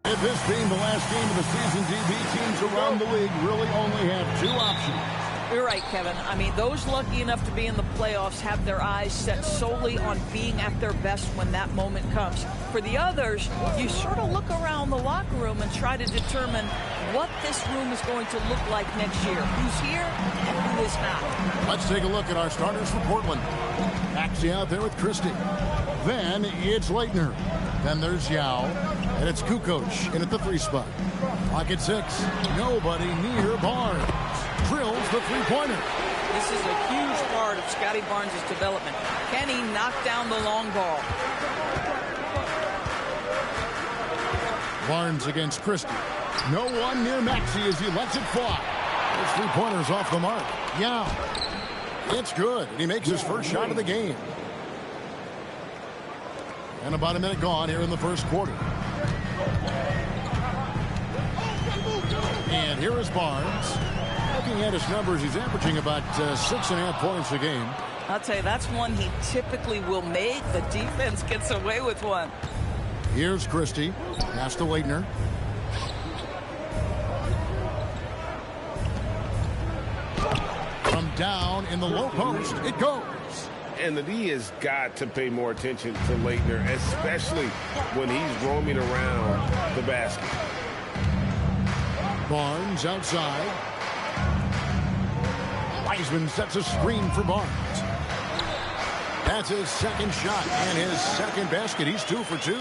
With this being the last game of the season, DB, teams around the league really only have 2 options. You're right, Kevin. I mean, those lucky enough to be in the playoffs have their eyes set solely on being at their best when that moment comes. For the others, you sort of look around the locker room and try to determine what this room is going to look like next year. Who's here and who is not. Let's take a look at our starters for Portland. Maxey out there with Christie. Then it's Leitner. Then there's Yao. And it's Kukoc in at the 3 spot. Clock at 6. Nobody near Barnes. Drills the three-pointer. This is a huge part of Scotty Barnes' development. Can he knock down the long ball? Barnes against Christie. No one near Maxey as he lets it fly. His three-pointer's off the mark. Yao. It's good. And he makes his first shot of the game. And about a minute gone here in the first quarter. And here is Barnes. Looking at his numbers, he's averaging about 6.5 points a game. I'll tell you, that's one he typically will make. The defense gets away with one. Here's Christie. Pass to Leitner. From down in the low post, it goes. And the D has got to pay more attention to Leitner, especially when he's roaming around the basket. Barnes outside. Wiseman sets a screen for Barnes. That's his second shot and his second basket. He's 2 for 2.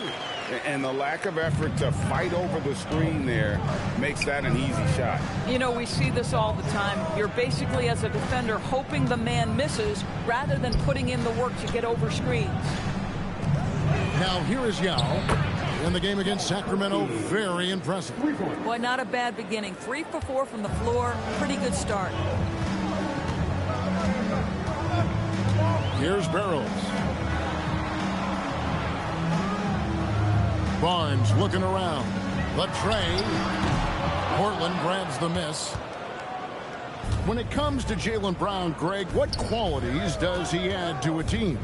And the lack of effort to fight over the screen there makes that an easy shot. You know, we see this all the time. You're basically, as a defender, hoping the man misses rather than putting in the work to get over screens. Now here is Yao in the game against Sacramento. Very impressive. Boy, not a bad beginning. 3 for 4 from the floor. Pretty good start. Here's Barrows. Barnes looking around. The tray. Portland grabs the miss. When it comes to Jaylen Brown, Greg, what qualities does he add to a team?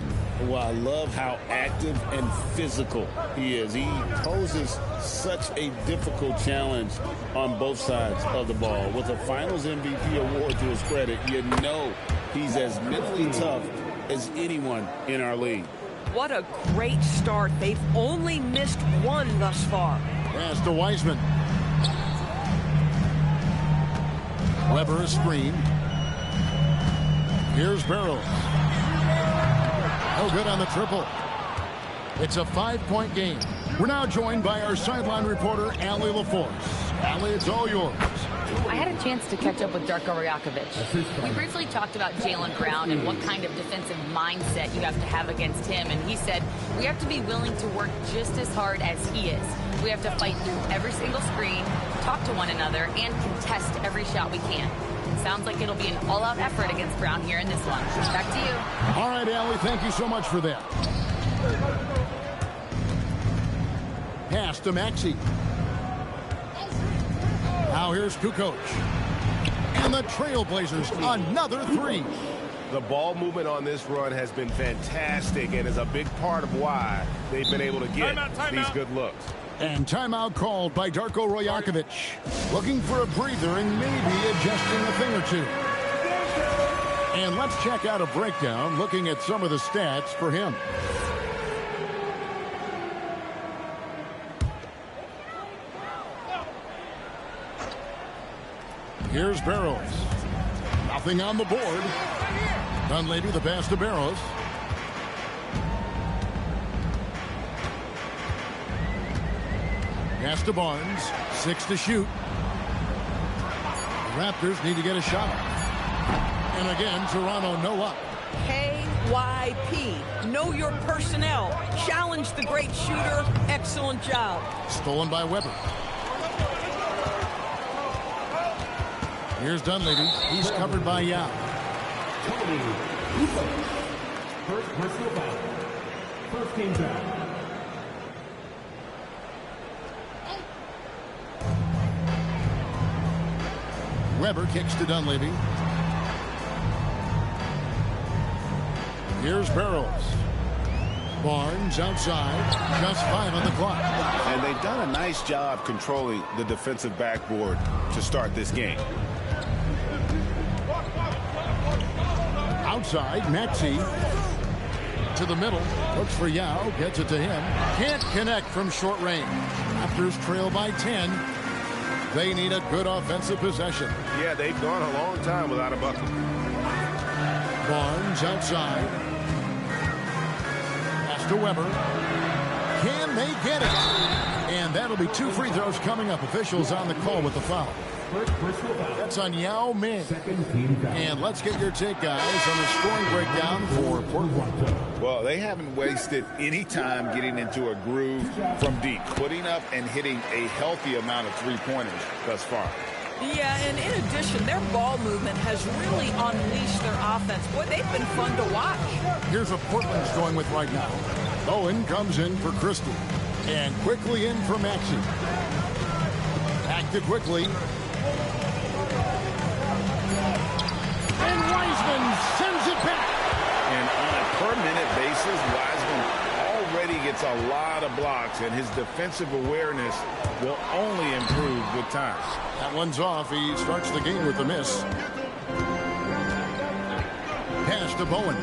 Well, I love how active and physical he is. He poses such a difficult challenge on both sides of the ball. With a Finals MVP award to his credit, you know he's as mentally tough as anyone in our league. What a great start. They've only missed one thus far. Pass to Wiseman. Weber a screen. Here's Barrows. No good on the triple. It's a 5-point game. We're now joined by our sideline reporter, Allie LaForce. Allie, it's all yours. I had a chance to catch up with Darko Rajakovic. We briefly talked about Jaylen Brown and what kind of defensive mindset you have to have against him. And he said, we have to be willing to work just as hard as he is. We have to fight through every single screen, talk to one another, and contest every shot we can. Sounds like it'll be an all-out effort against Brown here in this one. Back to you. All right, Allie, thank you so much for that. Pass to Maxey. Now here's Kukoc. And the Trailblazers, another 3. The ball movement on this run has been fantastic and is a big part of why they've been able to get these good looks. And timeout called by Darko Rajakovic. Looking for a breather and maybe adjusting a thing or two. And let's check out a breakdown looking at some of the stats for him. Here's Barrows. Nothing on the board. Dunleavy the pass to Barrows. Pass to Barnes. 6 to shoot. The Raptors need to get a shot. And again, Toronto no up. KYP. Know your personnel. Challenge the great shooter. Excellent job. Stolen by Weber. Here's Dunleavy. He's covered by Yao. First personal foul. First team foul. Weber kicks to Dunleavy. Here's Barrows. Barnes outside. Just 5 on the clock. And they've done a nice job controlling the defensive backboard to start this game. Outside, Maxey to the middle. Looks for Yao. Gets it to him. Can't connect from short range. Raptors trail by 10. They need a good offensive possession. Yeah, they've gone a long time without a bucket. Barnes outside. Pass to Weber. Can they get it? And that'll be 2 free throws coming up. Officials on the call with the foul. That's on Yao Ming. And let's get your take, guys, on the scoring breakdown for Portland. Well, they haven't wasted any time getting into a groove from deep, putting up and hitting a healthy amount of three-pointers thus far. Yeah, and in addition, their ball movement has really unleashed their offense. Boy, they've been fun to watch. Here's what Portland's going with right now. Owen comes in for Christie. And quickly in for Maxey. Back to quickly. And Wiseman sends it back. And on a per-minute basis, Wiseman already gets a lot of blocks, and his defensive awareness will only improve with time. That one's off. He starts the game with a miss. Pass to Bowen.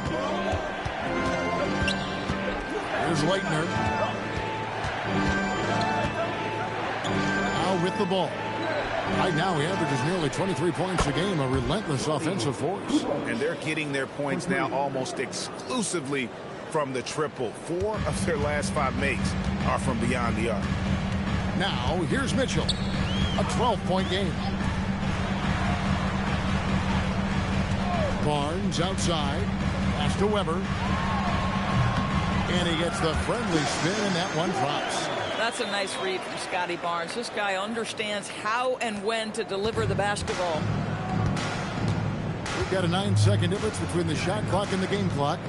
Here's Leitner. Now with the ball. Right now he averages nearly 23 points a game, a relentless offensive force. And they're getting their points now almost exclusively from the triple. 4 of their last 5 makes are from beyond the arc. Now here's Mitchell. A 12-point game. Barnes outside. Pass to Weber. And he gets the friendly spin, and that one drops. That's a nice read from Scotty Barnes. This guy understands how and when to deliver the basketball. We've got a 9-second difference between the shot clock and the game clock.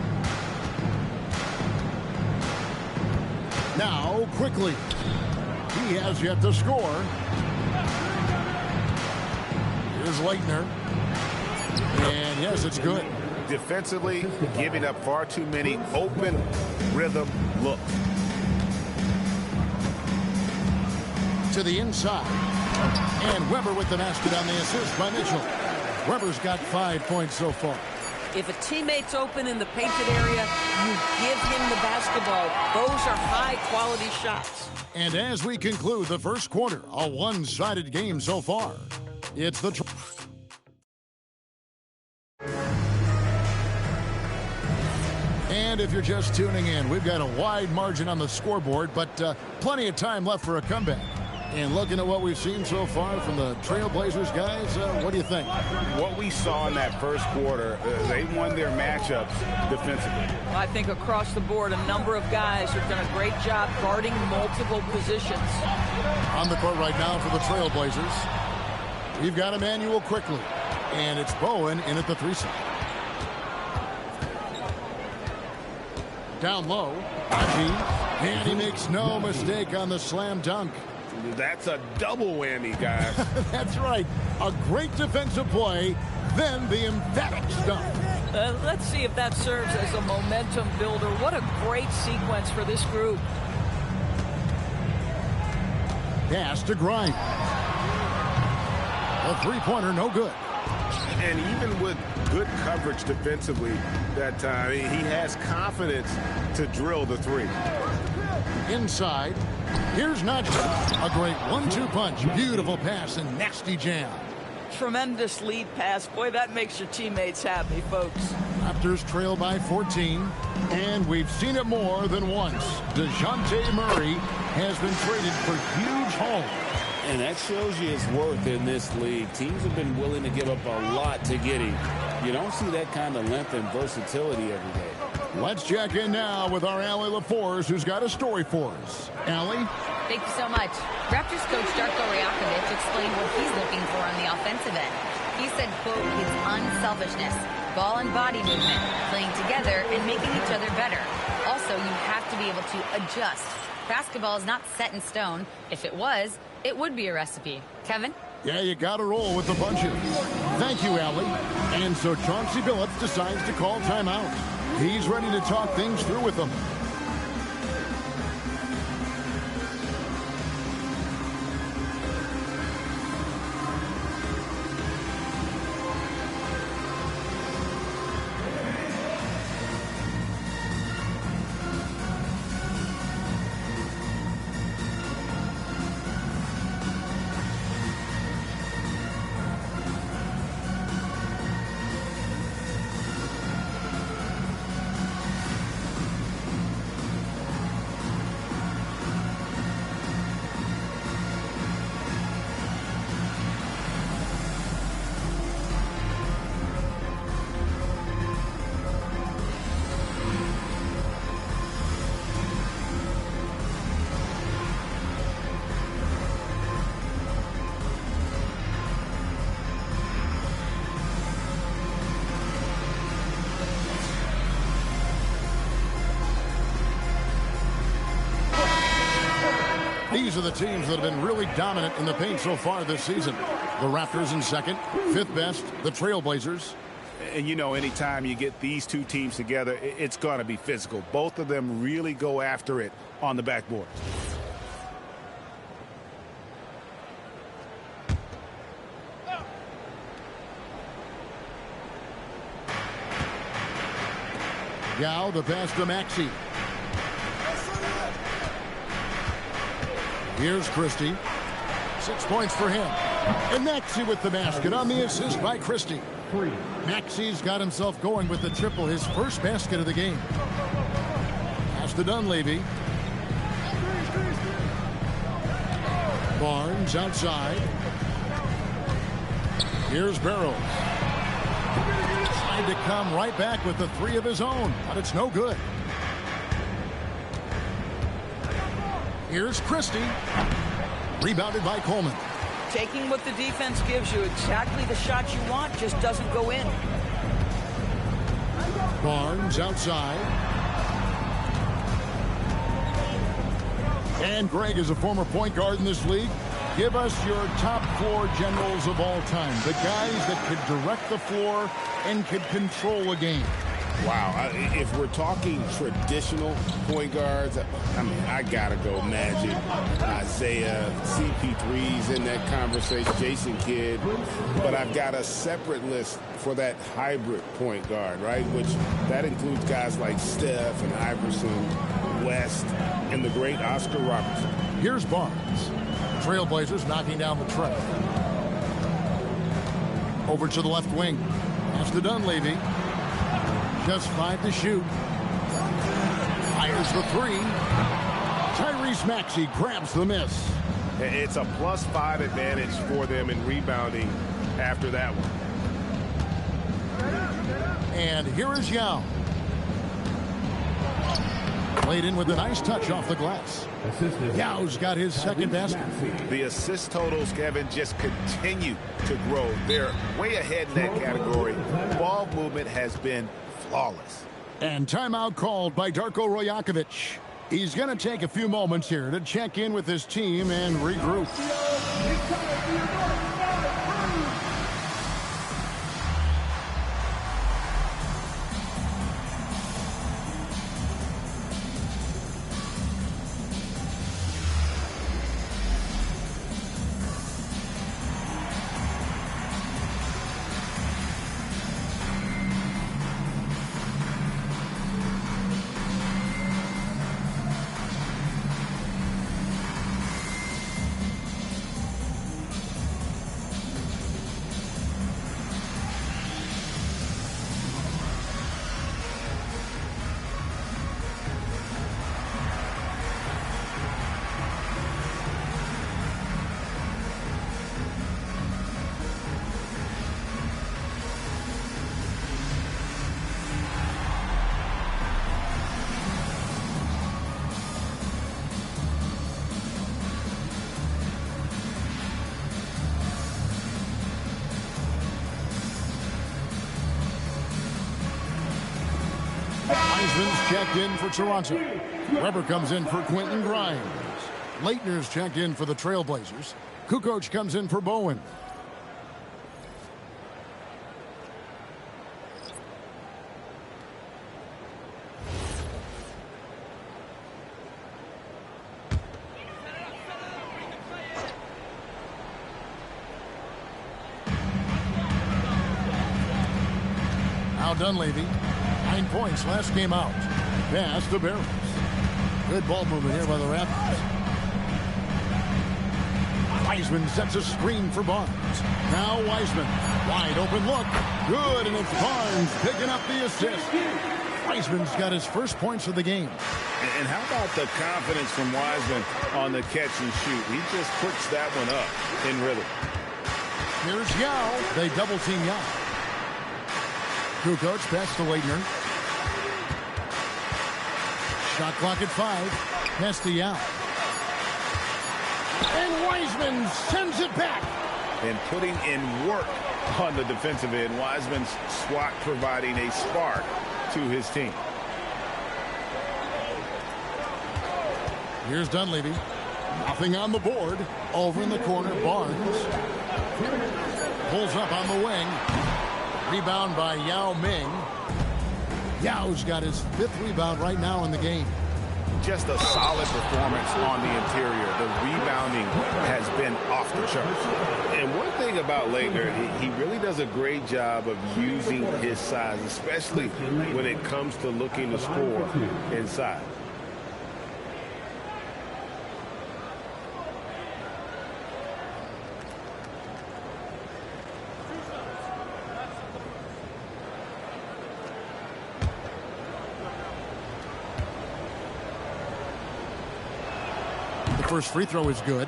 Now, quickly. He has yet to score. Here's Leitner. And yes, it's good. Defensively, giving up far too many open rhythm looks. To the inside. And Weber with the basket on the assist by Mitchell. Weber's got 5 points so far. If a teammate's open in the painted area, you give him the basketball. Those are high-quality shots. And as we conclude the first quarter, a one-sided game so far. It's the... And if you're just tuning in, we've got a wide margin on the scoreboard, but plenty of time left for a comeback. And looking at what we've seen so far from the Trailblazers, guys, what do you think? What we saw in that first quarter, they won their matchups defensively. I think across the board, a number of guys have done a great job guarding multiple positions. On the court right now for the Trailblazers, we've got Emmanuel quickly, and it's Bowen in at the 3 side. Down low, Haji, and he makes no mistake on the slam dunk. That's a double whammy, guys. That's right. A great defensive play, then the emphatic dunk. Let's see if that serves as a momentum builder. What a great sequence for this group. Pass to Grimes. A three-pointer, no good. And even with good coverage defensively that time, he has confidence to drill the 3. Inside, here's Najee. A great 1-2 punch. Beautiful pass and nasty jam. Tremendous lead pass. Boy, that makes your teammates happy, folks. Raptors trail by 14, and we've seen it more than once. DeJounte Murray has been traded for huge haul. And that shows you his worth in this league. Teams have been willing to give up a lot to get him. You don't see that kind of length and versatility every day. Let's check in now with our Allie LaForce, who's got a story for us. Allie? Thank you so much. Raptors coach Darko Rajakovic explained what he's looking for on the offensive end. He said, quote, his unselfishness, ball and body movement, playing together and making each other better. Also, you have to be able to adjust. Basketball is not set in stone. If it was, it would be a recipe. Kevin? Yeah, you got to roll with the punches. Thank you, Allie. And so Chauncey Billups decides to call timeout. He's ready to talk things through with them. These are the teams that have been really dominant in the paint so far this season. The Raptors in second, 5th best, the Trailblazers. And, you know, anytime you get these two teams together, it's going to be physical. Both of them really go after it on the backboard. Yao, the pass to Maxey. Here's Christie. 6 points for him. And Maxey with the basket on the assist by Christie. Maxey's got himself going with the triple, his first basket of the game. Pass to Dunleavy. Barnes outside. Here's Barrows. Tried to come right back with the 3 of his own, but it's no good. Here's Christie. Rebounded by Coleman. Taking what the defense gives you, exactly the shot you want, just doesn't go in. Barnes outside. And Greg is a former point guard in this league. Give us your top 4 generals of all time. The guys that could direct the floor and could control a game. Wow, if we're talking traditional point guards, I mean, I gotta go Magic, Isaiah, CP3's in that conversation, Jason Kidd, but I've got a separate list for that hybrid point guard, right, which that includes guys like Steph and Iverson, West, and the great Oscar Robertson. Here's Barnes. Trailblazers knocking down the tray. Over to the left wing. Pass to Dunleavy. Just 5 to shoot. Fires the 3. Tyrese Maxey grabs the miss. It's a +5 advantage for them in rebounding after that one. And here is Yao. Played in with a nice touch off the glass. Yao's got his second basket. The assist totals, Kevin, just continue to grow. They're way ahead in that category. Ball movement has been flawless. And timeout called by Darko Rajakovic. He's going to take a few moments here to check in with his team and regroup. Wiseman's checked in for Toronto. Weber comes in for Quentin Grimes. Leitner's checked in for the Trailblazers. Kukoc comes in for Bowen. Now Dunleavy. 9 points last game out. Pass to Barrows. Good ball movement here by the Raptors. Wiseman sets a screen for Barnes. Now Wiseman. Wide open look. Good, and it's Barnes picking up the assist. Wiseman's got his first points of the game. And how about the confidence from Wiseman on the catch and shoot? He just puts that one up in rhythm. Here's Yao. They double team Yao. Kukoc pass to Leitner. Shot clock at 5. Pass to Yao. And Wiseman sends it back. And putting in work on the defensive end. Wiseman's swat providing a spark to his team. Here's Dunleavy. Nothing on the board. Over in the corner, Barnes. Pulls up on the wing. Rebound by Yao Ming. Yao's got his 5th rebound right now in the game. Just a solid performance on the interior. The rebounding has been off the charts. And one thing about Leitner, he really does a great job of using his size, especially when it comes to looking to score inside. First free throw is good.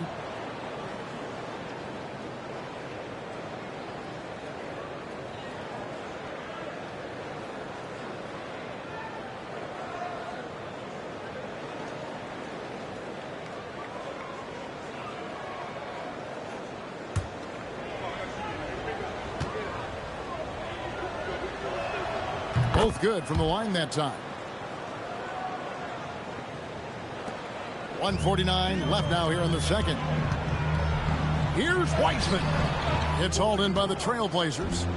Both good from the line that time. 1:49 left now here in the second. Here's Wiseman. It's hauled in by the Trailblazers.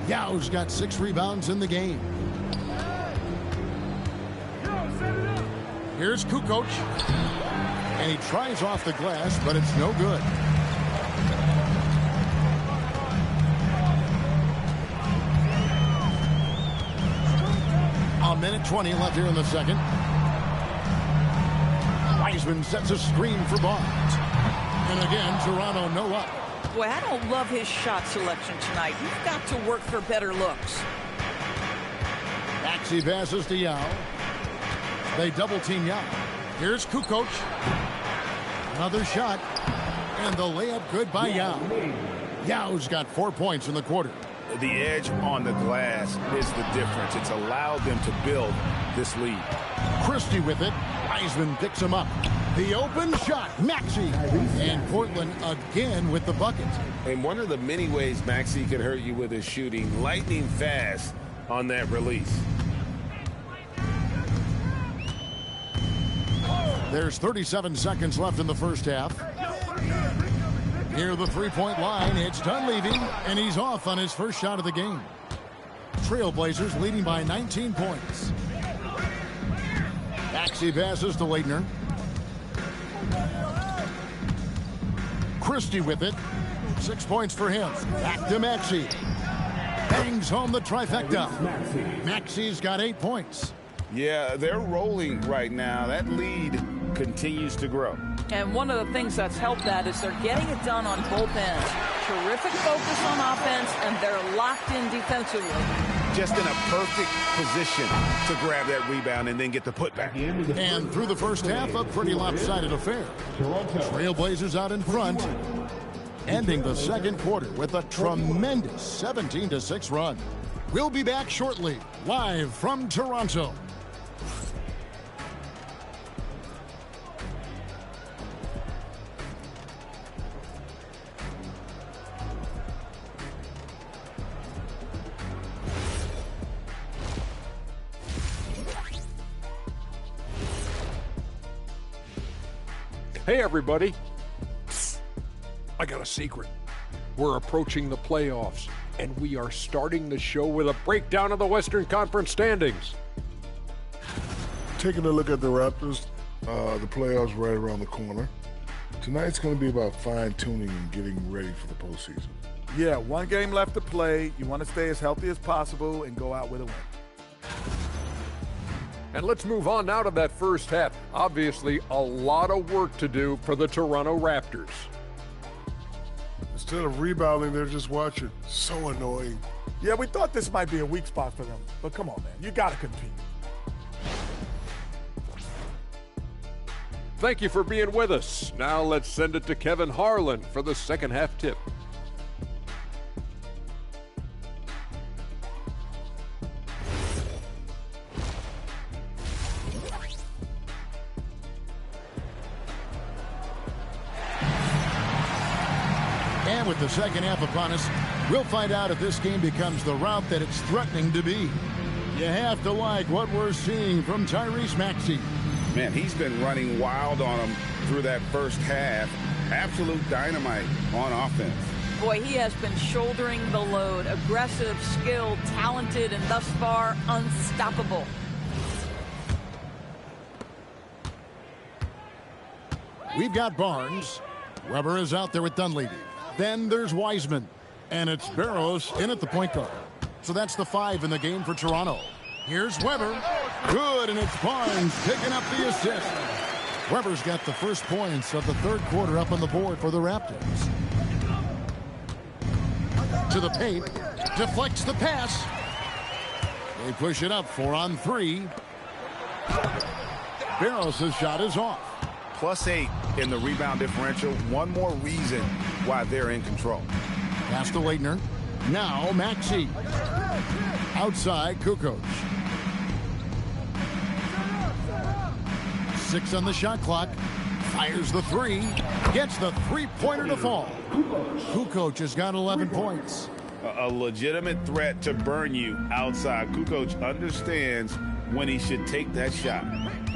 Yao's got 6 rebounds in the game. Here's Kukoc. And he tries off the glass, but it's no good. A minute 20 left here in the second. Wiseman sets a screen for Barnes. And again, Toronto no up. Boy, I don't love his shot selection tonight. You've got to work for better looks. Maxey passes to Yao. They double team Yao. Here's Kukoc. Another shot. And the layup good by Yao. Yao's got 4 points in the quarter. The edge on the glass is the difference. It's allowed them to build this lead. Christie with it. Wiseman picks him up. The open shot, Maxey. And Portland again with the bucket. And one of the many ways Maxey can hurt you with his shooting, lightning fast on that release. There's 37 seconds left in the first half. Near the three-point line, it's Dunleavy, and he's off on his first shot of the game. Trailblazers leading by 19 points. Maxey passes to Leitner. Christie with it. 6 points for him. Back to Maxey. Bangs home the trifecta. Maxey's got 8 points. Yeah, they're rolling right now. That lead continues to grow. And one of the things that's helped that is they're getting it done on both ends. Terrific focus on offense, and they're locked in defensively. Just in a perfect position to grab that rebound and then get the putback. And through the first half, a pretty lopsided affair. Trailblazers out in front, ending the second quarter with a tremendous 17-6 run. We'll be back shortly, live from Toronto. Hey, everybody. Psst. I got a secret. We're approaching the playoffs, and we are starting the show with a breakdown of the Western Conference standings. Taking a look at the Raptors, the playoffs right around the corner. Tonight's going to be about fine-tuning and getting ready for the postseason. Yeah, 1 game left to play. You want to stay as healthy as possible and go out with a win. And let's move on now to that first half. Obviously, a lot of work to do for the Toronto Raptors. Instead of rebounding, they're just watching. So annoying. Yeah, we thought this might be a weak spot for them. But come on, man. You got to compete. Thank you for being with us. Now let's send it to Kevin Harlan for the second half tip. And with the second half upon us, we'll find out if this game becomes the route that it's threatening to be. You have to like what we're seeing from Tyrese Maxey. Man, he's been running wild on them through that first half. Absolute dynamite on offense. Boy, he has been shouldering the load. Aggressive, skilled, talented, and thus far unstoppable. We've got Barnes. Weber is out there with Dunleavy. Then there's Wiseman. And it's Barrows in at the point guard. So that's the 5 in the game for Toronto. Here's Weber. Good, and it's Barnes picking up the assist. Weber's got the first points of the third quarter up on the board for the Raptors. To the paint. Deflects the pass. They push it up 4 on 3. Barrows' shot is off. +8 in the rebound differential. One more reason why they're in control. Pass to Leitner. Now Maxey. Outside Kukoc. 6 on the shot clock. Fires the 3. Gets the three-pointer to fall. Kukoc has got 11 points. A legitimate threat to burn you outside. Kukoc understands when he should take that shot.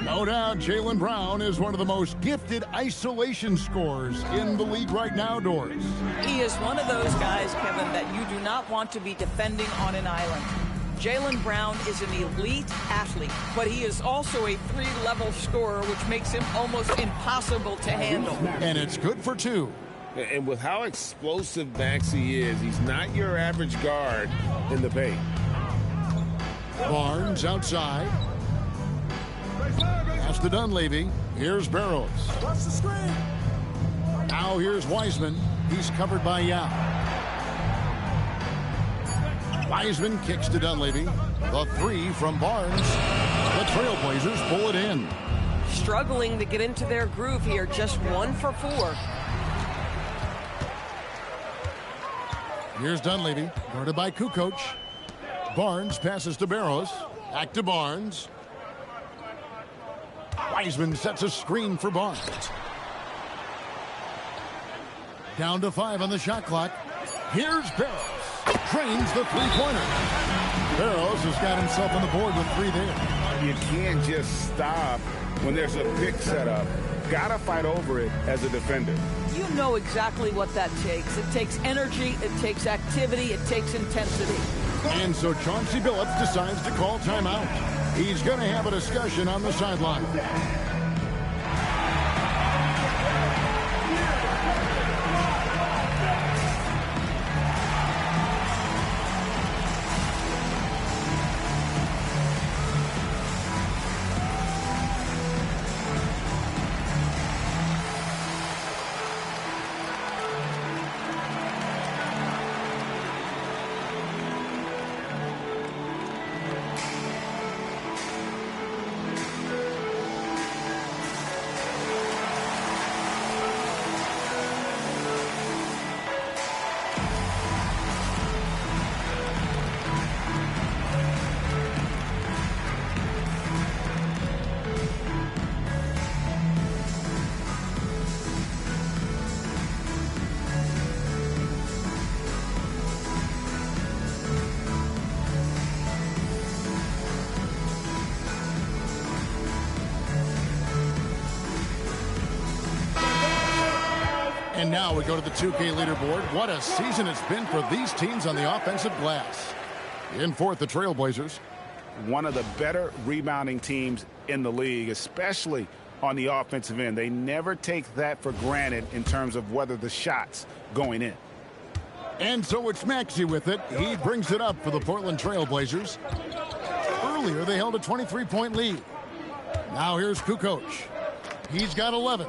No doubt Jaylen Brown is one of the most gifted isolation scorers in the league right now, Doris. He is one of those guys, Kevin, that you do not want to be defending on an island. Jaylen Brown is an elite athlete, but he is also a 3-level scorer, which makes him almost impossible to handle. And it's good for 2. And with how explosive Maxey is, he's not your average guard in the paint. Barnes outside. Pass to Dunleavy. Here's Barrows. Watch the screen. Now here's Wiseman. He's covered by Yao. Wiseman kicks to Dunleavy. The 3 from Barnes. The Trailblazers pull it in. Struggling to get into their groove here. Just 1 for 4. Here's Dunleavy, guarded by Kukoc. Barnes passes to Barrows. Back to Barnes. Wiseman sets a screen for Barnes. Down to 5 on the shot clock. Here's Barrows. Trains the three-pointer. Barrows has got himself on the board with 3 there. You can't just stop when there's a pick set up. Gotta fight over it as a defender. You know exactly what that takes. It takes energy, it takes activity, it takes intensity. And so Chauncey Billups decides to call timeout. He's going to have a discussion on the sideline. And now we go to the 2K leaderboard. What a season it's been for these teams on the offensive glass. In fourth, the Trailblazers. One of the better rebounding teams in the league, especially on the offensive end. They never take that for granted in terms of whether the shot's going in. And so it's Maxey with it. He brings it up for the Portland Trailblazers. Earlier, they held a 23-point lead. Now here's Kukoc. He's got 11.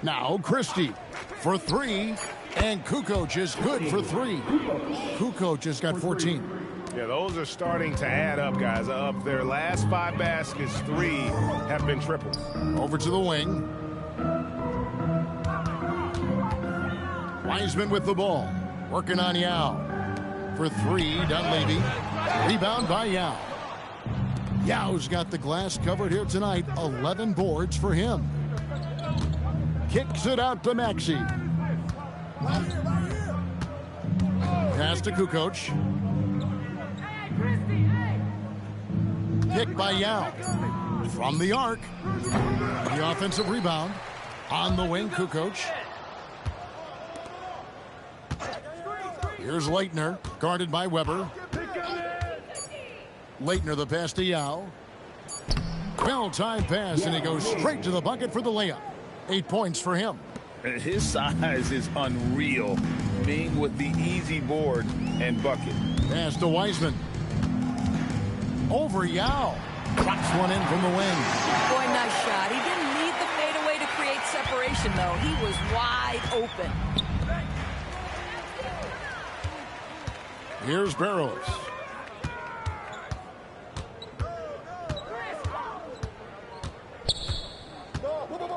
Now Christie for 3, and Kukoc is good for 3. Kukoc has got 14. Yeah, those are starting to add up, guys. Of their last 5 baskets, 3 have been triples. Over to the wing. Wiseman with the ball. Working on Yao. For 3, Dunleavy. Rebound by Yao. Yao's got the glass covered here tonight. 11 boards for him. Kicks it out to Maxey. Pass to Kukoc. Pick by Yao. From the arc. The offensive rebound. On the wing, Kukoc. Here's Leitner, guarded by Weber. Leitner the pass to Yao. Well-timed pass, and he goes straight to the bucket for the layup. 8 points for him. His size is unreal, being with the easy board and bucket. Pass to Wiseman. Over Yao. Drops one in from the wing. Boy, nice shot. He didn't need the fadeaway to create separation, though. He was wide open. Here's Barrows.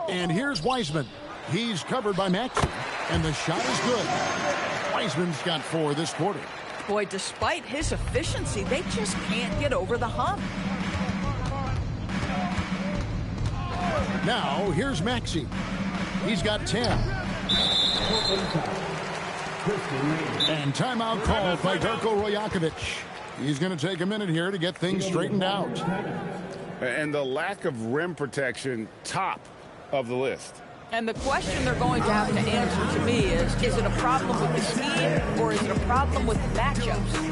And here's Wiseman. He's covered by Maxey, and the shot is good. Wiseman's got 4 this quarter. Boy, despite his efficiency, they just can't get over the hump. Now, here's Maxey. He's got 10. And timeout called by Darko Rojakovic. He's going to take a minute here to get things straightened out. And the lack of rim protection, top of the list. And the question they're going to have to answer to me is it a problem with the scheme or is it a problem with the matchups?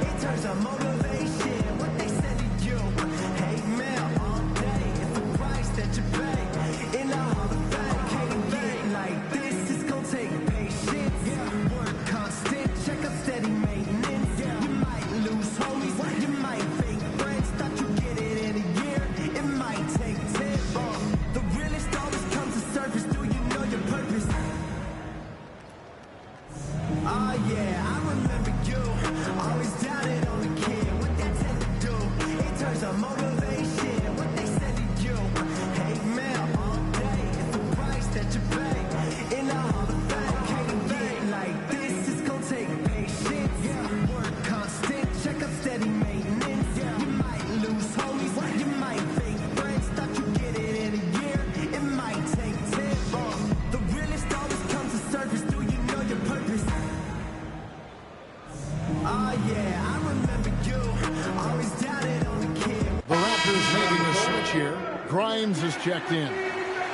Grimes is checked in.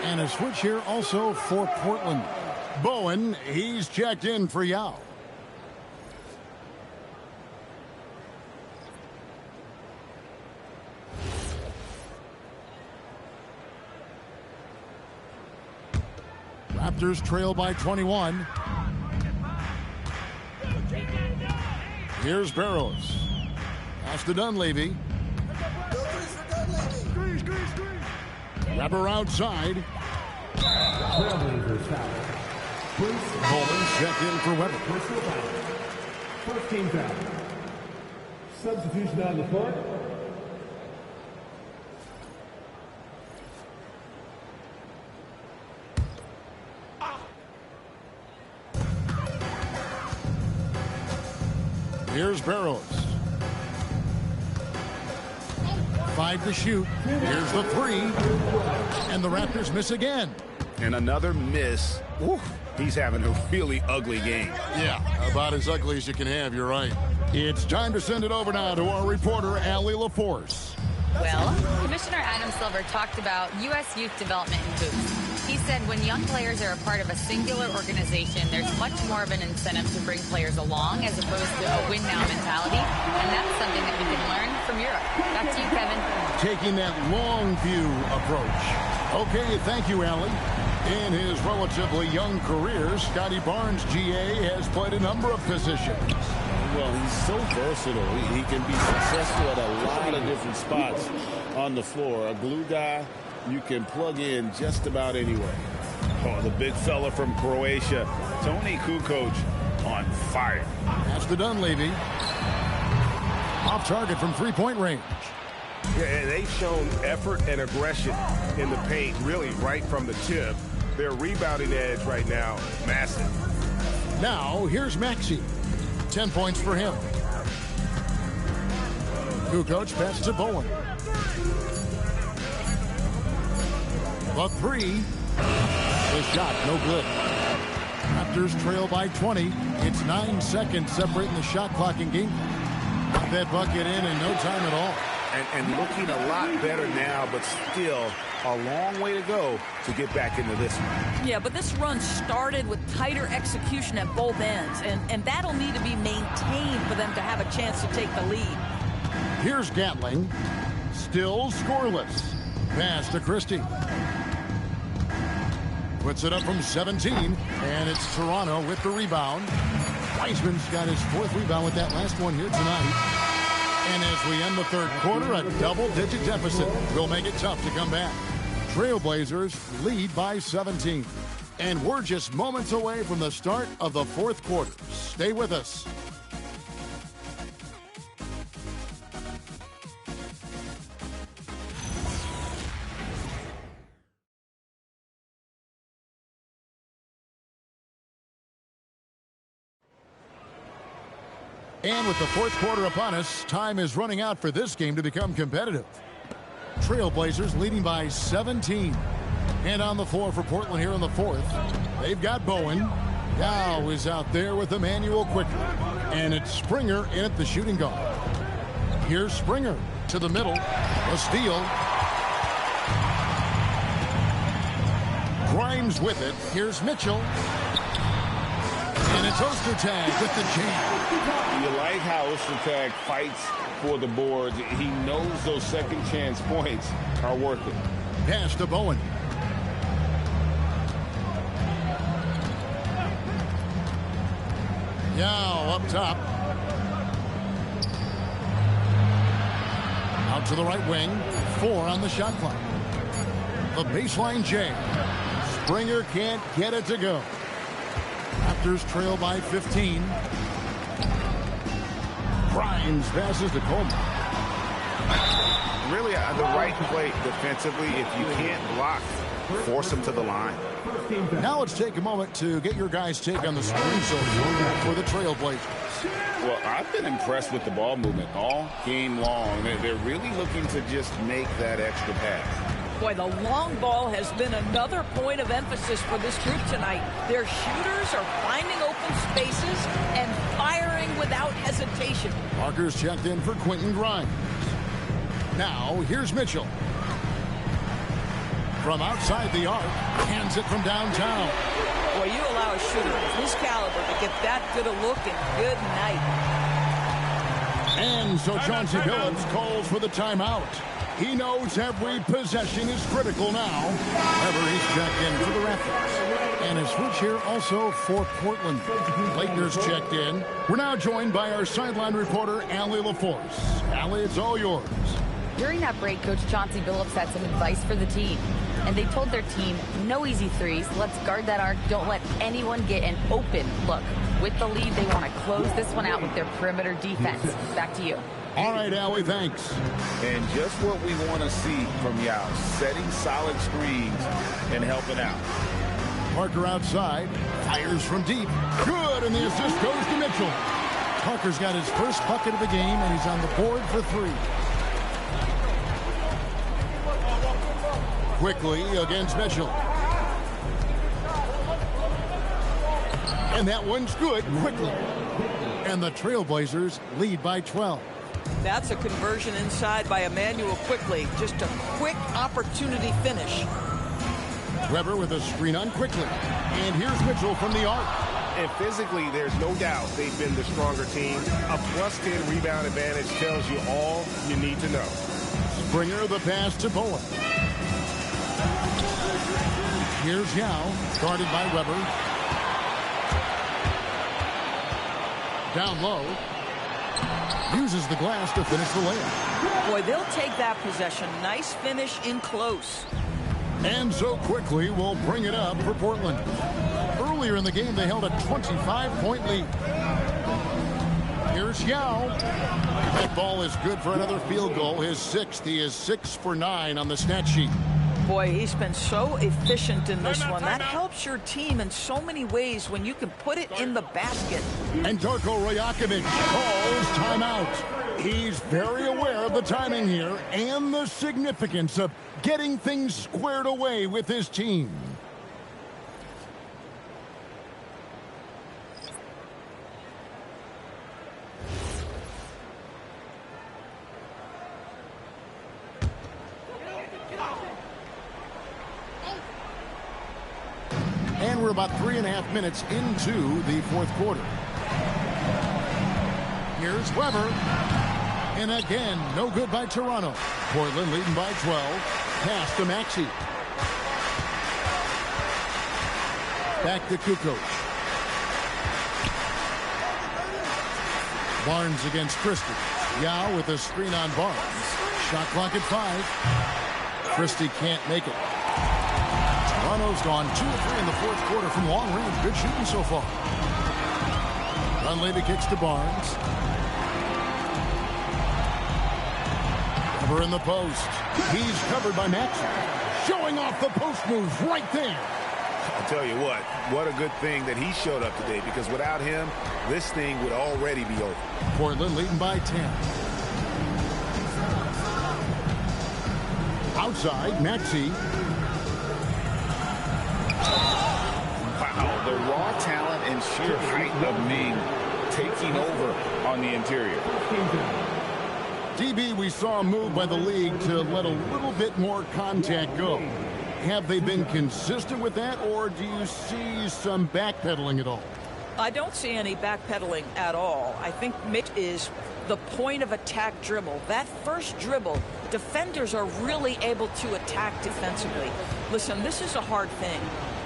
And a switch here also for Portland. Bowen, he's checked in for Yao. Raptors trail by 21. Here's Barrows. Pass to Dunleavy. Wrapper outside. Bowman checked in for Weber. First team foul. Substitution on the court. Here's Barrows. 5 to shoot. Here's the 3. And the Raptors miss again. And another miss. Ooh, he's having a really ugly game. Yeah, about as ugly as you can have, you're right. It's time to send it over now to our reporter, Allie LaForce. Well, Commissioner Adam Silver talked about U.S. youth development in hoops. He said when young players are a part of a singular organization, there's much more of an incentive to bring players along as opposed to a win-now mentality, and that's something that we can learn from Europe. Back to you, Kevin. Taking that long view approach. Okay, thank you, Allie. In his relatively young career, Scotty Barnes, GA, has played a number of positions. Well, he's so versatile. He can be successful at a lot of different spots on the floor. A glue guy you can plug in just about anywhere. Oh, the big fella from Croatia, Toni Kukoc, on fire. Pass to Dunleavy. Off target from three-point range. Yeah, they've shown effort and aggression in the paint, really right from the tip. Their rebounding edge right now, massive. Now, here's Maxey. 10 points for him. Kukoc passes to Bowen. The 3. The shot, no good. Raptors trail by 20. It's 9 seconds separating the shot clock and game. Got that bucket in no time at all. and looking a lot better now, but still a long way to go to get back into this one. Yeah, but this run started with tighter execution at both ends, and that'll need to be maintained for them to have a chance to take the lead. Here's Gatling. Still scoreless. Pass to Christie. Puts it up from 17, and it's Toronto with the rebound. Wiseman's got his 4th rebound with that last one here tonight. And as we end the 3rd quarter, a double-digit deficit will make it tough to come back. Trailblazers lead by 17. And we're just moments away from the start of the 4th quarter. Stay with us. And with the 4th quarter upon us, time is running out for this game to become competitive. Trailblazers leading by 17. And on the floor for Portland here in the 4th, they've got Bowen. Yao is out there with Emmanuel quickly. And it's Springer in at the shooting guard. Here's Springer to the middle. A steal. Grimes with it. Here's Mitchell. And it's Ostertag with the jam. You like how Ostertag fights for the boards. He knows those second chance points are worth it. Pass to Bowen. Yao up top. Out to the right wing. 4 on the shot clock. The baseline J. Springer can't get it to go. Raptors trail by 15. Grimes passes to Coleman. Really, the right play defensively. If you can't block, force them to the line. Now let's take a moment to get your guys' take on the scoring zone for the Trailblazers. Well, I've been impressed with the ball movement all game long. They're really looking to just make that extra pass. Boy, the long ball has been another point of emphasis for this group tonight. Their shooters are finding open spaces and firing without hesitation. Parker's checked in for Quentin Grimes. Now, here's Mitchell. From outside the arc, hands it from downtown. Boy, you allow a shooter of his caliber to get that good a look, and good night. And so Chauncey Billups calls for the timeout. He knows every possession is critical now. However, he's checked in for the Raptors. And a switch here also for Portland. Leitner's checked in. We're now joined by our sideline reporter, Allie LaForce. Allie, it's all yours. During that break, Coach Chauncey Billups had some advice for the team. And they told their team, no easy threes. Let's guard that arc. Don't let anyone get an open look. With the lead, they want to close this one out with their perimeter defense. Back to you. All right, Allie, thanks. And just what we want to see from Yao, setting solid screens and helping out. Parker outside, fires from deep. Good, and the assist goes to Mitchell. Parker's got his first bucket of the game, and he's on the board for 3. Quickly against Mitchell. And that one's good, quickly. And the Trailblazers lead by 12. That's a conversion inside by Emmanuel quickly. Just a quick opportunity finish. Weber with a screen on quickly. And here's Mitchell from the arc. And physically, there's no doubt they've been the stronger team. A +10 rebound advantage tells you all you need to know. Springer the pass to Bowen. Here's Yao, guarded by Weber. Down low. Uses the glass to finish the layup. Boy, they'll take that possession. Nice finish in close. And so quickly we'll bring it up for Portland. Earlier in the game, they held a 25-point lead. Here's Yao. That ball is good for another field goal. His 6th. He is 6 for 9 on the stat sheet. Boy, he's been so efficient in this one. That helps your team in so many ways when you can put it in the basket. And Darko Rajakovic calls timeout. He's very aware of the timing here and the significance of getting things squared away with his team. we're about 3.5 minutes into the fourth quarter. Here's Weber. And again, no good by Toronto. Portland leading by 12. Pass to Maxey. Back to Kukoc. Barnes against Christie. Yao with a screen on Barnes. Shot clock at 5. Christie can't make it. Toronto's gone 2 of 3 in the fourth quarter from long range. Good shooting so far. Dunleavy kicks to Barnes. Over in the post. He's covered by Maxey. Showing off the post moves right there. I'll tell you what a good thing that he showed up today, because without him, this thing would already be over. Portland leading by 10. Outside, Maxey. Wow, the raw talent and sheer height of Ming taking over on the interior. DB, we saw a move by the league to let a little bit more contact go. Have they been consistent with that, or do you see some backpedaling at all? I don't see any backpedaling at all. I think Mitch is the point of attack dribble. That first dribble, defenders are really able to attack defensively. Listen, this is a hard thing.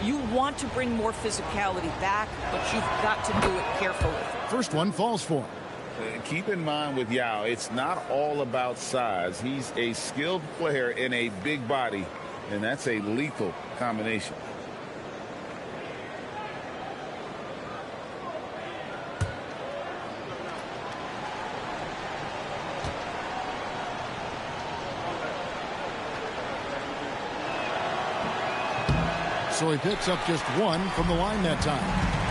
You want to bring more physicality back, but you've got to do it carefully. First one falls for him. Keep in mind with Yao, it's not all about size. He's a skilled player in a big body, and that's a lethal combination. So he picks up just 1 from the line that time.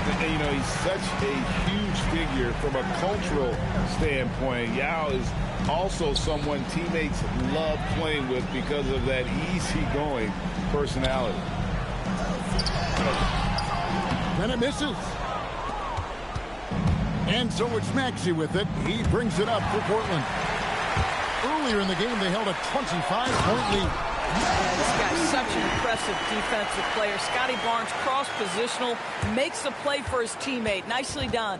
And, you know, he's such a huge figure from a cultural standpoint. Yao is also someone teammates love playing with because of that easygoing personality. And it misses. And so it's Maxey with it. He brings it up for Portland. Earlier in the game, they held a 25-point lead. This guy's such an impressive defensive player. Scotty Barnes, cross-positional, makes the play for his teammate. Nicely done.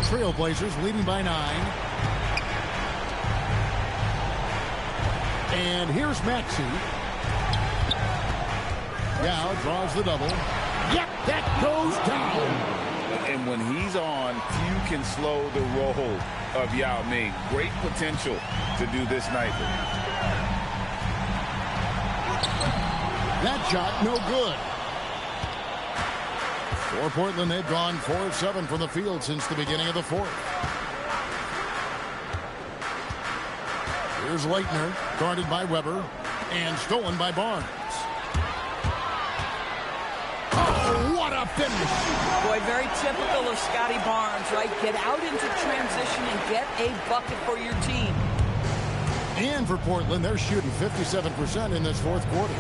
Trailblazers leading by 9. And here's Maxey. Yao draws the double. Yep, that goes down. And when he's on, few can slow the roll of Yao Ming. Great potential to do this nightly. That shot, no good. For Portland, they've gone 4 of 7 from the field since the beginning of the fourth. Here's Leitner, guarded by Weber, and stolen by Barnes. Oh, what a finish! Boy, very typical of Scotty Barnes, right? Get out into transition and get a bucket for your team. And for Portland, they're shooting 57% in this fourth quarter.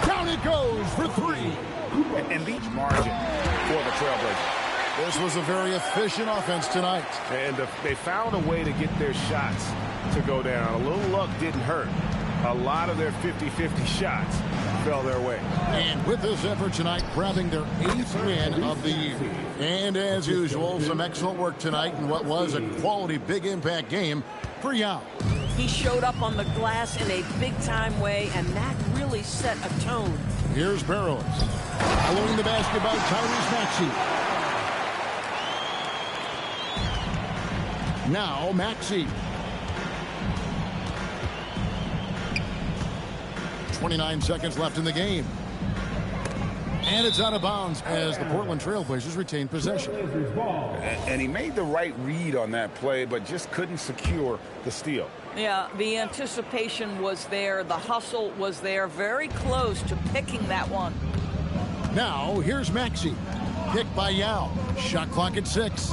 Down it goes for 3. And the margin for the Trailblazers. This was a very efficient offense tonight. And they found a way to get their shots to go down. A little luck didn't hurt. A lot of their 50-50 shots fell their way. And with this effort tonight, grabbing their 8th win of the year. And as usual, some excellent work tonight in what was a quality big impact game for Yao. He showed up on the glass in a big-time way, and that really set a tone. Here's Barrows. Following the basket by Tyrese Maxey. Now Maxey. 29 seconds left in the game. And it's out of bounds as the Portland Trailblazers retain possession. And he made the right read on that play, but just couldn't secure the steal. Yeah, the anticipation was there. The hustle was there. Very close to picking that one. Now, here's Maxey. Picked by Yao. Shot clock at 6.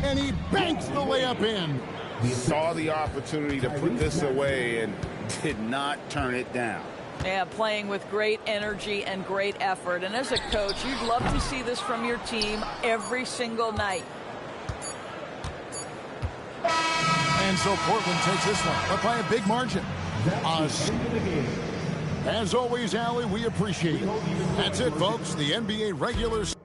And he banks the layup in. He saw the opportunity to put this away and did not turn it down. Yeah, playing with great energy and great effort. And as a coach, you'd love to see this from your team every single night. And so Portland takes this one, but by a big margin. As always, Allie, we appreciate it. That's it, folks. The NBA regular season.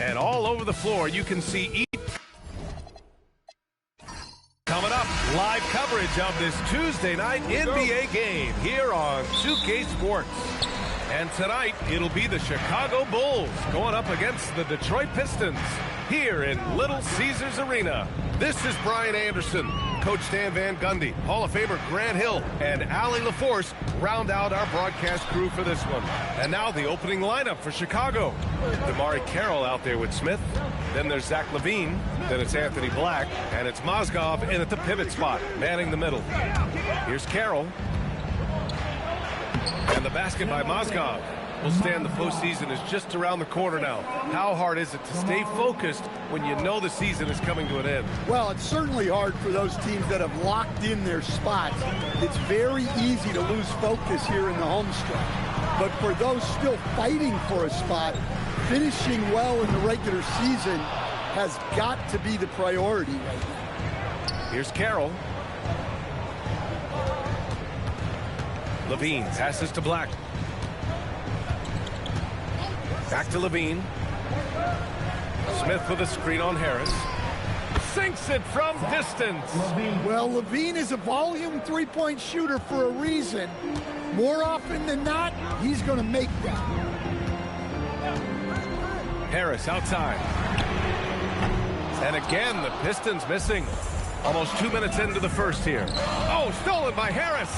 And all over the floor, you can see each. Coming up, live coverage of this Tuesday night NBA game here on 2K Sports. And tonight, it'll be the Chicago Bulls going up against the Detroit Pistons here in Little Caesars Arena. This is Brian Anderson. Coach Stan Van Gundy, Hall of Famer Grant Hill, and Allie LaForce round out our broadcast crew for this one. And now the opening lineup for Chicago. Damari Carroll out there with Smith. Then there's Zach LaVine. Then it's Anthony Black. And it's Mozgov in at the pivot spot, manning the middle. Here's Carroll. And the basket by Mozgov. Will stand the postseason is just around the corner now. How hard is it to stay focused when you know the season is coming to an end? Well, it's certainly hard for those teams that have locked in their spots. It's very easy to lose focus here in the home stretch. But for those still fighting for a spot, finishing well in the regular season has got to be the priority right now. Here's Carroll. LaVine passes to Black. Back to LaVine. Smith with a screen on Harris. Sinks it from distance. Well, LaVine is a volume three-point shooter for a reason. More often than not, he's going to make that. Harris outside. And again, the Pistons missing. Almost 2 minutes into the first here. Oh, stolen by Harris.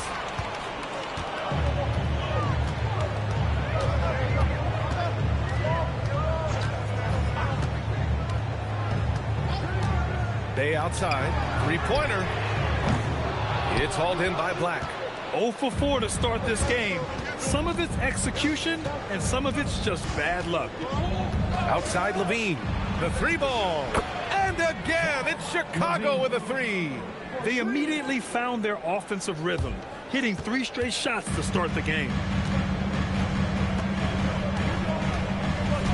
Bay outside. Three-pointer. It's hauled in by Black. 0 for 4 to start this game. Some of it's execution, and some of it's just bad luck. Outside LaVine. The three ball. And again, it's Chicago with a three. They immediately found their offensive rhythm, hitting 3 straight shots to start the game.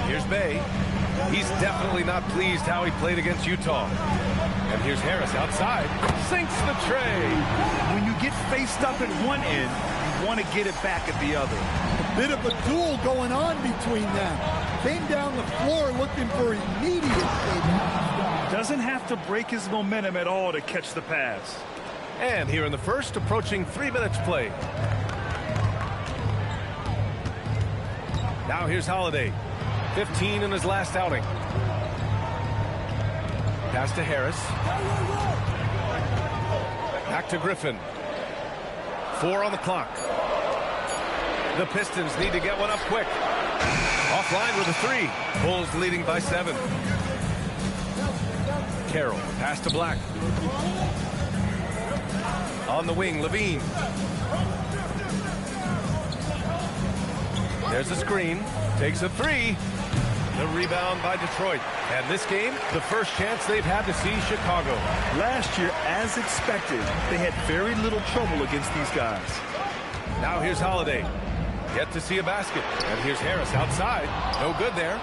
Here's Bay. He's definitely not pleased how he played against Utah. And here's Harris outside. Sinks the tray. When you get faced up at one end, you want to get it back at the other. A bit of a duel going on between them. Came down the floor looking for immediate payback. Doesn't have to break his momentum at all to catch the pass. And here in the first, approaching 3 minutes play. Now here's Holiday. 15 in his last outing. Pass to Harris. Back to Griffin. 4 on the clock. The Pistons need to get one up quick. Offline with a 3. Bulls leading by 7. Carroll, pass to Black. On the wing, LaVine. There's a screen. Takes a 3. The rebound by Detroit. And this game, the first chance they've had to see Chicago. Last year, as expected, they had very little trouble against these guys. Now here's Holiday. Yet to see a basket. And here's Harris outside. No good there.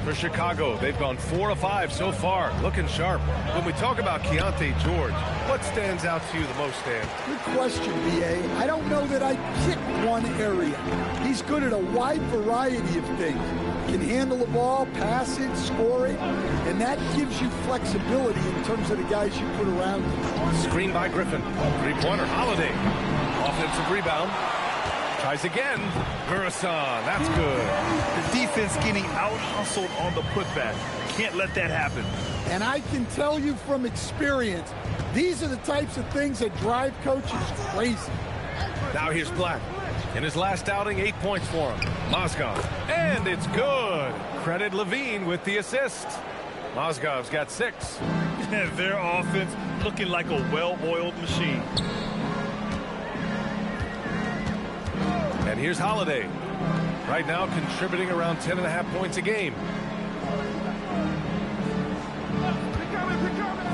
For Chicago, they've gone 4 of 5 so far. Looking sharp. When we talk about Keontae George, what stands out to you the most, Stan? Good question, B.A. I don't know that I'd pick one area. He's good at a wide variety of things. Can handle the ball, pass it, score it, and that gives you flexibility in terms of the guys you put around you. Screen by Griffin. Three-pointer, Holiday. Offensive rebound. Tries again. Gurison, that's good. The defense getting out-hustled on the putback. Can't let that happen. And I can tell you from experience, these are the types of things that drive coaches crazy. Now here's Black. In his last outing, 8 points for him. Mozgov. And it's good. Credit LaVine with the assist. Mozgov's got 6. Their offense looking like a well-oiled machine. And here's Holiday. Right now contributing around 10.5 points a game.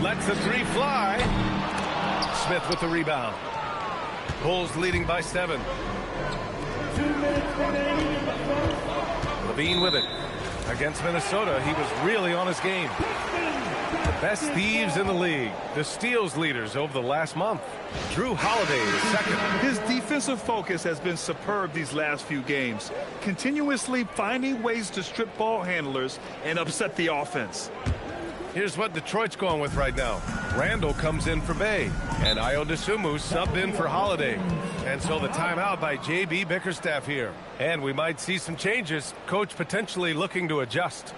Lets the three fly. Smith with the rebound. Bulls leading by 7. 2 minutes remaining in the first. Levine with it. Against Minnesota, he was really on his game. The best thieves in the league. The steals leaders over the last month. Drew Holiday is second. His defensive focus has been superb these last few games, continuously finding ways to strip ball handlers and upset the offense. Here's what Detroit's going with right now. Randall comes in for Bay, and Ayo Dosunmu subbed in for Holiday. And so the timeout by J.B. Bickerstaff here. And we might see some changes. Coach potentially looking to adjust.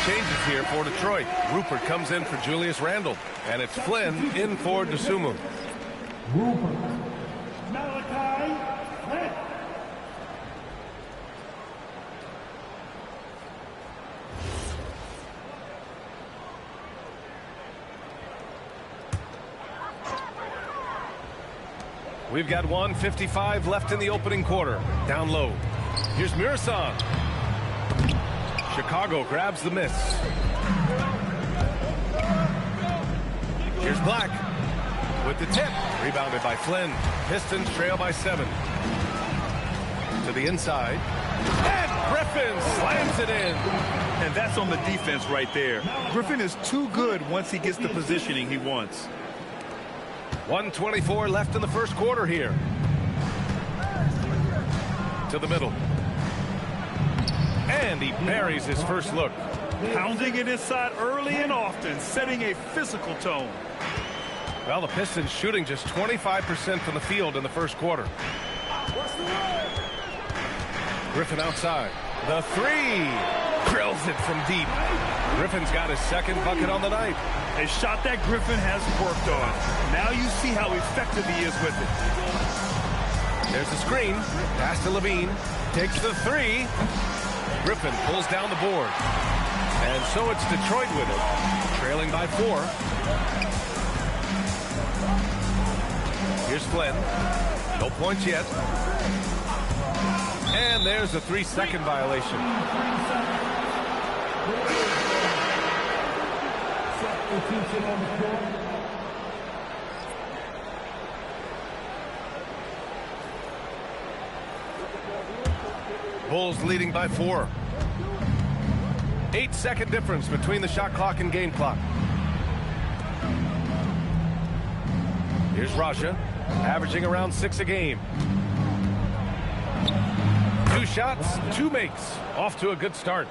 Changes here for Detroit. Rupert comes in for Julius Randle, and it's Flynn in for Dosunmu. Rupert. Malachi Flynn. We've got 1:55 left in the opening quarter. Down low. Here's Murasan. Chicago grabs the miss. Here's Black with the tip. Rebounded by Flynn. Pistons trail by 7. To the inside. And Griffin slams it in. And that's on the defense right there. Griffin is too good once he gets the positioning he wants. 1:24 left in the first quarter here. To the middle. And he buries his first look. Pounding it inside early and often, setting a physical tone. Well, the Pistons shooting just 25% from the field in the first quarter. Griffin outside. The three. Drills it from deep. Griffin's got his second bucket on the night. A shot that Griffin has worked on. Now you see how effective he is with it. There's the screen. Pass to Levine. Takes the three. Griffin pulls down the board. And so it's Detroit with it. Trailing by 4. Here's Flynn. No points yet. And there's a 3-second violation. Substitution on the court. Bulls leading by 4. 8-second difference between the shot clock and game clock. Here's Raja, averaging around 6 a game. 2 shots, 2 makes. Off to a good start.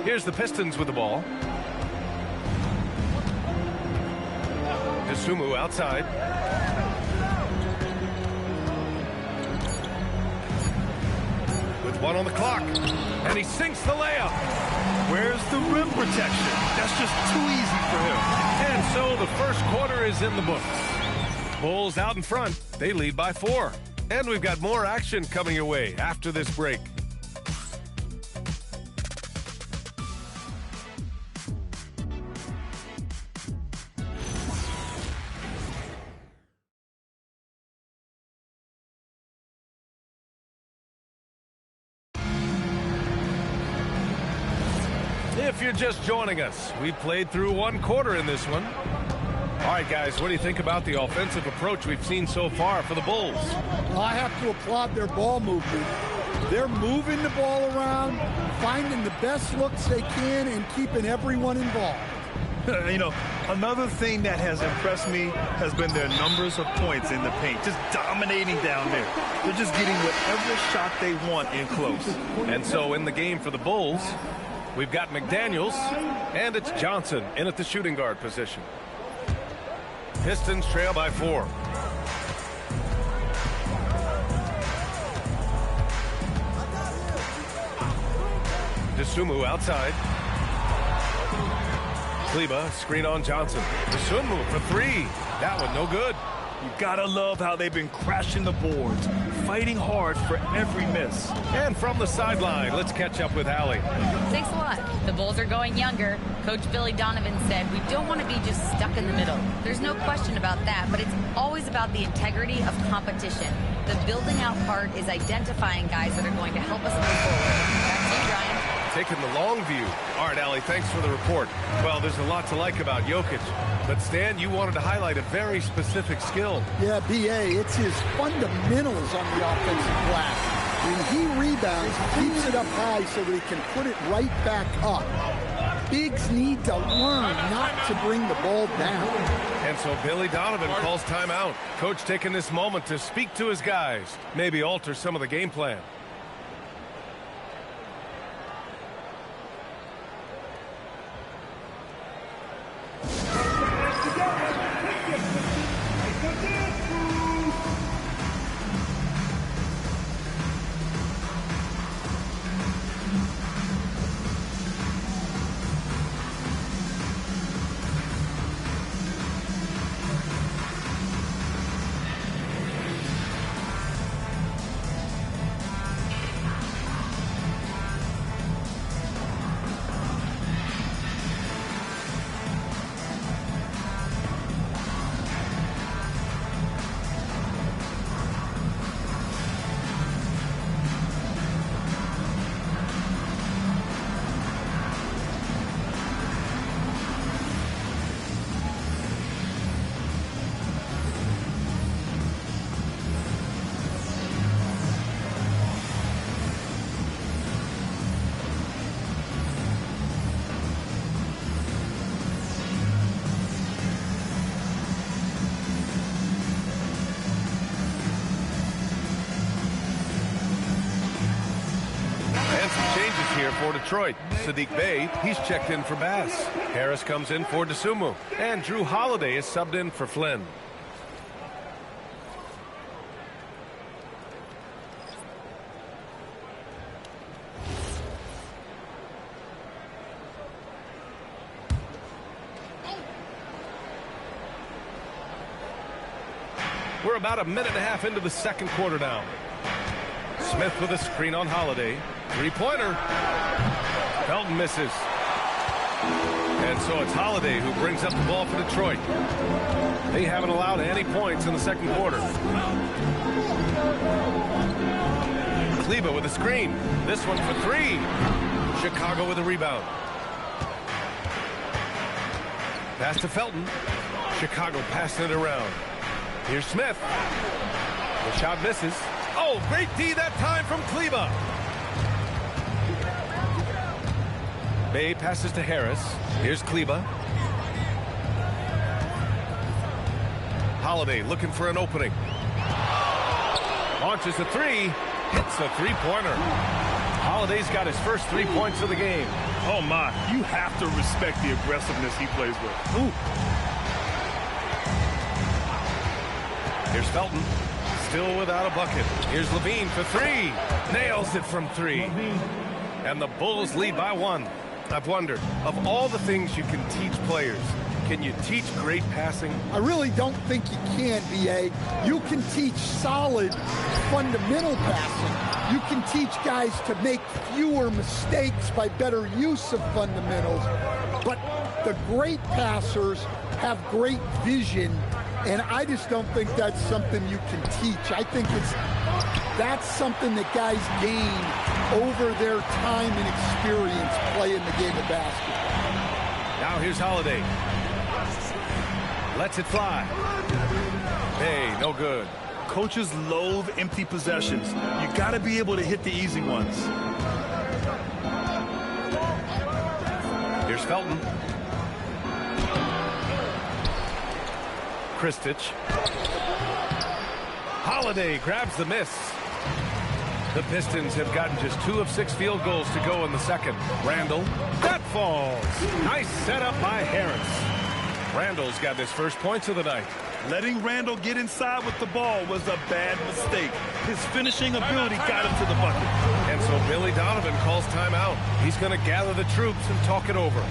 Here's the Pistons with the ball. Dosunmu outside. With 1 on the clock. And he sinks the layup. Where's the rim protection? That's just too easy for him. And so the first quarter is in the books. Bulls out in front. They lead by 4. And we've got more action coming your way after this break. if you're just joining us. We played through one quarter in this one. All right, guys, what do you think about the offensive approach we've seen so far for the Bulls? I have to applaud their ball movement. They're moving the ball around, finding the best looks they can, and keeping everyone involved. You know, another thing that has impressed me has been their numbers of points in the paint, just dominating down there. They're just getting whatever shot they want in close. And so in the game for the Bulls, we've got McDaniels, and it's Johnson in at the shooting guard position. Pistons trail by 4. Dosunmu outside. Kleba, screen on Johnson. Dosunmu for 3. That one no good. You gotta love how they've been crashing the boards, fighting hard for every miss. And from the sideline, let's catch up with Allie. Thanks a lot. The Bulls are going younger. Coach Billy Donovan said we don't want to be just stuck in the middle. There's no question about that, but it's always about the integrity of competition. The building out part is identifying guys that are going to help us move forward. Back to you, Brian. Taking the long view. All right, Allie, thanks for the report. Well, there's a lot to like about Jokic. But, Stan, you wanted to highlight a very specific skill. Yeah, B.A., it's his fundamentals on the offensive glass. When he rebounds, he keeps it up high so that he can put it right back up. Bigs need to learn not to bring the ball down. And so Billy Donovan calls timeout. Coach taking this moment to speak to his guys, maybe alter some of the game plan. For Detroit, Sadiq Bey, he's checked in for Bass. Harris comes in for Dosunmu, and Drew Holiday is subbed in for Flynn. We're about a minute and a half into the second quarter now. Smith with a screen on Holiday. Three-pointer. Felton misses. And so it's Holiday who brings up the ball for Detroit. They haven't allowed any points in the second quarter. Kleba with a screen. This one for 3. Chicago with a rebound. Pass to Felton. Chicago passing it around. Here's Smith. The shot misses. Oh, great D that time from Kleba. Bey passes to Harris. Here's Kleba. Holiday looking for an opening. Launches a 3. Hits a three-pointer. Holiday's got his first 3 points of the game. Oh, my. You have to respect the aggressiveness he plays with. Ooh. Here's Felton. Still without a bucket. Here's Levine for 3. Nails it from 3. And the Bulls lead by 1. I've wondered, of all the things you can teach players, can you teach great passing? I really don't think you can, B.A. You can teach solid fundamental passing. You can teach guys to make fewer mistakes by better use of fundamentals. But the great passers have great vision, and I just don't think that's something you can teach. I think that's something that guys gain over their time and experience playing the game of basketball. Now here's Holiday. Lets it fly. Hey, no good. Coaches loathe empty possessions. You got to be able to hit the easy ones. Here's Felton. Kristich. Holiday grabs the miss. The Pistons have gotten just 2 of 6 field goals to go in the second. Randall. That falls. Nice setup by Harris. Randall's got his first points of the night. Letting Randall get inside with the ball was a bad mistake. His finishing ability got him to the bucket. And so Billy Donovan calls timeout. He's going to gather the troops and talk it over.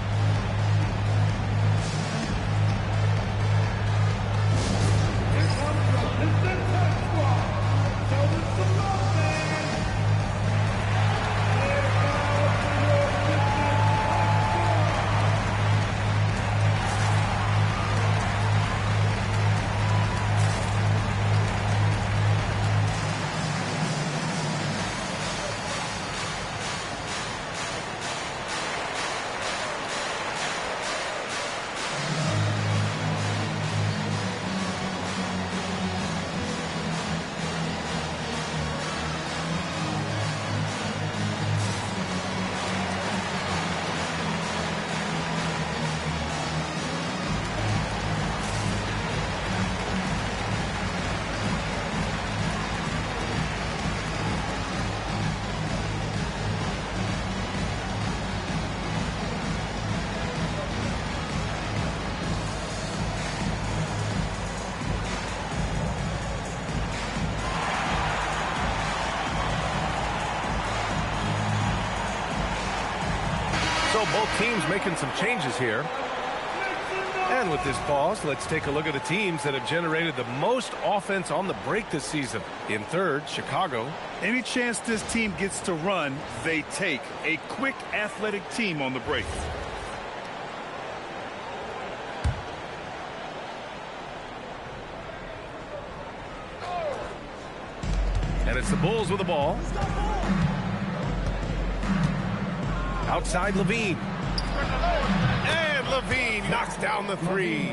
So both teams making some changes here. And with this pause, let's take a look at the teams that have generated the most offense on the break this season. In third, Chicago. Any chance this team gets to run, they take. A quick, athletic team on the break. And it's the Bulls with the ball. Outside Levine. And Levine knocks down the 3.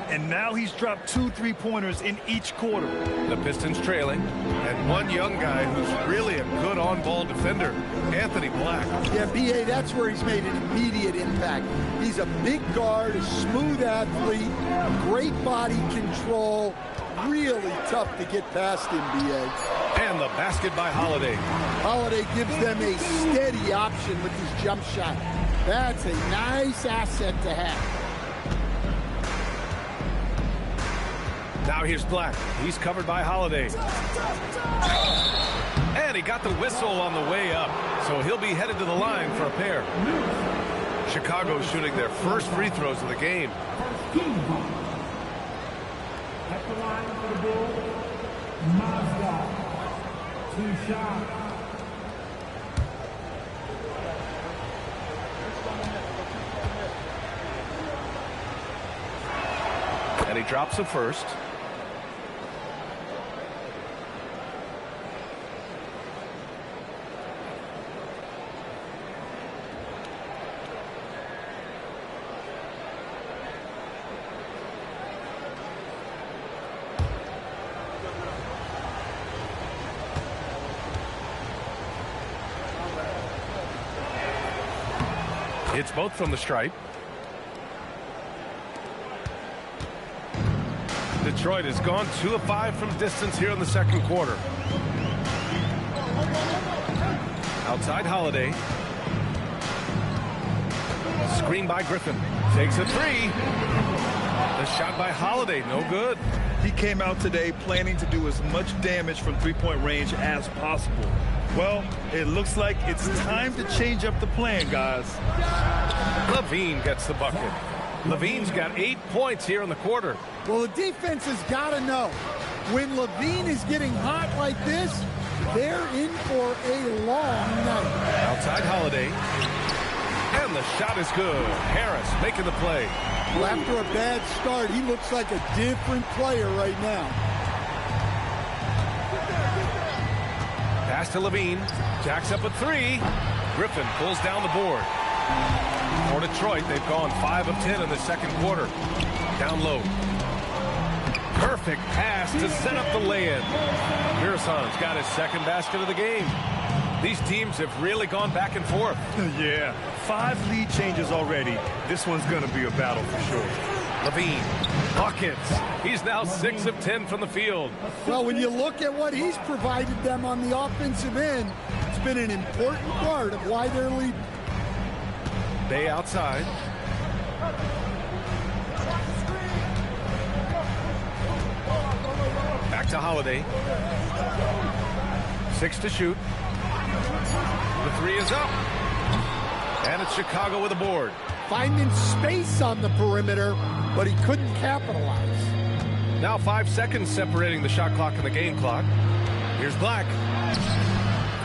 And now he's dropped 2 3-pointers in each quarter. The Pistons trailing. And one young guy who's really a good on-ball defender, Anthony Black. Yeah, B.A., that's where he's made an immediate impact. He's a big guard, a smooth athlete, great body control. Really tough to get past him, B.A. And the basket by Holiday. Holiday gives them a steady option with his jump shot. That's a nice asset to have. Now here's Black. He's covered by Holiday. And he got the whistle on the way up. So he'll be headed to the line for a pair. Chicago shooting their first free throws of the game. At the line for the Bulls, Mazda. 2 shots. And he drops the first. It's both from the stripe. Detroit has gone 2 of 5 from distance here in the second quarter. Outside Holiday. Screen by Griffin. Takes a 3. The shot by Holiday, no good. He came out today planning to do as much damage from three-point range as possible. Well, it looks like it's time to change up the plan, guys. Levine gets the bucket. Levine's got 8 points here in the quarter. Well, the defense has got to know, when Levine is getting hot like this, they're in for a long night. Outside Holiday. And the shot is good. Harris making the play. Well, after a bad start, he looks like a different player right now. Pass to Levine. Jacks up a three. Griffin pulls down the board. For Detroit, they've gone 5 of 10 in the second quarter. Down low. Perfect pass to set up the lay-in. Mirasan's got his second basket of the game. These teams have really gone back and forth. Yeah, 5 lead changes already. This one's going to be a battle for sure. Levine, buckets. He's now 6 of 10 from the field. Well, when you look at what he's provided them on the offensive end, it's been an important part of why they're leading. Bay outside. Back to Holiday. 6 to shoot. The 3 is up. And it's Chicago with a board. Finding space on the perimeter, but he couldn't capitalize. Now 5 seconds separating the shot clock and the game clock. Here's Black.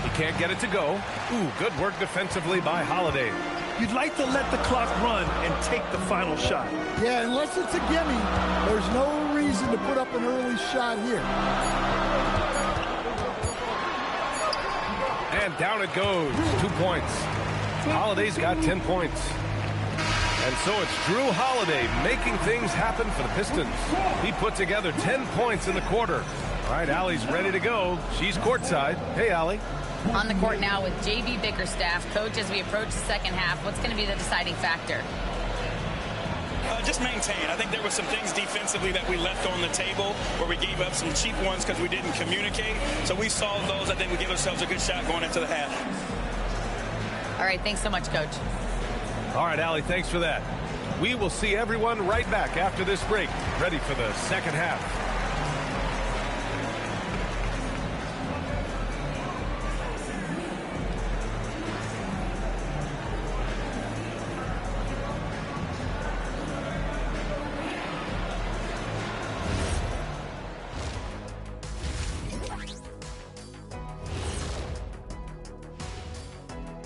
He can't get it to go. Ooh, good work defensively by Holiday. You'd like to let the clock run and take the final shot. Yeah, unless it's a gimme, there's no reason to put up an early shot here. And down it goes. 2 points. Holiday's got 10 points. And so it's Drew Holiday making things happen for the Pistons. He put together 10 points in the quarter. All right, Allie's ready to go. She's courtside. Hey, Allie. On the court now with J.B. Bickerstaff. Coach, as we approach the second half, what's going to be the deciding factor? Just maintain. I think there were some things defensively that we left on the table where we gave up some cheap ones because we didn't communicate. So we solved those. I think we give ourselves a good shot going into the half. All right, thanks so much, Coach. All right, Allie, thanks for that. We will see everyone right back after this break, ready for the second half.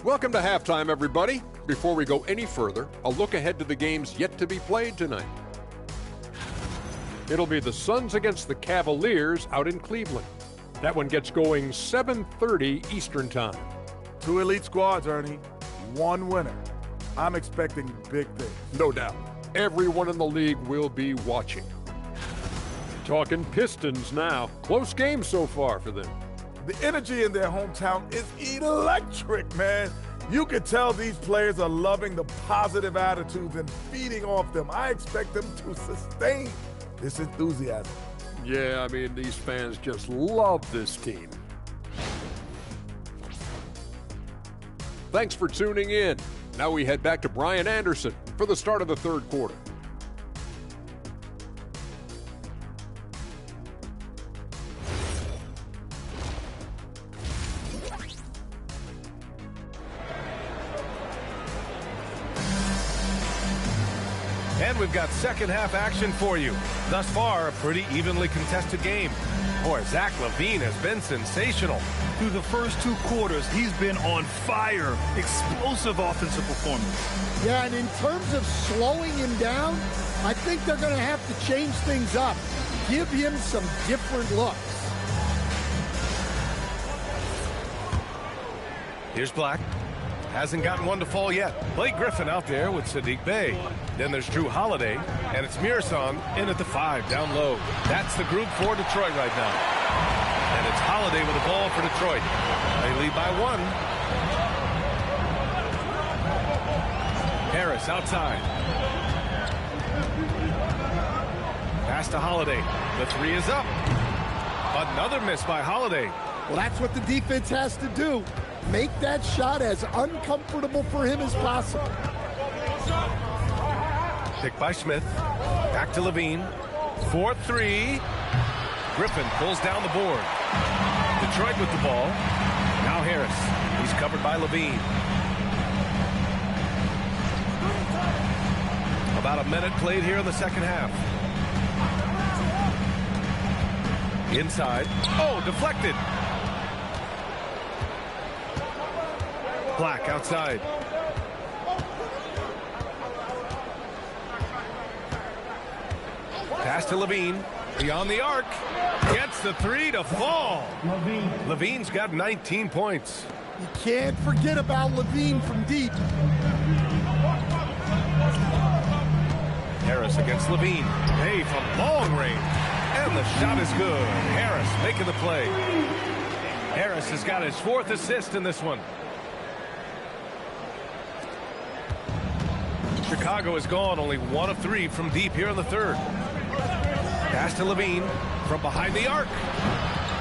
Welcome to halftime, everybody. Before we go any further, a look ahead to the games yet to be played tonight. It'll be the Suns against the Cavaliers out in Cleveland. That one gets going 7:30 Eastern Time. 2 elite squads, Ernie. 1 winner. I'm expecting big things. No doubt. Everyone in the league will be watching. Talking Pistons now. Close game so far for them. The energy in their hometown is electric, man. You can tell these players are loving the positive attitudes and feeding off them. I expect them to sustain this enthusiasm. Yeah, I mean, these fans just love this team. Thanks for tuning in. Now we head back to Brian Anderson for the start of the third quarter. And we've got second half action for you. Thus far, a pretty evenly contested game. Boy, Zach LaVine has been sensational. Through the first 2 quarters, he's been on fire. Explosive offensive performance. Yeah, and in terms of slowing him down, I think they're going to have to change things up. Give him some different looks. Here's Black. Hasn't gotten one to fall yet. Blake Griffin out there with Sadiq Bey. Then there's Drew Holiday, and it's Mirasan in at the 5, down low. That's the group for Detroit right now. And it's Holiday with the ball for Detroit. They lead by 1. Harris outside. Pass to Holiday. The 3 is up. Another miss by Holiday. Well, that's what the defense has to do. Make that shot as uncomfortable for him as possible. Picked by Smith. Back to Levine. 4-3. Griffin pulls down the board. Detroit with the ball. Now Harris. He's covered by Levine. About a minute played here in the second half. Inside. Oh, deflected. Black outside. Pass to Levine. Beyond the arc. Gets the three to fall. Levine's got 19 points. You can't forget about Levine from deep. Harris against Levine. Hey, from long range. And the shot is good. Harris making the play. Harris has got his 4th assist in this one. Chicago is gone only 1 of 3 from deep here in the 3rd. Pass to Levine from behind the arc.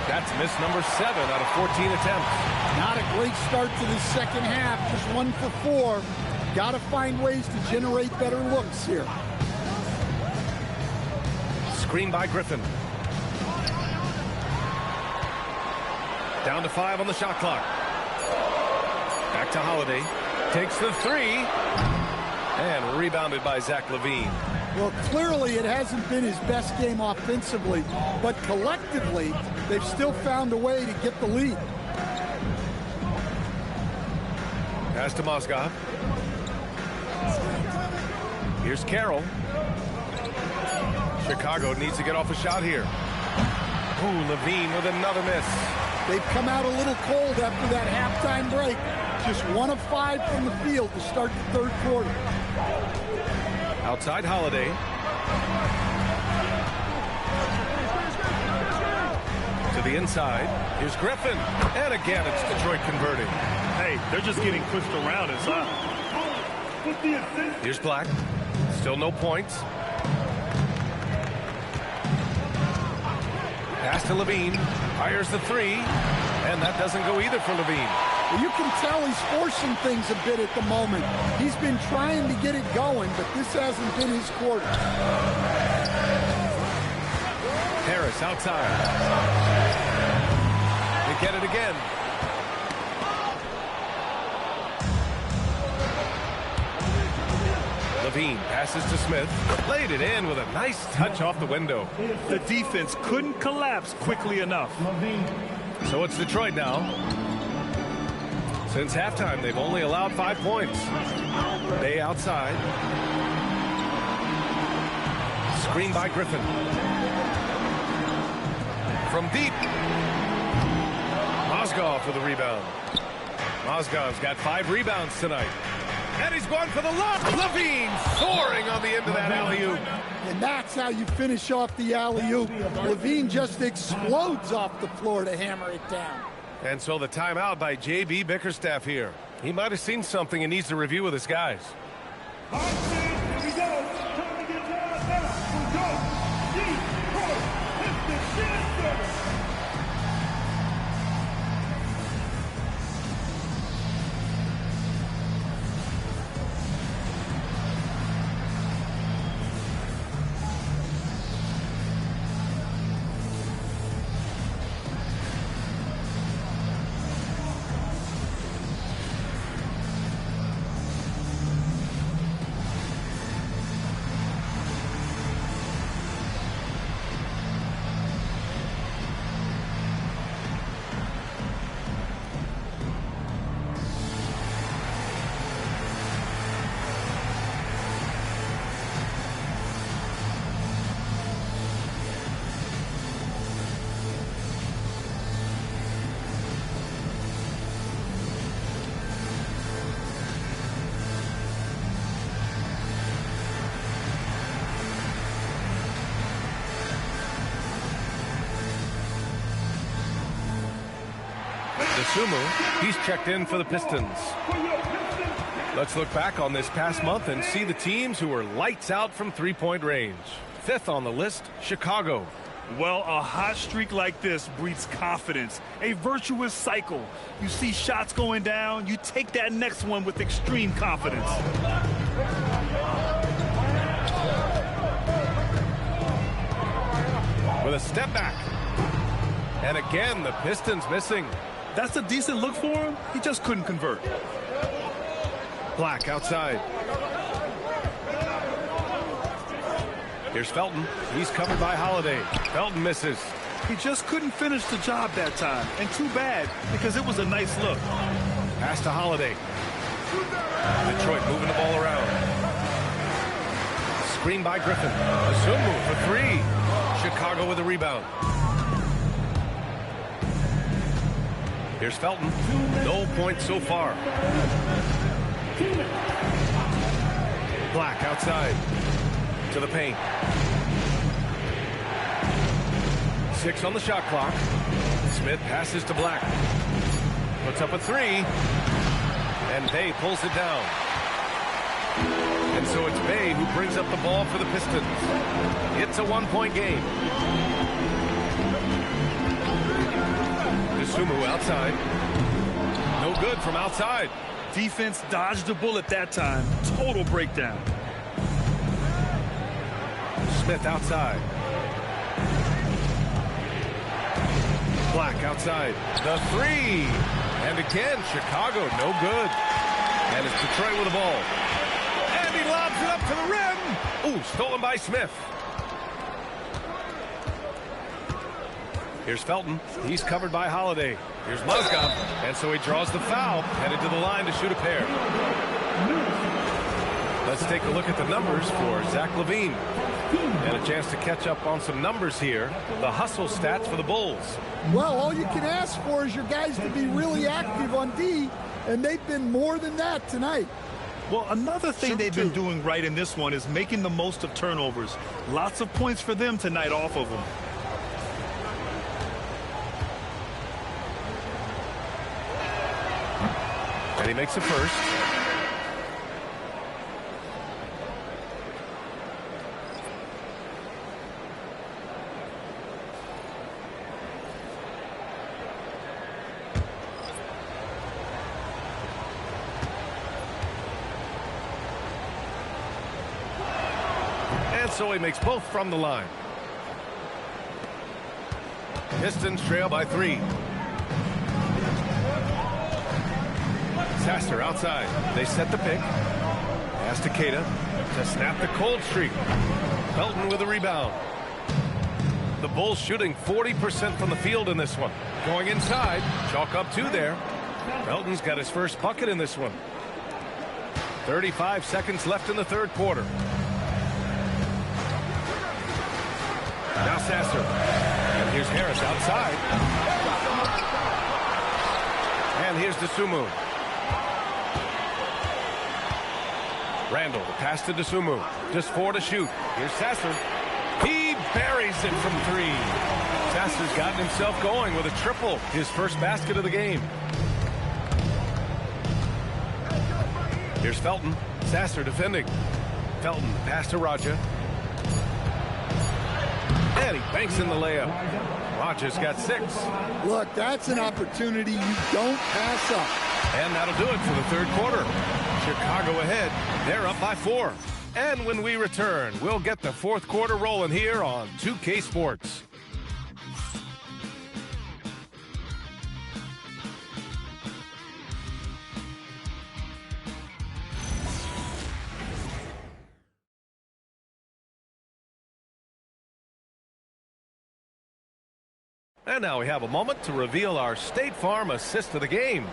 That's miss number 7 out of 14 attempts. Not a great start to the second half. Just 1 for 4. Got to find ways to generate better looks here. Screen by Griffin. Down to 5 on the shot clock. Back to Holiday. Takes the 3. And rebounded by Zach LaVine. Well, clearly it hasn't been his best game offensively, but collectively, they've still found a way to get the lead. Pass to Mozgov. Here's Carroll. Chicago needs to get off a shot here. Ooh, LaVine with another miss. They've come out a little cold after that halftime break. Just 1 of 5 from the field to start the 3rd quarter. Outside Holiday. To the inside. Here's Griffin. And again, it's Detroit converting. Hey, they're just getting pushed around inside. Here's Black. Still no points. Pass to Levine. Fires the 3. And that doesn't go either for Levine. You can tell he's forcing things a bit at the moment. He's been trying to get it going, but this hasn't been his quarter. Harris outside. They get it again. Levine passes to Smith. Laid it in with a nice touch off the window. The defense couldn't collapse quickly enough. So it's Detroit now. Since halftime, they've only allowed 5 points. Bay outside. Screen by Griffin. From deep. Mozgov for the rebound. Mozgov's got 5 rebounds tonight. And he's going for the lob. LaVine soaring on the end of that alley-oop. And that's how you finish off the alley-oop. LaVine just explodes off the floor to hammer it down. And so the timeout by J.B. Bickerstaff here. He might have seen something and needs to review with his guys. Sumu, he's checked in for the Pistons. Let's look back on this past month and see the teams who were lights out from three-point range. 5th on the list, Chicago. Well, a hot streak like this breeds confidence, a virtuous cycle. You see shots going down, you take that next one with extreme confidence. With a step back. And again, the Pistons missing. That's a decent look for him. He just couldn't convert. Black outside. Here's Felton. He's covered by Holiday. Felton misses. He just couldn't finish the job that time. And too bad, because it was a nice look. Pass to Holiday. Detroit moving the ball around. Screen by Griffin. A zoom move for 3. Chicago with a rebound. Here's Felton. No points so far. Black outside to the paint. 6 on the shot clock. Smith passes to Black. Puts up a 3. And Bay pulls it down. And so it's Bay who brings up the ball for the Pistons. It's a 1-point game. Sumu outside. No good from outside. Defense dodged a bullet that time. Total breakdown. Smith outside. Black outside. The 3. And again, Chicago, no good. And it's Detroit with the ball. And he lobs it up to the rim. Ooh, stolen by Smith. Here's Felton. He's covered by Holiday. Here's Mozgov. And so he draws the foul, headed to the line to shoot a pair. Let's take a look at the numbers for Zach LaVine. And a chance to catch up on some numbers here. The hustle stats for the Bulls. Well, all you can ask for is your guys to be really active on D, and they've been more than that tonight. Well, another thing they've been doing right in this one is making the most of turnovers. Lots of points for them tonight off of them. And he makes the first. And so he makes both from the line. Pistons trail by 3. Sasser outside. They set the pick. Pass to Keita to snap the cold streak. Felton with a rebound. The Bulls shooting 40% from the field in this one. Going inside. Chalk up 2 there. Felton's got his first bucket in this one. 35 seconds left in the third quarter. Now Sasser. And here's Harris outside. And here's Dosunmu. Randall, the pass to Dosunmu. Just 4 to shoot. Here's Sasser. He buries it from 3. Sasser's gotten himself going with a triple. His first basket of the game. Here's Felton. Sasser defending. Felton, pass to Raja. And he banks in the layup. Raja's got 6. Look, that's an opportunity you don't pass up. And that'll do it for the third quarter. Chicago ahead. They're up by 4. And when we return, we'll get the fourth quarter rolling here on 2K Sports. And now we have a moment to reveal our State Farm assist of the game.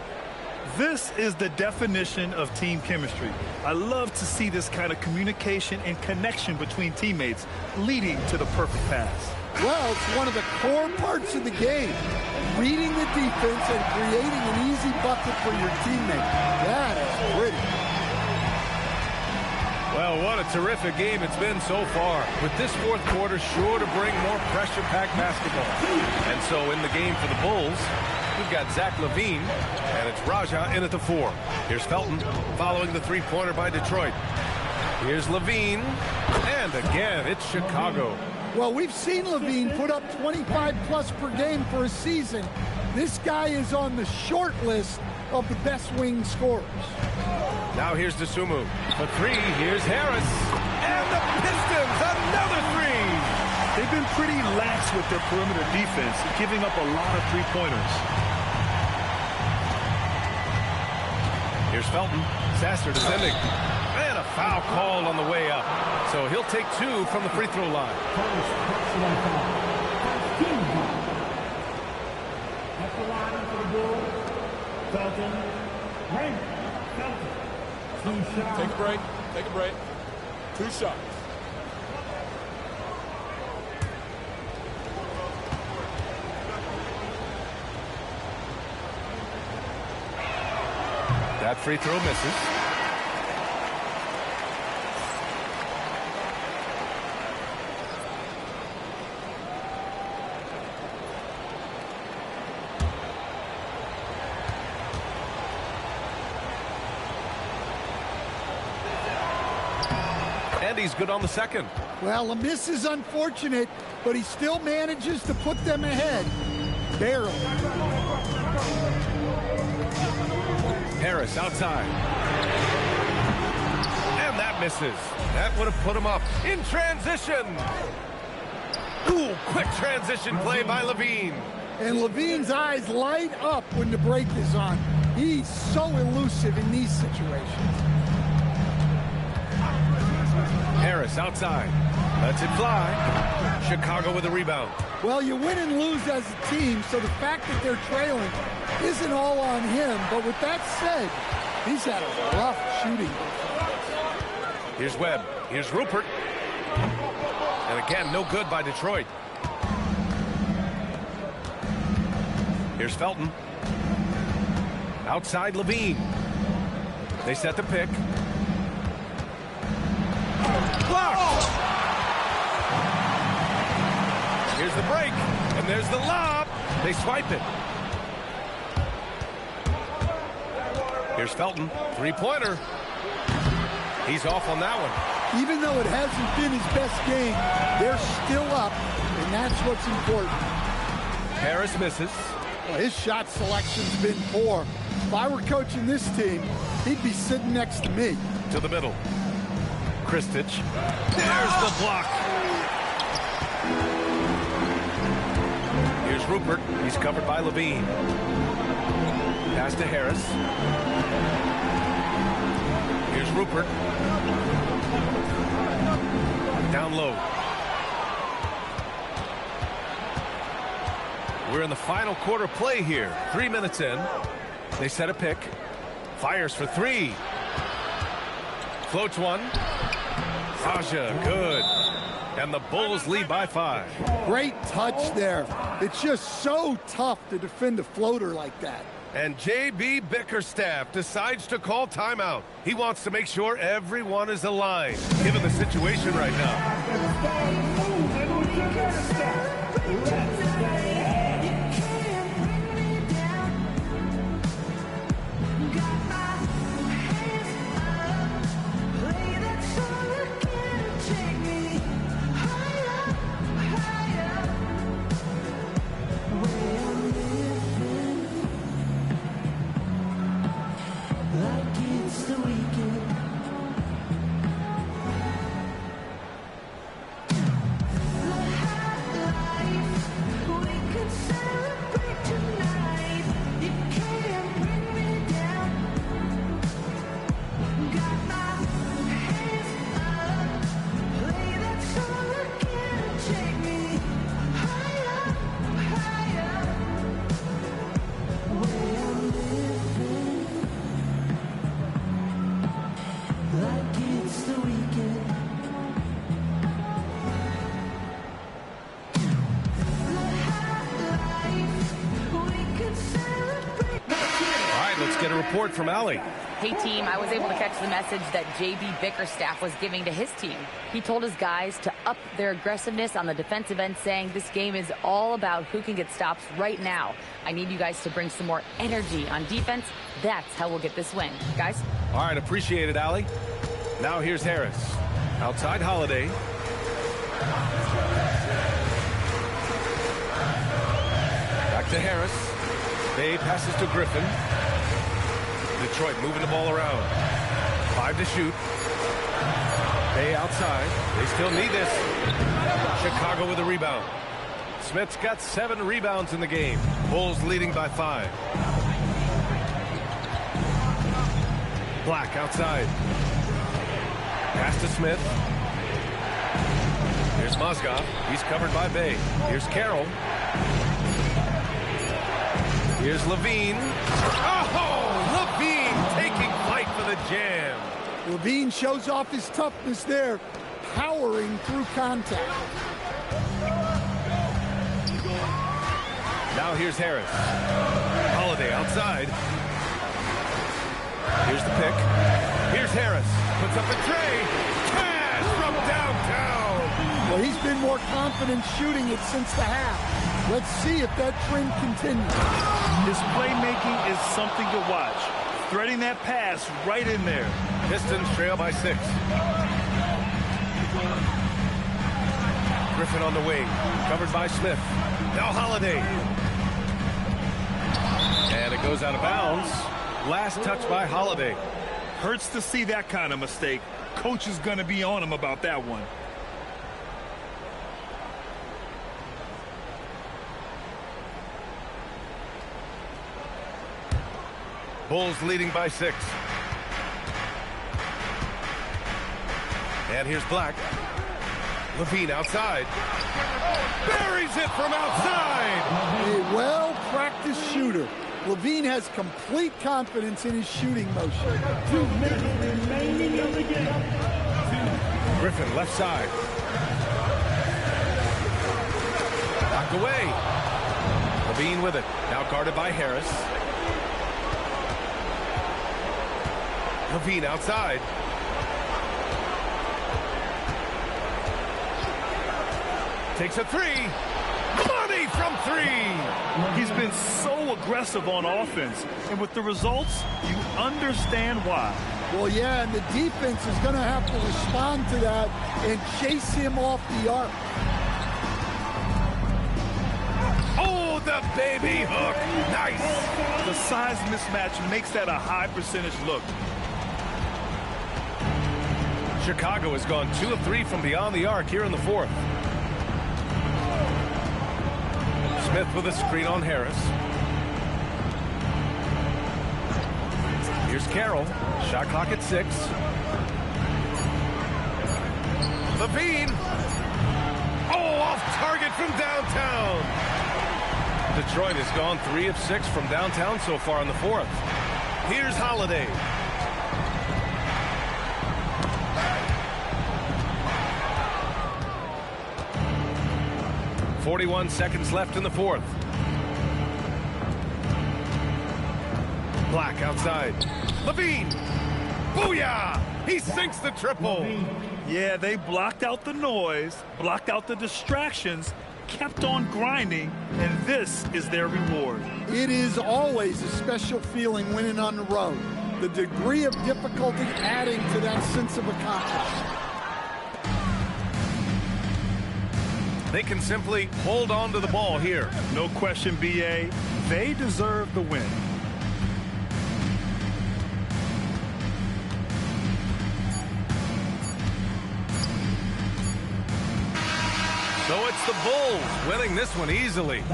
This is the definition of team chemistry. I love to see this kind of communication and connection between teammates leading to the perfect pass. Well, it's one of the core parts of the game. Reading the defense and creating an easy bucket for your teammate. That is pretty. Well, what a terrific game it's been so far. With this fourth quarter sure to bring more pressure-packed basketball. And so in the game for the Bulls, we've got Zach LaVine, and it's Raja in at the 4. Here's Felton following the three-pointer by Detroit. Here's LaVine, and again, it's Chicago. Well, we've seen LaVine put up 25-plus per game for a season. This guy is on the short list of the best wing scorers. Now here's Dosunmu. For 3, here's Harris. And the Pistons, another 3. They've been pretty lax with their perimeter defense, giving up a lot of three-pointers. Here's Felton. Sasser defending. And a foul called on the way up. So he'll take 2 from the free throw line. At the line for the Bulls, Felton. Felton. 2 shots. Take a break. Take a break. 2 shots. That free throw misses. And he's good on the second. Well, a miss is unfortunate, but he still manages to put them ahead. Barely. Harris outside. And that misses. That would have put him up in transition. Ooh, quick transition play by Levine. And Levine's eyes light up when the break is on. He's so elusive in these situations. Harris outside. Lets it fly. Chicago with a rebound. Well, you win and lose as a team, so the fact that they're trailing isn't all on him. But with that said, he's had a rough shooting. Here's Webb. Here's Rupert. And again, no good by Detroit. Here's Felton. Outside Levine. They set the pick. Blocked! Here's the break. And there's the lob. They swipe it. Here's Felton. Three-pointer. He's off on that one. Even though it hasn't been his best game, they're still up, and that's what's important. Harris misses. Well, his shot selection's been poor. If I were coaching this team, he'd be sitting next to me. To the middle. Kristich. There's the block. Here's Rupert. He's covered by Levine. Pass to Harris. Here's Rupert. Down low. We're in the final quarter play here. 3 minutes in. They set a pick. Fires for three. Floats one. Raja, good. And the Bulls lead by 5. Great touch there. It's just so tough to defend a floater like that. And J.B. Bickerstaff decides to call timeout. He wants to make sure everyone is aligned, given the situation right now. Report from Allie. Hey team, I was able to catch the message that J.B. Bickerstaff was giving to his team. He told his guys to up their aggressiveness on the defensive end, saying this game is all about who can get stops right now. I need you guys to bring some more energy on defense. That's how we'll get this win. Guys? All right, appreciate it, Allie. Now here's Harris. Outside Holiday. Back to Harris. Bay passes to Griffin. Detroit moving the ball around. 5 to shoot. Bay outside. They still need this. Chicago with a rebound. Smith's got 7 rebounds in the game. Bulls leading by 5. Black outside. Pass to Smith. Here's Mozgov. He's covered by Bay. Here's Carroll. Here's Levine. Oh! Levine taking flight for the jam. Levine shows off his toughness there, powering through contact. Now here's Harris. Holiday outside. Here's the pick. Here's Harris. Puts up a tray. Cash from downtown. Well, he's been more confident shooting it since the half. Let's see if that trend continues. His playmaking is something to watch. Threading that pass right in there. Pistons trail by 6. Griffin on the wing. Covered by Smith. Now Holiday. And it goes out of bounds. Last touch by Holiday. Hurts to see that kind of mistake. Coach is going to be on him about that one. Bulls leading by 6. And here's Black. Levine outside. Buries it from outside. A well-practiced shooter. Levine has complete confidence in his shooting motion. 2 minutes remaining in the game. Griffin left side. Knocked away. Levine with it. Now guarded by Harris. Levine outside. Takes a 3. Money from 3. He's been so aggressive on offense. And with the results, you understand why. Well, yeah, and the defense is going to have to respond to that and chase him off the arc. Oh, the baby hook. Nice. The size mismatch makes that a high percentage look. Chicago has gone 2 of 3 from beyond the arc here in the 4th. Smith with a screen on Harris. Here's Carroll. Shot clock at 6. Levine. Oh, off target from downtown. Detroit has gone 3 of 6 from downtown so far in the 4th. Here's Holiday. .41 seconds left in the 4th. Black outside. Levine. Booyah! He sinks the triple. Yeah, they blocked out the noise, blocked out the distractions, kept on grinding, and this is their reward. It is always a special feeling winning on the road. The degree of difficulty adding to that sense of accomplishment. They can simply hold on to the ball here. No question, B.A. They deserve the win. So it's the Bulls winning this one easily.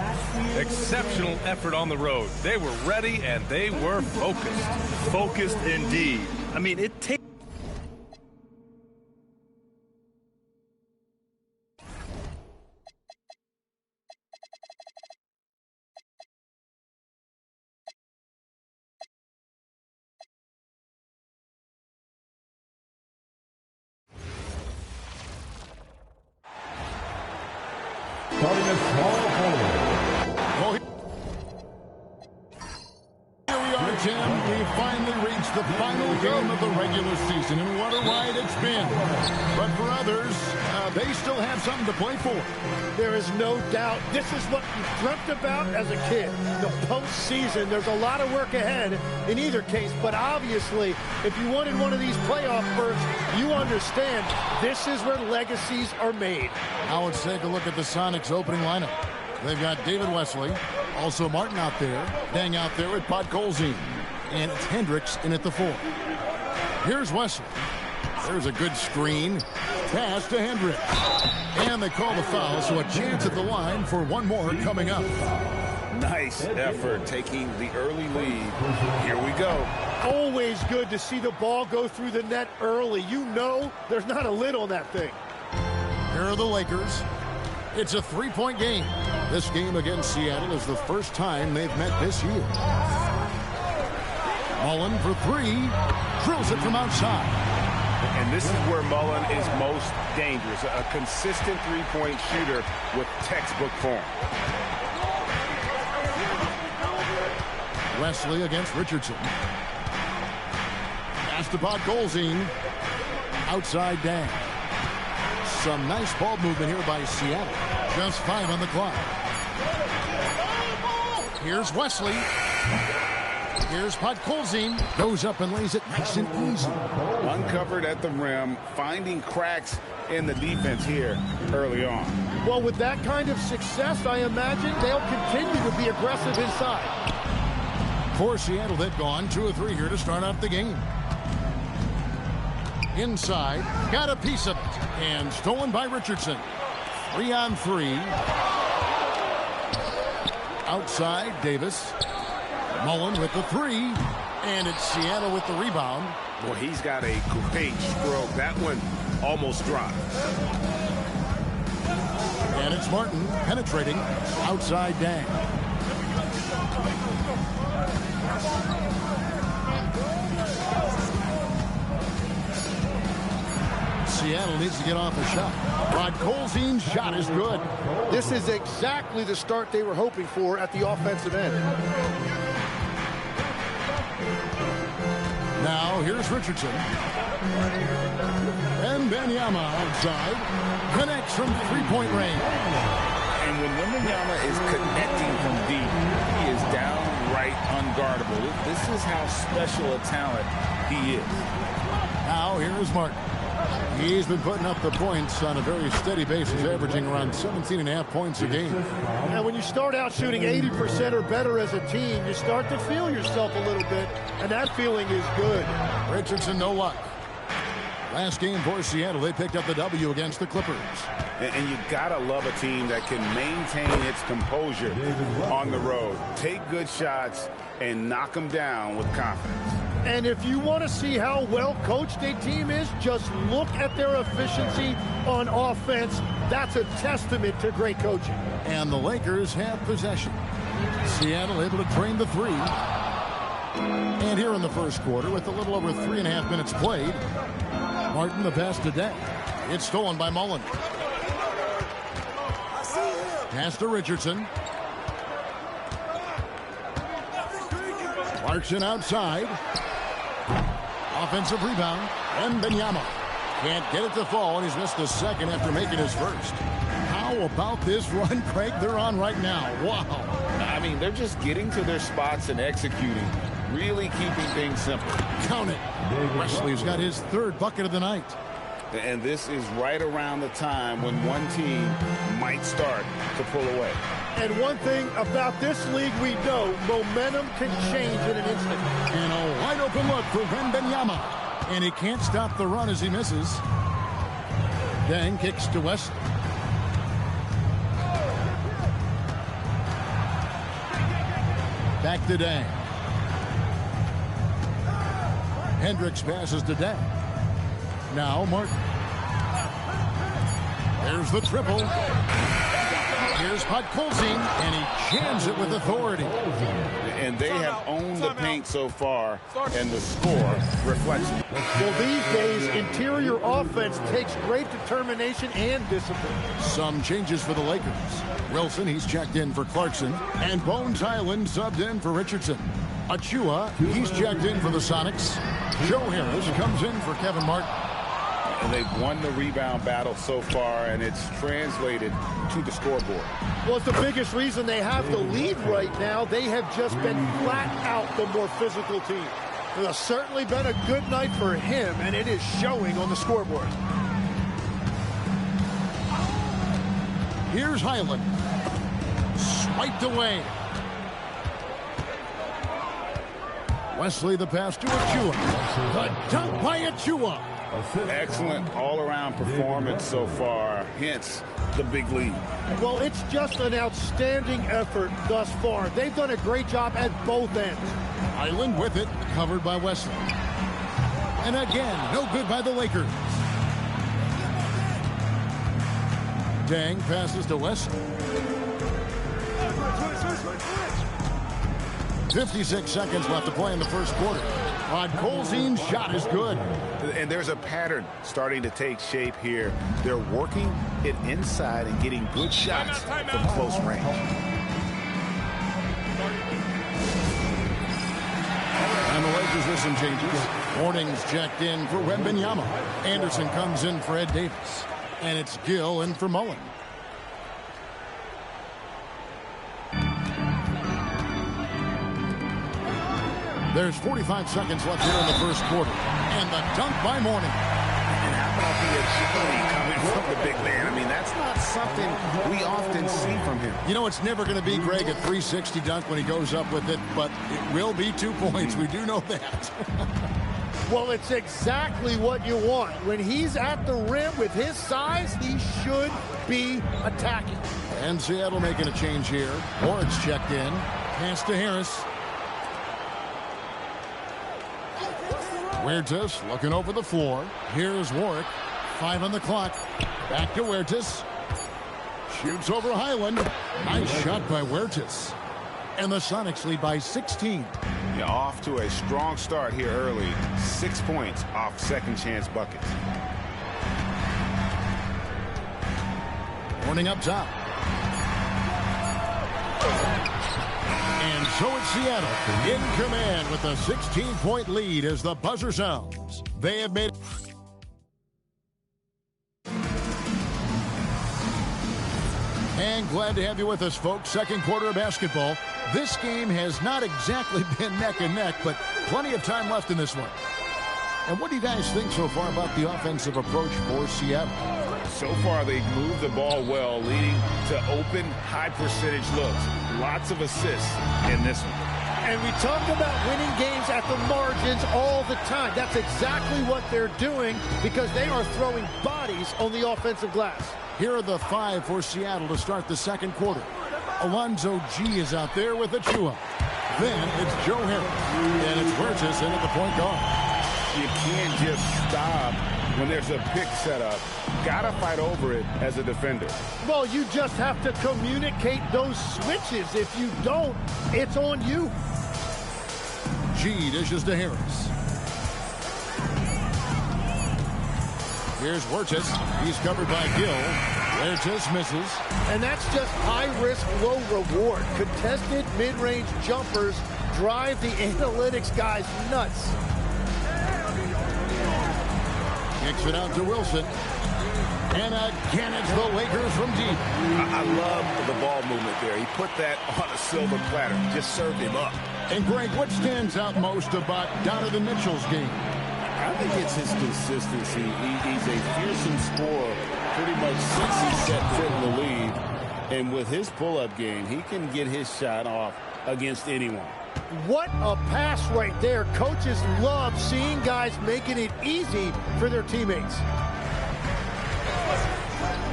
Exceptional effort on the road. They were ready and they were focused. Focused indeed. I mean, it takes... Starting at small forward. Here we are, Jim. We finally reached the final game of the regular season, and what a ride it's been. But for others, they still have something to play for. There is no doubt this is what you dreamt about as a kid. The postseason, there's a lot of work ahead in either case, but obviously, if you wanted one of these playoff berths, you understand this is where legacies are made. Now let's take a look at the Sonics opening lineup. They've got David Wesley, also Martin out there, Dang out there at Podkolzin, and it's Hendricks in at the 4. Here's Wesley. There's a good screen. Pass to Hendricks. And they call the foul, so a chance at the line for one more coming up. Nice effort taking the early lead. Here we go. Always good to see the ball go through the net early. You know there's not a lid on that thing. Here are the Lakers. It's a 3-point game. This game against Seattle is the first time they've met this year. Mullen for 3. Drills it from outside. And this is where Mullen is most dangerous. A consistent three-point shooter with textbook form. Wesley against Richardson. to Podkolzin. Outside Dang. Some nice ball movement here by Seattle. Just 5 on the clock. Here's Wesley. Here's Podkolzin. Goes up and lays it nice and easy. Uncovered at the rim, finding cracks in the defense here early on. Well, with that kind of success, I imagine they'll continue to be aggressive inside. For Seattle, they've gone 2 of 3 here to start out the game. Inside, got a piece of it, and stolen by Richardson. 3 on 3. Outside, Davis. Mullen with the 3, and it's Seattle with the rebound. Well, he's got a great stroke. That one almost dropped. And it's Martin penetrating outside Dang. Seattle needs to get off a shot. Podkolzin's shot is good. This is exactly the start they were hoping for at the offensive end. Now here's Richardson. And Wembanyama outside. Connects from 3-point range. And when Wembanyama is connecting from deep, he is downright unguardable. This is how special a talent he is. Now here's Martin. He's been putting up the points on a very steady basis, averaging around 17.5 points a game. And when you start out shooting 80% or better as a team, you start to feel yourself a little bit, and that feeling is good. Richardson, no luck. Last game for Seattle, they picked up the W against the Clippers. And you gotta love a team that can maintain its composure on the road. Take good shots and knock them down with confidence. And if you want to see how well coached a team is, just look at their efficiency on offense. That's a testament to great coaching. And the Lakers have possession. Seattle able to drain the 3. And here in the first quarter, with a little over 3.5 minutes played, Martin the pass to Dang. It's stolen by Mullen. Pass to Richardson. Clarkson outside. Offensive rebound. And Wembanyama can't get it to fall, and he's missed the second after making his first. How about this run, Craig, they're on right now? Wow. I mean, they're just getting to their spots and executing. Really keeping things simple. Count it. Wesley's got his 3rd bucket of the night. And this is right around the time when one team might start to pull away. And one thing about this league we know, momentum can change in an instant. And a wide open look for Wembanyama. And he can't stop the run as he misses. Dang kicks to Wesley. Back to Dang. Hendricks passes to Dang. Now Martin. There's the triple. Here's Podkolzin, and he jams it with authority. And they have owned the paint so far, and the score reflects it. Well, these days, interior offense takes great determination and discipline. Some changes for the Lakers. Wilson, he's checked in for Clarkson, and Bones Island subbed in for Richardson. Achua, he's checked in for the Sonics. Joe Harris comes in for Kevin Martin. And they've won the rebound battle so far, and it's translated to the scoreboard. Well, it's the biggest reason they have the lead right now. They have just been flat out the more physical team. It has certainly been a good night for him, and it is showing on the scoreboard. Here's Highland. Swiped away. Wesley the pass to Achua. The dunk by Achua. Excellent all-around performance so far, hence the big lead. Well, it's just an outstanding effort thus far. They've done a great job at both ends. Island with it, covered by Wesley. And again, no good by the Lakers. Dang passes to Wesley. 56 seconds left to play in the first quarter. Podkolzin's shot is good. And there's a pattern starting to take shape here. They're working it inside and getting good shots from close range. And the Lakers Lakers with some changes. Warnings checked in for Wembanyama. Anderson comes in for Ed Davis. And it's Gill in for Mullen. There's 45 seconds left here in the first quarter. And the dunk by Mourning. And how about the agility coming from the big man? I mean, that's not something we often see from him. You know, it's never going to be, Greg, a 360 dunk when he goes up with it, but it will be 2 points. We do know that. Well, it's exactly what you want. When he's at the rim with his size, he should be attacking. And Seattle making a change here. Ward's checked in. Pass to Harris. Huertas looking over the floor. Here's Warwick. 5 on the clock. Back to Huertas. Shoots over Highland. Nice shot by Huertas. And the Sonics lead by 16. You're off to a strong start here early. 6 points off second chance buckets. Warning up top. And so it's Seattle in command with a 16-point lead as the buzzer sounds. They have made... And glad to have you with us, folks. Second quarter of basketball. This game has not exactly been neck and neck, but plenty of time left in this one. And what do you guys think so far about the offensive approach for Seattle? So far, they've moved the ball well, leading to open, high-percentage looks. Lots of assists in this one. And we talk about winning games at the margins all the time. That's exactly what they're doing because they are throwing bodies on the offensive glass. Here are the 5 for Seattle to start the second quarter. Alonzo G is out there with Achua. Then it's Joe Harris. And it's Huertas in at the point guard. You can't just stop when there's a pick set up. Gotta fight over it as a defender. Well, you just have to communicate those switches. If you don't, it's on you. G dishes to Harris. Here's Huertas. He's covered by Gill. Huertas misses. And that's just high risk, low reward. Contested mid-range jumpers drive the analytics guys nuts. Kicks it out to Wilson. And again, it's the Lakers from deep. I love the ball movement there. He put that on a silver platter. Just served him up. And Greg, what stands out most about Donovan Mitchell's game? I think it's his consistency. He's a fearsome scorer pretty much since he set foot in the league. And with his pull-up game, he can get his shot off against anyone. What a pass right there. Coaches love seeing guys making it easy for their teammates.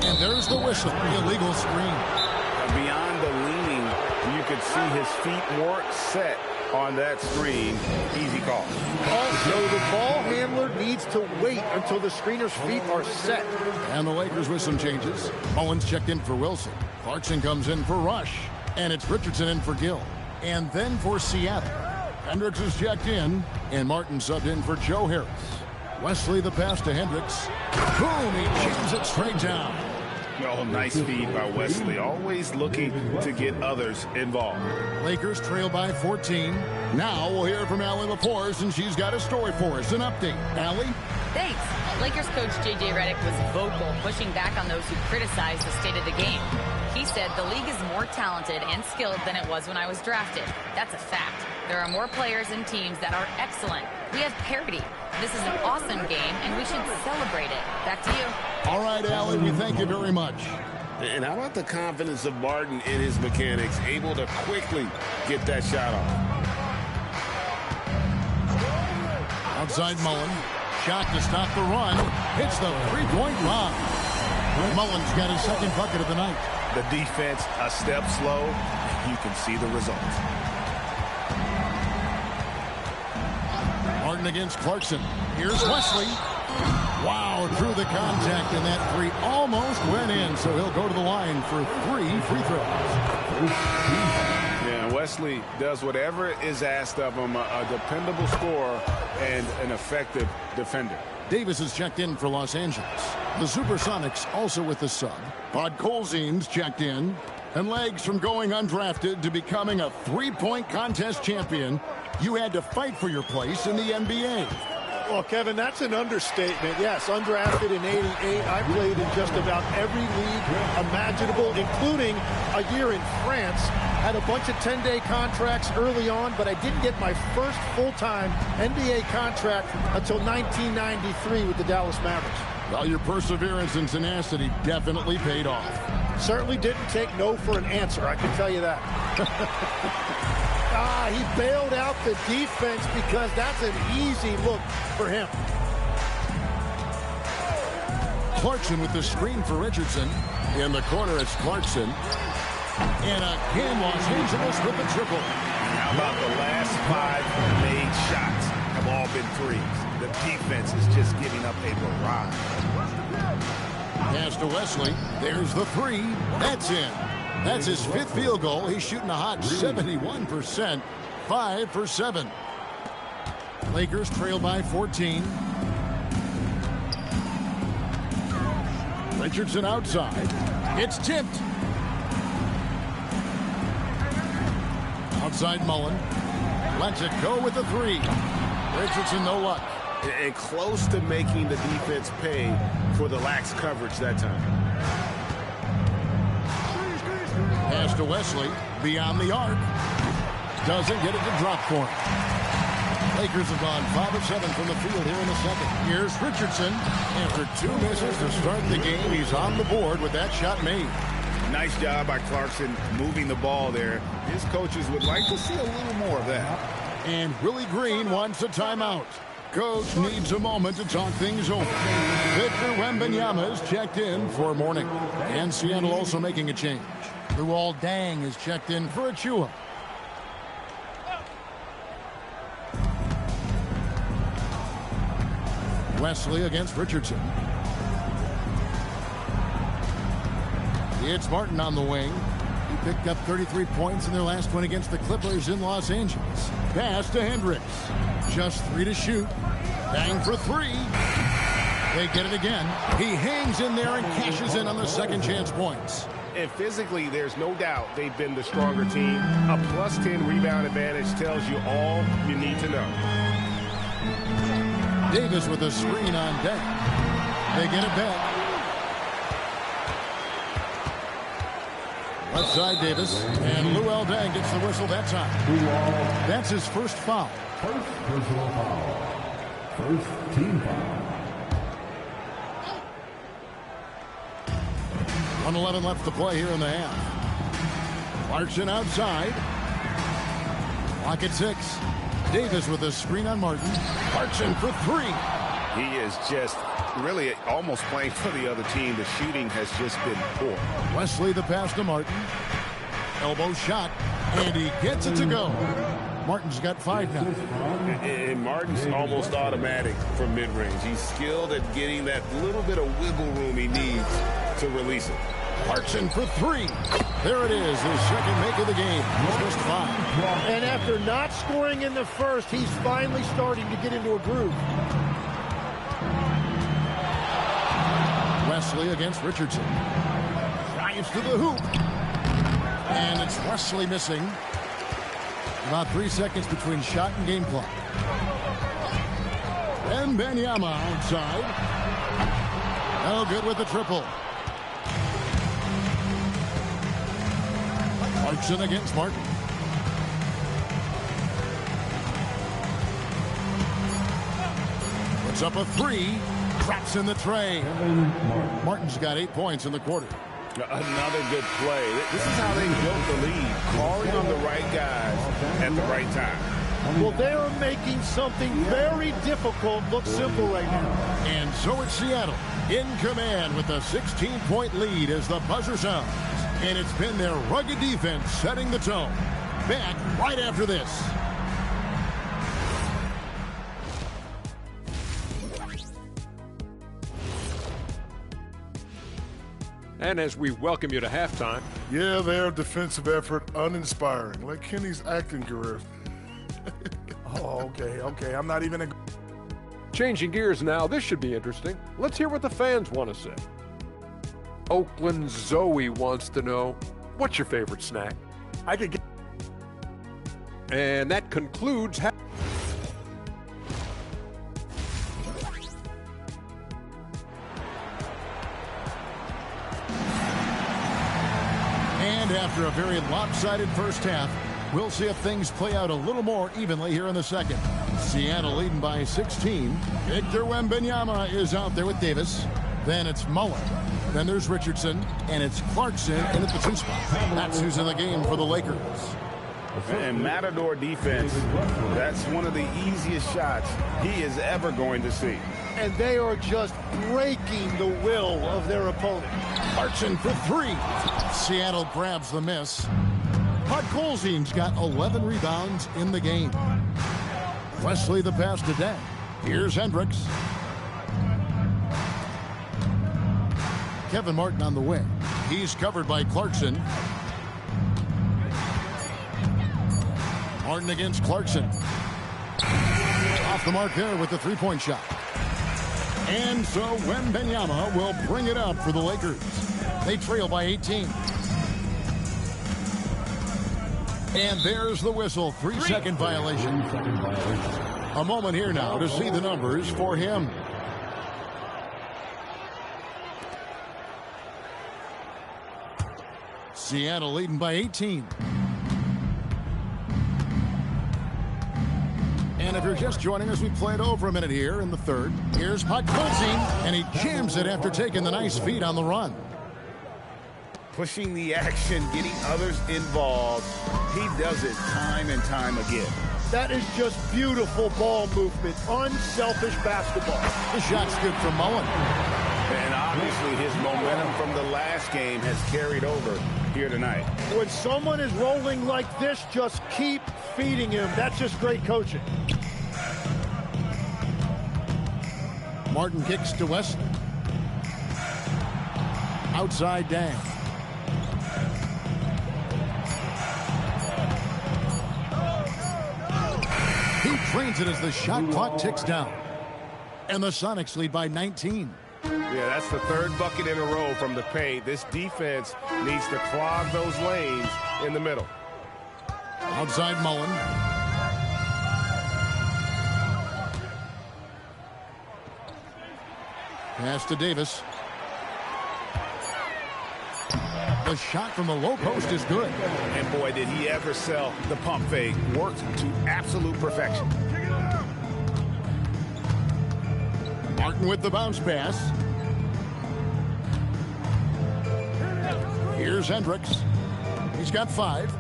And there's the whistle. Illegal screen. Beyond the leaning, you could see his feet weren't set on that screen. Easy call. Also, the ball handler needs to wait until the screener's feet are set. And the Lakers with some changes. Mullins checked in for Wilson. Clarkson comes in for Rush. And it's Richardson in for Gill. And then for Seattle, Hendricks is checked in. And Martin subbed in for Joe Harris. Wesley the pass to Hendricks. Boom, he jams it straight down. Oh, nice feed by Wesley. Always looking to get others involved. Lakers trail by 14. Now we'll hear from Allie LaForce, and she's got a story for us. An update. Allie? Thanks. Lakers coach J.J. Redick was vocal, pushing back on those who criticized the state of the game. He said the league is more talented and skilled than it was when I was drafted. That's a fact. There are more players and teams that are excellent. We have parity. This is an awesome game, and we should celebrate it. Back to you. All right, Allie, we thank you very much. And how about the confidence of Martin in his mechanics, able to quickly get that shot off? Outside Mullen. Shot to stop the run. Hits the three-point line. Mullen's got his second bucket of the night. The defense a step slow. You can see the results. Martin against Clarkson. Here's Wesley. Wow, through the contact, and that three almost went in, so he'll go to the line for 3 free throws. Yeah, Wesley does whatever is asked of him, a dependable scorer and an effective defender. Davis is checked in for Los Angeles. The Supersonics also with the sub. Podkolzin's checked in. And legs from going undrafted to becoming a three-point contest champion, you had to fight for your place in the NBA. Well, Kevin, that's an understatement. Yes, undrafted in '88. I played in just about every league imaginable, including a year in France. Had a bunch of 10-day contracts early on, but I didn't get my first full-time NBA contract until 1993 with the Dallas Mavericks. Well, your perseverance and tenacity definitely paid off. Certainly didn't take no for an answer, I can tell you that. He bailed out the defense because that's an easy look for him. Clarkson with the screen for Richardson. In the corner, it's Clarkson. And again, Los Angeles with the triple. How about the last 5 made shots have all been threes? The defense is just giving up a barrage. Pass to Wesley. There's the three. That's in. That's his 5th field goal. He's shooting a hot 71%. 5 for 7. Lakers trail by 14. Richardson outside. It's tipped. Outside Mullen. Lets it go with the three. Richardson, no luck. And close to making the defense pay for the lax coverage that time. Pass to Wesley. Beyond the arc. Doesn't get it to drop for him. Lakers have gone 5 of 7 from the field here in the second. Here's Richardson. After 2 misses to start the game, he's on the board with that shot made. Nice job by Clarkson moving the ball there. His coaches would like to see a little more of that. And Willie Green wants a timeout. Coach needs a moment to talk things over. Victor Wembanyama is checked in for Morning. And Seattle also making a change. Luol Deng is checked in for Achua. Wesley against Richardson. It's Martin on the wing. He picked up 33 points in their last one against the Clippers in Los Angeles. Pass to Hendricks. Just 3 to shoot. Bang for 3. They get it again. He hangs in there and cashes in on the second chance points. And physically, there's no doubt they've been the stronger team. A +10 rebound advantage tells you all you need to know. Davis with a screen on deck. They get it back. Left side Davis. And Luol Deng gets the whistle that time. That's his first foul. First personal foul. First team foul. 1:11 left to play here in the half. Clarkson outside. Clock at 6. Davis with a screen on Martin. Clarkson for 3. He is just really almost playing for the other team. The shooting has just been poor. Wesley the pass to Martin. Elbow shot. And he gets it to go. Martin's got 5 now. And Martin's almost automatic from mid-range. He's skilled at getting that little bit of wiggle room he needs to release it. Clarkson for 3. There it is, his second make of the game. He's missed 5. And after not scoring in the first, he's finally starting to get into a groove. Wesley against Richardson. Drives to the hoop. And it's Wesley missing. About 3 seconds between shot and game clock. And Wembanyama outside. No good with the triple. Clarkson against Martin. Puts up a 3. Traps in the tray. Martin's got 8 points in the quarter. Another good play. This is how they built the lead. Calling on the right guys at the right time. Well, they are making something very difficult look simple right now. And so it's Seattle in command with a 16-point lead as the buzzer sounds. And it's been their rugged defense setting the tone. Back right after this. And as we welcome you to halftime. Yeah, their defensive effort uninspiring, like Kenny's acting career. Oh, okay. I'm not even Changing gears now, this should be interesting. Let's hear what the fans want to say. Oakland Zoe wants to know, What's your favorite snack? I could get... And that concludes... And after a very lopsided first half, we'll see if things play out a little more evenly here in the second. Seattle leading by 16. Victor Wembanyama is out there with Davis. Then it's Mullen. Then there's Richardson. And it's Clarkson in at the 2 spot. That's who's in the game for the Lakers. And Matador defense, that's one of the easiest shots he is ever going to see. And they are just breaking the will of their opponent. Clarkson for 3. Seattle grabs the miss. Podkolzin's got 11 rebounds in the game. Wesley the pass to Deng. Here's Hendricks. Kevin Martin on the wing. He's covered by Clarkson. Martin against Clarkson. Off the mark there with the 3-point shot. And so Wembanyama will bring it up for the Lakers. They trail by 18. And there's the whistle. 3-second violation. A moment here now to see the numbers for him. Seattle leading by 18. And if you're just joining us, we played over a minute here in the third. Here's Podkolzin, and he jams it after taking the nice feed on the run. Pushing the action, getting others involved. He does it time and time again. That is just beautiful ball movement, unselfish basketball. The shot's good from Mullen. And obviously his momentum from the last game has carried over here tonight. When someone is rolling like this, just keep feeding him. That's just great coaching. Martin kicks to Wesley. Outside Deng. He trains it as the shot clock ticks down. And the Sonics lead by 19. Yeah, that's the third bucket in a row from the paint. This defense needs to clog those lanes in the middle. Outside Mullen. Pass to Davis. The shot from the low post is good. And boy, did he ever sell the pump fake. Worked to absolute perfection. Martin with the bounce pass. Here's Hendricks. He's got 5.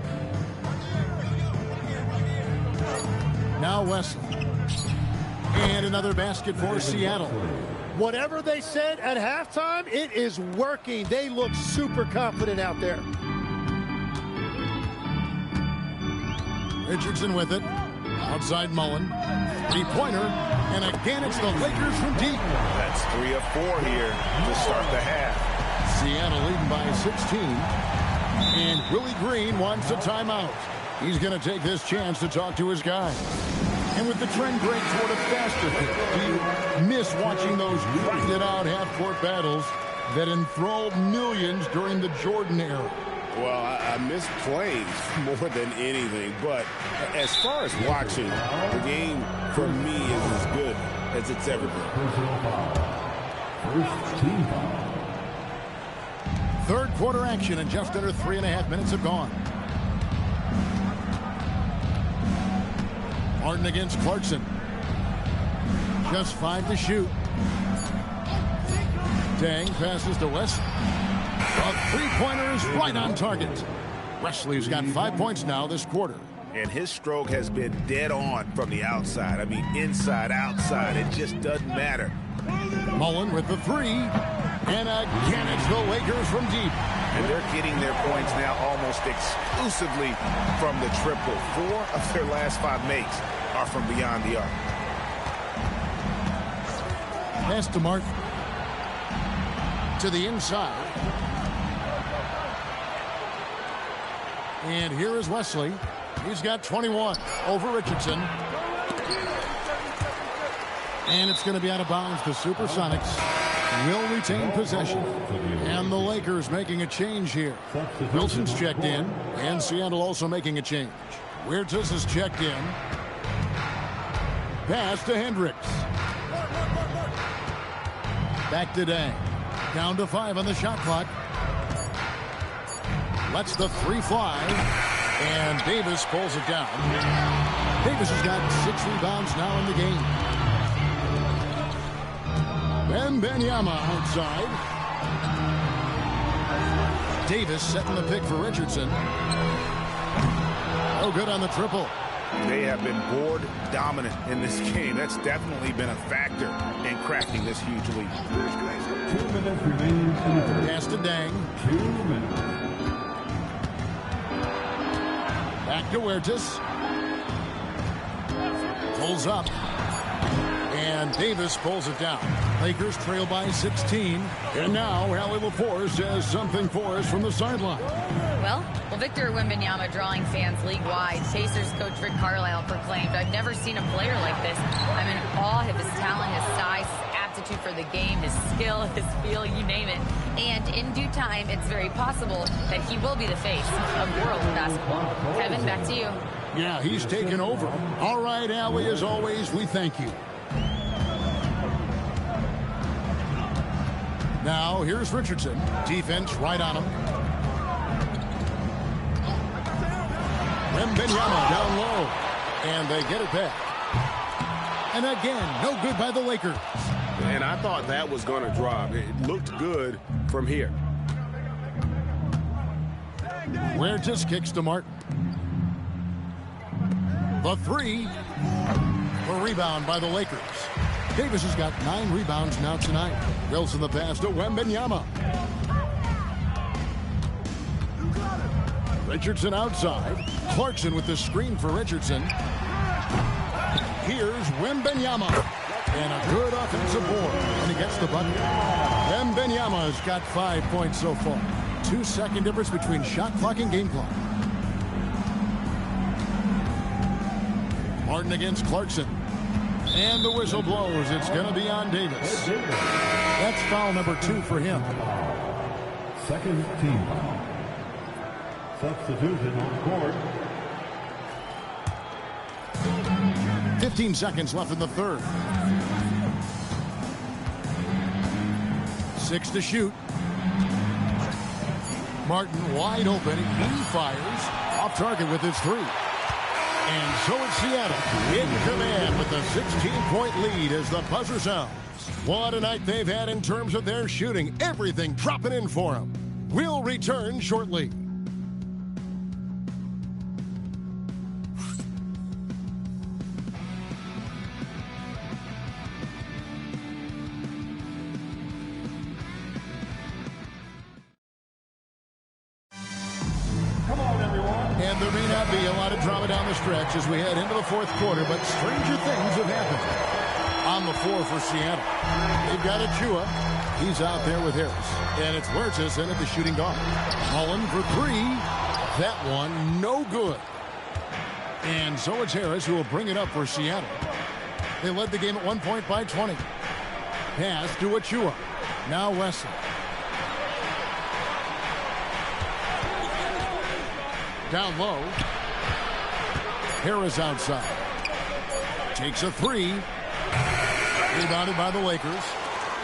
Now Wesley. And another basket for Seattle. Whatever they said at halftime, it is working. They look super confident out there. Richardson with it. Outside Mullen. 3-pointer. And again, it's the Lakers from deep. That's 3 of 4 here to start the half. Seattle leading by 16. And Willie Green wants a timeout. He's going to take this chance to talk to his guys. And with the trend break toward a faster kick, do you miss watching those grinded-out half-court battles that enthralled millions during the Jordan era? Well, I miss playing more than anything. But as far as watching, the game for me is as good as it's ever been. Third quarter action, and just under 3.5 minutes have gone. Martin against Clarkson. Just 5 to shoot. Deng passes to Wesley. A 3-pointer is right on target. Wesley's got 5 points now this quarter. And his stroke has been dead on from the outside. I mean, inside, outside, it just doesn't matter. Mullen with the 3. And again, it's the Lakers from deep. And they're getting their points now almost exclusively from the triple. 4 of their last 5 makes are from beyond the arc. Pass to Martin. To the inside. And here is Wesley. He's got 21 over Richardson. And it's going to be out of bounds to Supersonics. will retain possession. And the Lakers making a change here. Wilson's checked in, and Seattle also making a change. Huertas is checked in. Pass to Hendricks. Back to Dang. Down to 5 on the shot clock. Lets the 3 fly. And Davis pulls it down. Davis has got 6 rebounds now in the game. Wembanyama outside. Davis setting the pick for Richardson. No good on the triple. They have been board dominant in this game. That's definitely been a factor in cracking this huge lead. 2 minutes remaining. Pass to Dang. 2 minutes. Back to Huertas. Pulls up. And Davis pulls it down. Lakers trail by 16. And now Allie Lepore says something for us from the sideline. Well, Victor Wembanyama drawing fans league-wide. Pacers coach Rick Carlisle proclaimed, "I've never seen a player like this. I'm in awe of his talent, his size, his aptitude for the game, his skill, his feel, you name it. And in due time, it's very possible that he will be the face of world basketball." Kevin, back to you. Yeah, he's taken over. All right, Allie, as always, we thank you. Now, here's Richardson. Defense right on him. Wembanyama down low. And they get it back. And again, no good by the Lakers. And I thought that was going to drop. It looked good from here. Huertas kicks to Martin. The 3. A rebound by the Lakers. Davis has got 9 rebounds now tonight. Wilson the pass to Wembanyama. Richardson outside. Clarkson with the screen for Richardson. Here's Wembanyama. And a good offensive board. And he gets the bucket. Wembanyama's got 5 points so far. 2-second difference between shot clock and game clock. Martin against Clarkson. And the whistle blows. It's going to be on Davis. That's foul number 2 for him. Second team foul. Substitution on court. 15 seconds left in the third. 6 to shoot. Martin wide open. He fires. Off target with his 3. And so it's Seattle in command with a 16-point lead as the buzzer sounds. What a night they've had in terms of their shooting. Everything dropping in for them. We'll return shortly. And there may not be a lot of drama down the stretch as we head into the fourth quarter, but stranger things have happened. On the floor for Seattle, they've got Achua. He's out there with Harris. And it's Huertas in at the shooting guard. Mullen for 3. That one, no good. And so it's Harris who will bring it up for Seattle. They led the game at 1 point by 20. Pass to Achua. Now Wesley. Down low. Harris outside. Takes a 3. Rebounded by the Lakers.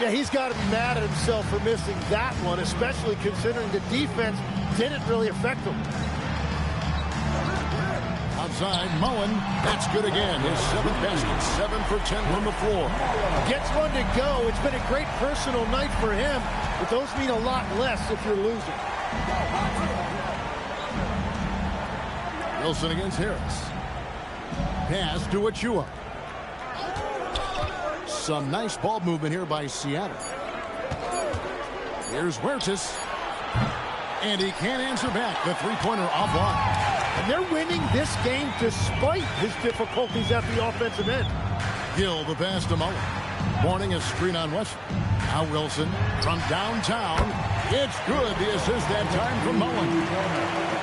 Yeah, he's got to be mad at himself for missing that one, especially considering the defense didn't really affect him. Outside, Mullen. That's good again. His 7th basket, 7 for 10 from the floor. Gets one to go. It's been a great personal night for him, but those mean a lot less if you're losing. Wilson against Harris. Pass to Achua. Some nice ball movement here by Seattle. Here's Huertas. And he can't answer back. The three-pointer offline. And they're winning this game despite his difficulties at the offensive end. Gill the pass to Mullen. Warning a screen on West. Now Wilson from downtown. It's good. The assist that time from Mullen.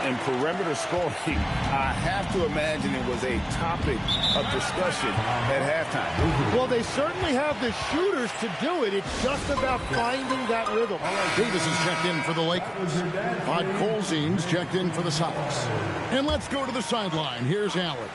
And perimeter scoring, I have to imagine it was a topic of discussion at halftime. Well, they certainly have the shooters to do it. It's just about finding that rhythm. Davis is checked in for the Lakers. Todd Colzine's checked in for the Sox. And let's go to the sideline. Here's Allen.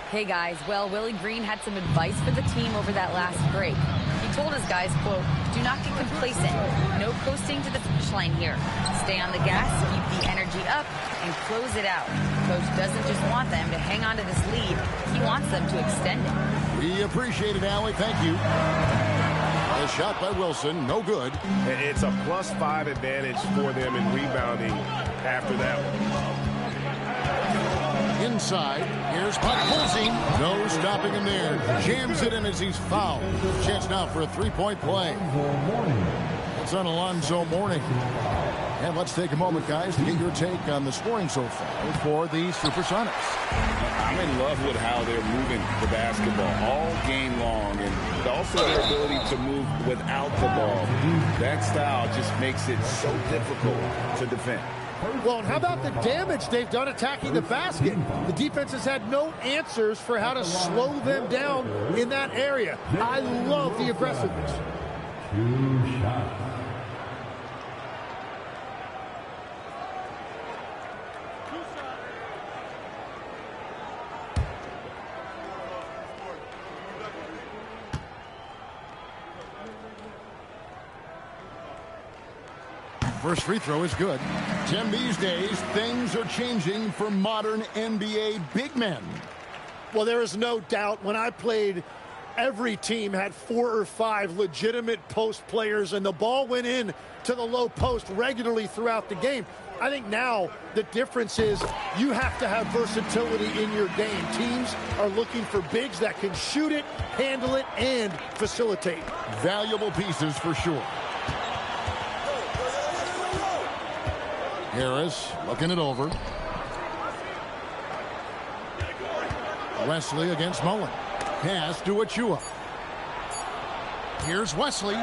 Hey guys, well, Willie Green had some advice for the team over that last break. He told his guys, quote, do not get complacent. No coasting to the finish line here. Stay on the gas, keep the energy up, and close it out. Coach doesn't just want them to hang on to this lead. He wants them to extend it. We appreciate it, Allie. Thank you. A shot by Wilson, no good. It's a +5 advantage for them in rebounding after that one. Inside, here's Colzine. No stopping him there. Jams it in as he's fouled. Chance now for a three-point play. It's on Alonzo Mourning. And let's take a moment, guys, to get your take on the scoring so far for the Supersonics. I'm in love with how they're moving the basketball all game long, and also their ability to move without the ball. That style just makes it so difficult to defend. Well, and how about the damage they've done attacking the basket? The defense has had no answers for how to slow them down in that area. I love the aggressiveness. 2 shots. First free throw is good. Tim, these days, things are changing for modern NBA big men. Well, there is no doubt when I played, every team had 4 or 5 legitimate post players, and the ball went in to the low post regularly throughout the game. I think now the difference is you have to have versatility in your game. Teams are looking for bigs that can shoot it, handle it, and facilitate. Valuable pieces for sure. Harris looking it over. Wesley against Mullen. Pass to Achua. Here's Wesley.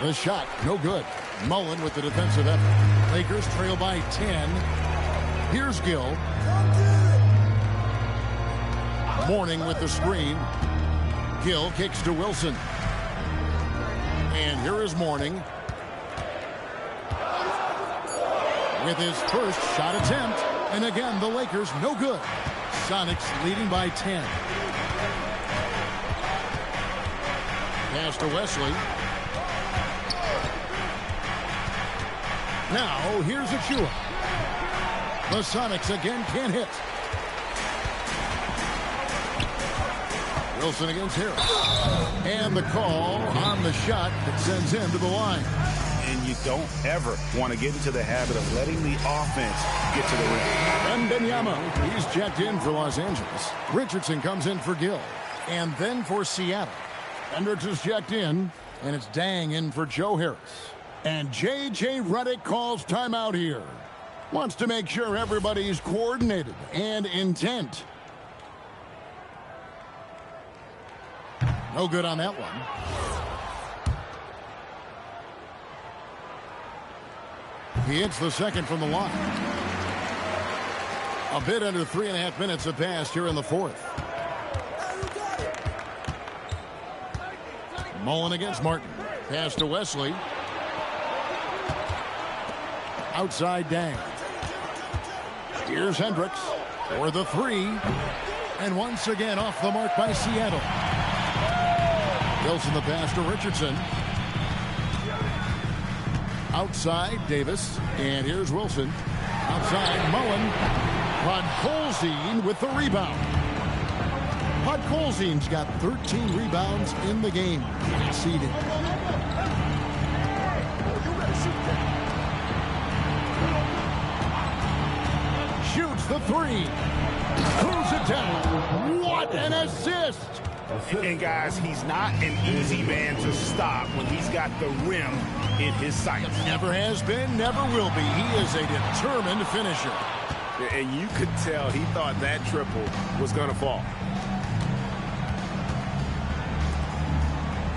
The shot, no good. Mullen with the defensive effort. Lakers trail by 10. Here's Gill. Mourning with the screen. Gill kicks to Wilson. And here is Mourning. With his first shot attempt. And again, the Lakers no good. Sonics leading by 10. Pass to Wesley. Now, here's Achua. The Sonics again can't hit. Wilson against Harris. And the call on the shot that sends him to the line. And you don't ever want to get into the habit of letting the offense get to the rim. Wembanyama, he's checked in for Los Angeles. Richardson comes in for Gill. And then for Seattle. Hendricks is checked in, and it's Dang in for Joe Harris. And J.J. Redick calls timeout here. Wants to make sure everybody's coordinated and intent. No good on that one. He hits the second from the line. A bit under 3.5 minutes have passed here in the fourth. Mullen against Martin. Pass to Wesley. Outside Dang. Here's Hendricks for the three. And once again off the mark by Seattle. Wilson the pass to Richardson. Outside Davis. And here's Wilson. Outside Mullen. Podkolzin with the rebound. Podkolzin's got 13 rebounds in the game. Conceded. Shoots the three. Throws it down. What an assist! And guys, he's not an easy man to stop when he's got the rim in his sights. Never has been, never will be. He is a determined finisher. And you could tell he thought that triple was going to fall.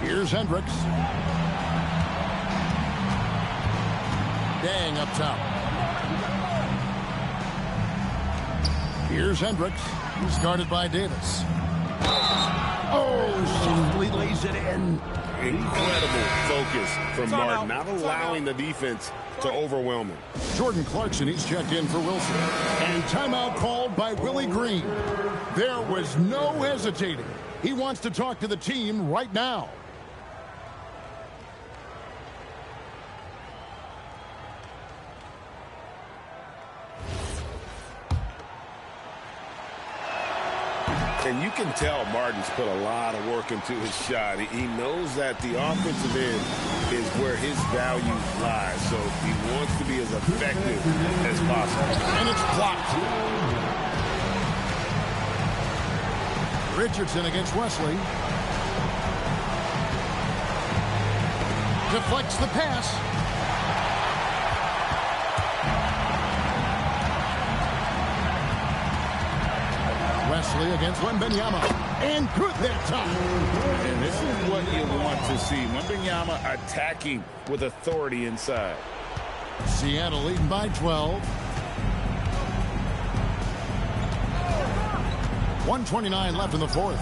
Here's Hendricks. Dang up top. Here's Hendricks. He's guarded by Davis. Oh, softly lays it in. Incredible focus from Martin, not allowing the defense to overwhelm him. Jordan Clarkson, he's checked in for Wilson. And timeout called by Willie Green. There was no hesitating. He wants to talk to the team right now. And you can tell Martin's put a lot of work into his shot. He knows that the offensive end is where his value lies. So he wants to be as effective as possible. And it's blocked. Richardson against Wesley. Deflects the pass. Wesley against Wembanyama. And good that time. And this is what you want to see. Wembanyama attacking with authority inside. Seattle leading by 12. 1:29 left in the fourth.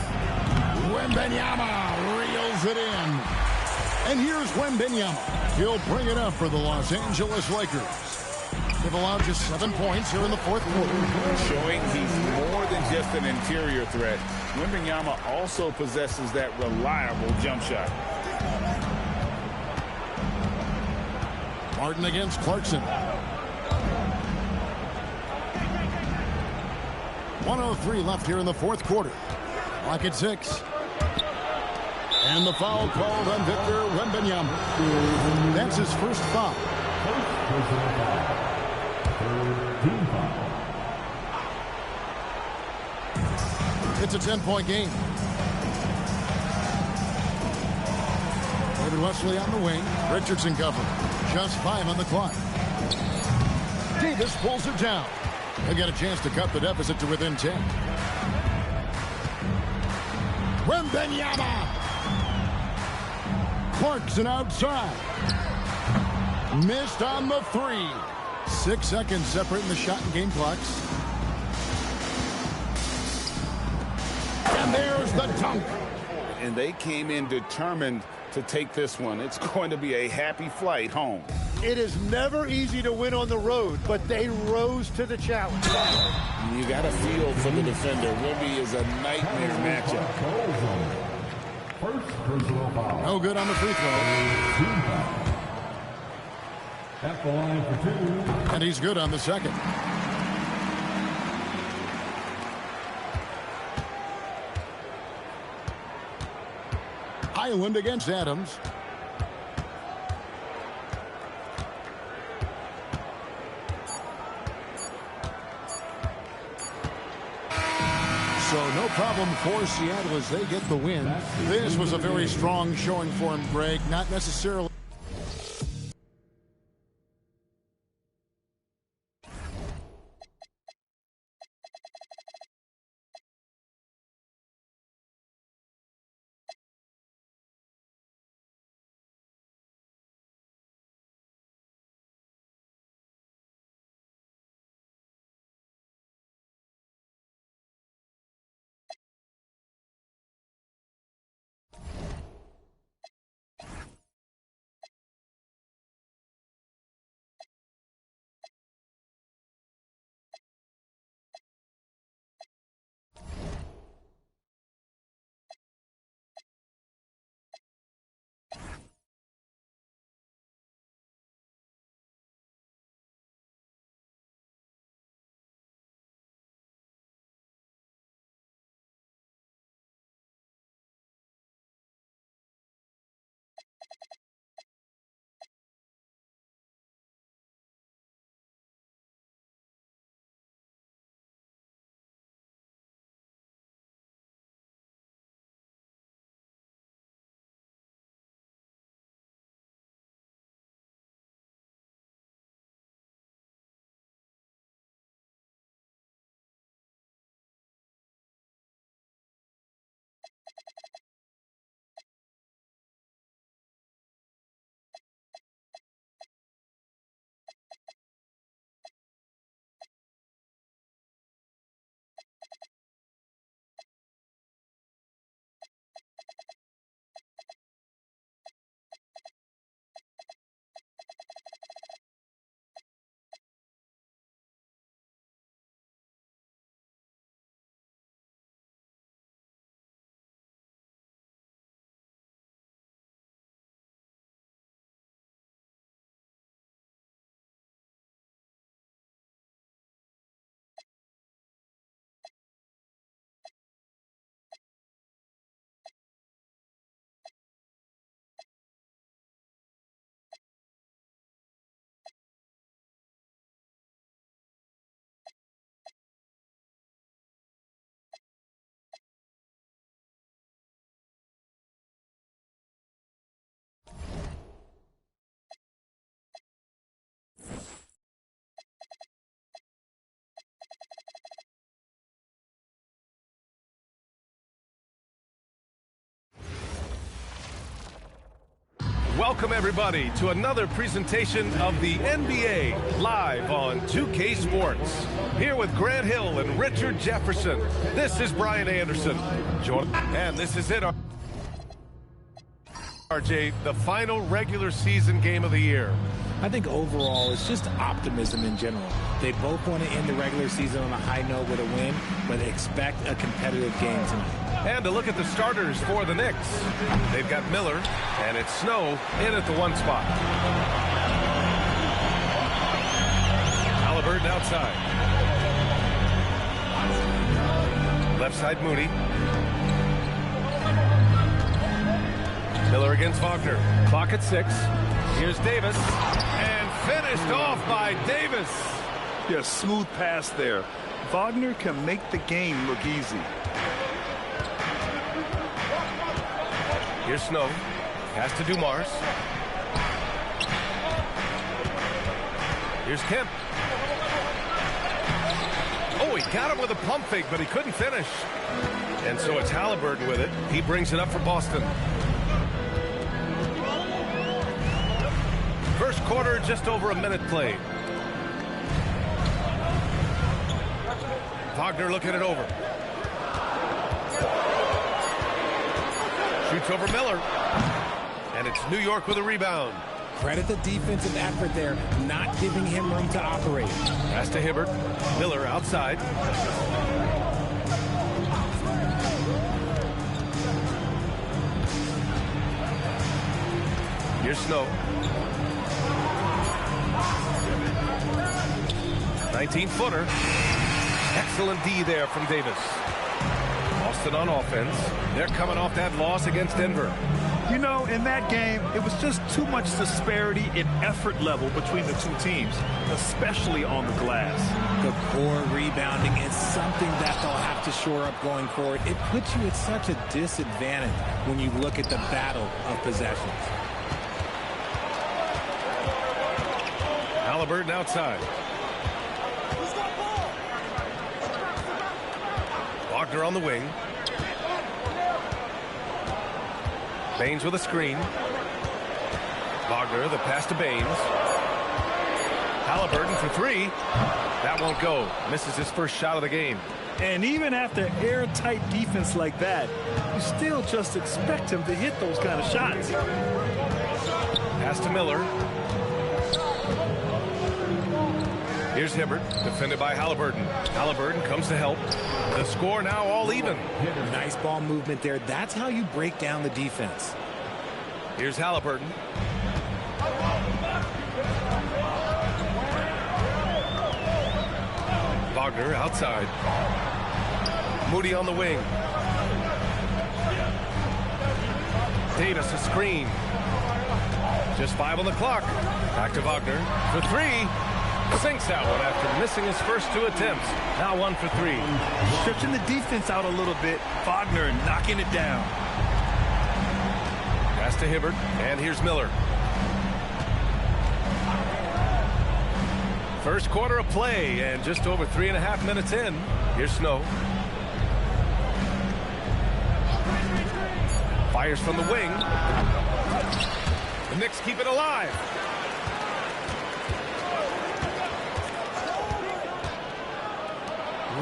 Wembanyama reels it in. And here's Wembanyama. He'll bring it up for the Los Angeles Lakers. They've allowed just 7 points here in the fourth quarter. Showing he's more than just an interior threat. Wembanyama also possesses that reliable jump shot. Martin against Clarkson. 1:03 left here in the fourth quarter. Clock at 6. And the foul called on Victor Wembanyama. That's his first foul. It's a 10-point game. David Wesley on the wing. Richardson covered. Just 5 on the clock. Davis pulls it down. They'll get a chance to cut the deficit to within 10. Wembanyama. Clarkson outside. Missed on the 3. 6 seconds separating the shot and game clocks. And there's the dunk. And they came in determined to take this one. It's going to be a happy flight home. It is never easy to win on the road, but they rose to the challenge. You got to feel for the defender. Wemby is a nightmare matchup. No good on the free throw. At the line for 2. And he's good on the second. Highland against Adams. So no problem for Seattle as they get the win. This was a very strong showing for him, Greg. Not necessarily Welcome, everybody, to another presentation of the NBA live on 2K Sports. Here with Grant Hill and Richard Jefferson. This is Brian Anderson. And this is it, RJ, the final regular season game of the year. I think overall it's just optimism in general. They both want to end the regular season on a high note with a win, but expect a competitive game tonight. And to look at the starters for the Knicks. They've got Miller, and it's Snow in at the 1 spot. Halliburton outside. Left side, Moody. Miller against Wagner. Clock at 6. Here's Davis. And finished off by Davis. Yeah, smooth pass there. Wagner can make the game look easy. Here's Snow. Has to Dumars. Here's Kemp. Oh, he got him with a pump fake, but he couldn't finish. And so it's Halliburton with it. He brings it up for Boston. First quarter, just over a minute played. Wagner looking it over. Shoots over Miller. And it's New York with a rebound. Credit the defensive effort there, not giving him room to operate. Pass to Hibbert. Miller outside. Here's Snow. 19-footer. Excellent D there from Davis. Boston on offense. They're coming off that loss against Denver. You know, in that game, it was just too much disparity in effort level between the two teams, especially on the glass. The core rebounding is something that they'll have to shore up going forward. It puts you at such a disadvantage when you look at the battle of possessions. Halliburton outside. Wagner on the wing. Baines with a screen. Wagner, the pass to Baines. Halliburton for 3. That won't go. Misses his first shot of the game. And even after airtight defense like that, you still just expect him to hit those kind of shots. Pass to Miller. Here's Hibbert, defended by Halliburton. Halliburton comes to help. The score now all even. Nice ball movement there. That's how you break down the defense. Here's Halliburton. Wagner outside. Moody on the wing. Davis a screen. Just 5 on the clock. Back to Wagner for 3. Sinks that one after missing his first 2 attempts. Now 1 for 3. Stretching the defense out a little bit. Wagner knocking it down. Pass to Hibbert, and here's Miller. First quarter of play, and just over 3.5 minutes in. Here's Snow. Fires from the wing. The Knicks keep it alive.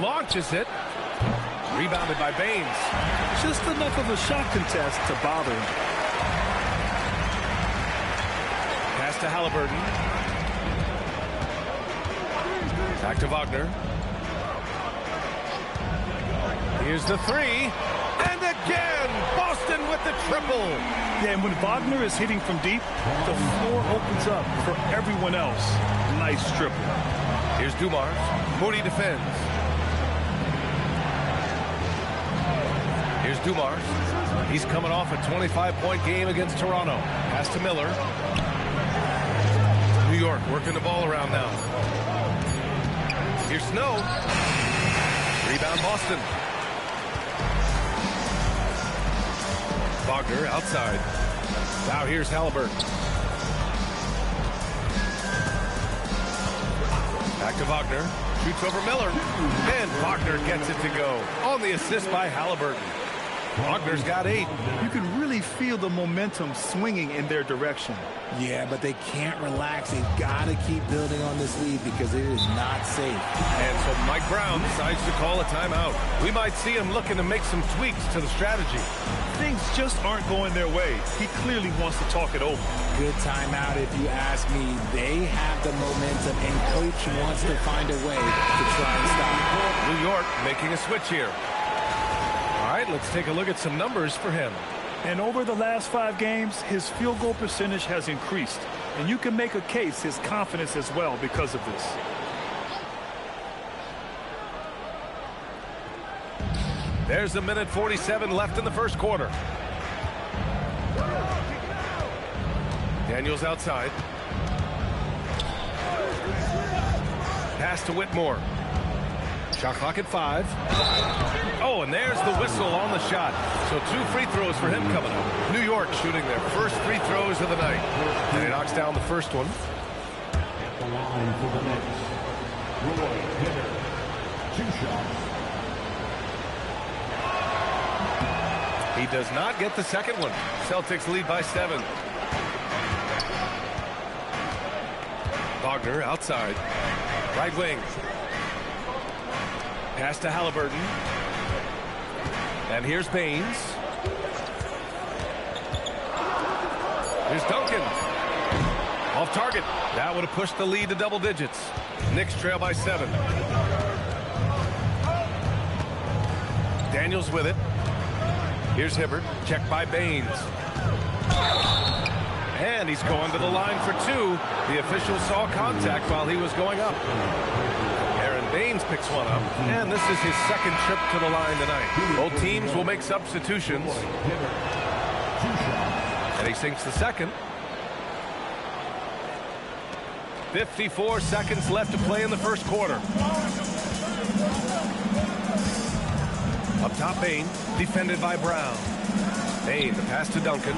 Launches it. Rebounded by Baines. Just enough of a shot contest to bother him. Pass to Halliburton. Back to Wagner. Here's the 3. And again, Boston with the triple. Yeah, and when Wagner is hitting from deep, the floor opens up for everyone else. Nice triple. Here's Dumars. Moody defends. Here's Dumars. He's coming off a 25-point game against Toronto. Pass to Miller. New York working the ball around now. Here's Snow. Rebound Boston. Wagner outside. Now here's Halliburton. Back to Wagner. Shoots over Miller. And Wagner gets it to go. On the assist by Halliburton. Wagner's got 8. You can really feel the momentum swinging in their direction. Yeah, but they can't relax. They've got to keep building on this lead because it is not safe. And so Mike Brown decides to call a timeout. We might see him looking to make some tweaks to the strategy. Things just aren't going their way. He clearly wants to talk it over. Good timeout if you ask me. They have the momentum, and Coach wants to find a way to try and stop. New York making a switch here. All right, let's take a look at some numbers for him. And over the last 5 games, his field goal percentage has increased. And you can make a case his confidence as well because of this. There's a minute 47 left in the first quarter. Daniels outside. Pass to Whitmore. Shot clock at 5. Oh, and there's the whistle on the shot. So 2 free throws for him coming up. New York shooting their first free throws of the night. And he knocks down the first one. At the line for the Knicks, Roy Hibbert, 2 shots. He does not get the second one. Celtics lead by 7. Wagner outside. Right wing. Pass to Halliburton. And here's Baines. Here's Duncan. Off target. That would have pushed the lead to double digits. Knicks trail by 7. Daniels with it. Here's Hibbert. Checked by Baines. And he's going to the line for 2. The official saw contact while he was going up. Baines picks one up, and this is his second trip to the line tonight. Both teams will make substitutions. And he sinks the second. 54 seconds left to play in the first quarter. Up top, Bain, defended by Brown. Bain, the pass to Duncan.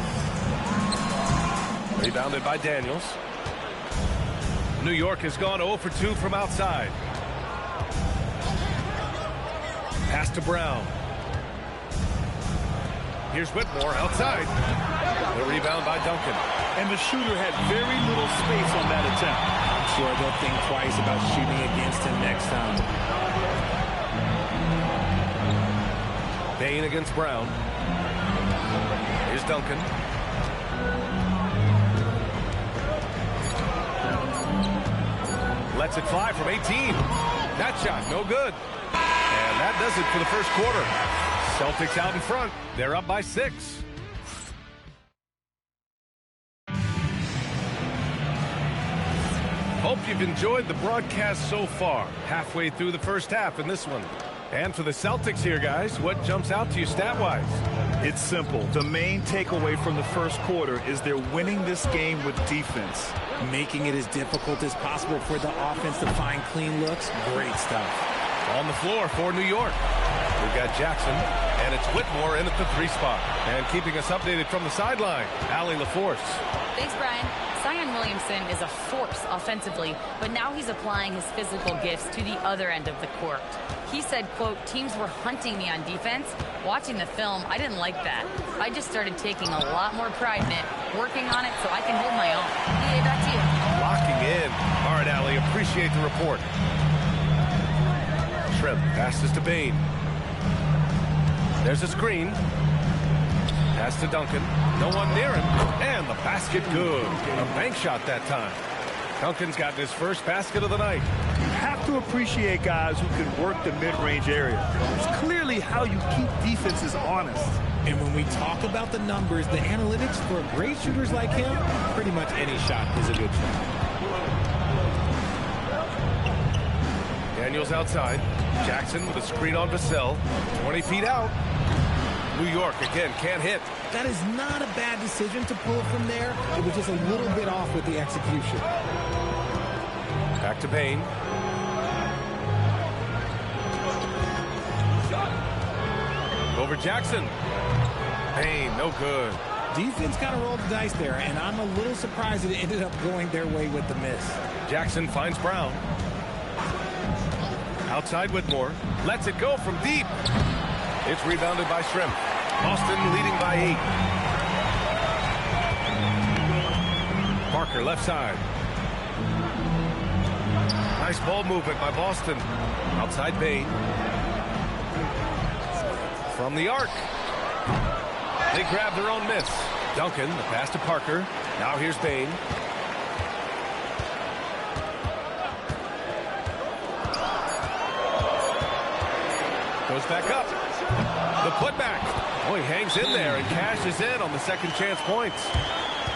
Rebounded by Daniels. New York has gone 0 for 2 from outside. Pass to Brown. Here's Whitmore outside. The rebound by Duncan. And the shooter had very little space on that attempt. I'm sure they'll think twice about shooting against him next time. Bain against Brown. Here's Duncan. Lets it fly from 18. That shot, no good. And that does it for the first quarter. Celtics out in front. They're up by 6. Hope you've enjoyed the broadcast so far. Halfway through the first half in this one. And for the Celtics here, guys, what jumps out to you stat-wise? It's simple. The main takeaway from the first quarter is they're winning this game with defense. Making it as difficult as possible for the offense to find clean looks. Great stuff. On the floor for New York. We've got Jackson, and it's Whitmore in at the 3 spot. And keeping us updated from the sideline, Allie LaForce. Thanks, Brian. Zion Williamson is a force offensively, but now he's applying his physical gifts to the other end of the court. He said, quote, teams were hunting me on defense. Watching the film, I didn't like that. I just started taking a lot more pride in it, working on it so I can hold my own. Yeah, back to you. Locking in. All right, Allie, appreciate the report. Shrimp passes to Bain. There's a screen. Pass to Duncan. No one near him. And the basket good. A bank shot that time. Duncan's gotten his first basket of the night. You have to appreciate guys who can work the mid-range area. It's clearly how you keep defenses honest. And when we talk about the numbers, the analytics for great shooters like him, pretty much any shot is a good shot. Daniels outside. Jackson with a screen on Vassell. 20 feet out. New York again can't hit. That is not a bad decision to pull from there. It was just a little bit off with the execution. Back to Bain. Over Jackson. Bain, no good. Defense kind of rolled the dice there, and I'm a little surprised it ended up going their way with the miss. Jackson finds Brown. Outside Whitmore. Lets it go from deep. It's rebounded by Shrimp. Boston leading by 8. Parker left side. Nice ball movement by Boston. Outside Bain. From the arc. They grab their own miss. Duncan, the pass to Parker. Now here's Bain. Goes back up. The putback. Oh, he hangs in there and cashes in on the second chance points.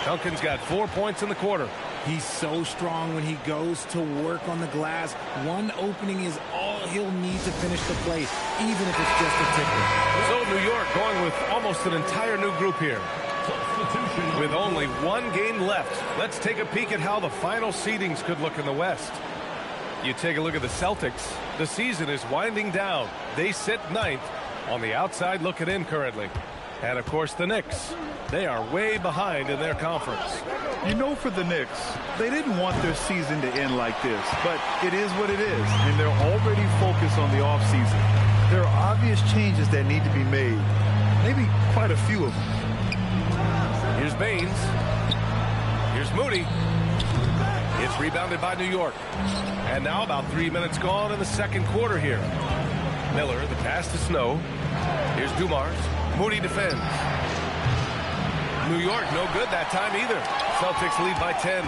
Duncan's got 4 points in the quarter. He's so strong when he goes to work on the glass. One opening is all he'll need to finish the play, even if it's just a ticker. So New York going with almost an entire new group here. With only one game left, let's take a peek at how the final seedings could look in the West. You take a look at the Celtics. The season is winding down. They sit 9th on the outside looking in currently. And, of course, the Knicks. They are way behind in their conference. You know, for the Knicks, they didn't want their season to end like this, but it is what it is, and they're already focused on the offseason. There are obvious changes that need to be made, maybe quite a few of them. Here's Baines. Here's Moody. It's rebounded by New York. And now about 3 minutes gone in the second quarter here. Miller, the pass to Snow. Here's Dumars. Moody defends. New York, no good that time either. Celtics lead by 10.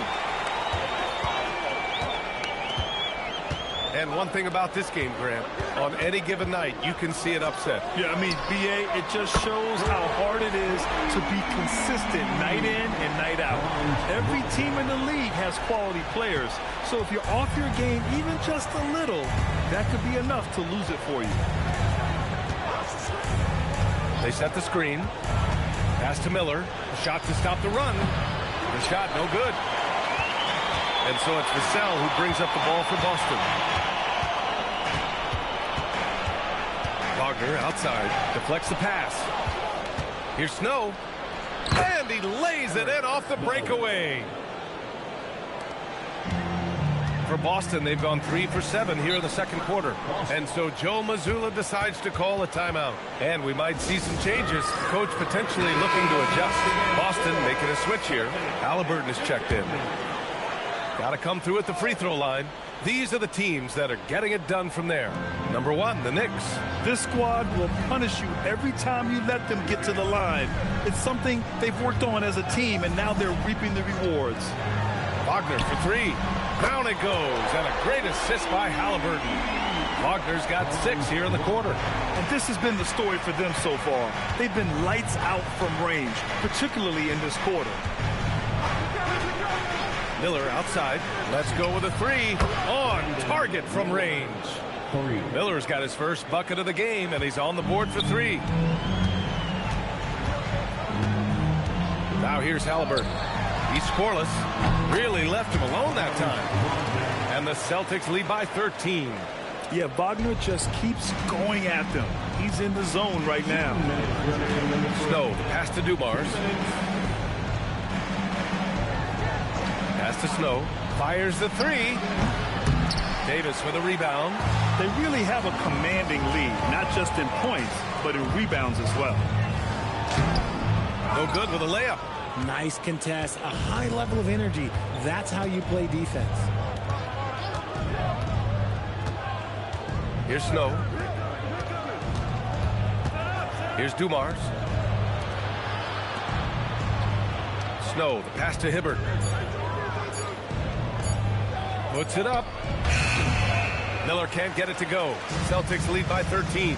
And one thing about this game, Grant, on any given night, you can see an upset. Yeah, I mean, B.A., it just shows how hard it is to be consistent night in and night out. Every team in the league has quality players, so if you're off your game even just a little, that could be enough to lose it for you. They set the screen. Pass to Miller. A shot to stop the run. The shot no good. And so it's Vassell who brings up the ball for Boston. Wagner outside. Deflects the pass. Here's Snow. And he lays it in off the breakaway. For Boston, they've gone 3 for 7 here in the second quarter. And so Joe Mazzulla decides to call a timeout. And we might see some changes. Coach potentially looking to adjust. Boston making a switch here. Halliburton is checked in. Got to come through at the free throw line. These are the teams that are getting it done from there. Number 1, the Knicks. This squad will punish you every time you let them get to the line. It's something they've worked on as a team, and now they're reaping the rewards. Wagner for 3. Down it goes, and a great assist by Halliburton. Wagner's got 6 here in the quarter. And this has been the story for them so far. They've been lights out from range, particularly in this quarter. Miller outside. Let's go with a 3. On target from range. Miller's got his first bucket of the game, and he's on the board for 3. Now here's Halliburton. He's scoreless. Really left him alone that time. And the Celtics lead by 13. Yeah, Wagner just keeps going at them. He's in the zone right now. Snow, the pass to Dumars. Pass to Snow. Fires the 3. Davis with a rebound. They really have a commanding lead, not just in points, but in rebounds as well. No good with a layup. Nice contest, a high level of energy. That's how you play defense. Here's Snow. Here's Dumars. Snow, the pass to Hibbert. Puts it up. Miller can't get it to go. Celtics lead by 13.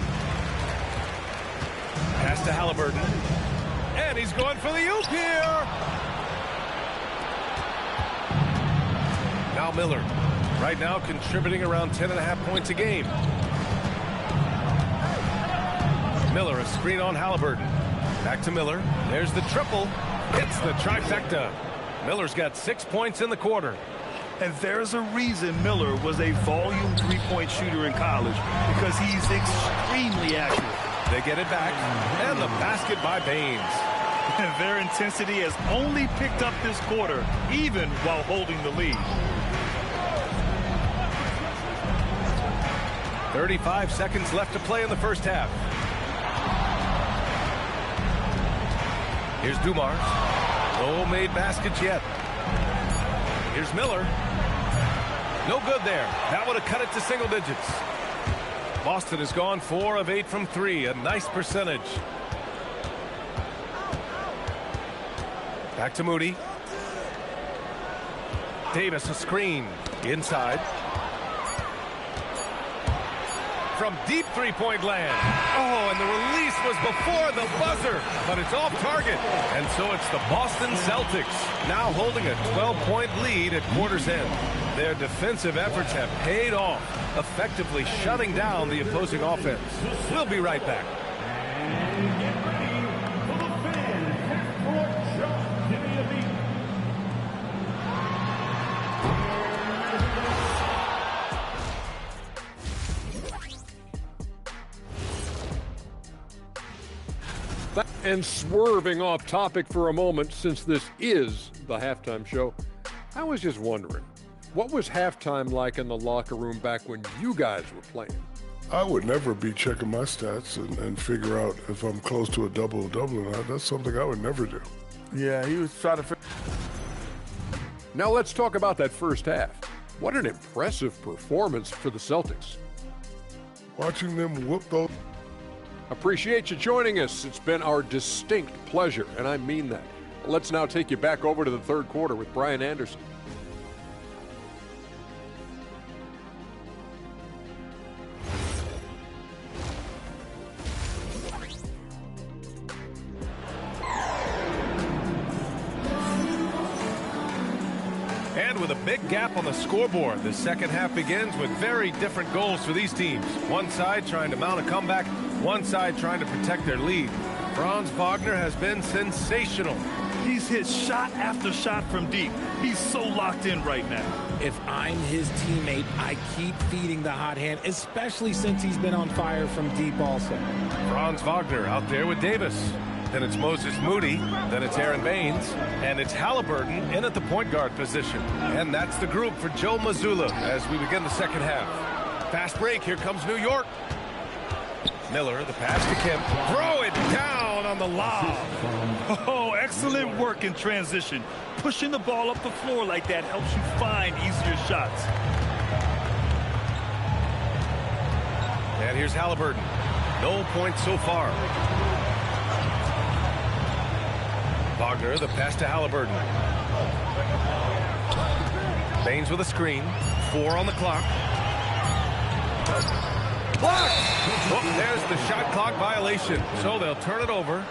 Pass to Halliburton. And he's going for the oop here. Now Miller. Right now contributing around 10.5 points a game. Miller, a screen on Halliburton. Back to Miller. There's the triple. Hits the trifecta. Miller's got 6 points in the quarter. And there's a reason Miller was a volume three-point shooter in college, because he's extremely accurate. They get it back, and the basket by Baines. And their intensity has only picked up this quarter, even while holding the lead. 35 seconds left to play in the first half. Here's Dumars. No made baskets yet. Here's Miller. No good there. That would have cut it to single digits. Boston has gone 4 of 8 from 3. A nice percentage. Back to Moody. Davis, a screen. Inside. From deep three-point land. Oh, and the release was before the buzzer, but it's off target. And so it's the Boston Celtics now holding a 12-point lead at quarter's end. Their defensive efforts have paid off, effectively shutting down the opposing offense. We'll be right back. And swerving off topic for a moment, since this is the halftime show, I was just wondering, what was halftime like in the locker room back when you guys were playing? I would never be checking my stats and figure out if I'm close to a double-double or not. That's something I would never do. Yeah, he was trying to. Now let's talk about that first half. What an impressive performance for the Celtics. Watching them whoop those. Appreciate you joining us. It's been our distinct pleasure, and I mean that. Let's now take you back over to the third quarter with Brian Anderson. And with a big gap on the scoreboard, the second half begins with very different goals for these teams. One side trying to mount a comeback, one side trying to protect their lead. Franz Wagner has been sensational. He's hit shot after shot from deep. He's so locked in right now. If I'm his teammate, I keep feeding the hot hand, especially since he's been on fire from deep also. Franz Wagner out there with Davis. Then it's Moses Moody. Then it's Aaron Baines. And it's Halliburton in at the point guard position. And that's the group for Joe Mazzulla as we begin the second half. Fast break. Here comes New York. Miller, the pass to Kemp. Throw it down on the lob. Oh, excellent work in transition. Pushing the ball up the floor like that helps you find easier shots. And here's Halliburton. No points so far. Wagner, the pass to Halliburton. Baines with a screen. 4 on the clock. Blocked! Oh, there's the shot clock violation. So they'll turn it over.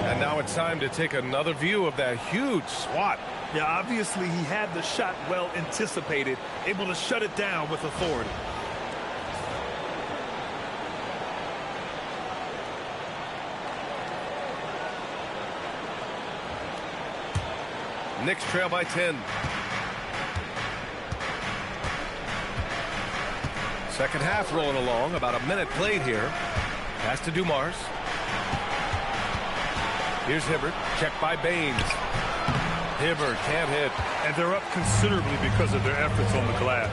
And now it's time to take another view of that huge swat. Yeah, obviously he had the shot well anticipated, able to shut it down with authority. Knicks trail by 10. Second half rolling along. About a minute played here. Pass to Dumars. Here's Hibbert. Checked by Baines. Hibbert can't hit. And they're up considerably because of their efforts on the glass.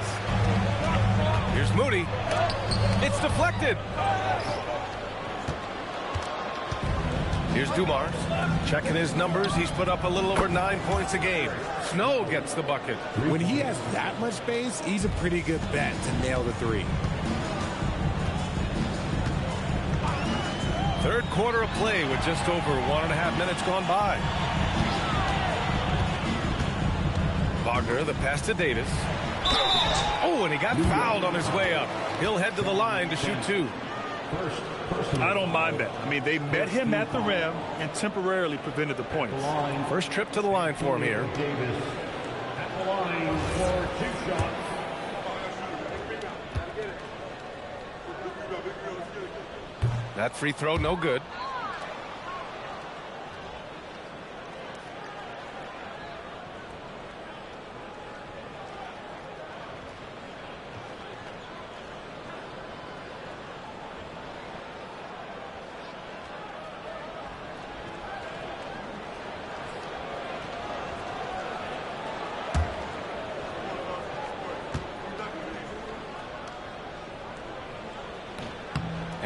Here's Moody. It's deflected. Here's Dumars. Checking his numbers. He's put up a little over 9 points a game. Snow gets the bucket. When he has that much space, he's a pretty good bet to nail the three. Third quarter of play with just over 1.5 minutes gone by. Wagner, the pass to Davis. Oh, and he got fouled on his way up. He'll head to the line to shoot 2. I don't mind that. I mean, they met him at the rim and temporarily prevented the points. First trip to the line for him here. Davis at the line for 2 shots. That free throw, no good.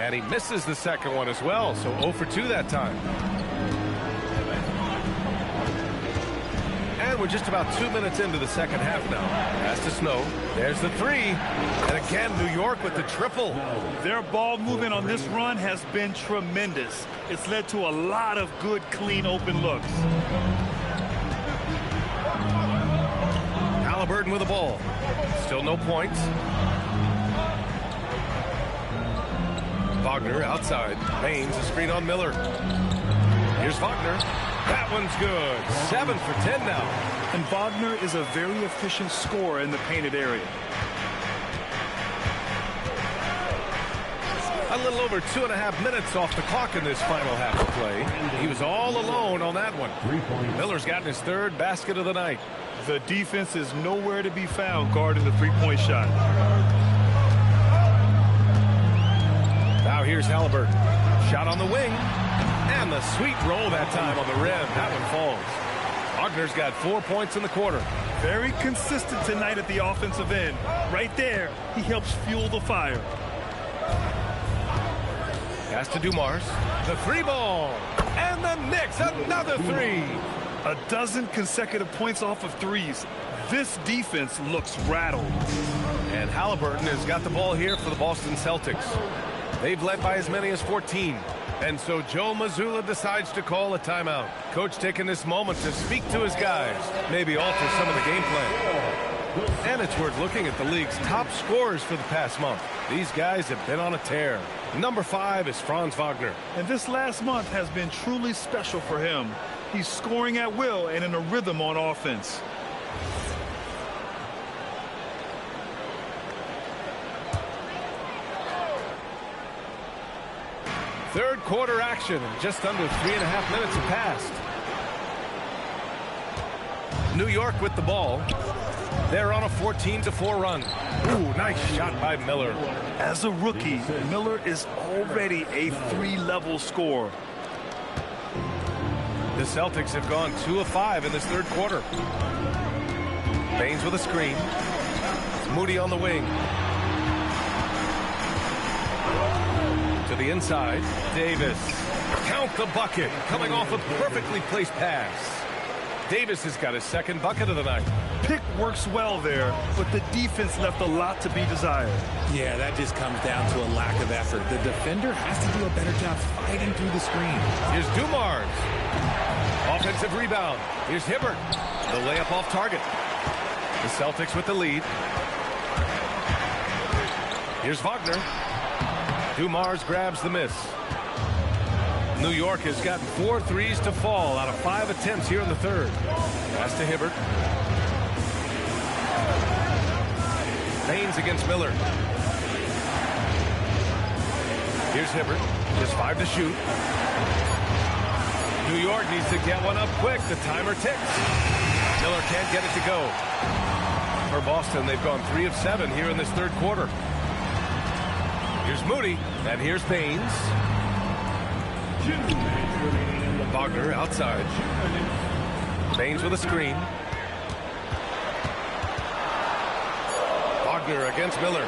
And he misses the second one as well, so 0 for 2 that time. we're just about 2 minutes into the second half now. Pass to Snow. There's the three. And again, New York with the triple. Their ball movement on this run has been tremendous. It's led to a lot of good, clean, open looks. Halliburton with the ball. Still no points. Wagner outside. Baines a screen on Miller. Here's Wagner. That one's good. 7 for 10 now. And Wagner is a very efficient scorer in the painted area. A little over 2.5 minutes off the clock in this final half of play. He was all alone on that one. Miller's gotten his third basket of the night. The defense is nowhere to be found guarding the three-point shot. Now here's Halliburton. Shot on the wing. And the sweet roll that time on the rim. That one falls. Wagner's got 4 points in the quarter. Very consistent tonight at the offensive end. Right there, he helps fuel the fire. Pass to Dumars. The three ball. And the Knicks, another three. A dozen consecutive points off of threes. This defense looks rattled. And Halliburton has got the ball here for the Boston Celtics. They've led by as many as 14. And so Joe Mazzulla decides to call a timeout. Coach taking this moment to speak to his guys, maybe alter some of the game plan. And it's worth looking at the league's top scorers for the past month. These guys have been on a tear. Number 5 is Franz Wagner. And this last month has been truly special for him. He's scoring at will and in a rhythm on offense. Third quarter action, and just under 3.5 minutes have passed. New York with the ball. They're on a 14-4 run. Ooh, nice shot by Miller. As a rookie, Miller is already a 3-level scorer. The Celtics have gone 2 of 5 in this third quarter. Baines with a screen. Moody on the wing. To the inside. Davis. Count the bucket. Coming off a perfectly placed pass. Davis has got his second bucket of the night. Pick works well there, but the defense left a lot to be desired. Yeah, that just comes down to a lack of effort. The defender has to do a better job fighting through the screen. Here's Dumars. Offensive rebound. Here's Hibbert. The layup off target. The Celtics with the lead. Here's Wagner. Dumars grabs the miss. New York has gotten 4 threes to fall out of 5 attempts here in the third. Pass to Hibbert. Baines against Miller. Here's Hibbert. Just 5 to shoot. New York needs to get one up quick. The timer ticks. Miller can't get it to go. For Boston, they've gone 3 of 7 here in this third quarter. Here's Moody, and here's Baines. Wagner outside. Baines with a screen. Wagner against Miller.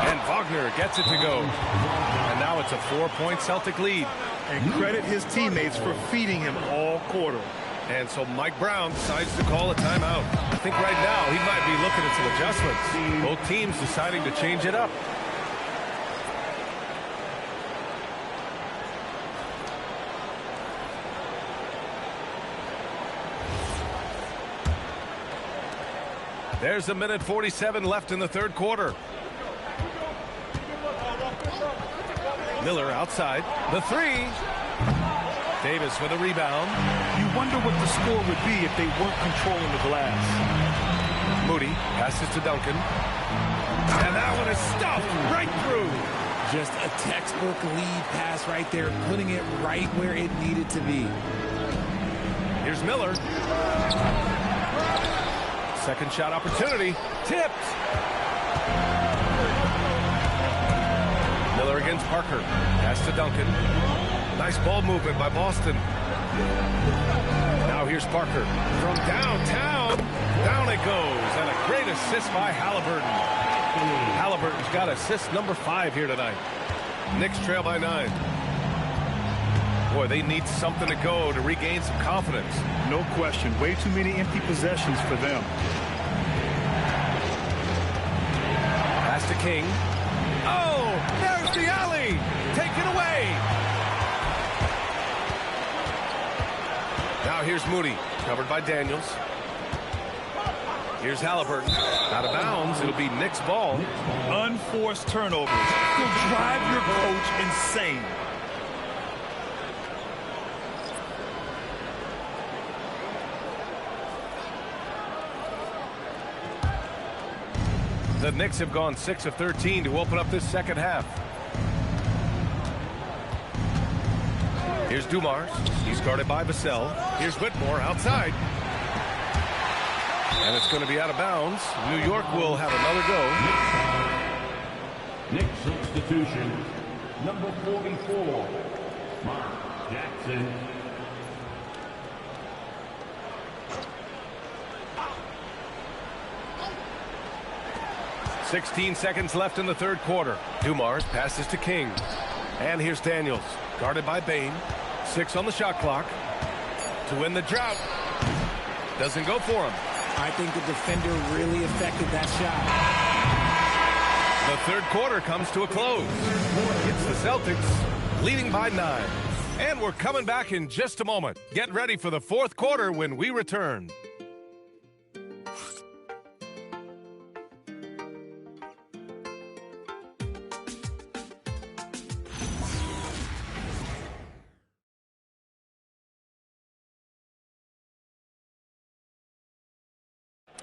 And Wagner gets it to go. And now it's a 4-point Celtic lead. And credit his teammates for feeding him all quarter. And so Mike Brown decides to call a timeout. I think right now he might be looking at some adjustments. Both teams deciding to change it up. There's 1:47 left in the third quarter. Miller outside. The three. Davis with a rebound. You wonder what the score would be if they weren't controlling the glass. Moody passes to Duncan. And that one is stuffed right through. Just a textbook lead pass right there, putting it right where it needed to be. Here's Miller. Second shot opportunity. Tipped. Miller against Parker. Pass to Duncan. Nice ball movement by Boston. Now here's Parker. From downtown. Down it goes. And a great assist by Halliburton. Halliburton's got assist number 5 here tonight. Knicks trail by 9. Boy, they need something to go to regain some confidence. No question. Way too many empty possessions for them. Pass to King. Oh, there's the alley. Taken away. Now here's Moody, covered by Daniels. Here's Halliburton. Out of bounds. It'll be Knicks' ball. Unforced turnovers will drive your coach insane. The Knicks have gone 6 of 13 to open up this second half. Here's Dumars. He's guarded by Vassell. Here's Whitmore outside. And it's going to be out of bounds. New York will have another go. Knicks substitution, number 44, Mark Jackson. "16 seconds left in the third quarter. Dumars passes to King. And here's Daniels, guarded by Bain. 6 on the shot clock. To win the drought. Doesn't go for him. I think the defender really affected that shot. The third quarter comes to a close. It's the Celtics leading by 9. And we're coming back in just a moment. Get ready for the fourth quarter when we return.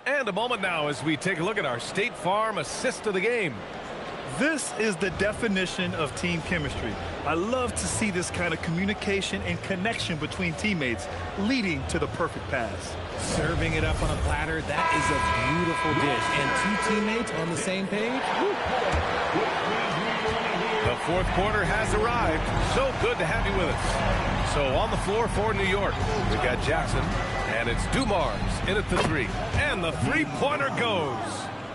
And a moment now as we take a look at our State Farm assist of the game. This is the definition of team chemistry. I love to see this kind of communication and connection between teammates leading to the perfect pass. Serving it up on a platter, that is a beautiful dish. And two teammates on the same page. The fourth quarter has arrived. So good to have you with us. So on the floor for New York, we've got Jackson, and it's Dumars in at the 3. And the three-pointer goes.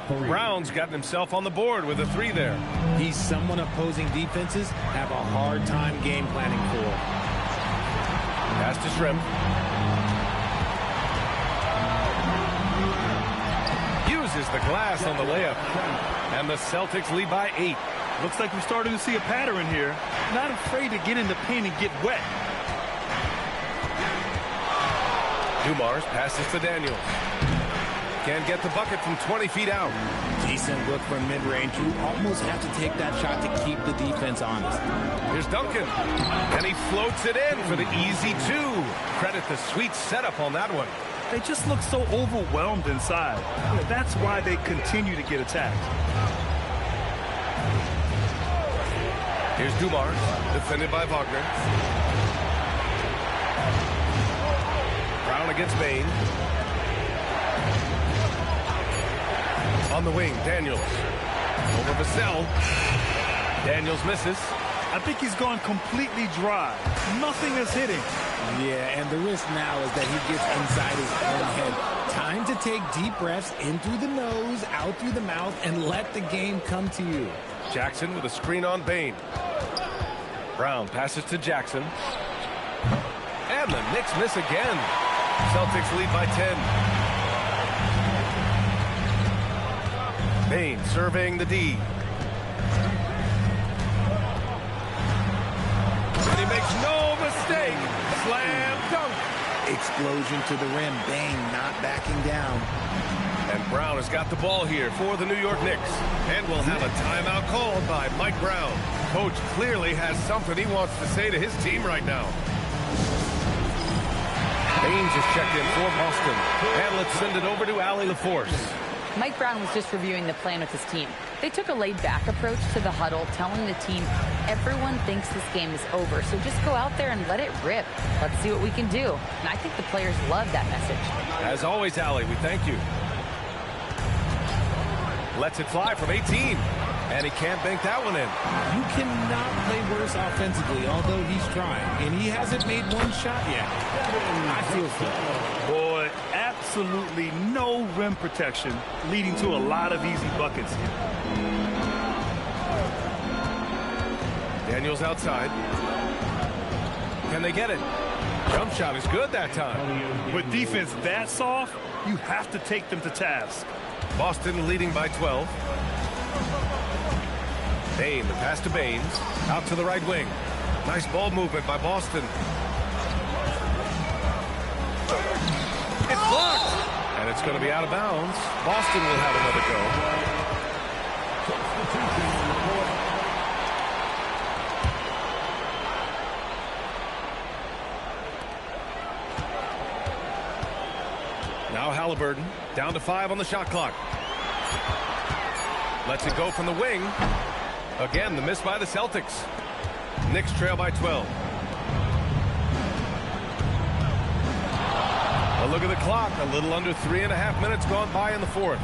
Brown's gotten himself on the board with a 3 there. He's someone opposing defenses have a hard time game planning for. Pass to Shrimp. Uses the glass on the layup. And the Celtics lead by 8. Looks like we're starting to see a pattern here. Not afraid to get in the paint and get wet. Dumars passes to Daniels. Can't get the bucket from 20 feet out. Decent look from mid-range. You almost have to take that shot to keep the defense honest. Here's Duncan. And he floats it in for the easy 2. Credit the sweet setup on that one. They just look so overwhelmed inside. That's why they continue to get attacked. Here's Dumars, defended by Wagner. Brown against Bain. On the wing, Daniels. Over Vassell. Daniels misses. I think he's gone completely dry. Nothing is hitting. Yeah, and the risk now is that he gets inside his own head. Time to take deep breaths in through the nose, out through the mouth, and let the game come to you. Jackson with a screen on Bain. Brown passes to Jackson. And the Knicks miss again. Celtics lead by 10. Bain surveying the D. And he makes no mistake. Slam dunk. Explosion to the rim. Bain not backing down. And Brown has got the ball here for the New York Knicks. And we'll have a timeout called by Mike Brown. Coach clearly has something he wants to say to his team right now. Bain just checked in for Boston. And let's send it over to Allie LaForce. Mike Brown was just reviewing the plan with his team. They took a laid-back approach to the huddle, telling the team, everyone thinks this game is over, so just go out there and let it rip. Let's see what we can do. And I think the players love that message. As always, Allie, we thank you. Lets it fly from 18. And he can't bank that one in. You cannot play worse offensively, although he's trying. And he hasn't made one shot yet. I feel so. Boy, absolutely no rim protection, leading to a lot of easy buckets. Daniels outside. Can they get it? Jump shot is good that time. With defense that soft, you have to take them to task. Boston leading by 12. Bain, the pass to Baines. Out to the right wing. Nice ball movement by Boston. It's blocked. And it's going to be out of bounds. Boston will have another go. Now Halliburton, down to 5 on the shot clock. Lets it go from the wing. Again, the miss by the Celtics. Knicks trail by 12. A look at the clock. A little under 3.5 minutes gone by in the fourth.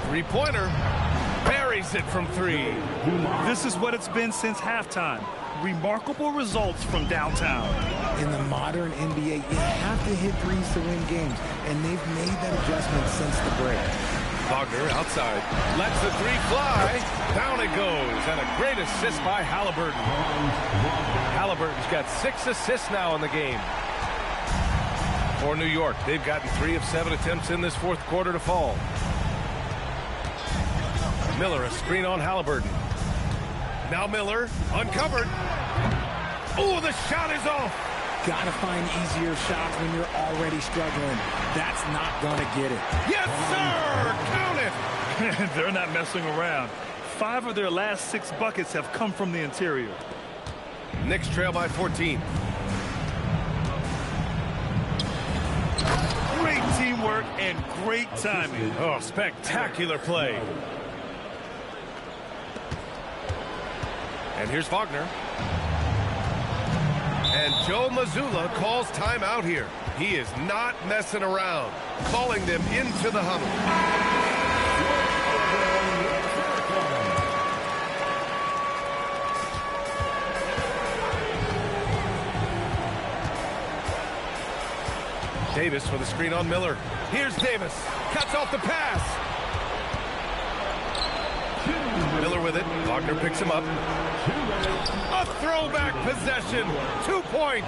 Three-pointer. Buries it from 3. This is what it's been since halftime. Remarkable results from downtown. In the modern NBA, you have to hit threes to win games, and they've made that adjustment since the break. Wagner outside. Lets the 3 fly. Down it goes. And a great assist by Halliburton. Halliburton's got 6 assists now in the game. For New York, they've gotten 3 of 7 attempts in this fourth quarter to fall. Miller, a screen on Halliburton. Now Miller, uncovered. Oh, the shot is off. Gotta find easier shots when you're already struggling. That's not gonna get it. Yes, sir! Count it! They're not messing around. 5 of their last 6 buckets have come from the interior. Knicks trail by 14. Great teamwork and great timing. Oh, spectacular play. And here's Wagner. And Joe Mazzulla calls timeout here. He is not messing around, calling them into the huddle. Davis with a screen on Miller. Here's Davis. Cuts off the pass. Miller with it. Wagner picks him up. A throwback possession. 2 points.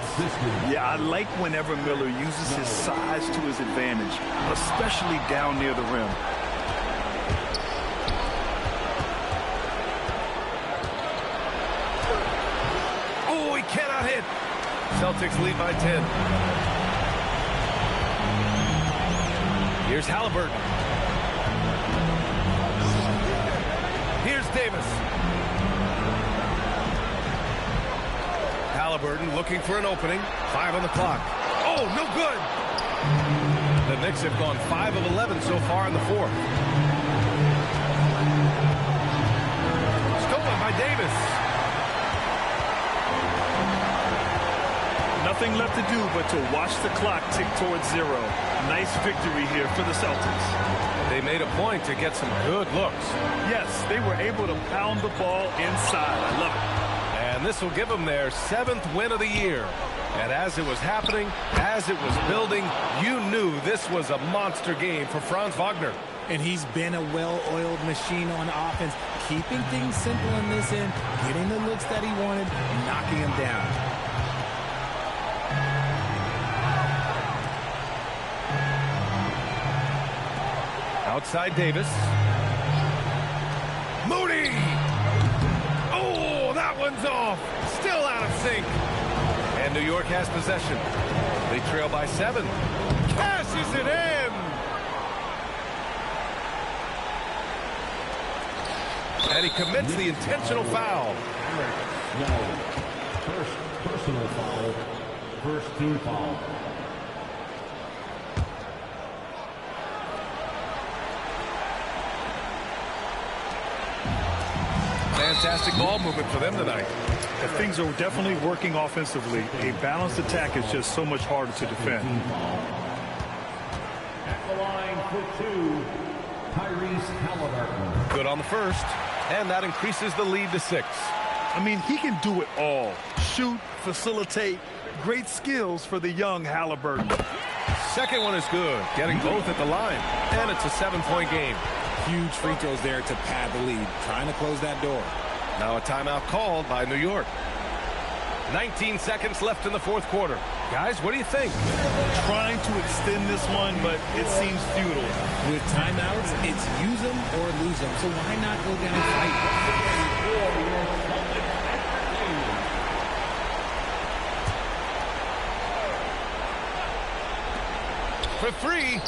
Yeah, I like whenever Miller uses his size to his advantage, especially down near the rim. Oh, he cannot hit. Celtics lead by 10. Here's Halliburton. Here's Davis. Halliburton looking for an opening. 5 on the clock. Oh, no good. The Knicks have gone 5 of 11 so far in the fourth. Stolen by Davis. Nothing left to do but to watch the clock tick towards 0. Nice victory here for the Celtics. They made a point to get some good looks. Yes, they were able to pound the ball inside. I love it. And this will give them their 7th win of the year. And as it was happening, as it was building, you knew this was a monster game for Franz Wagner. And he's been a well-oiled machine on offense, keeping things simple in this end, getting the looks that he wanted, knocking them down. Outside Davis. Moody! Oh, that one's off. Still out of sync. And New York has possession. They trail by 7. Cashes it in! And he commits the intentional foul. No. First personal foul. First team foul. Fantastic ball movement for them tonight. And things are definitely working offensively. A balanced attack is just so much harder to defend. At the line for 2, Tyrese Halliburton. Good on the first, and that increases the lead to 6. I mean, he can do it all. Shoot, facilitate. Great skills for the young Halliburton. Second one is good, getting both at the line, and it's a 7-point game. Huge free throws there to pad the lead, trying to close that door. Now a timeout called by New York. 19 seconds left in the fourth quarter. Guys, what do you think? Trying to extend this one, but it seems futile. With timeouts, it's use them or lose them. So why not go down and fight? For three.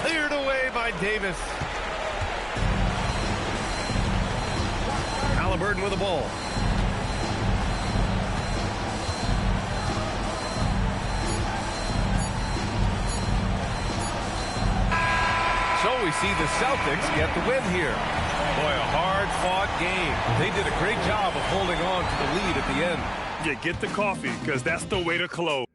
Cleared away by Davis. Halliburton with the ball. So we see the Celtics get the win here. Boy, a hard-fought game. They did a great job of holding on to the lead at the end. Yeah, get the coffee, because that's the way to close.